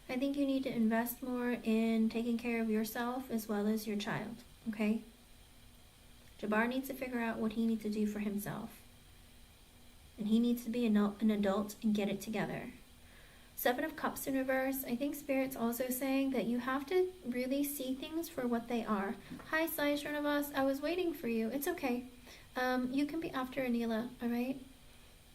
[SPEAKER 1] I think you need to invest more in taking care of yourself as well as your child. Okay? Jabbar needs to figure out what he needs to do for himself. And he needs to be an adult and get it together. Seven of Cups in reverse. I think Spirit's also saying that you have to really see things for what they are. Hi, Sai Srinivas. I was waiting for you. It's okay. You can be after Anila, alright?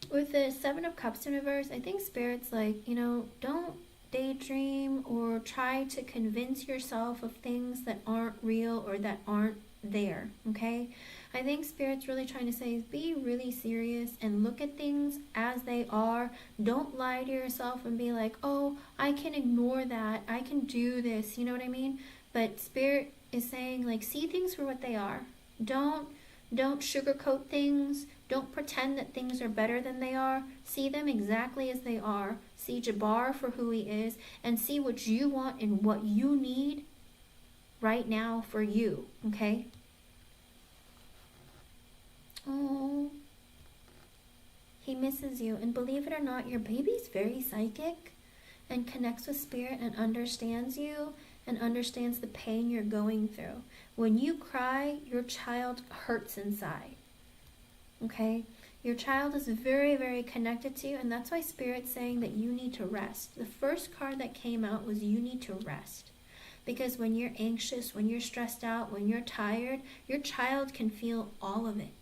[SPEAKER 1] With the Seven of Cups in reverse, I think Spirit's like, you know, don't daydream or try to convince yourself of things that aren't real or that aren't there, okay? I think Spirit's really trying to say is be really serious and look at things as they are. Don't lie to yourself and be like, oh, I can ignore that, I can do this, you know what I mean? But Spirit is saying, like, see things for what they are. Don't sugarcoat things. Don't pretend that things are better than they are. See them exactly as they are. See Jabbar for who he is, and see what you want and what you need right now for you, okay? Oh, he misses you. And believe it or not, your baby's very psychic and connects with Spirit and understands you and understands the pain you're going through. When you cry, your child hurts inside, okay? Your child is very, very connected to you, and that's why Spirit's saying that you need to rest. The first card that came out was you need to rest. Because when you're anxious, when you're stressed out, when you're tired, your child can feel all of it.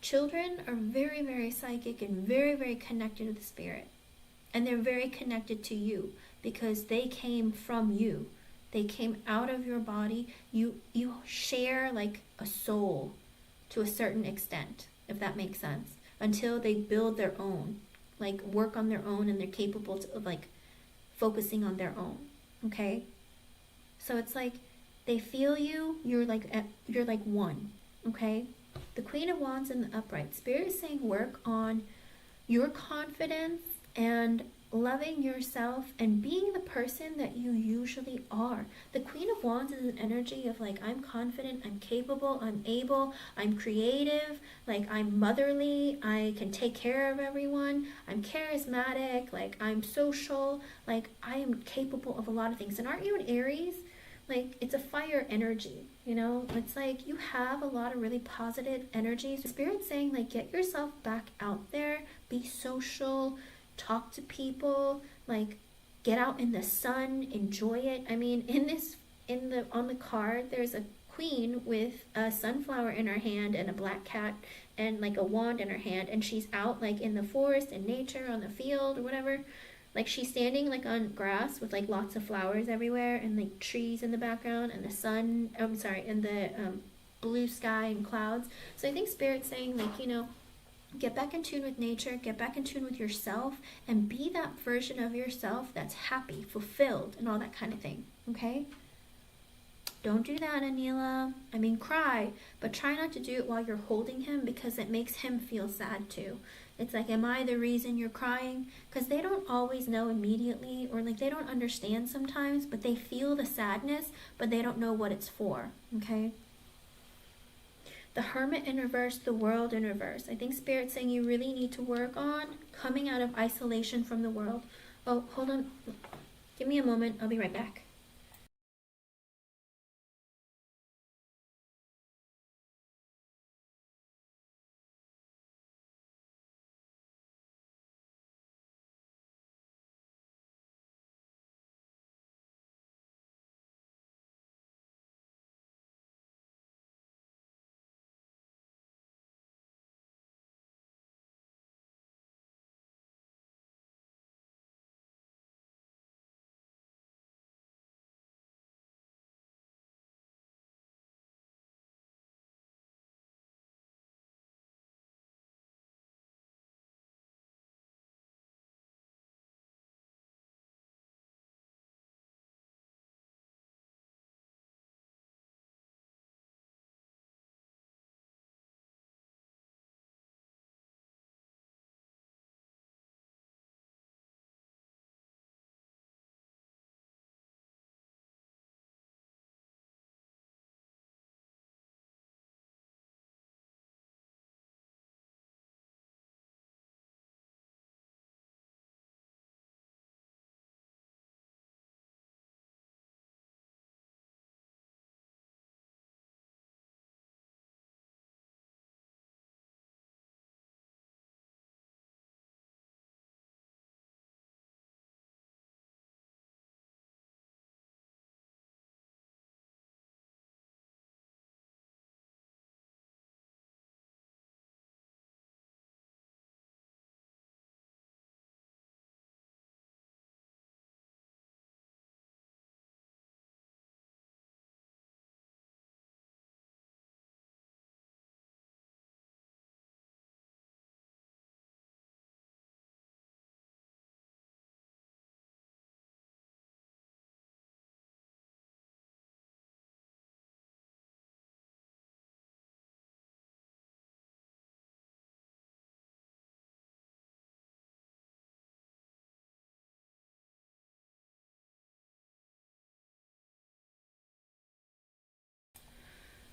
[SPEAKER 1] Children are very, very psychic and very, very connected to the Spirit. And they're very connected to you because they came from you. They came out of your body. You share like a soul to a certain extent, if that makes sense. Until they build their own, like work on their own, and they're capable of like focusing on their own, okay? So it's like they feel you, you're like one, okay? The Queen of Wands in the upright. Spirit is saying work on your confidence and loving yourself and being the person that you usually are. The Queen of Wands is an energy of like, I'm confident, I'm capable, I'm able, I'm creative, like I'm motherly, I can take care of everyone, I'm charismatic, like I'm social, like I am capable of a lot of things. And aren't you an Aries? Like, it's a fire energy, you know? It's like you have a lot of really positive energies. Spirit's saying, like, get yourself back out there, be social, talk to people, like get out in the sun, enjoy it. I mean, on the card, there's a queen with a sunflower in her hand and a black cat and like a wand in her hand, and she's out like in the forest, in nature, on the field or whatever. Like she's standing like on grass with like lots of flowers everywhere and like trees in the background and the sun, I'm sorry, and the blue sky and clouds. So I think Spirit's saying, like, get back in tune with nature, get back in tune with yourself, and be that version of yourself that's happy, fulfilled, and all that kind of thing, okay? Don't do that, Anila. I mean, cry, but try not to do it while you're holding him, because it makes him feel sad too. It's like, am I the reason you're crying? Because they don't always know immediately, or like they don't understand sometimes, but they feel the sadness, but they don't know what it's for, okay? The Hermit in reverse, the World in reverse. I think Spirit's saying you really need to work on coming out of isolation from the world. Oh, hold on. Give me a moment. I'll be right back.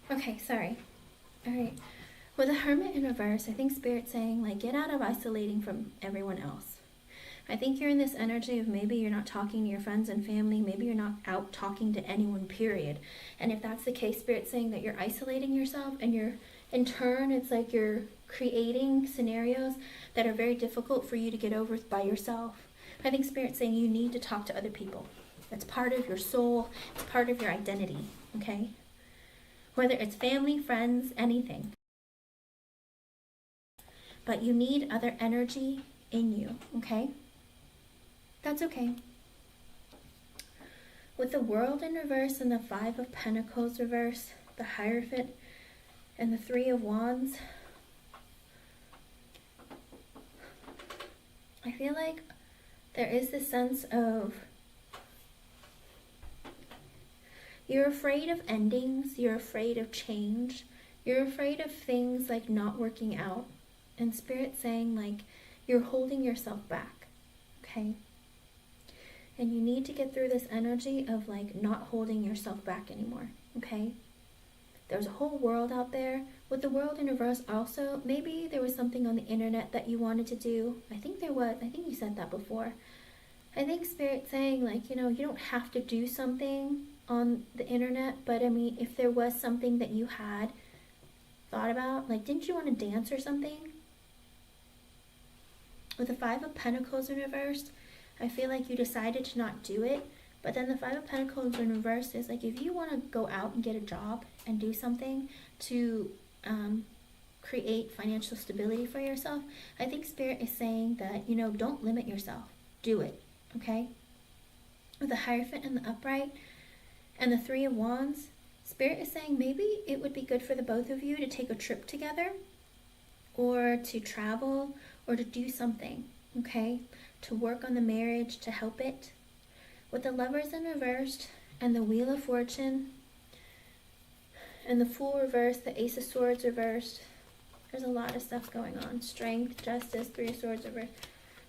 [SPEAKER 1] Okay, sorry. All right. With the Hermit in reverse, I think Spirit's saying, like, get out of isolating from everyone else. I think you're in this energy of maybe you're not talking to your friends and family, maybe you're not out talking to anyone, period. And if that's the case, Spirit's saying that you're isolating yourself, and you're, in turn, it's like you're creating scenarios that are very difficult for you to get over by yourself. I think Spirit's saying you need to talk to other people. That's part of your soul, it's part of your identity, okay? Whether it's family, friends, anything. But you need other energy in you, okay? That's okay. With the World in reverse and the Five of Pentacles reverse, the Hierophant and the Three of Wands, I feel like there is this sense of you're afraid of endings, you're afraid of change, you're afraid of things like not working out. And Spirit saying, like, you're holding yourself back, okay? And you need to get through this energy of like not holding yourself back anymore, okay? There's a whole world out there. With the World in reverse also, maybe there was something on the internet that you wanted to do. I think there was. I think you said that before. I think Spirit saying, like, you don't have to do something on the internet, but I mean, if there was something that you had thought about, like, didn't you want to dance or something? With the Five of Pentacles in reverse, I feel like you decided to not do it. But then the Five of Pentacles in reverse is like, if you want to go out and get a job and do something to create financial stability for yourself, I think Spirit is saying that, you know, don't limit yourself. Do it, okay? With the Hierophant and the Upright and the Three of Wands, Spirit is saying maybe it would be good for the both of you to take a trip together, or to travel, or to do something, okay? To work on the marriage, to help it. With the Lovers in reversed and the Wheel of Fortune and the Fool reversed, the Ace of Swords reversed, there's a lot of stuff going on. Strength, Justice, Three of Swords reversed.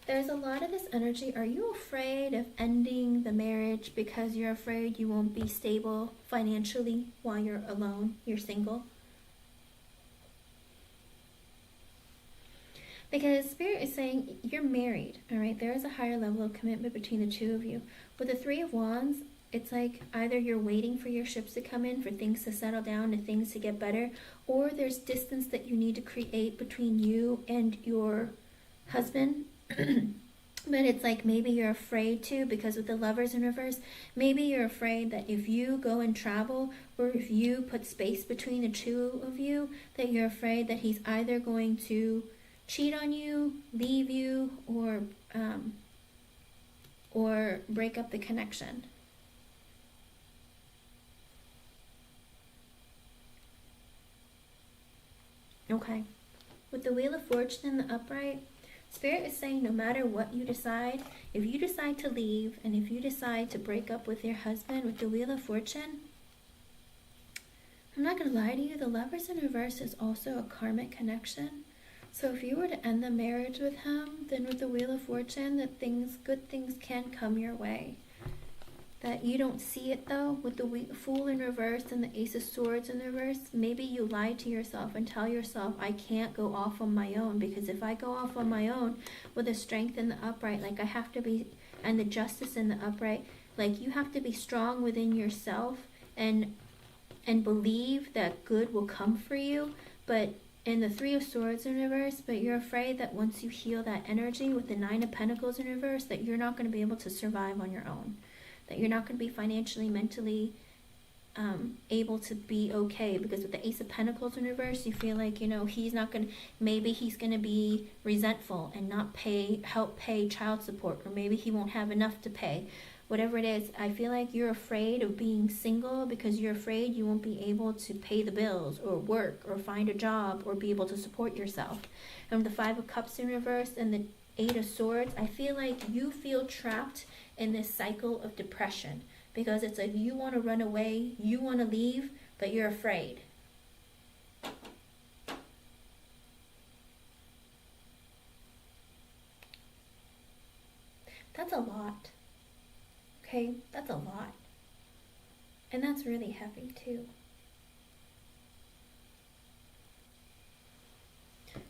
[SPEAKER 1] There's a lot of this energy. Are you afraid of ending the marriage because you're afraid you won't be stable financially while you're alone, you're single? Because Spirit is saying you're married, all right? There is a higher level of commitment between the two of you. With the Three of Wands, it's like either you're waiting for your ships to come in, for things to settle down, and things to get better, or there's distance that you need to create between you and your husband. But it's like maybe you're afraid to, because with the Lovers in reverse, maybe you're afraid that if you go and travel, or if you put space between the two of you, that you're afraid that he's either going to cheat on you, leave you, or break up the connection. Okay. With the Wheel of Fortune and the Upright, Spirit is saying no matter what you decide, if you decide to leave and if you decide to break up with your husband, with the Wheel of Fortune, I'm not going to lie to you, the Lovers in reverse is also a karmic connection. So if you were to end the marriage with him, then with the Wheel of Fortune, that good things can come your way. That you don't see it though, with the Fool in reverse and the Ace of Swords in reverse. Maybe you lie to yourself and tell yourself, I can't go off on my own, because if I go off on my own with the Strength in the Upright, like I have to be, and the Justice in the Upright, like you have to be strong within yourself and believe that good will come for you. But in the Three of Swords in reverse, but you're afraid that once you heal that energy with the Nine of Pentacles in reverse, that you're not going to be able to survive on your own. That you're not going to be financially, mentally able to be okay. Because with the Ace of Pentacles in reverse, you feel like, you know, maybe he's going to be resentful and not help pay child support, or maybe he won't have enough to pay. Whatever it is, I feel like you're afraid of being single because you're afraid you won't be able to pay the bills or work or find a job or be able to support yourself. And the Five of Cups in reverse and the Eight of Swords, I feel like you feel trapped in this cycle of depression, because it's like you want to run away, you want to leave, but you're afraid. That's a lot. Okay, that's a lot. And that's really heavy too.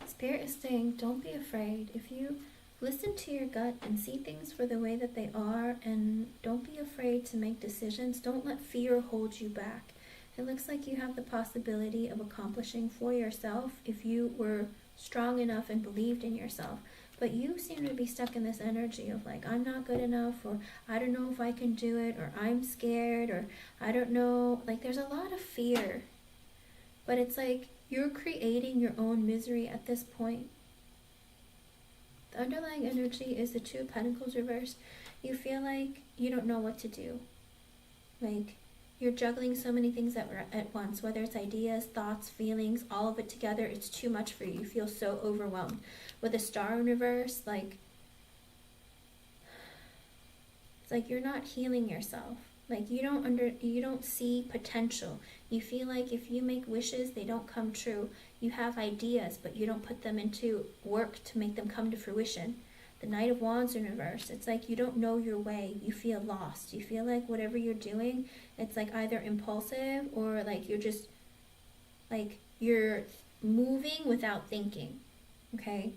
[SPEAKER 1] Spirit is saying, don't be afraid. If you listen to your gut and see things for the way that they are, and don't be afraid to make decisions. Don't let fear hold you back. It looks like you have the possibility of accomplishing for yourself if you were strong enough and believed in yourself. But you seem to be stuck in this energy of like, I'm not good enough, or I don't know if I can do it, or I'm scared, or I don't know. Like there's a lot of fear. But it's like you're creating your own misery at this point. The underlying energy is the Two of Pentacles reversed. You feel like you don't know what to do. Like you're juggling so many things at once, whether it's ideas, thoughts, feelings, all of it together. It's too much for you. You feel so overwhelmed. With a Star in reverse, like it's like you're not healing yourself. Like you don't see potential. You feel like if you make wishes, they don't come true. You have ideas, but you don't put them into work to make them come to fruition. The Knight of Wands in reverse. It's like you don't know your way. You feel lost. You feel like whatever you're doing, it's like either impulsive or like you're just like you're moving without thinking. Okay?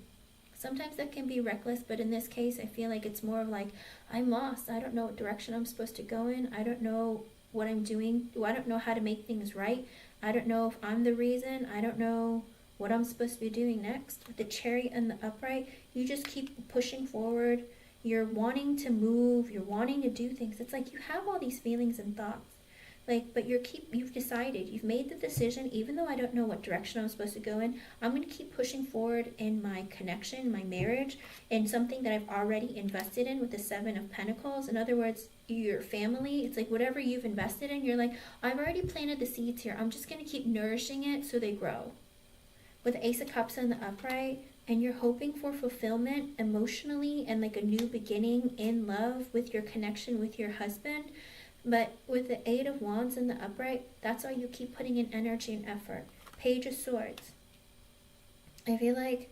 [SPEAKER 1] Sometimes that can be reckless, but in this case, I feel like it's more of like, I'm lost. I don't know what direction I'm supposed to go in. I don't know what I'm doing. I don't know how to make things right. I don't know if I'm the reason. I don't know what I'm supposed to be doing next. With the Chariot and the upright, you just keep pushing forward. You're wanting to move, you're wanting to do things. It's like you have all these feelings and thoughts. Like, but you've decided, you've made the decision, even though I don't know what direction I'm supposed to go in, I'm going to keep pushing forward in my connection, my marriage, and something that I've already invested in with the Seven of Pentacles. In other words, your family. It's like whatever you've invested in, you're like, I've already planted the seeds here. I'm just going to keep nourishing it so they grow. With the Ace of Cups and the upright, and you're hoping for fulfillment emotionally and like a new beginning in love with your connection with your husband. But with the Eight of Wands and the upright, that's why you keep putting in energy and effort. Page of Swords. I feel like,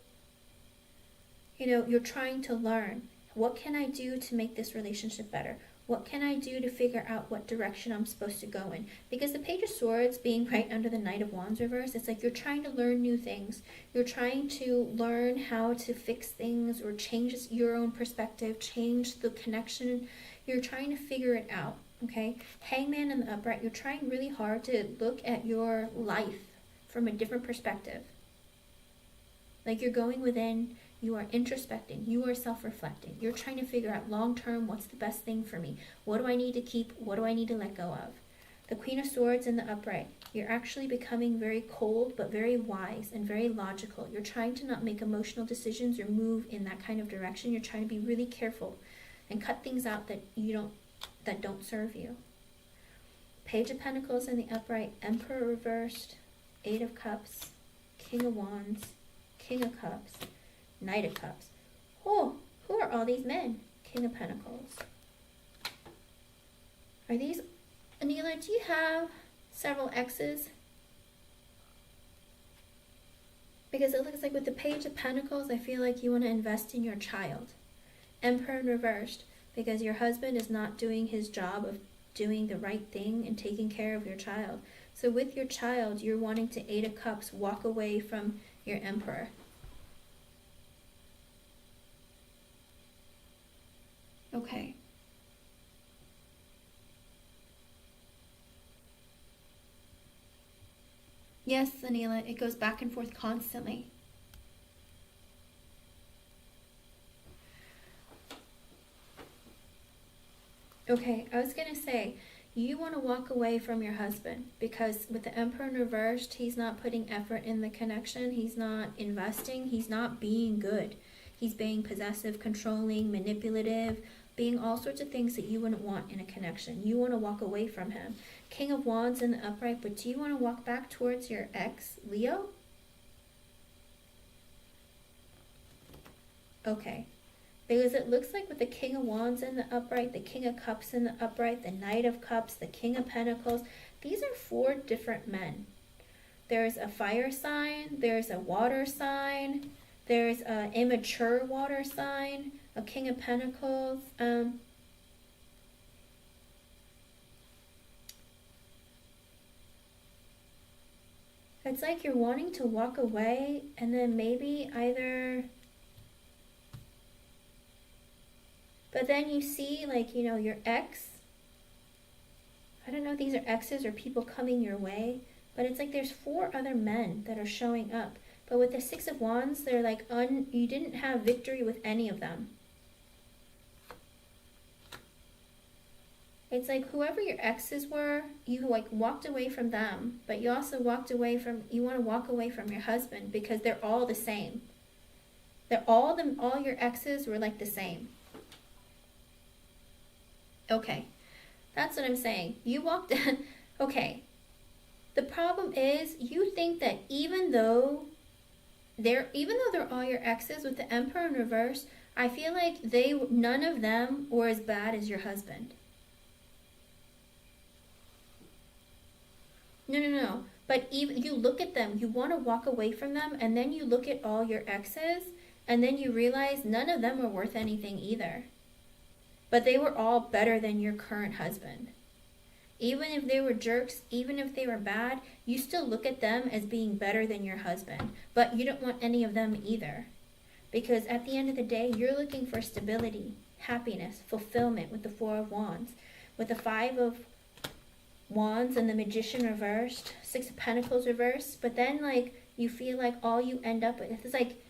[SPEAKER 1] you're trying to learn. What can I do to make this relationship better? What can I do to figure out what direction I'm supposed to go in? Because the Page of Swords being right under the Knight of Wands reverse, it's like you're trying to learn new things. You're trying to learn how to fix things or change your own perspective, change the connection. You're trying to figure it out. Okay, Hangman in the upright, you're trying really hard to look at your life from a different perspective. Like you're going within, you are introspecting, you are self-reflecting. You're trying to figure out long-term, what's the best thing for me? What do I need to keep? What do I need to let go of? The Queen of Swords in the upright, you're actually becoming very cold, but very wise and very logical. You're trying to not make emotional decisions or move in that kind of direction. You're trying to be really careful and cut things out that don't serve you. Page of Pentacles in the upright, Emperor reversed, Eight of Cups, King of Wands, King of Cups, Knight of Cups. Oh, who are all these men? King of Pentacles. Are these, Anila, do you have several exes? Because it looks like with the Page of Pentacles, I feel like you want to invest in your child. Emperor reversed, because your husband is not doing his job of doing the right thing and taking care of your child. So with your child, you're wanting to, Eight of Cups, walk away from your Emperor. Okay. Yes, Anila, it goes back and forth constantly. Okay, I was going to say, you want to walk away from your husband because with the Emperor in reversed, he's not putting effort in the connection. He's not investing. He's not being good. He's being possessive, controlling, manipulative, being all sorts of things that you wouldn't want in a connection. You want to walk away from him. King of Wands in the upright, but do you want to walk back towards your ex, Leo? Okay. Because it looks like with the King of Wands in the upright, the King of Cups in the upright, the Knight of Cups, the King of Pentacles, these are 4 different men. There's a fire sign, there's a water sign, there's an immature water sign, a King of Pentacles. It's like you're wanting to walk away and then maybe either... But then you see, like, your ex. I don't know if these are exes or people coming your way. But it's like there's 4 other men that are showing up. But with the Six of Wands, they're like, you didn't have victory with any of them. It's like whoever your exes were, you like walked away from them. But you also walked away from, you want to walk away from your husband because they're all the same. All your exes were like the same. Okay, that's what I'm saying. You walked... Okay, the problem is you think that even though they're all your exes with the Emperor in reverse, I feel like none of them were as bad as your husband. No. But even you look at them, you want to walk away from them, and then you look at all your exes, and then you realize none of them were worth anything either. But they were all better than your current husband. Even if they were jerks, even if they were bad, you still look at them as being better than your husband. But you don't want any of them either. Because at the end of the day, you're looking for stability, happiness, fulfillment with the Four of Wands. With the Five of Wands and the Magician reversed, Six of Pentacles reversed. But then, like, you feel like all you end up with is like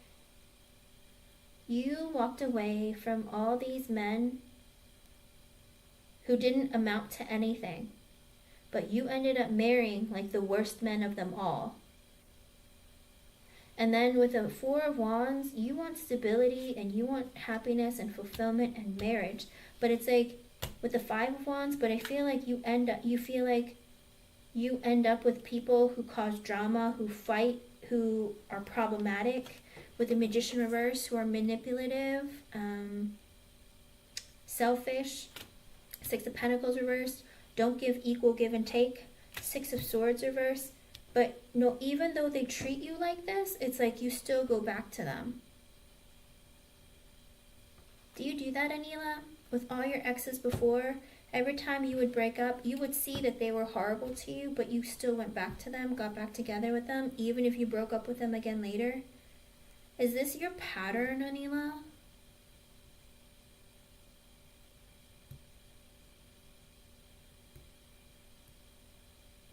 [SPEAKER 1] you walked away from all these men who didn't amount to anything, but you ended up marrying like the worst men of them all. And then with the Four of Wands, you want stability and you want happiness and fulfillment and marriage. But it's like with the Five of Wands, but I feel like you end up with people who cause drama, who fight, who are problematic. With the Magician reverse, who are manipulative, selfish. Six of Pentacles reversed, don't give equal give and take. Six of Swords reversed, but no, even though they treat you like this, it's like you still go back to them. Do you do that, Anila? With all your exes before, every time you would break up, you would see that they were horrible to you, but you still went back to them, got back together with them, even if you broke up with them again later? Is this your pattern, Anila?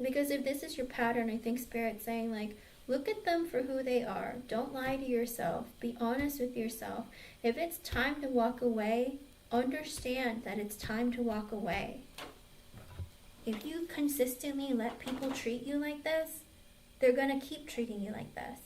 [SPEAKER 1] Because if this is your pattern, I think Spirit's saying, like, look at them for who they are. Don't lie to yourself. Be honest with yourself. If it's time to walk away, understand that it's time to walk away. If you consistently let people treat you like this, they're going to keep treating you like this.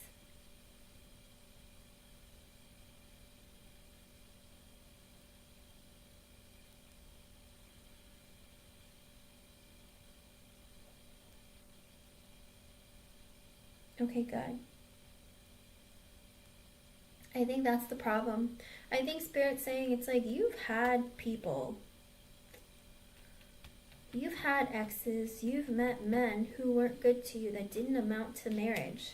[SPEAKER 1] Okay, good. I think that's the problem. I think Spirit's saying it's like you've had people. You've had exes. You've met men who weren't good to you, that didn't amount to marriage.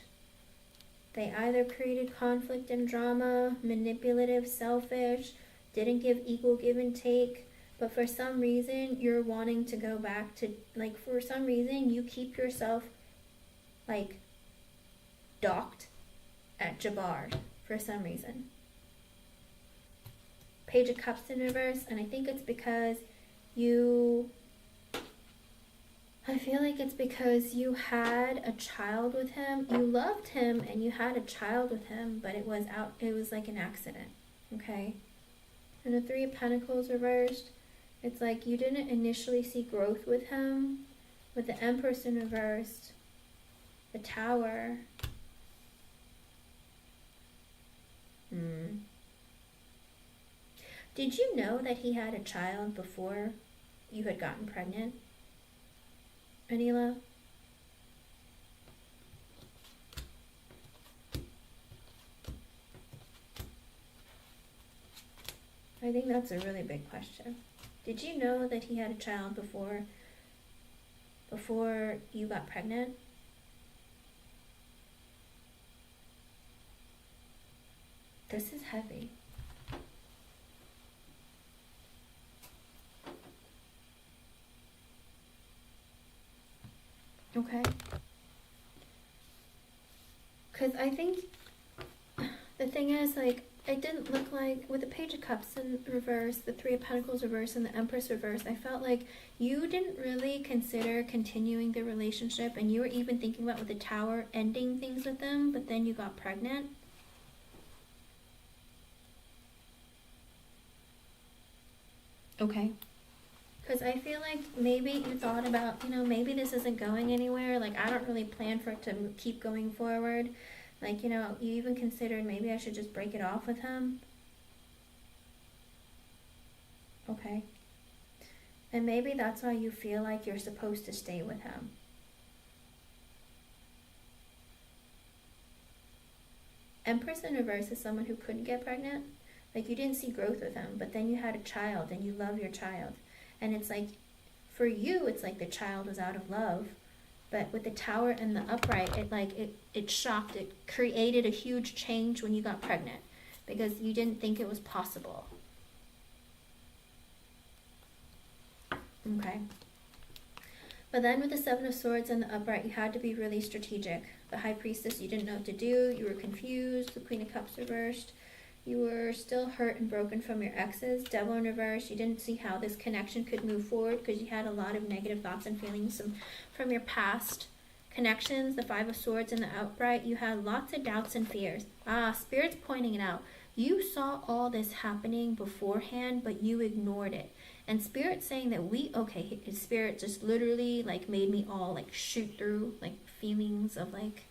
[SPEAKER 1] They either created conflict and drama, manipulative, selfish, didn't give equal give and take. But for some reason, you're wanting to go back to, like, for some reason, you keep yourself, like, docked at Jabbar for some reason. Page of Cups in reverse, and I think it's because I feel like it's because you had a child with him. You loved him and you had a child with him, but it was like an accident, okay? And the Three of Pentacles reversed, it's like you didn't initially see growth with him. With the Empress in reversed, the Tower. Did you know that he had a child before you had gotten pregnant, Anila? I think that's a really big question. Did you know that he had a child before you got pregnant? This is heavy. Okay. Because I think the thing is, like, it didn't look like, with the Page of Cups in reverse, the Three of Pentacles reverse, and the Empress reverse, I felt like you didn't really consider continuing the relationship, and you were even thinking about, with the Tower, ending things with them, but then you got pregnant. Okay. Because I feel like maybe you thought about, maybe this isn't going anywhere. Like, I don't really plan for it to keep going forward. Like, you even considered maybe I should just break it off with him. Okay. And maybe that's why you feel like you're supposed to stay with him. Empress in reverse is someone who couldn't get pregnant. Like, you didn't see growth with him, but then you had a child and you love your child. And it's like, for you, it's like the child was out of love. But with the Tower and the Upright, it shocked, it created a huge change when you got pregnant. Because you didn't think it was possible. Okay. But then with the Seven of Swords and the Upright, you had to be really strategic. The High Priestess, you didn't know what to do. You were confused. The Queen of Cups reversed. You were still hurt and broken from your exes. Devil in reverse, you didn't see how this connection could move forward because you had a lot of negative thoughts and feelings from your past. Connections, the Five of Swords and the Upright, you had lots of doubts and fears. Spirit's pointing it out. You saw all this happening beforehand, but you ignored it. And Spirit's saying that Spirit just literally like made me all like shoot through like feelings of like,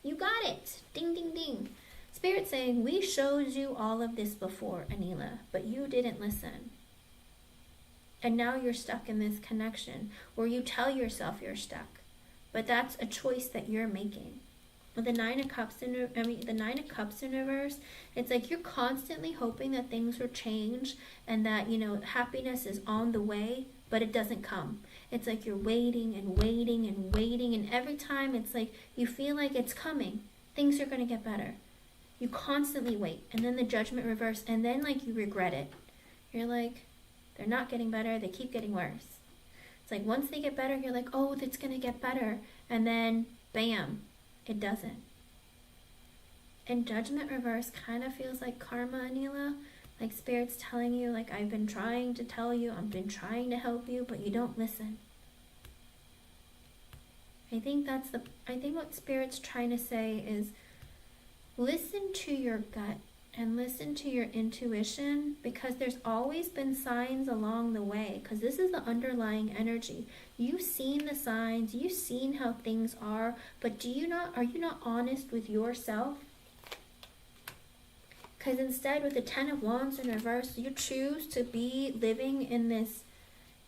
[SPEAKER 1] you got it, ding, ding, ding. Spirit's saying, we showed you all of this before, Anila, but you didn't listen. And now you're stuck in this connection, or you tell yourself you're stuck. But that's a choice that you're making. With the Nine of Cups in reverse, it's like you're constantly hoping that things will change and that, happiness is on the way, but it doesn't come. It's like you're waiting and waiting and waiting, and every time it's like you feel like it's coming. Things are going to get better. You constantly wait, and then the Judgment reverse, and then like you regret it. You're like, they're not getting better, they keep getting worse. It's like once they get better, you're like, oh, it's going to get better. And then, bam, it doesn't. And Judgment reverse kind of feels like karma, Anila. Like Spirit's telling you, like, I've been trying to tell you, I've been trying to help you, but you don't listen. I think what Spirit's trying to say is listen to your gut and listen to your intuition, because there's always been signs along the way, because this is the underlying energy. You've seen the signs, you've seen how things are, but are you not honest with yourself? Because instead, with the Ten of Wands in reverse, you choose to be living in this,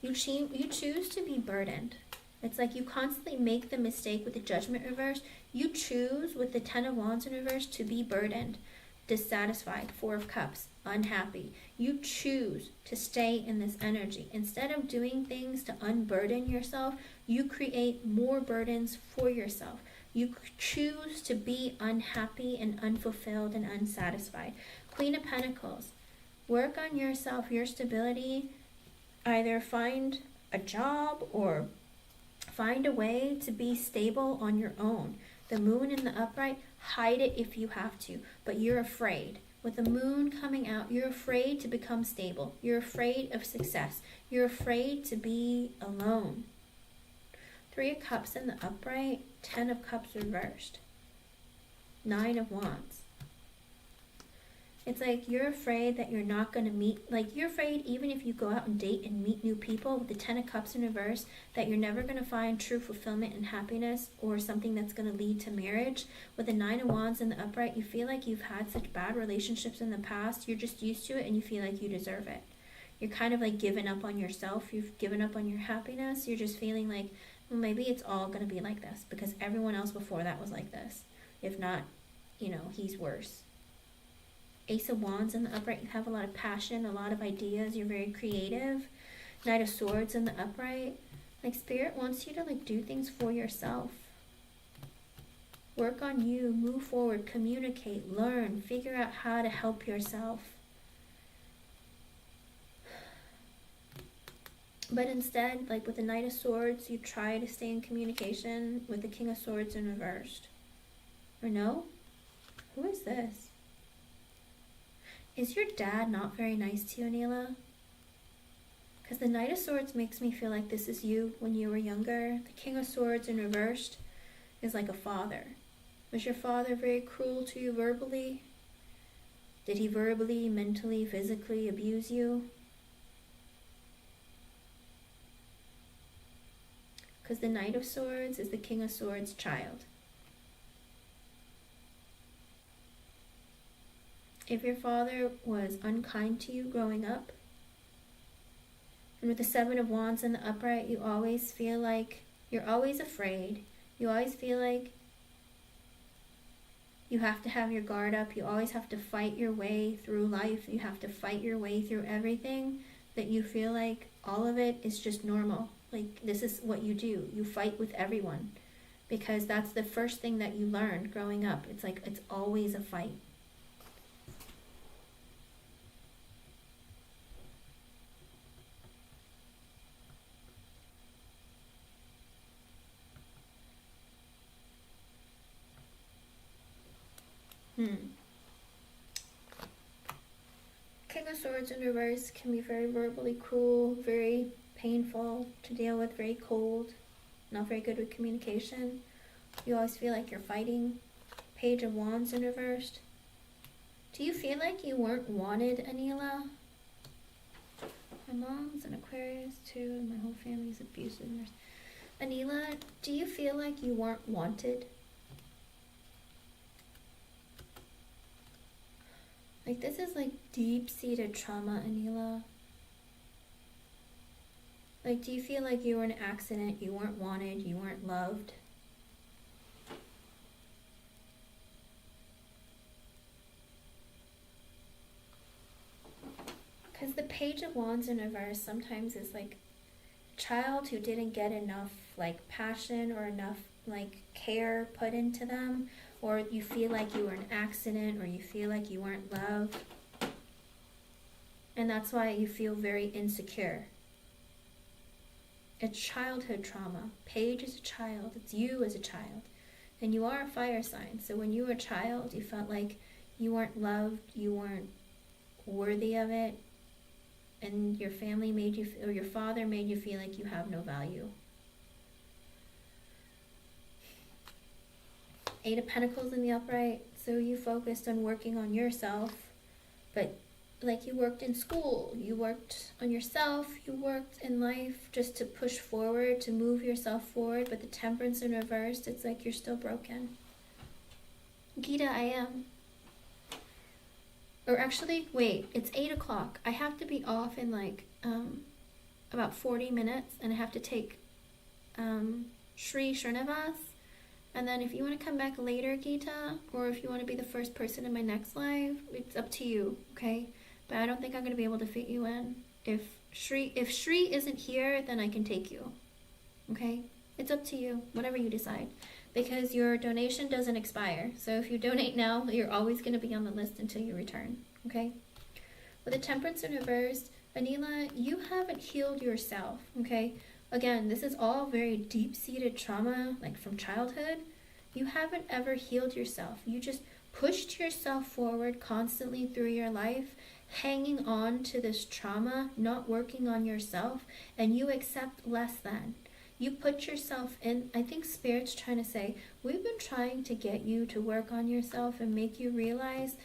[SPEAKER 1] you choose to be burdened. It's like you constantly make the mistake with the Judgment reverse. You choose with the Ten of Wands in reverse to be burdened, dissatisfied, Four of Cups, unhappy. You choose to stay in this energy. Instead of doing things to unburden yourself, you create more burdens for yourself. You choose to be unhappy and unfulfilled and unsatisfied. Queen of Pentacles, work on yourself, your stability. Either find a job or find a way to be stable on your own. The Moon in the Upright, hide it if you have to, but you're afraid. With the Moon coming out, you're afraid to become stable. You're afraid of success. You're afraid to be alone. Three of Cups in the Upright, Ten of Cups reversed. Nine of Wands. It's like you're afraid that you're not going to meet, like you're afraid even if you go out and date and meet new people with the Ten of Cups in reverse, that you're never going to find true fulfillment and happiness or something that's going to lead to marriage. With the Nine of Wands in the Upright, you feel like you've had such bad relationships in the past, you're just used to it and you feel like you deserve it. You're kind of like given up on yourself, you've given up on your happiness, you're just feeling like, well, maybe it's all going to be like this because everyone else before that was like this. If not, he's worse. Ace of Wands in the Upright, you have a lot of passion, a lot of ideas, you're very creative. Knight of Swords in the Upright, like Spirit wants you to like do things for yourself. Work on you, move forward, communicate, learn, figure out how to help yourself. But instead, like with the Knight of Swords, you try to stay in communication with the King of Swords in reversed. Or no? Who is this? Is your dad not very nice to you, Anila? Because the Knight of Swords makes me feel like this is you when you were younger. The King of Swords in reversed is like a father. Was your father very cruel to you verbally? Did he verbally, mentally, physically abuse you? Because the Knight of Swords is the King of Swords' child. If your father was unkind to you growing up, and with the Seven of Wands in the Upright, you always feel like you're always afraid. You always feel like you have to have your guard up. You always have to fight your way through life. You have to fight your way through everything, that you feel like all of it is just normal. Like this is what you do. You fight with everyone because that's the first thing that you learned growing up. It's like it's always a fight. King of Swords in reverse can be very verbally cruel, very painful to deal with, very cold, not very good with communication. You always feel like you're fighting. Page of Wands in reversed. Do you feel like you weren't wanted, Anila? My mom's an Aquarius too, and my whole family's abusive. Anila, do you feel like you weren't wanted? Like, this is like deep-seated trauma, Anila. Like, do you feel like you were an accident, you weren't wanted, you weren't loved? Because the Page of Wands in reverse sometimes is like a child who didn't get enough like passion or enough like care put into them, or you feel like you were an accident, or you feel like you weren't loved, and that's why you feel very insecure. It's childhood trauma. Page is a child. It's you as a child, and you are a fire sign. So when you were a child, you felt like you weren't loved, you weren't worthy of it, and your family made you, or your father made you feel like you have no value. Eight of Pentacles in the upright. So you focused on working on yourself, but like you worked in school, you worked on yourself, you worked in life just to push forward, to move yourself forward. But the Temperance in reversed, it's like you're still broken. Gita, I am. Or actually, wait, it's 8 o'clock. I have to be off in like about 40 minutes, and I have to take Sri Srinivas. And then if you want to come back later, Gita, or if you want to be the first person in my next live, it's up to you, okay? But I don't think I'm going to be able to fit you in. If Shri isn't here, then I can take you, okay? It's up to you, whatever you decide. Because your donation doesn't expire. So if you donate now, you're always going to be on the list until you return, okay? With the Temperance in reverse, Anila, you haven't healed yourself, okay? Again, this is all very deep-seated trauma, like from childhood. You haven't ever healed yourself. You just pushed yourself forward constantly through your life, hanging on to this trauma, not working on yourself, and you accept less than. You put yourself in, I think Spirit's trying to say, we've been trying to get you to work on yourself and make you realize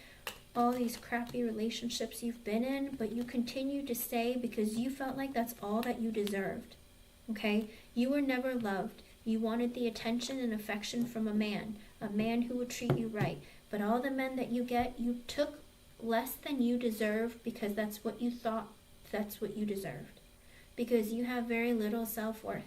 [SPEAKER 1] all these crappy relationships you've been in, but you continue to stay because you felt like that's all that you deserved. Okay? You were never loved. You wanted the attention and affection from a man who would treat you right. But all the men that you get, you took less than you deserved because that's what you thought, that's what you deserved. Because you have very little self-worth.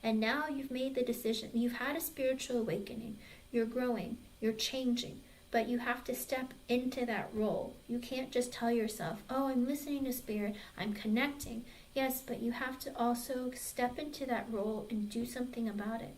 [SPEAKER 1] And now you've made the decision. You've had a spiritual awakening. You're growing. You're changing. But you have to step into that role. You can't just tell yourself, oh, I'm listening to Spirit. I'm connecting. Yes, but you have to also step into that role and do something about it.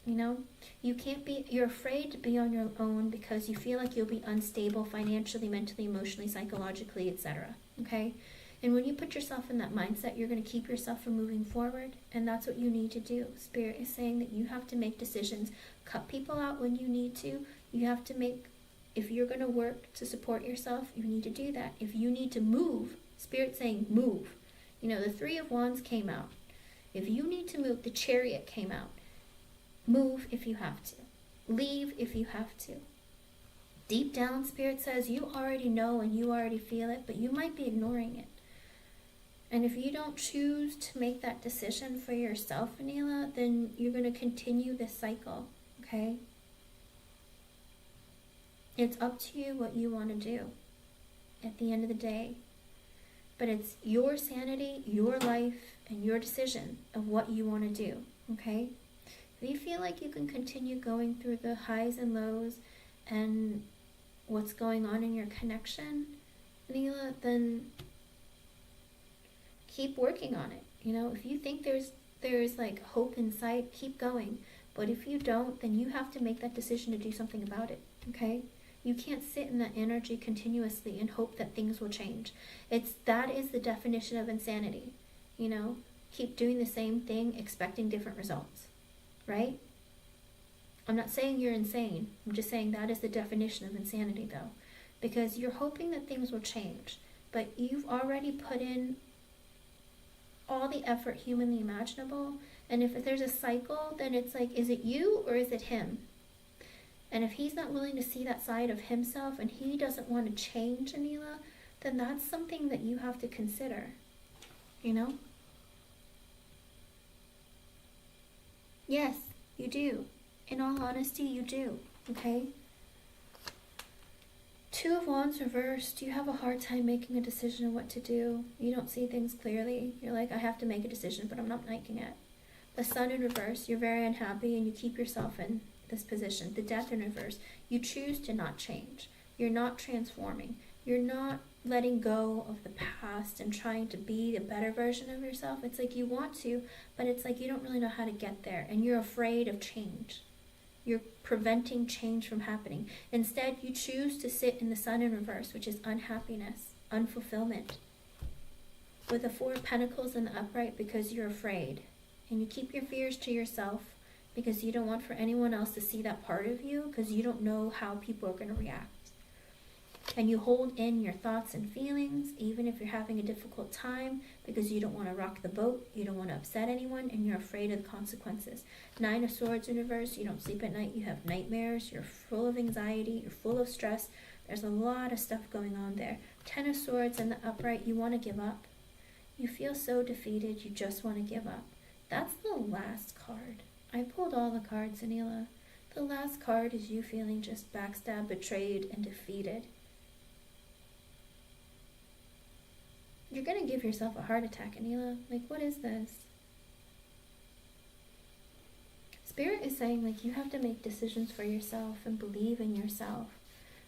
[SPEAKER 1] You know, you can't be, you're afraid to be on your own because you feel like you'll be unstable financially, mentally, emotionally, psychologically, etc. Okay? And when you put yourself in that mindset, you're going to keep yourself from moving forward. And that's what you need to do. Spirit is saying that you have to make decisions. Cut people out when you need to. You have to make, if you're going to work to support yourself, you need to do that. If you need to move, Spirit's saying move. You know, the Three of Wands came out. If you need to move, the Chariot came out. Move if you have to. Leave if you have to. Deep down, Spirit says you already know and you already feel it, but you might be ignoring it. And if you don't choose to make that decision for yourself, Anila, then you're going to continue this cycle, okay? It's up to you what you want to do at the end of the day. But it's your sanity, your life, and your decision of what you want to do, okay? If you feel like you can continue going through the highs and lows and what's going on in your connection, Anila, then keep working on it. You know, if you think there's like hope in sight, keep going. But if you don't, then you have to make that decision to do something about it, okay? You can't sit in that energy continuously and hope that things will change. That is the definition of insanity. You know, keep doing the same thing, expecting different results, right? I'm not saying you're insane. I'm just saying that is the definition of insanity, though. Because you're hoping that things will change, but you've already put in all the effort humanly imaginable, And if there's a cycle, then it's like, is it you or is it him? And if he's not willing to see that side of himself and he doesn't want to change, Anila, then that's something that you have to consider, you know? Yes, you do. In all honesty, you do, okay? Two of Wands reversed. You have a hard time making a decision on what to do. You don't see things clearly. You're like, I have to make a decision, but I'm not making it. The Sun in reverse. You're very unhappy and you keep yourself in this position. The Death in reverse. You choose to not change. You're not transforming. You're not letting go of the past and trying to be a better version of yourself. It's like you want to, but it's like you don't really know how to get there and you're afraid of change. You're preventing change from happening. Instead, you choose to sit in the Sun in reverse, which is unhappiness, unfulfillment, with the Four of Pentacles in the upright because you're afraid. And you keep your fears to yourself because you don't want for anyone else to see that part of you because you don't know how people are going to react. And you hold in your thoughts and feelings, even if you're having a difficult time, because you don't want to rock the boat, you don't want to upset anyone, and you're afraid of the consequences. Nine of Swords in reverse, you don't sleep at night, you have nightmares, you're full of anxiety, you're full of stress. There's a lot of stuff going on there. Ten of Swords in the upright, you want to give up. You feel so defeated, you just want to give up. That's the last card. I pulled all the cards, Anila. The last card is you feeling just backstabbed, betrayed, and defeated. You're going to give yourself a heart attack, Anila. Like, what is this? Spirit is saying, like, you have to make decisions for yourself and believe in yourself.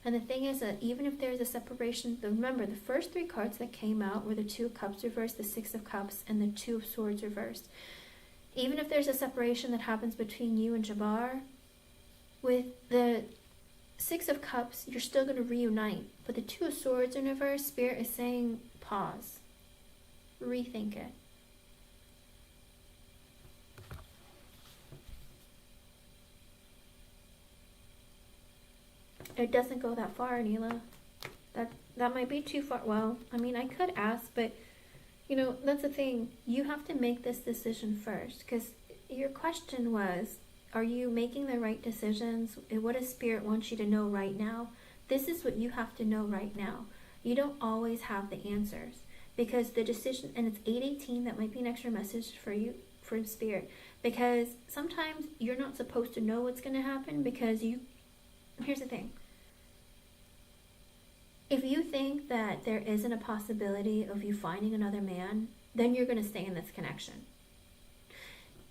[SPEAKER 1] And the thing is that even if there's a separation, remember, the first three cards that came out were the Two of Cups reversed, the Six of Cups, and the Two of Swords reversed. Even if there's a separation that happens between you and Jabbar, with the Six of Cups, you're still going to reunite. But the Two of Swords in reverse, Spirit is saying, pause. Rethink it. It doesn't go that far, Anila. That might be too far. Well, I mean, I could ask, but, you know, that's the thing. You have to make this decision first. Because your question was, are you making the right decisions? What does Spirit want you to know right now? This is what you have to know right now. You don't always have the answers. Because the decision, and it's 8:18, that might be an extra message for you, from Spirit. Because sometimes you're not supposed to know what's going to happen because here's the thing. If you think that there isn't a possibility of you finding another man, then you're going to stay in this connection.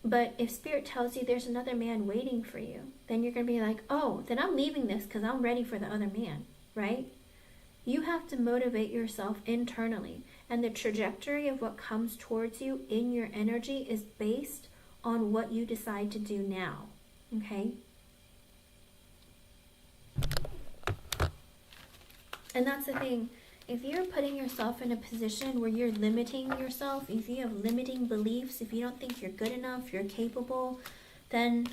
[SPEAKER 1] But if Spirit tells you there's another man waiting for you, then you're going to be like, oh, then I'm leaving this because I'm ready for the other man, right? You have to motivate yourself internally. And the trajectory of what comes towards you in your energy is based on what you decide to do now, okay? And that's the thing. If you're putting yourself in a position where you're limiting yourself, if you have limiting beliefs, if you don't think you're good enough, you're capable, then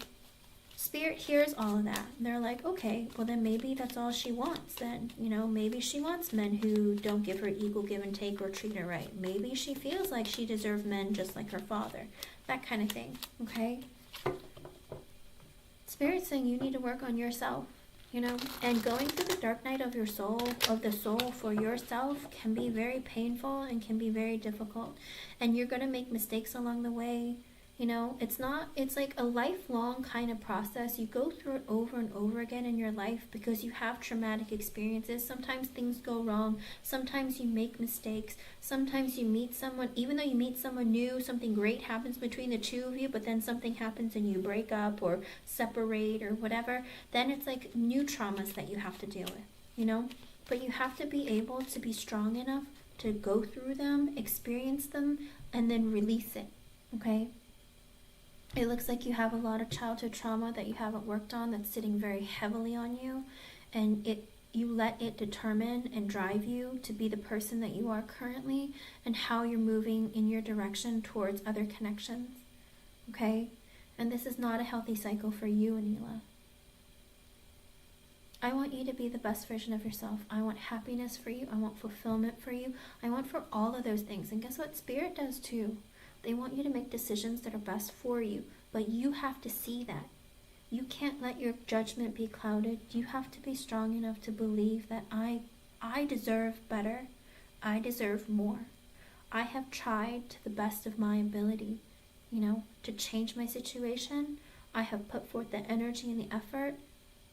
[SPEAKER 1] Spirit hears all of that. And they're like, okay, well then maybe that's all she wants then. You know, maybe she wants men who don't give her equal give and take or treat her right. Maybe she feels like she deserves men just like her father. That kind of thing, okay? Spirit's saying you need to work on yourself, you know? And going through the dark night of your soul, of the soul for yourself can be very painful and can be very difficult. And you're going to make mistakes along the way. You know, it's like a lifelong kind of process. You go through it over and over again in your life because you have traumatic experiences. Sometimes things go wrong. Sometimes you make mistakes. Sometimes you meet someone, even though you meet someone new, something great happens between the two of you, but then something happens and you break up or separate or whatever. Then it's like new traumas that you have to deal with, you know? But you have to be able to be strong enough to go through them, experience them, and then release it, okay? It looks like you have a lot of childhood trauma that you haven't worked on that's sitting very heavily on you, and you let it determine and drive you to be the person that you are currently and how you're moving in your direction towards other connections, okay? And this is not a healthy cycle for you, Anila. I want you to be the best version of yourself. I want happiness for you. I want fulfillment for you. I want for all of those things. And guess what? Spirit does too. They want you to make decisions that are best for you, but you have to see that. You can't let your judgment be clouded. You have to be strong enough to believe that I deserve better. I deserve more. I have tried to the best of my ability, to change my situation. I have put forth the energy and the effort,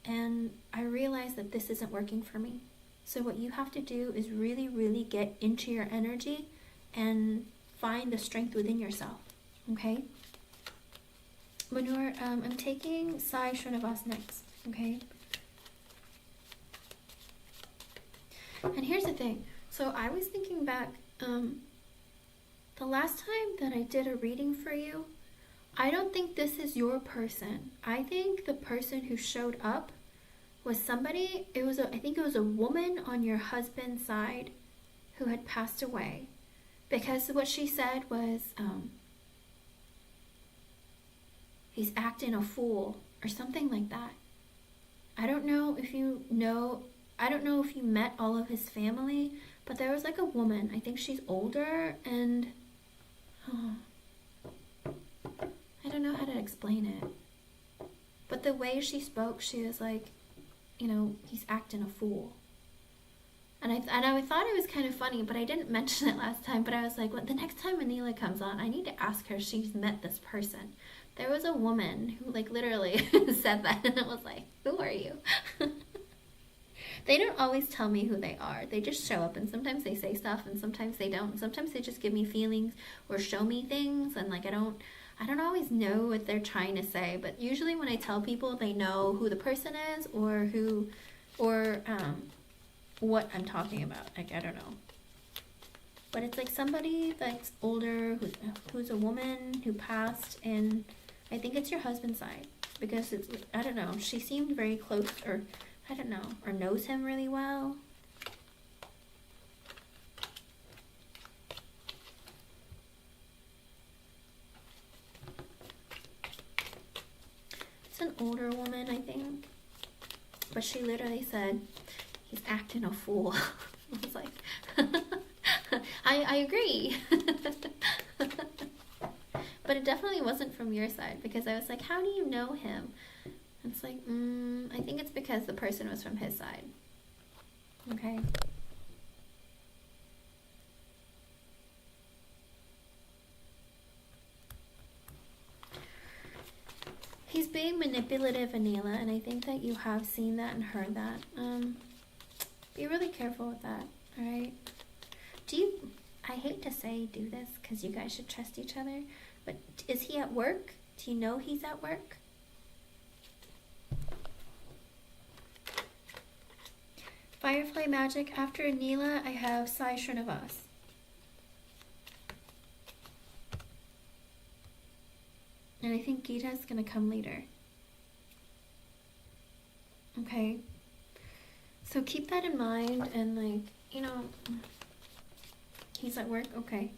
[SPEAKER 1] and I realize that this isn't working for me. So what you have to do is really, really get into your energy and find the strength within yourself, okay? Manur, I'm taking Sai Srinivas next, okay? And here's the thing. So I was thinking back, the last time that I did a reading for you, I don't think this is your person. I think the person who showed up was somebody, I think it was a woman on your husband's side who had passed away. Because what she said was, he's acting a fool or something like that. I don't know if you met all of his family, but there was like a woman, I think she's older, and I don't know how to explain it. But the way she spoke, she was like, he's acting a fool. And I thought it was kind of funny, but I didn't mention it last time. But I was like, well, the next time Anila comes on, I need to ask her if she's met this person. There was a woman who like literally said that, and I was like, who are you? They don't always tell me who they are. They just show up, and sometimes they say stuff, and sometimes they don't. And sometimes they just give me feelings or show me things, and like I don't always know what they're trying to say. But usually when I tell people, they know who the person is or what I'm talking about. Like, I don't know. But it's like somebody that's older, who's a woman who passed, and I think it's your husband's side. Because it's, I don't know, she seemed very close, or I don't know, or knows him really well. It's an older woman, I think. But she literally said, he's acting a fool. I was like, I agree. But it definitely wasn't from your side, because I was like, how do you know him? And it's like, I think it's because the person was from his side. Okay. He's being manipulative, Anila, and I think that you have seen that and heard that. Be really careful with that, alright? I hate to say do this, because you guys should trust each other, but is he at work? Do you know he's at work? Firefly magic. After Anila, I have Sai Srinivas. And I think Gita's gonna come later. Okay. So keep that in mind, and like, he's at work, okay.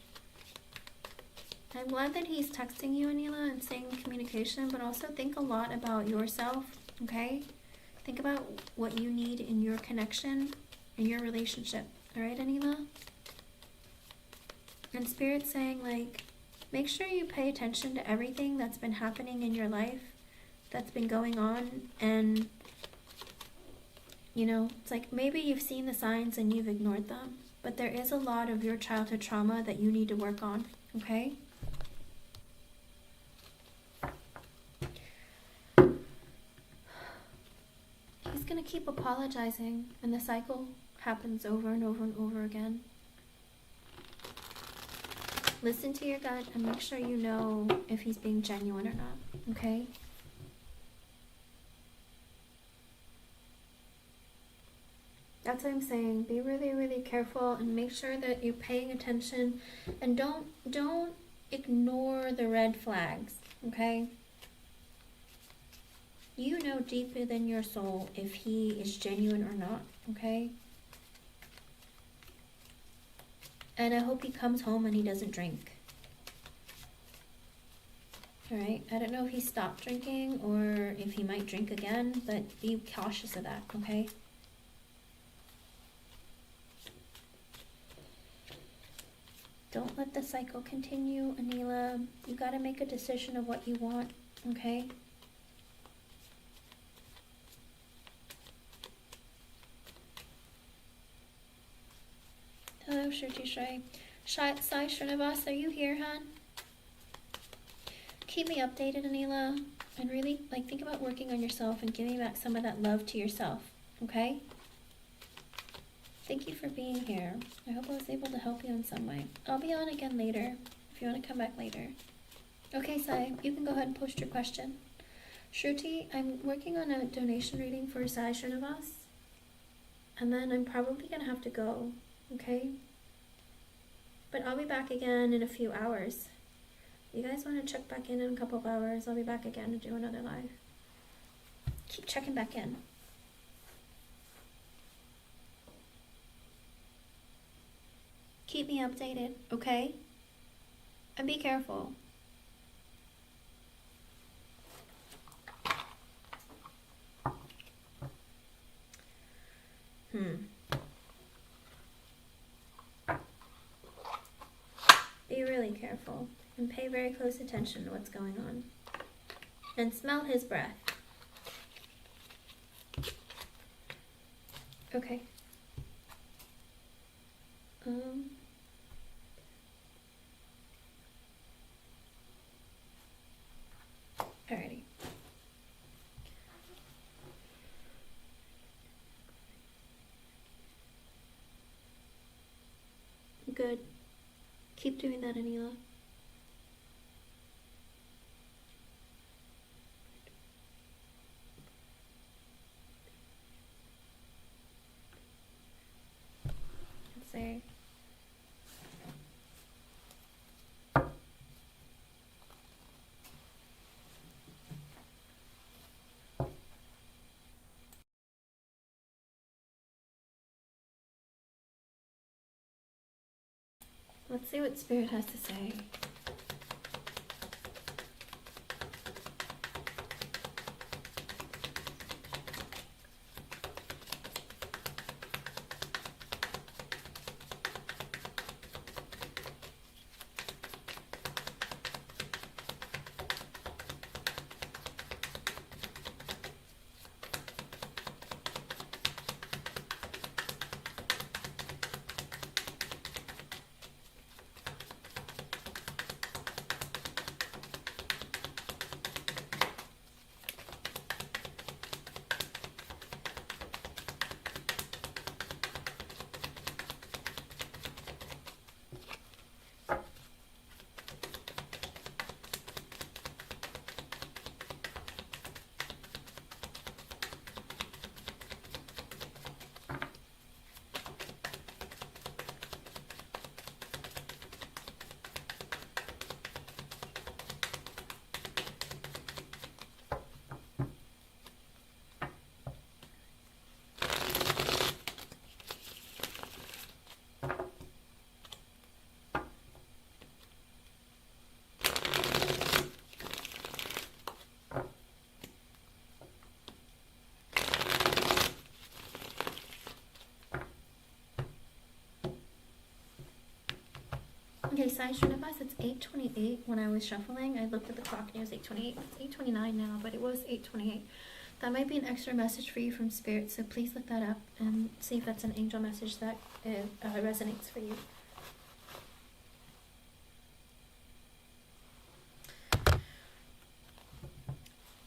[SPEAKER 1] I'm glad that he's texting you, Anila, and saying communication, but also think a lot about yourself, okay? Think about what you need in your connection, in your relationship, alright, Anila? And Spirit's saying, like, make sure you pay attention to everything that's been happening in your life, that's been going on, and it's like maybe you've seen the signs and you've ignored them, but there is a lot of your childhood trauma that you need to work on, okay? He's gonna keep apologizing, and the cycle happens over and over and over again. Listen to your gut and make sure you know if he's being genuine or not, okay? That's what I'm saying. Be really, really careful and make sure that you're paying attention, and don't ignore the red flags, okay? You know deep within your soul if he is genuine or not, okay? And I hope he comes home and he doesn't drink. Alright, I don't know if he stopped drinking or if he might drink again, but be cautious of that, okay? Don't let the cycle continue, Anila. You gotta make a decision of what you want, okay? Hello, Shruti Shai. Sai Srinivas, are you here, hon? Keep me updated, Anila. And really, like, think about working on yourself and giving back some of that love to yourself, okay? Thank you for being here. I hope I was able to help you in some way. I'll be on again later, if you want to come back later. Okay, Sai, you can go ahead and post your question. Shruti, I'm working on a donation reading for Sai Srinivas. And then I'm probably going to have to go, okay? But I'll be back again in a few hours. You guys want to check back in a couple of hours? I'll be back again to do another live. Keep checking back in. Keep me updated, okay? And be careful. Be really careful and pay very close attention to what's going on. And smell his breath. Okay. Alrighty. Good. Keep doing that, Anila. Let's see. Let's see what Spirit has to say. Okay, Sai Srinivas, it's 8:28 when I was shuffling. I looked at the clock and it was 8:28. It's 8:29 now, but it was 8:28. That might be an extra message for you from Spirit, so please look that up and see if that's an angel message that resonates for you.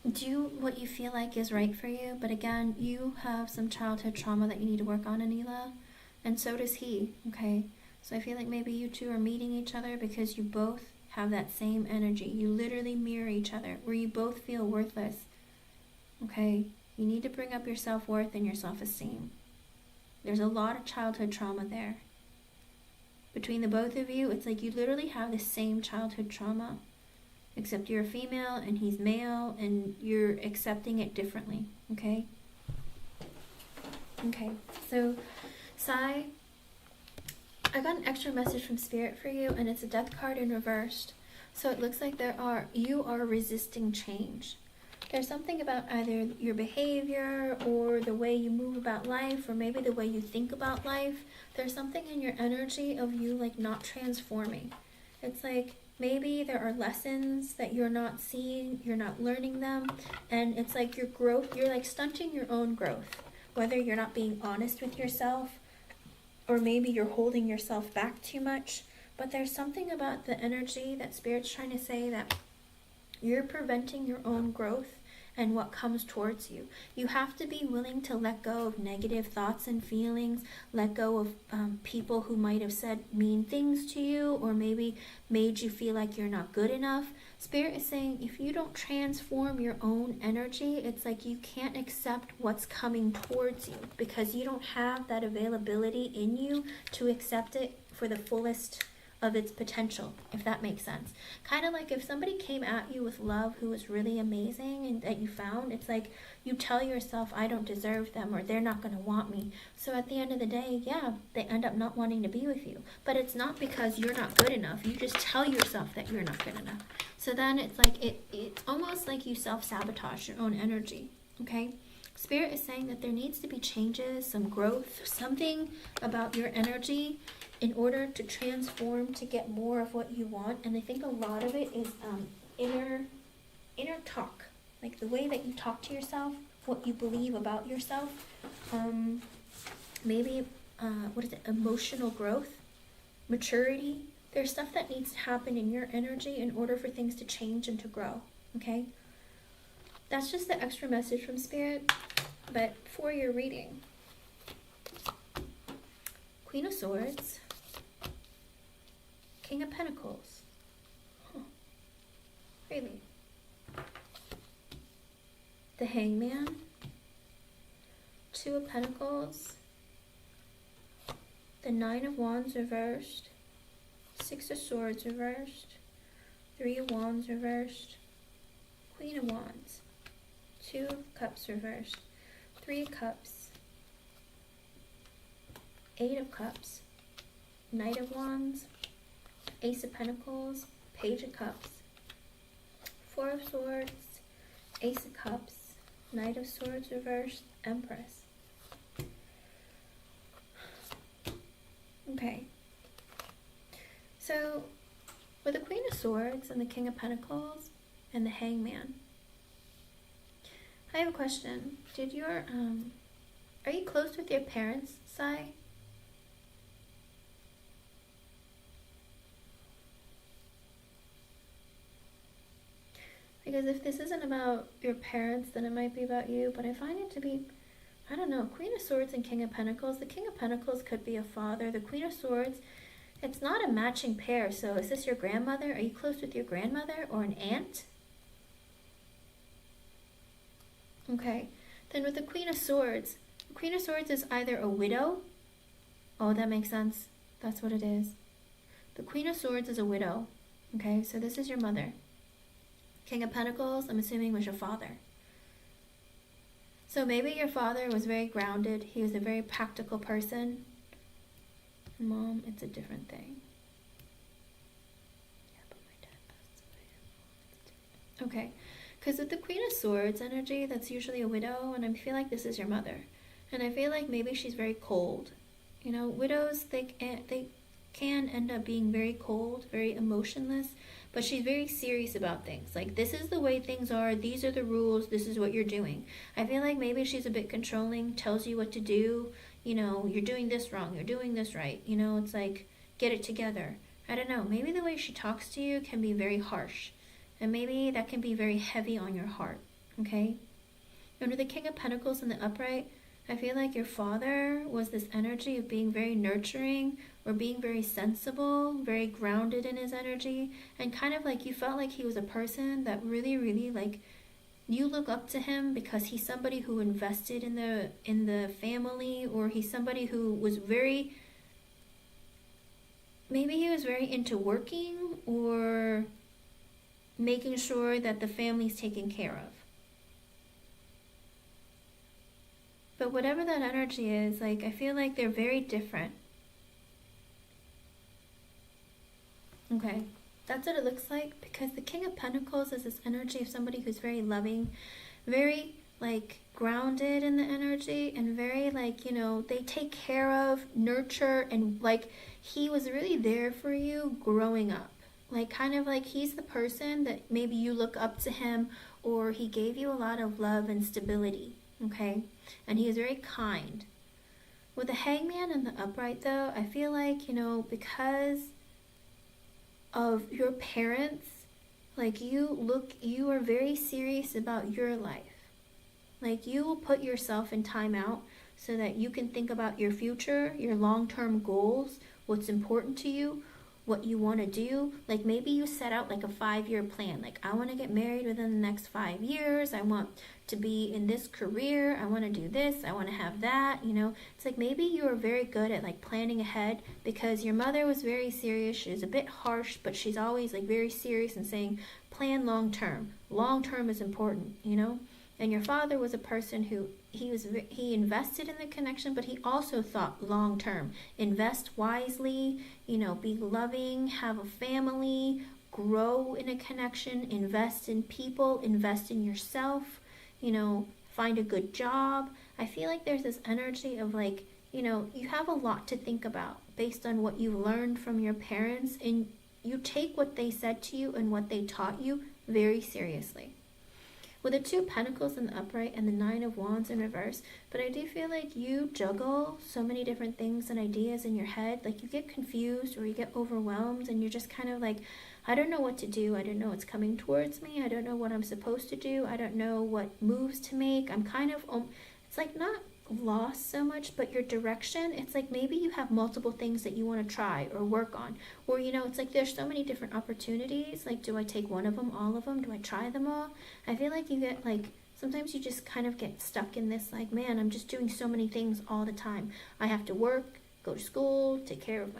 [SPEAKER 1] Do what you feel like is right for you, but again, you have some childhood trauma that you need to work on, Anila, and so does he, okay? So I feel like maybe you two are meeting each other because you both have that same energy. You literally mirror each other, where you both feel worthless, okay? You need to bring up your self-worth and your self-esteem. There's a lot of childhood trauma there. Between the both of you, it's like you literally have the same childhood trauma, except you're a female and he's male and you're accepting it differently, okay? Okay, so Sai, I got an extra message from Spirit for you, and it's a death card in reversed. So it looks like you are resisting change. There's something about either your behavior or the way you move about life, or maybe the way you think about life. There's something in your energy of you like not transforming. It's like maybe there are lessons that you're not seeing, you're not learning them, and it's like your growth, you're like stunting your own growth. Whether you're not being honest with yourself, or maybe you're holding yourself back too much. But there's something about the energy that Spirit's trying to say that you're preventing your own growth and what comes towards you. You have to be willing to let go of negative thoughts and feelings, let go of people who might have said mean things to you, or maybe made you feel like you're not good enough. Spirit is saying if you don't transform your own energy, it's like you can't accept what's coming towards you, because you don't have that availability in you to accept it for the fullest of its potential, if that makes sense. Kind of like if somebody came at you with love who was really amazing and that you found, it's like you tell yourself, I don't deserve them, or they're not going to want me. So at the end of the day, yeah, they end up not wanting to be with you. But it's not because you're not good enough. You just tell yourself that you're not good enough. So then it's like it's almost like you self-sabotage your own energy, okay? Spirit is saying that there needs to be changes, some growth, something about your energy in order to transform, to get more of what you want. And I think a lot of it is inner talk, like the way that you talk to yourself, what you believe about yourself. Maybe emotional growth, maturity. There's stuff that needs to happen in your energy in order for things to change and to grow, okay? That's just the extra message from Spirit. But for your reading, Queen of Swords, King of Pentacles. Huh. Really? The Hangman, Two of Pentacles, the Nine of Wands reversed, Six of Swords reversed, Three of Wands reversed, Queen of Wands, Two of Cups reversed, Three of Cups, Eight of Cups, Knight of Wands, Ace of Pentacles, Page of Cups, Four of Swords, Ace of Cups, Knight of Swords reversed, Empress. Okay. So, with the Queen of Swords and the King of Pentacles and the Hangman, I have a question. Are you close with your parents, Sai? Because if this isn't about your parents, then it might be about you. But I find it to be, I don't know, Queen of Swords and King of Pentacles. The King of Pentacles could be a father. The Queen of Swords, it's not a matching pair. So is this your grandmother? Are you close with your grandmother or an aunt? Okay. Then with the Queen of Swords is either a widow. Oh, that makes sense. That's what it is. The Queen of Swords is a widow. Okay, so this is your mother. King of Pentacles, I'm assuming, was your father. So maybe your father was very grounded. He was a very practical person. Mom, it's a different thing. Yeah, but my dad passed away. Okay, because with the Queen of Swords energy, that's usually a widow, and I feel like this is your mother. And I feel like maybe she's very cold. You know, widows, they can end up being very cold, very emotionless, but she's very serious about things. Like, this is the way things are, these are the rules, this is what you're doing. I feel like maybe she's a bit controlling, tells you what to do, you know, you're doing this wrong, you're doing this right, you know, it's like, get it together. I don't know, maybe the way she talks to you can be very harsh, and maybe that can be very heavy on your heart, okay? And with the King of Pentacles in the upright, I feel like your father was this energy of being very nurturing or being very sensible, very grounded in his energy, and kind of like you felt like he was a person that really, really like you look up to him because he's somebody who invested in the family, or he's somebody who was very, maybe he was very into working or making sure that the family's taken care of. But whatever that energy is, like, I feel like they're very different. Okay. That's what it looks like, because the King of Pentacles is this energy of somebody who's very loving, very like grounded in the energy, and very like, you know, they take care of, nurture, and like he was really there for you growing up. Like kind of like he's the person that maybe you look up to him, or he gave you a lot of love and stability, okay? And he is very kind. With the Hangman and the Upright though, I feel like, you know, because of your parents, like you are very serious about your life. Like you will put yourself in time out so that you can think about your future, your long-term goals, what's important to you, what you want to do. Like maybe you set out like a 5-year plan. Like I want to get married within the next 5 years. I want to be in this career. I want to do this. I want to have that, you know. It's like maybe you were very good at like planning ahead, because your mother was very serious. She was a bit harsh, but she's always like very serious and saying plan long term. Long term is important, you know. And your father was a person who he invested in the connection, but he also thought long term. Invest wisely, you know, be loving, have a family, grow in a connection, invest in people, invest in yourself, you know, find a good job. I feel like there's this energy of like, you know, you have a lot to think about based on what you learned from your parents, and you take what they said to you and what they taught you very seriously. With the 2 Pentacles in the upright and the 9 of Wands in reverse, but I do feel like you juggle so many different things and ideas in your head. Like you get confused or you get overwhelmed, and you're just kind of like, I don't know what to do. I don't know what's coming towards me. I don't know what I'm supposed to do. I don't know what moves to make. I'm kind of, it's like not lost so much, but your direction, it's like maybe you have multiple things that you want to try or work on, or you know, it's like there's so many different opportunities. Like, do I take one of them, all of them? Do I try them all? I feel like you get like, sometimes you just kind of get stuck in this like, man, I'm just doing so many things all the time. I have to work, go to school, take care of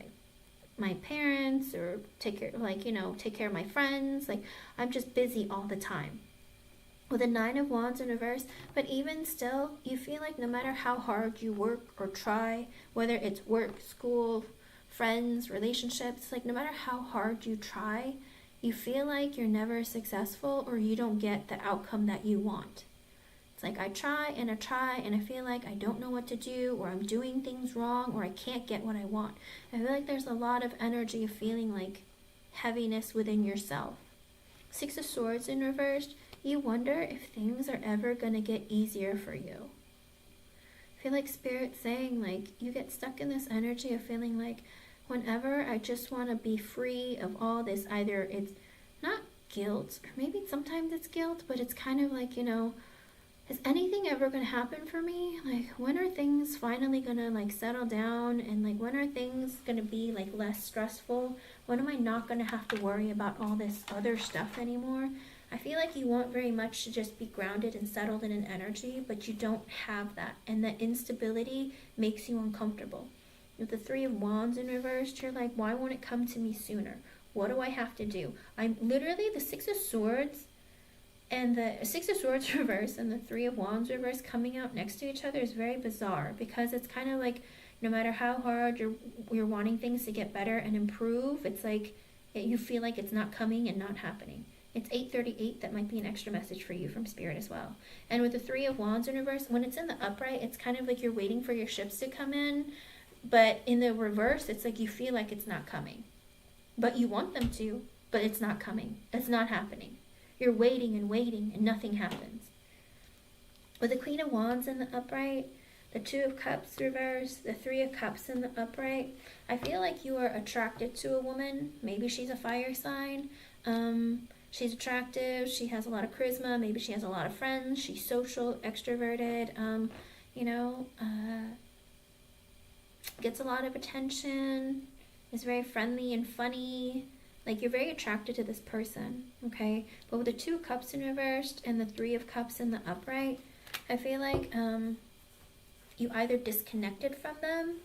[SPEAKER 1] my parents, or take care, like, you know, take care of my friends. Like I'm just busy all the time. With a 9 of Wands in reverse, but even still, you feel like no matter how hard you work or try, whether it's work, school, friends, relationships, like no matter how hard you try, you feel like you're never successful, or you don't get the outcome that you want. It's like I try and I feel like I don't know what to do, or I'm doing things wrong, or I can't get what I want. I feel like there's a lot of energy of feeling like heaviness within yourself. 6 of Swords in reverse, you wonder if things are ever going to get easier for you. I feel like Spirit's saying like you get stuck in this energy of feeling like whenever I just want to be free of all this, either it's not guilt, or maybe sometimes it's guilt, but it's kind of like, you know, is anything ever going to happen for me? Like when are things finally going to like settle down, and like when are things going to be like less stressful? When am I not going to have to worry about all this other stuff anymore? I feel like you want very much to just be grounded and settled in an energy, but you don't have that, and the instability makes you uncomfortable. With the 3 of Wands in reverse, you're like, why won't it come to me sooner? What do I have to do? I'm literally the 6 of Swords and the 6 of Swords reverse and the 3 of Wands reverse coming out next to each other is very bizarre, because it's kind of like no matter how hard you're wanting things to get better and improve, it's like you feel like it's not coming and not happening. It's 8:38. That might be an extra message for you from Spirit as well. And with the 3 of Wands in reverse, when it's in the upright, it's kind of like you're waiting for your ships to come in. But in the reverse, it's like you feel like it's not coming. But you want them to, but it's not coming. It's not happening. You're waiting and nothing happens. With the Queen of Wands in the upright, the 2 of Cups reverse, the 3 of Cups in the upright, I feel like you are attracted to a woman. Maybe she's a fire sign. She's attractive, she has a lot of charisma, maybe she has a lot of friends, she's social, extroverted, gets a lot of attention, is very friendly and funny. Like you're very attracted to this person, okay? But with the 2 of Cups in reverse and the 3 of Cups in the upright, I feel like you either disconnected from them,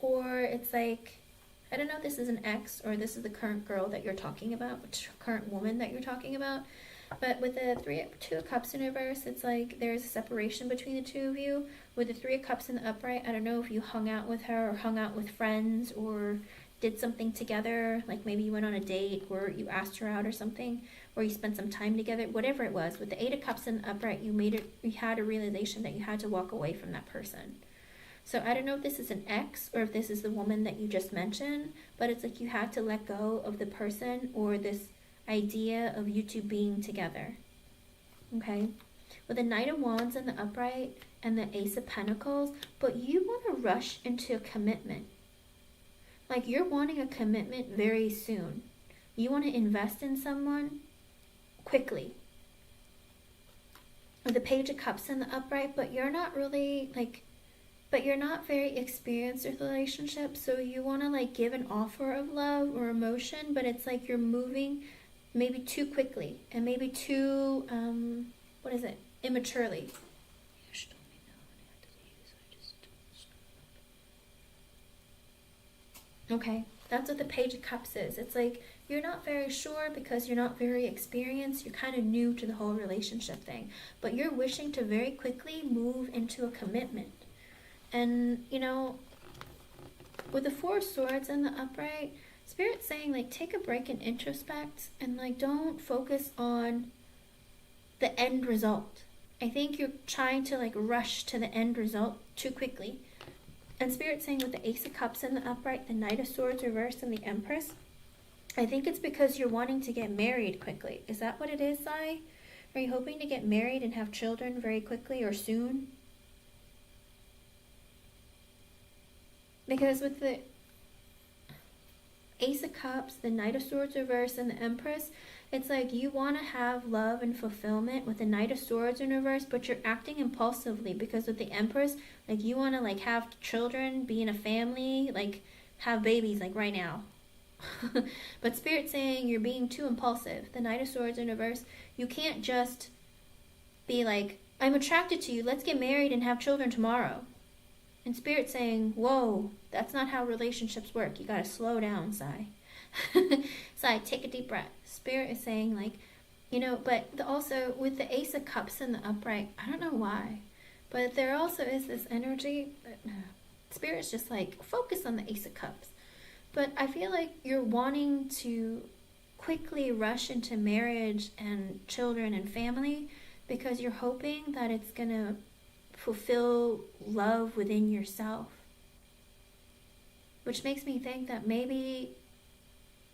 [SPEAKER 1] or it's like, I don't know if this is an ex or this is the current girl that you're talking about, current woman that you're talking about. But with the 2 of Cups in reverse, it's like there's a separation between the two of you. With the 3 of Cups in the upright, I don't know if you hung out with her or hung out with friends, or did something together, like maybe you went on a date or you asked her out or something, or you spent some time together, whatever it was. With the Eight of Cups in the upright, you had a realization that you had to walk away from that person. So I don't know if this is an ex or if this is the woman that you just mentioned, but it's like you had to let go of the person or this idea of you two being together. Okay? With the Knight of Wands in the upright and the Ace of Pentacles, but you want to rush into a commitment. Like you're wanting a commitment very soon. You want to invest in someone quickly. With the Page of Cups in the upright, but you're not really but you're not very experienced with relationships, so you want to like give an offer of love or emotion, but it's like you're moving maybe too quickly and maybe too, immaturely. Okay, that's what the Page of Cups is. It's like you're not very sure because you're not very experienced. You're kind of new to the whole relationship thing, but you're wishing to very quickly move into a commitment. And, you know, with the Four of Swords in the upright, Spirit's saying, like, take a break and introspect and, like, don't focus on the end result. I think you're trying to, like, rush to the end result too quickly. And Spirit's saying with the Ace of Cups in the upright, the Knight of Swords reversed, and the Empress, I think it's because you're wanting to get married quickly. Is that what it is, Sai? Are you hoping to get married and have children very quickly or soon? Because with the Ace of Cups, the Knight of Swords reverse, and the Empress, it's like you want to have love and fulfillment with the Knight of Swords in reverse, but you're acting impulsively because with the Empress, like you want to like have children, be in a family, like have babies like right now. But Spirit's saying you're being too impulsive. The Knight of Swords in reverse, you can't just be like, I'm attracted to you, let's get married and have children tomorrow. And Spirit's saying, whoa, that's not how relationships work. You gotta slow down, Sai. Sai, take a deep breath. Spirit is saying, like, you know, but also with the Ace of Cups in the upright, I don't know why, but there also is this energy that Spirit's just like, focus on the Ace of Cups. But I feel like you're wanting to quickly rush into marriage and children and family because you're hoping that it's gonna fulfill love within yourself, which makes me think that maybe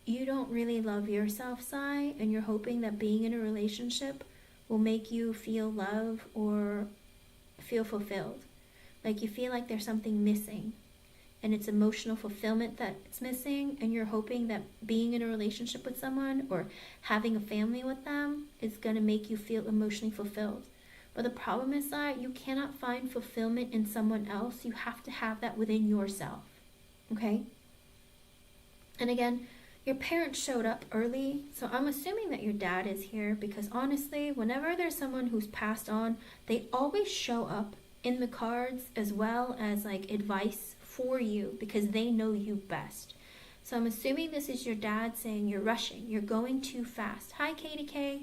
[SPEAKER 1] you don't really love yourself, Sai, and you're hoping that being in a relationship will make you feel love or feel fulfilled. Like you feel like there's something missing and it's emotional fulfillment that's missing, and you're hoping that being in a relationship with someone or having a family with them is going to make you feel emotionally fulfilled. But the problem is that you cannot find fulfillment in someone else. You have to have that within yourself. Okay? And again, your parents showed up early, so I'm assuming that your dad is here because honestly, whenever there's someone who's passed on, they always show up in the cards as well as like advice for you because they know you best. So I'm assuming this is your dad saying you're rushing, you're going too fast. Hi, Katie K.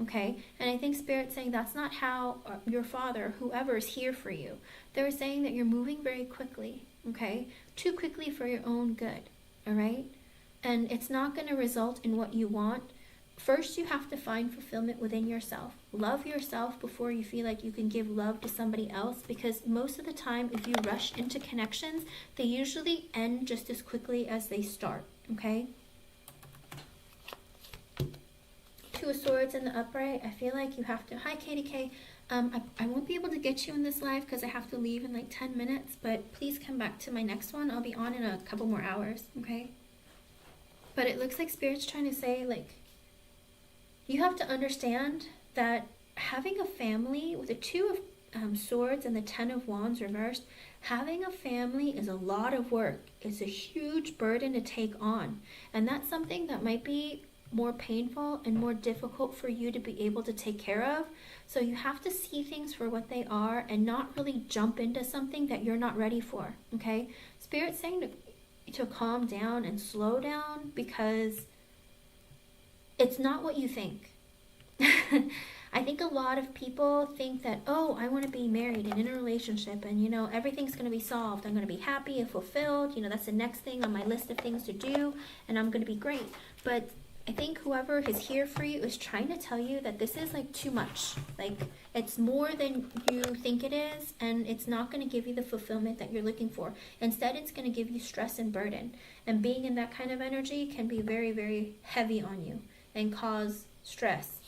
[SPEAKER 1] Okay, and I think Spirit's saying that's not how your father, whoever is here for you, they're saying that you're moving very quickly, okay? Too quickly for your own good, all right? And it's not going to result in what you want. First, you have to find fulfillment within yourself. Love yourself before you feel like you can give love to somebody else, because most of the time, if you rush into connections, they usually end just as quickly as they start, okay? Two of Swords in the upright. I feel like you have to... Hi, Katie K. I won't be able to get you in this live because I have to leave in like 10 minutes, but please come back to my next one. I'll be on in a couple more hours, okay? But it looks like Spirit's trying to say, like, you have to understand that having a family with the Two of Swords and the Ten of Wands reversed, having a family is a lot of work. It's a huge burden to take on. And that's something that might be more painful and more difficult for you to be able to take care of. So you have to see things for what they are and not really jump into something that you're not ready for, okay? Spirit's saying to calm down and slow down because it's not what you think. I think a lot of people think that, oh, I want to be married and in a relationship and, everything's going to be solved. I'm going to be happy and fulfilled. That's the next thing on my list of things to do and I'm going to be great. But I think whoever is here for you is trying to tell you that this is like too much. Like it's more than you think it is, and it's not going to give you the fulfillment that you're looking for. Instead, it's going to give you stress and burden. And being in that kind of energy can be very, very heavy on you and cause stress.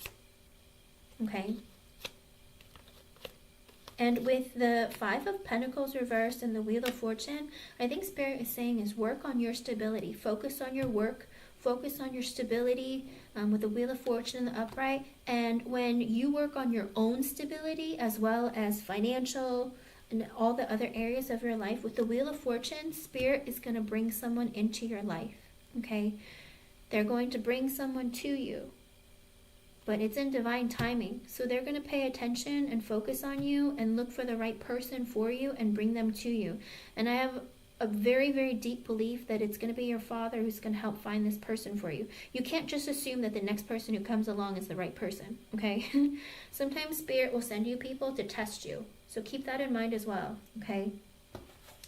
[SPEAKER 1] Okay? And with the Five of Pentacles reversed and the Wheel of Fortune, I think Spirit is saying is work on your stability. Focus on your work. Focus on your stability with the Wheel of Fortune in the upright. And when you work on your own stability as well as financial and all the other areas of your life, with the Wheel of Fortune, Spirit is going to bring someone into your life. Okay? They're going to bring someone to you. But it's in divine timing. So they're going to pay attention and focus on you and look for the right person for you and bring them to you. And I have a very, very deep belief that it's going to be your father who's going to help find this person for you. You can't just assume that the next person who comes along is the right person, okay? Sometimes Spirit will send you people to test you. So keep that in mind as well, okay?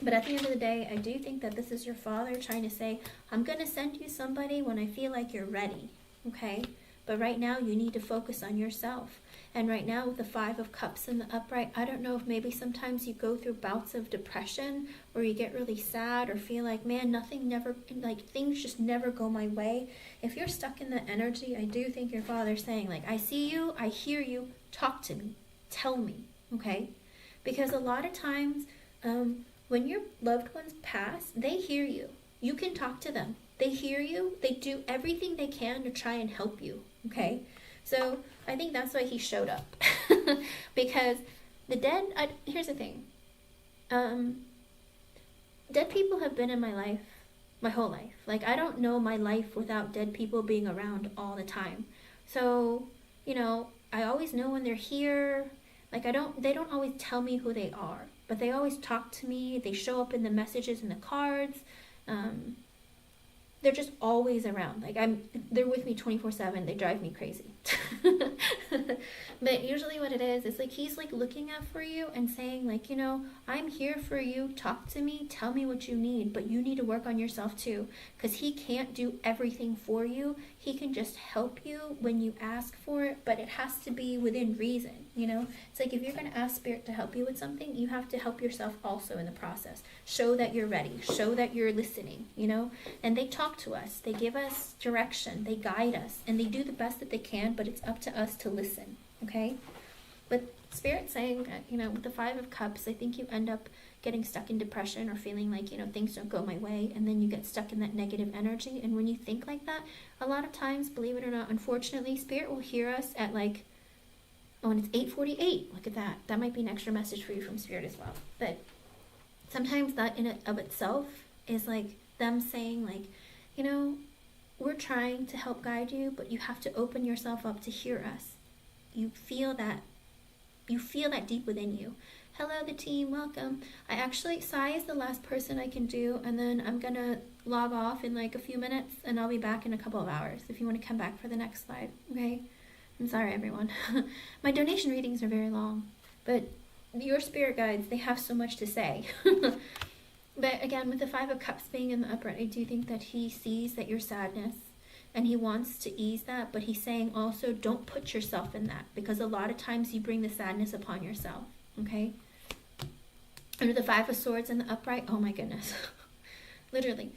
[SPEAKER 1] But at the end of the day, I do think that this is your father trying to say, I'm going to send you somebody when I feel like you're ready, okay? But right now, you need to focus on yourself. And right now, with the Five of Cups in the upright, I don't know if maybe sometimes you go through bouts of depression or you get really sad or feel like, man, things just never go my way. If you're stuck in that energy, I do think your father's saying, like, I see you, I hear you, talk to me, tell me, okay? Because a lot of times, when your loved ones pass, they hear you. You can talk to them. They hear you. They do everything they can to try and help you, okay? So I think that's why he showed up. Because the dead, here's the thing. Dead people have been in my life, my whole life. Like, I don't know my life without dead people being around all the time. So, I always know when they're here. Like, they don't always tell me who they are, but they always talk to me. They show up in the messages and the cards. They're just always around. Like, they're with me 24/7. They drive me crazy. But usually what it is like he's like looking out for you and saying, like, I'm here for you. Talk to me. Tell me what you need. But you need to work on yourself too, because he can't do everything for you. He can just help you when you ask for it, but it has to be within reason. It's like if you're going to ask Spirit to help you with something, you have to help yourself also in the process. Show that you're ready. Show that you're listening, And they talk to us. They give us direction. They guide us. And they do the best that they can, but it's up to us to listen, okay? But Spirit's saying, with the Five of Cups, I think you end up getting stuck in depression or feeling like, things don't go my way, and then you get stuck in that negative energy. And when you think like that, a lot of times, believe it or not, unfortunately, Spirit will hear us at and it's 8:48. Look at that. That might be an extra message for you from Spirit as well. But sometimes that in and of itself is like them saying, like, we're trying to help guide you, but you have to open yourself up to hear us. You feel that deep within you. Hello, the team, welcome. Sai is the last person I can do, and then I'm gonna log off in like a few minutes, and I'll be back in a couple of hours if you want to come back for the next slide, okay? I'm sorry, everyone. My donation readings are very long, but your spirit guides, they have so much to say. But again, with the Five of Cups being in the upright, I do think that he sees that your sadness and he wants to ease that, but he's saying also don't put yourself in that, because a lot of times you bring the sadness upon yourself, okay? Under the Five of Swords in the upright, oh my goodness. Literally,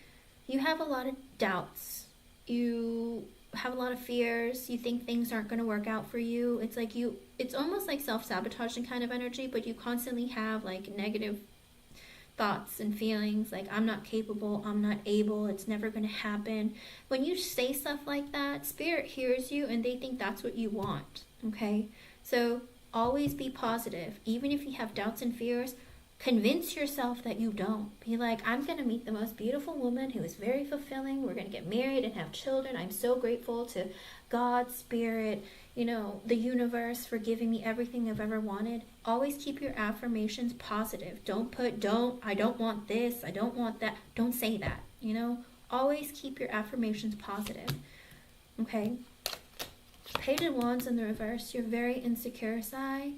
[SPEAKER 1] you have a lot of doubts. You have a lot of fears. You think things aren't going to work out for you. It's almost like self-sabotaging kind of energy, but you constantly have like negative thoughts and feelings like, I'm not capable, I'm not able, it's never going to happen. When you say stuff like that, Spirit hears you and they think that's what you want, okay? So always be positive. Even if you have doubts and fears, convince yourself that you don't. Be like, I'm going to meet the most beautiful woman who is very fulfilling. We're going to get married and have children. I'm so grateful to God, Spirit, the universe for giving me everything I've ever wanted. Always keep your affirmations positive. I don't want this, I don't want that. Don't say that, Always keep your affirmations positive, okay? Page of Wands in the reverse. You're very insecure, Sai.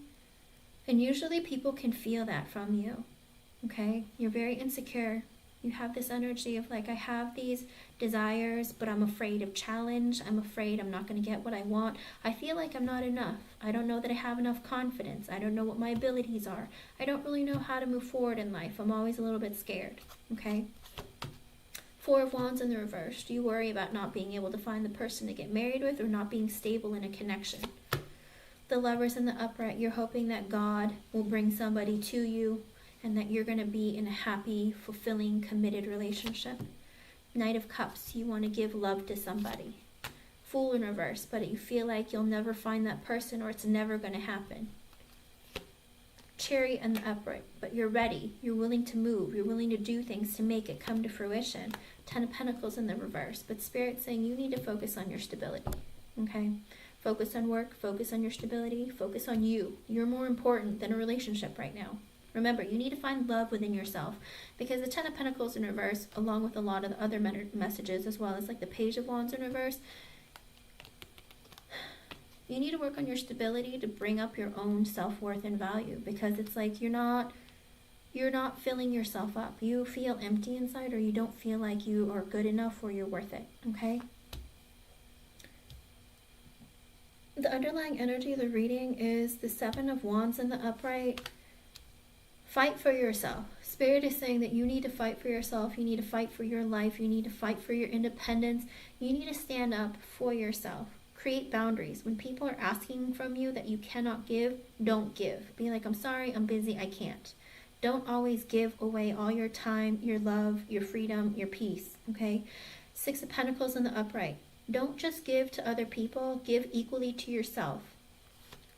[SPEAKER 1] And usually people can feel that from you. Okay? You're very insecure. You have this energy of like, I have these desires, but I'm afraid of challenge. I'm afraid I'm not going to get what I want. I feel like I'm not enough. I don't know that I have enough confidence. I don't know what my abilities are. I don't really know how to move forward in life. I'm always a little bit scared. Okay? Four of Wands in the reverse. Do you worry about not being able to find the person to get married with or not being stable in a connection? The Lovers in the upright. You're hoping that God will bring somebody to you and that you're going to be in a happy, fulfilling, committed relationship. Knight of Cups, you want to give love to somebody. Fool in reverse, but you feel like you'll never find that person or it's never going to happen. Chariot in the upright, but you're ready. You're willing to move. You're willing to do things to make it come to fruition. Ten of Pentacles in the reverse, but Spirit's saying you need to focus on your stability. Okay? Focus on work, focus on your stability, focus on you. You're more important than a relationship right now. Remember, you need to find love within yourself, because the Ten of Pentacles in reverse, along with a lot of the other messages, as well as like the Page of Wands in reverse, you need to work on your stability to bring up your own self-worth and value, because it's like you're not filling yourself up. You feel empty inside, or you don't feel like you are good enough or you're worth it, okay? The underlying energy of the reading is the Seven of Wands in the upright. Fight for yourself. Spirit is saying that you need to fight for yourself. You need to fight for your life. You need to fight for your independence. You need to stand up for yourself. Create boundaries. When people are asking from you that you cannot give, don't give. Be like, I'm sorry, I'm busy, I can't. Don't always give away all your time, your love, your freedom, your peace, okay? Six of Pentacles in the upright. Don't just give to other people, give equally to yourself.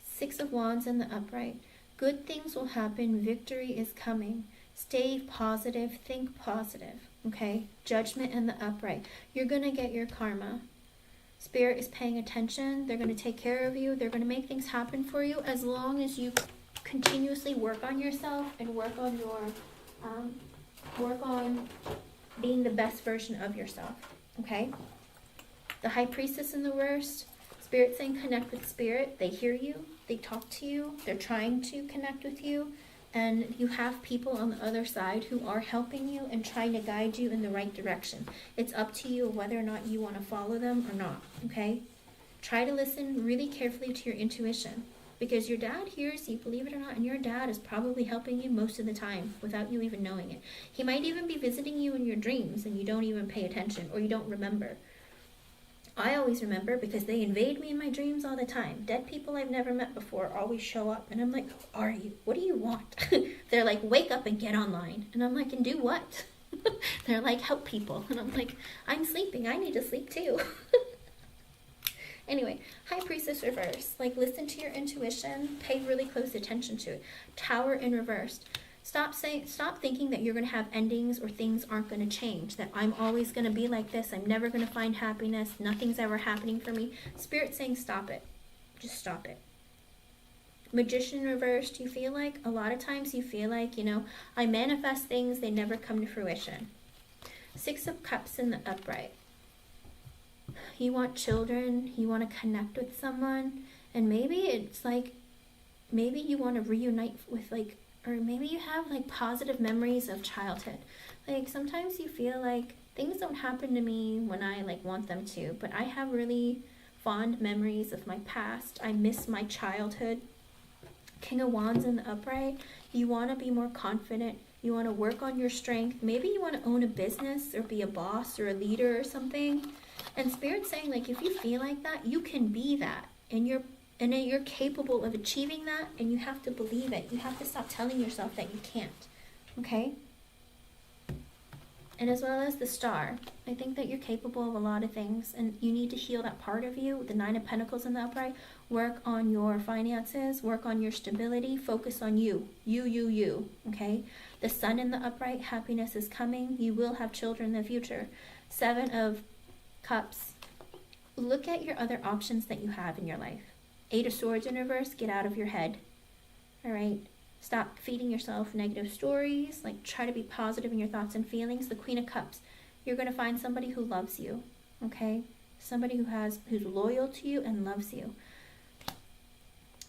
[SPEAKER 1] Six of Wands in the upright. Good things will happen. Victory is coming. Stay positive. Think positive. Okay? Judgment in the upright. You're going to get your karma. Spirit is paying attention. They're going to take care of you. They're going to make things happen for you as long as you continuously work on yourself and work on being the best version of yourself. Okay? The High Priestess in the worst. Spirit saying connect with Spirit. They hear you. They talk to you. They're trying to connect with you. And you have people on the other side who are helping you and trying to guide you in the right direction. It's up to you whether or not you want to follow them or not. Okay? Try to listen really carefully to your intuition. Because your dad hears you, believe it or not, and your dad is probably helping you most of the time without you even knowing it. He might even be visiting you in your dreams and you don't even pay attention or you don't remember. I always remember because they invade me in my dreams all the time. Dead people I've never met before always show up and I'm like, who are you? What do you want? They're like, wake up and get online. And I'm like, and do what? They're like, help people. And I'm like, I'm sleeping. I need to sleep too. Anyway, High Priestess reverse. Like, listen to your intuition. Pay really close attention to it. Tower in reverse. Stop thinking that you're going to have endings or things aren't going to change. That I'm always going to be like this. I'm never going to find happiness. Nothing's ever happening for me. Spirit's saying stop it. Just stop it. Magician reversed. You feel like, a lot of times you feel like, I manifest things, they never come to fruition. Six of Cups in the upright. You want children. You want to connect with someone. And maybe it's like, maybe you want to reunite with or maybe you have positive memories of childhood. Like sometimes you feel like things don't happen to me when I want them to, but I have really fond memories of my past. I miss my childhood. King of Wands in the upright. You want to be more confident. You want to work on your strength. Maybe you want to own a business or be a boss or a leader or something. And Spirit's saying if you feel like that, you can be that. And you're capable of achieving that, and you have to believe it. You have to stop telling yourself that you can't. Okay? And as well as the Star, I think that you're capable of a lot of things, and you need to heal that part of you. The Nine of Pentacles in the upright. Work on your finances. Work on your stability. Focus on you. You. Okay? The Sun in the upright. Happiness is coming. You will have children in the future. Seven of Cups. Look at your other options that you have in your life. Eight of Swords in reverse, get out of your head. All right? Stop feeding yourself negative stories. Try to be positive in your thoughts and feelings. The Queen of Cups, you're going to find somebody who loves you. Okay? somebody who's loyal to you and loves you.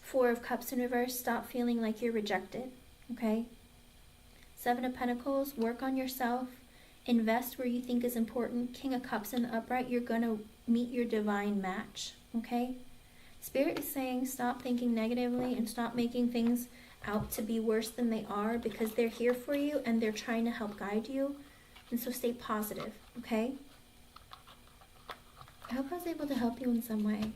[SPEAKER 1] Four of Cups in reverse, stop feeling like you're rejected, okay? Seven of Pentacles, work on yourself, invest where you think is important. King of Cups in the upright, you're going to meet your divine match, okay? Spirit is saying stop thinking negatively and stop making things out to be worse than they are, because they're here for you and they're trying to help guide you. And so stay positive, okay? I hope I was able to help you in some way.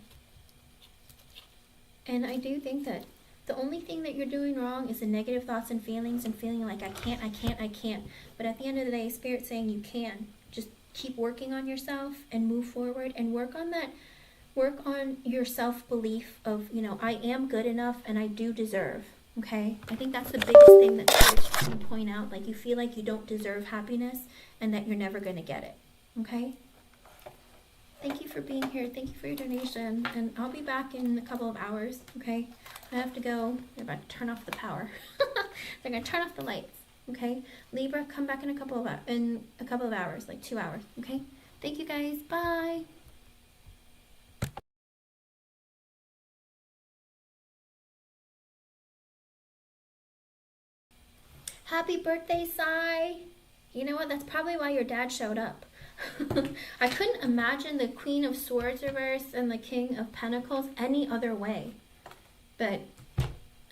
[SPEAKER 1] And I do think that the only thing that you're doing wrong is the negative thoughts and feelings and feeling like I can't. But at the end of the day, Spirit's saying you can. Just keep working on yourself and move forward and work on that. Work on your self-belief of, you know, I am good enough and I do deserve, okay? I think that's the biggest thing that Spirit's trying to point out. Like, you feel like you don't deserve happiness and that you're never going to get it, okay? Thank you for being here. Thank you for your donation. And I'll be back in a couple of hours, okay? I have to go. They're about to turn off the power. They're going to turn off the lights, okay? Libra, come back in a couple of hours, like 2 hours, okay? Thank you guys. Bye. Happy birthday, Sai. You know what? That's probably why your dad showed up. I couldn't imagine the Queen of Swords reverse and the King of Pentacles any other way. But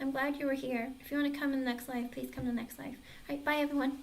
[SPEAKER 1] I'm glad you were here. If you want to come in the next life, please come to the next life. All right, bye everyone.